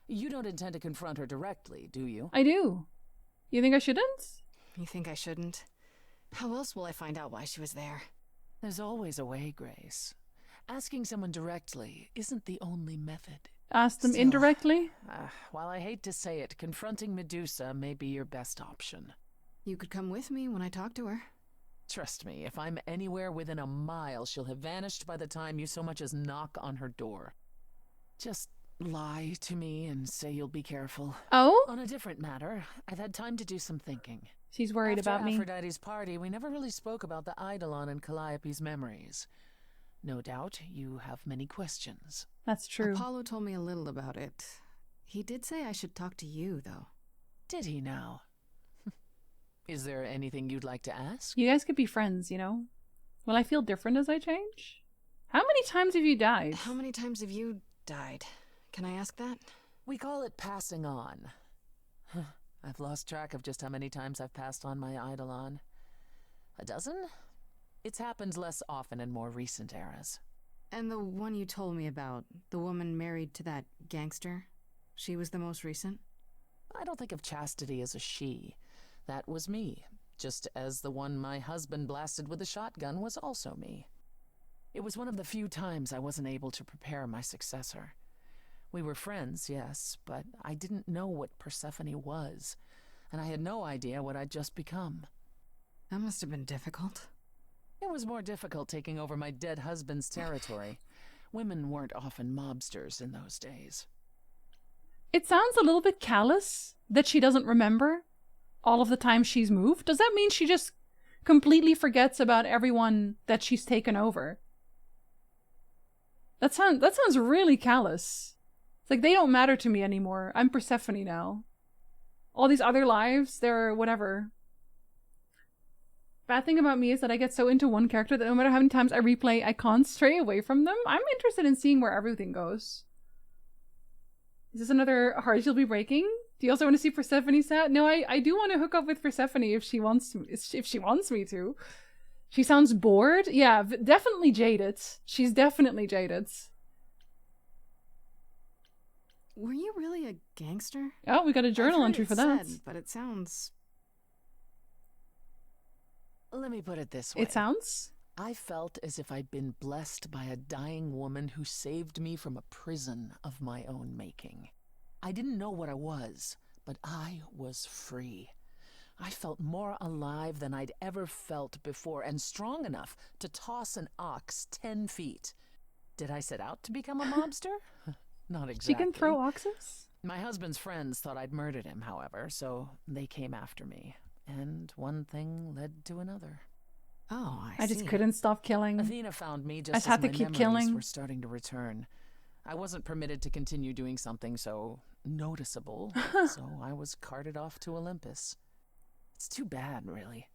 You don't intend to confront her directly, do you? I do. You think I shouldn't? You think I shouldn't? How else will I find out why she was there? There's always a way, Grace. Asking someone directly isn't the only method. Ask them Still, indirectly? While I hate to say it, confronting Medusa may be your best option. You could come with me when I talk to her. Trust me, if I'm anywhere within a mile, she'll have vanished by the time you so much as knock on her door. Just lie to me and say you'll be careful. Oh? On a different matter, I've had time to do some thinking. She's worried After about me. Aphrodite's party, we never really spoke about the Eidolon and Calliope's memories. No doubt you have many questions. That's true. Apollo told me a little about it. He did say I should talk to you, though. Did he now? Is there anything you'd like to ask? You guys could be friends, you know? Will I feel different as I change? How many times have you died? How many times have you died? Can I ask that? We call it passing on. I've lost track of just how many times I've passed on my Eidolon. A dozen? It's happened less often in more recent eras. And the one you told me about, the woman married to that gangster, she was the most recent? I don't think of Chastity as a she. That was me, just as the one my husband blasted with a shotgun was also me. It was one of the few times I wasn't able to prepare my successor. We were friends, yes, but I didn't know what Persephone was, and I had no idea what I'd just become. That must have been difficult. It was more difficult taking over my dead husband's territory. Women weren't often mobsters in those days. It sounds a little bit callous that she doesn't remember all of the times she's moved. Does that mean she just completely forgets about everyone that she's taken over? That sounds really callous. It's like, they don't matter to me anymore. I'm Persephone now. All these other lives, they're whatever. Bad thing about me is that I get so into one character that no matter how many times I replay, I can't stray away from them. I'm interested in seeing where everything goes. Is this another heart you'll be breaking? Do you also want to see Persephone sad? No, I do want to hook up with Persephone if she wants me to. She sounds bored. Yeah, definitely jaded. She's definitely jaded. Were you really a gangster? Oh, we got a journal I've heard entry it for that. said, but it sounds... Let me put it this way. It sounds? I felt as if I'd been blessed by a dying woman who saved me from a prison of my own making. I didn't know what I was, but I was free. I felt more alive than I'd ever felt before, and strong enough to toss an ox 10 feet. Did I set out to become a mobster? Not exactly. She can throw oxes? My husband's friends thought I'd murdered him, however, so they came after me. And one thing led to another. Oh, I just couldn't stop killing. Athena found me I just just as had to my keep memories killing. were starting to return. I wasn't permitted to continue doing something so noticeable, so I was carted off to Olympus. It's too bad, really.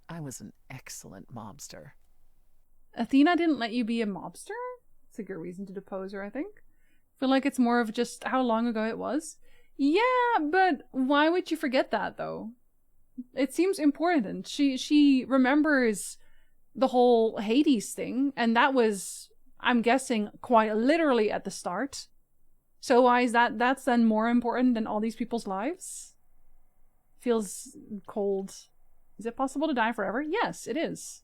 I was an excellent mobster. Athena didn't let you be a mobster? It's a good reason to depose her, I think. I feel like it's more of just how long ago it was. Yeah, but why would you forget that, though? It seems important. She remembers the whole Hades thing, and that was, I'm guessing, quite literally at the start. So why is that's then more important than all these people's lives? Feels cold. Is it possible to die forever? Yes, it is.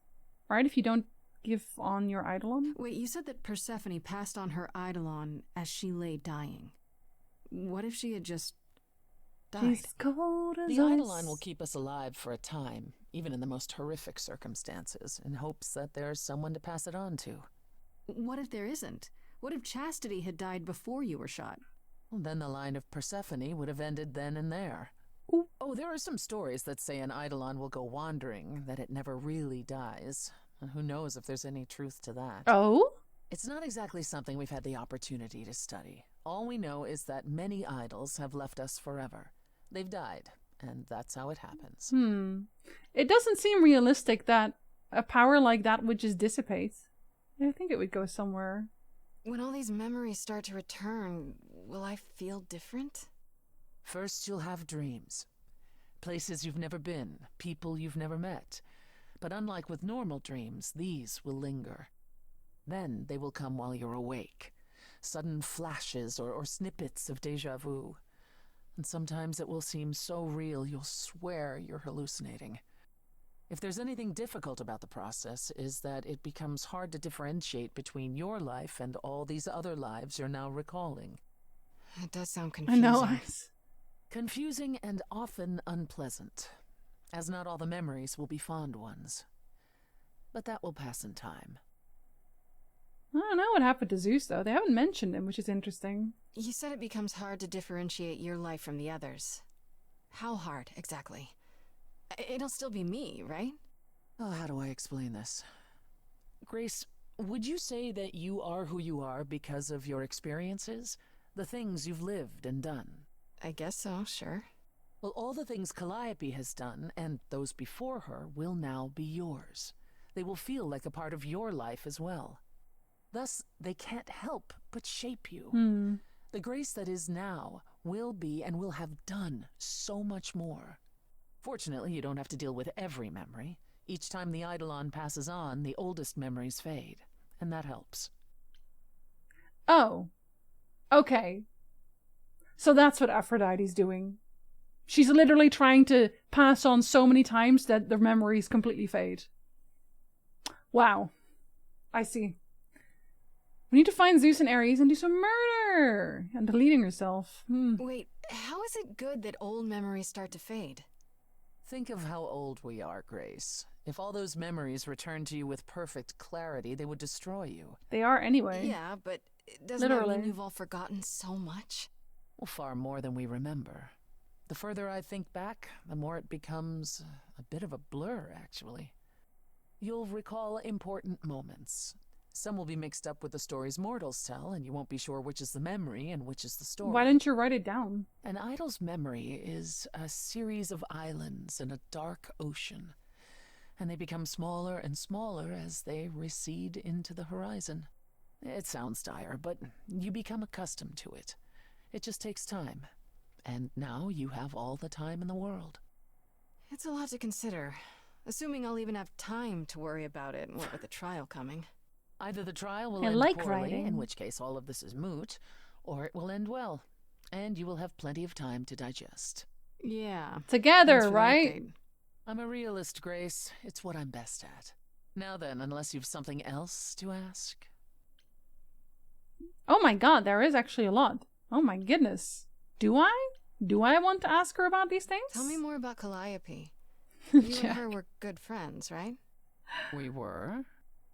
Right? If you don't give on your Eidolon? Wait, you said that Persephone passed on her Eidolon as she lay dying. What if she had just died? She's cold as The ice. Eidolon will keep us alive for a time, even in the most horrific circumstances, in hopes that there's someone to pass it on to. What if there isn't? What if Chastity had died before you were shot? Well, then the line of Persephone would have ended then and there. Ooh. Oh, there are some stories that say an Eidolon will go wandering, that it never really dies. And who knows if there's any truth to that. Oh? It's not exactly something we've had the opportunity to study. All we know is that many idols have left us forever. They've died, and that's how it happens. It doesn't seem realistic that a power like that would just dissipate. I think it would go somewhere. When all these memories start to return, will I feel different? First, you'll have dreams. Places you've never been, people you've never met. But unlike with normal dreams, these will linger. Then they will come while you're awake. Sudden flashes or snippets of déjà vu. And sometimes it will seem so real you'll swear you're hallucinating. If there's anything difficult about the process, is that it becomes hard to differentiate between your life and all these other lives you're now recalling. It does sound I confusing. know. Confusing and often unpleasant, as not all the memories will be fond ones. But that will pass in time. I don't know what happened to Zeus, though. They haven't mentioned him, which is interesting. You said it becomes hard to differentiate your life from the others. How hard, exactly? It'll still be me, right? Oh, how do I explain this? Grace, would you say that you are who you are because of your experiences? The things you've lived and done? I guess so, sure. Well, all the things Calliope has done, and those before her, will now be yours. They will feel like a part of your life as well. Thus, they can't help but shape you. The Grace that is now will be and will have done so much more. Fortunately, you don't have to deal with every memory. Each time the Eidolon passes on, the oldest memories fade, and that helps. Oh. Okay. So that's what Aphrodite's doing. She's literally trying to pass on so many times that the memories completely fade. Wow. I see. We need to find Zeus and Ares and do some murder! And deleting herself. Wait, how is it good that old memories start to fade? Think of how old we are, Grace. If all those memories returned to you with perfect clarity, they would destroy you. They are anyway. Yeah, but doesn't that mean you've all forgotten so much? Well, far more than we remember. The further I think back, the more it becomes a bit of a blur, actually. You'll recall important moments. Some will be mixed up with the stories mortals tell, and you won't be sure which is the memory and which is the story. Why didn't you write it down? An idol's memory is a series of islands in a dark ocean, and they become smaller and smaller as they recede into the horizon. It sounds dire, but you become accustomed to it. It just takes time. And now you have all the time in the world. It's a lot to consider. Assuming I'll even have time to worry about it, what with the trial coming. Either the trial will end poorly, in which case all of this is moot, or it will end well, and you will have plenty of time to digest. Yeah. Together, right? I'm a realist, Grace. It's what I'm best at. Now then, unless you've something else to ask. Oh my god, there is actually a lot. Oh my goodness. Do I? Do I want to ask her about these things? Tell me more about Calliope. You and her were good friends, right? We were.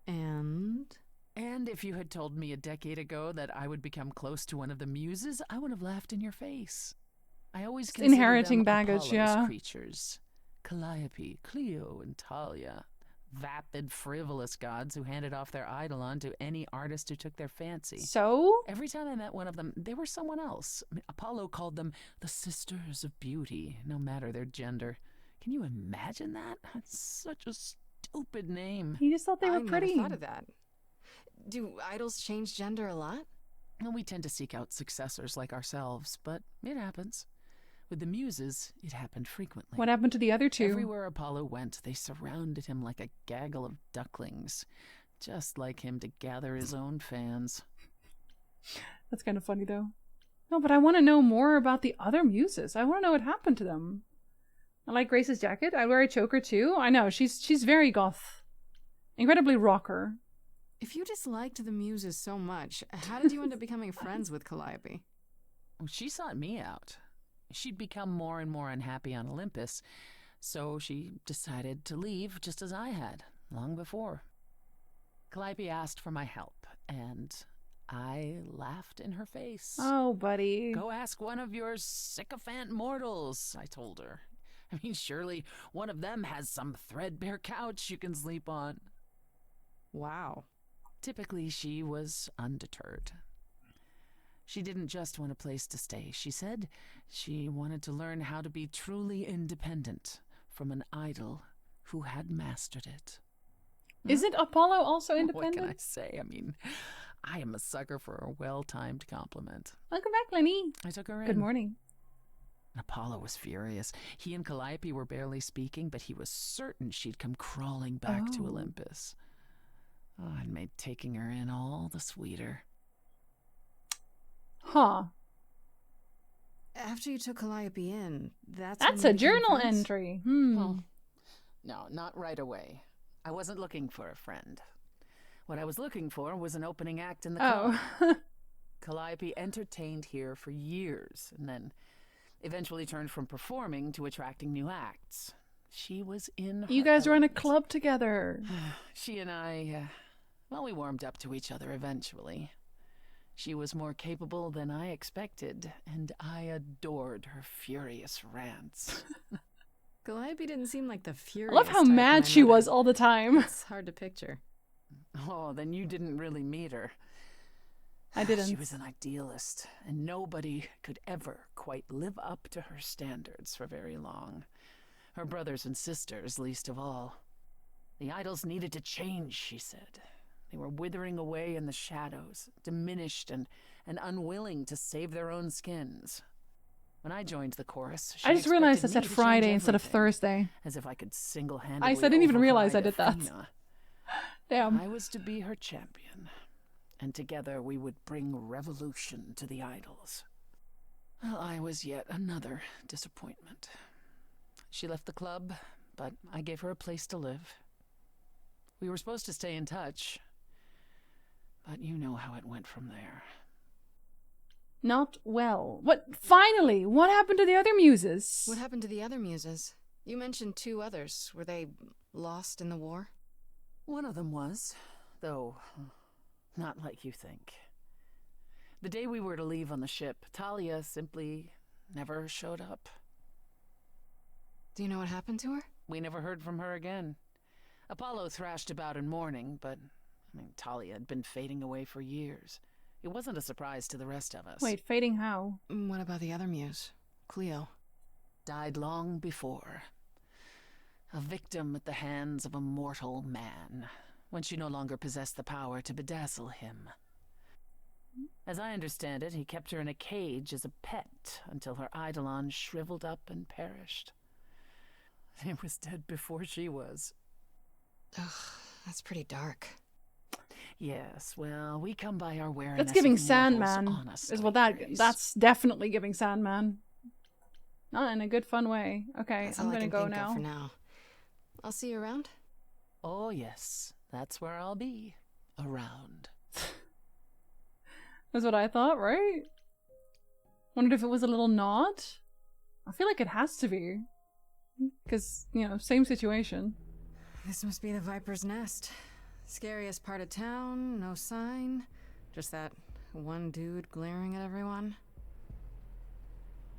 And if you had told me a decade ago that I would become close to one of the muses, I would have laughed in your face. I always considered inheriting them baggage, Apollo's creatures. Calliope, Clio, and Talia. Vapid, frivolous gods who handed off their eidolon to any artist who took their fancy. So? Every time I met one of them, they were someone else. Apollo called them the Sisters of Beauty, no matter their gender. Can you imagine that? That's such a stupid name. He just thought they were pretty. I never thought of that. Do idols change gender a lot? Well, we tend to seek out successors like ourselves, but it happens. With the muses, it happened frequently. What happened to the other two? Everywhere Apollo went, they surrounded him like a gaggle of ducklings, just like him to gather his own fans. That's kind of funny, though. No, but I want to know more about the other muses. I want to know what happened to them. I like Grace's jacket. I wear a choker, too. I know, she's very goth. Incredibly rocker. If you disliked the muses so much, how did you end up becoming friends with Calliope? Well, she sought me out. She'd become more and more unhappy on Olympus, so she decided to leave just as I had, long before. Calliope asked for my help, and I laughed in her face. Oh, buddy. Go ask one of your sycophant mortals, I told her. I mean, surely one of them has some threadbare couch you can sleep on. Wow. Typically, she was undeterred. She didn't just want a place to stay. She said she wanted to learn how to be truly independent from an idol who had mastered it. Isn't Apollo also independent? What can I say? I mean, I am a sucker for a well-timed compliment. Welcome back, Lenny. I took her in. Good morning. Apollo was furious. He and Calliope were barely speaking, but he was certain she'd come crawling back to Olympus. Oh, it made taking her in all the sweeter. Huh. After you took Calliope in, that's a journal entry. Well, no, not right away. I wasn't looking for a friend. What I was looking for was an opening act in the club. Calliope entertained here for years, and then eventually turned from performing to attracting new acts. She was in her You guys element. run a club together. She and I, we warmed up to each other eventually. She was more capable than I expected, and I adored her furious rants. Calliope didn't seem like the furious I love how type mad I she met was her. all the time. It's hard to picture. Oh, then you didn't really meet her. I didn't. She was an idealist, and nobody could ever quite live up to her standards for very long. Her brothers and sisters, least of all. The idols needed to change, she said. They were withering away in the shadows, diminished and unwilling to save their own skins. When I joined the chorus, she I just realized I expected said me to Friday change instead of everything, Thursday. as if I could single-handedly I didn't even realize I override did that. Athena. Damn. I was to be her champion, and together we would bring revolution to the idols. Well, I was yet another disappointment. She left the club, but I gave her a place to live. We were supposed to stay in touch, but you know how it went from there. Not well. What? Finally! What happened to the other muses? What happened to the other muses? You mentioned 2 others. Were they lost in the war? One of them was, though not like you think. The day we were to leave on the ship, Talia simply never showed up. Do you know what happened to her? We never heard from her again. Apollo thrashed about in mourning, but Talia had been fading away for years. It wasn't a surprise to the rest of us. Wait, fading how? What about the other muse, Cleo? Died long before. A victim at the hands of a mortal man, when she no longer possessed the power to bedazzle him. As I understand it, he kept her in a cage as a pet until her eidolon shriveled up and perished. He was dead before she was. Ugh, that's pretty dark. Yes, well, we come by our wariness. That's giving of mortals Sandman. honestly, Is what that. Grace. That's definitely giving Sandman. Not in a good fun way. Okay, That's I'm all I gonna can go think of now. for now. I'll see you around. Oh, yes, that's where I'll be. Around. That's what I thought, right? Wondered if it was a little nod. I feel like it has to be. Because, you know, same situation. This must be the Viper's Nest. Scariest part of town, no sign. Just that one dude glaring at everyone.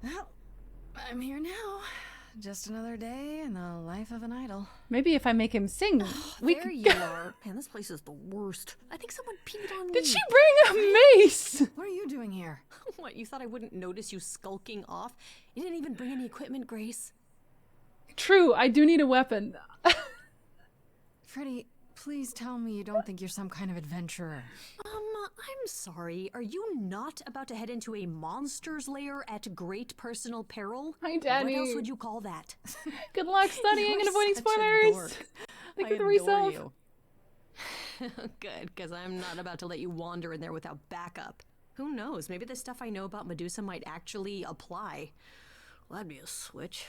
Well, I'm here now. Just another day in the life of an idol. Maybe if I make him sing, we There could you are. Man, this place is the worst. I think someone peed on me. Did she bring a mace? What are you doing here? What, you thought I wouldn't notice you skulking off? You didn't even bring any equipment, Grace. True, I do need a weapon. Freddy, please tell me you don't think you're some kind of adventurer. I'm sorry. Are you not about to head into a monster's lair at great personal peril? Hi, Danny. What else would you call that? Good luck studying You're and avoiding such a spoilers. dork. Think I of the adore reself. you. Good, because I'm not about to let you wander in there without backup. Who knows? Maybe the stuff I know about Medusa might actually apply. Well, that'd be a switch.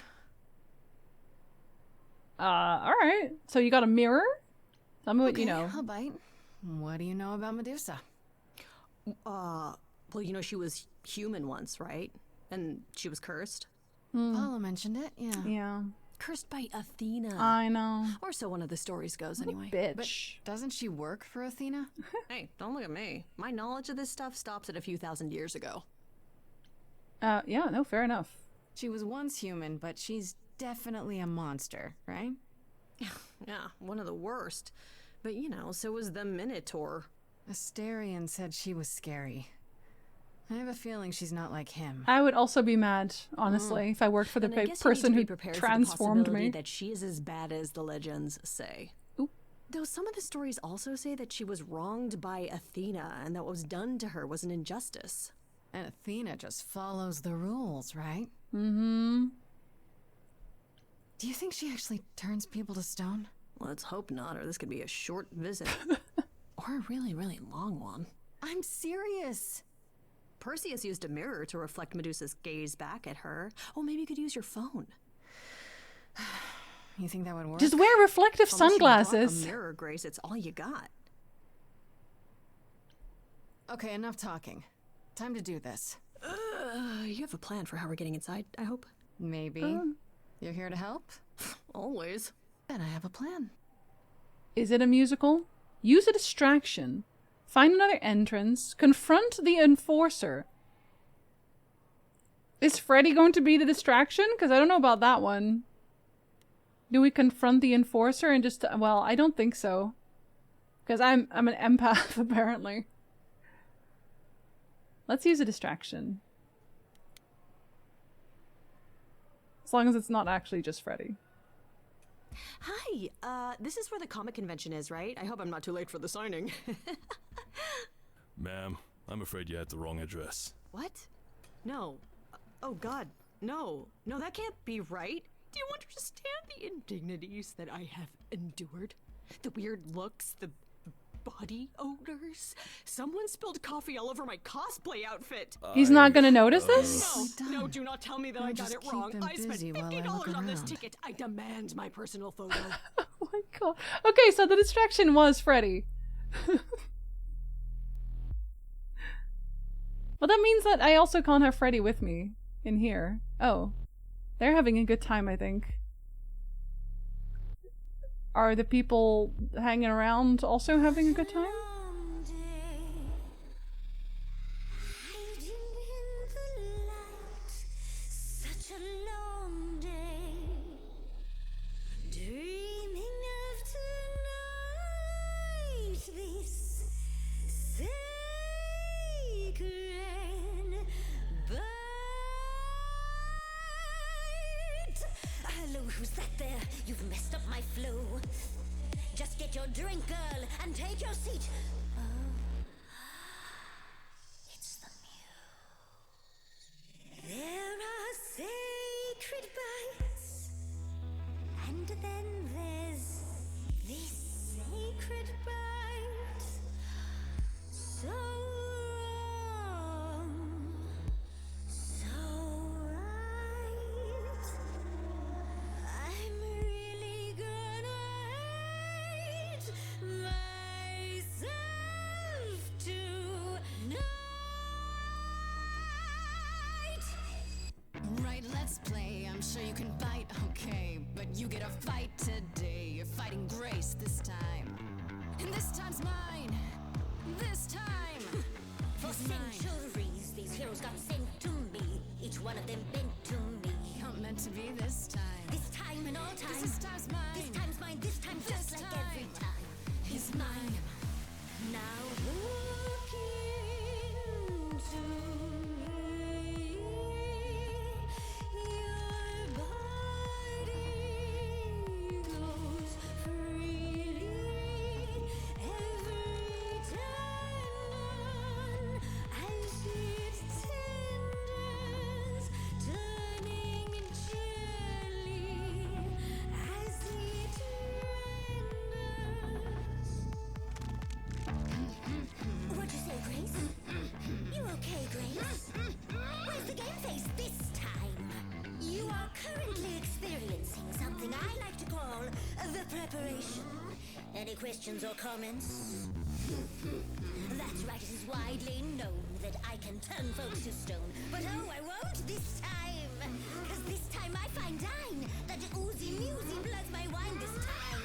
Alright. So you got a mirror? Tell me what you know. I'll bite. What do you know about Medusa? Well, you know she was human once, right? And she was cursed? Paula mentioned it, yeah. Yeah. Cursed by Athena. I know. Or so one of the stories goes, anyway. Bitch. But doesn't she work for Athena? Hey, don't look at me. My knowledge of this stuff stops at a few thousand years ago. Yeah, no, fair enough. She was once human, but she's definitely a monster, right? Yeah, one of the worst. But you know, so was the Minotaur. Astarion said she was scary. I have a feeling she's not like him. I would also be mad, honestly, if I worked for the And I guess person you who need to be prepared transformed for the possibility me. that she is as bad as the legends say. Ooh. Though some of the stories also say that she was wronged by Athena and that what was done to her was an injustice. And Athena just follows the rules, right? Mm-hmm. Do you think she actually turns people to stone? Let's hope not, or this could be a short visit. Or a really, really long one. I'm serious. Perseus used a mirror to reflect Medusa's gaze back at her. Oh, maybe you could use your phone. You think that would work? Just wear reflective Unless you bought sunglasses. a mirror, Grace, it's all you got. Okay, enough talking. Time to do this. You have a plan for how we're getting inside, I hope? Maybe. You're here to help? Always. Then I have a plan. Is it a musical? Use a distraction. Find another entrance. Confront the enforcer. Is Freddy going to be the distraction? Because I don't know about that one. Do we confront the enforcer and just... Well, I don't think so. Because I'm an empath, apparently. Let's use a distraction. As long as it's not actually just Freddy. Hi, this is where the comic convention is, right? I hope I'm not too late for the signing. Ma'am, I'm afraid you had the wrong address. What? No. Oh God, no. No, that can't be right. Do you understand the indignities that I have endured? The weird looks, the body odors? Someone spilled coffee all over my cosplay outfit. He's not gonna notice this? No, do not tell me that I got it wrong. I spent $50 on this ticket. I demand my personal photo. Oh my god. Okay, so the distraction was Freddy. Well, that means that I also can't have Freddy with me in here. Oh. They're having a good time, I think. Are the people hanging around also having a good time? Such a long day, dreaming of tonight, this sacred bite. Hello, who's that there? You've messed up my flow. Just get your drink, girl, and take your seat. Oh, it's the Muse. There are sacred bites, and then there's this sacred bite. So wrong, so right. I'm really gonna hate myself tonight. Right, let's play. I'm sure you can bite, okay. But you get a fight today. You're fighting Grace this time. And this time's mine. This time. For centuries, these heroes got sent to me. Each one of them bent to me. Not meant to be this time. This time and all time. This time's mine. This time's mine. This time just like every time. He's mine. Now look into me. Your body goes freely every time as it tenders, turning gently as it renders. What'd you say, Grace? You okay, Grace? Where's the game face this time? You are currently experiencing something I like to call the preparation. Any questions or comments? That's right, it is widely known that I can turn folks to stone. But oh, I won't this time. Cause this time I find dine that oozy musy bloods my wine this time.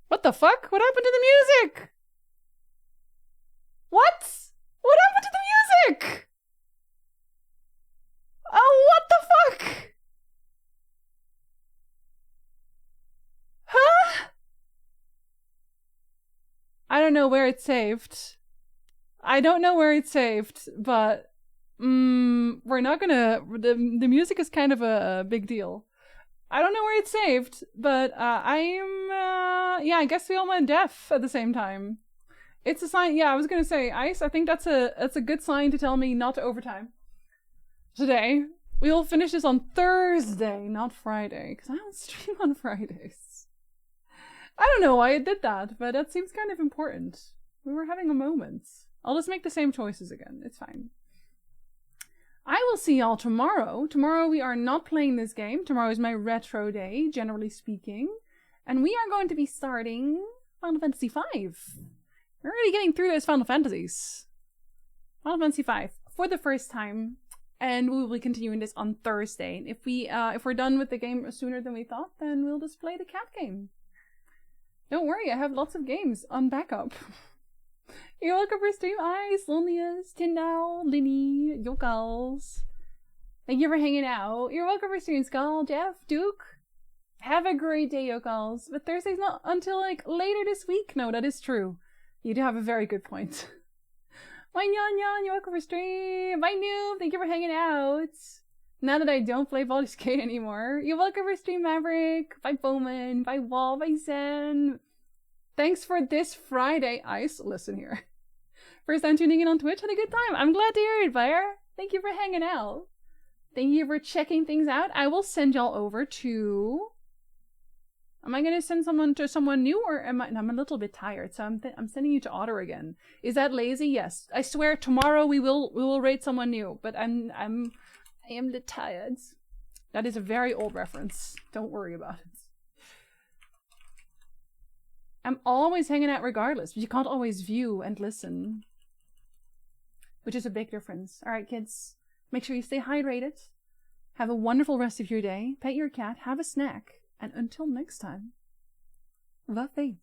What the fuck? What happened to the music? What? What happened to the music? Oh, what the fuck? Huh? I don't know where it's saved. I don't know where it's saved, but we're not gonna. The music is kind of a big deal. I don't know where it's saved, but yeah, I guess we all went deaf at the same time. It's a sign. Yeah, I was gonna say, Ice. I think that's a good sign to tell me not to overtime today. We'll finish this on Thursday, not Friday, because I don't stream on Fridays. I don't know why I did that, but that seems kind of important. We were having a moment. I'll just make the same choices again. It's fine. I will see y'all tomorrow. Tomorrow we are not playing this game. Tomorrow is my retro day, generally speaking. And we are going to be starting Final Fantasy V. We're already getting through those Final Fantasies. Final Fantasy V for the first time. And we will be continuing this on Thursday. If we're done with the game sooner than we thought, then we'll just play the cat game. Don't worry, I have lots of games on backup. You're welcome for stream, Ice, Lonius, Tyndall, Linny, Yokals. Thank you for hanging out. You're welcome for stream, Skull, Jeff, Duke. Have a great day, Yokals. But Thursday's not until like later this week. No, that is true. You do have a very good point. My Nyan Nyan, you're welcome for stream. My Noob, thank you for hanging out. Now that I don't play Baldur's Gate anymore. You're welcome for Stream Maverick, by Bowman, by Wall, by Zen. Thanks for this Friday, Ice. Listen here. First time tuning in on Twitch, had a good time. I'm glad to hear it, Blair. Thank you for hanging out. Thank you for checking things out. I will send y'all over to... Am I going to send someone to someone new, or am I... I'm a little bit tired, so I'm sending you to Otter again. Is that lazy? Yes. I swear tomorrow we will rate someone new, but I am a bit tired. That is a very old reference. Don't worry about it. I'm always hanging out regardless, but you can't always view and listen, which is a big difference. All right, kids, make sure you stay hydrated. Have a wonderful rest of your day. Pet your cat, have a snack, and until next time, va fée.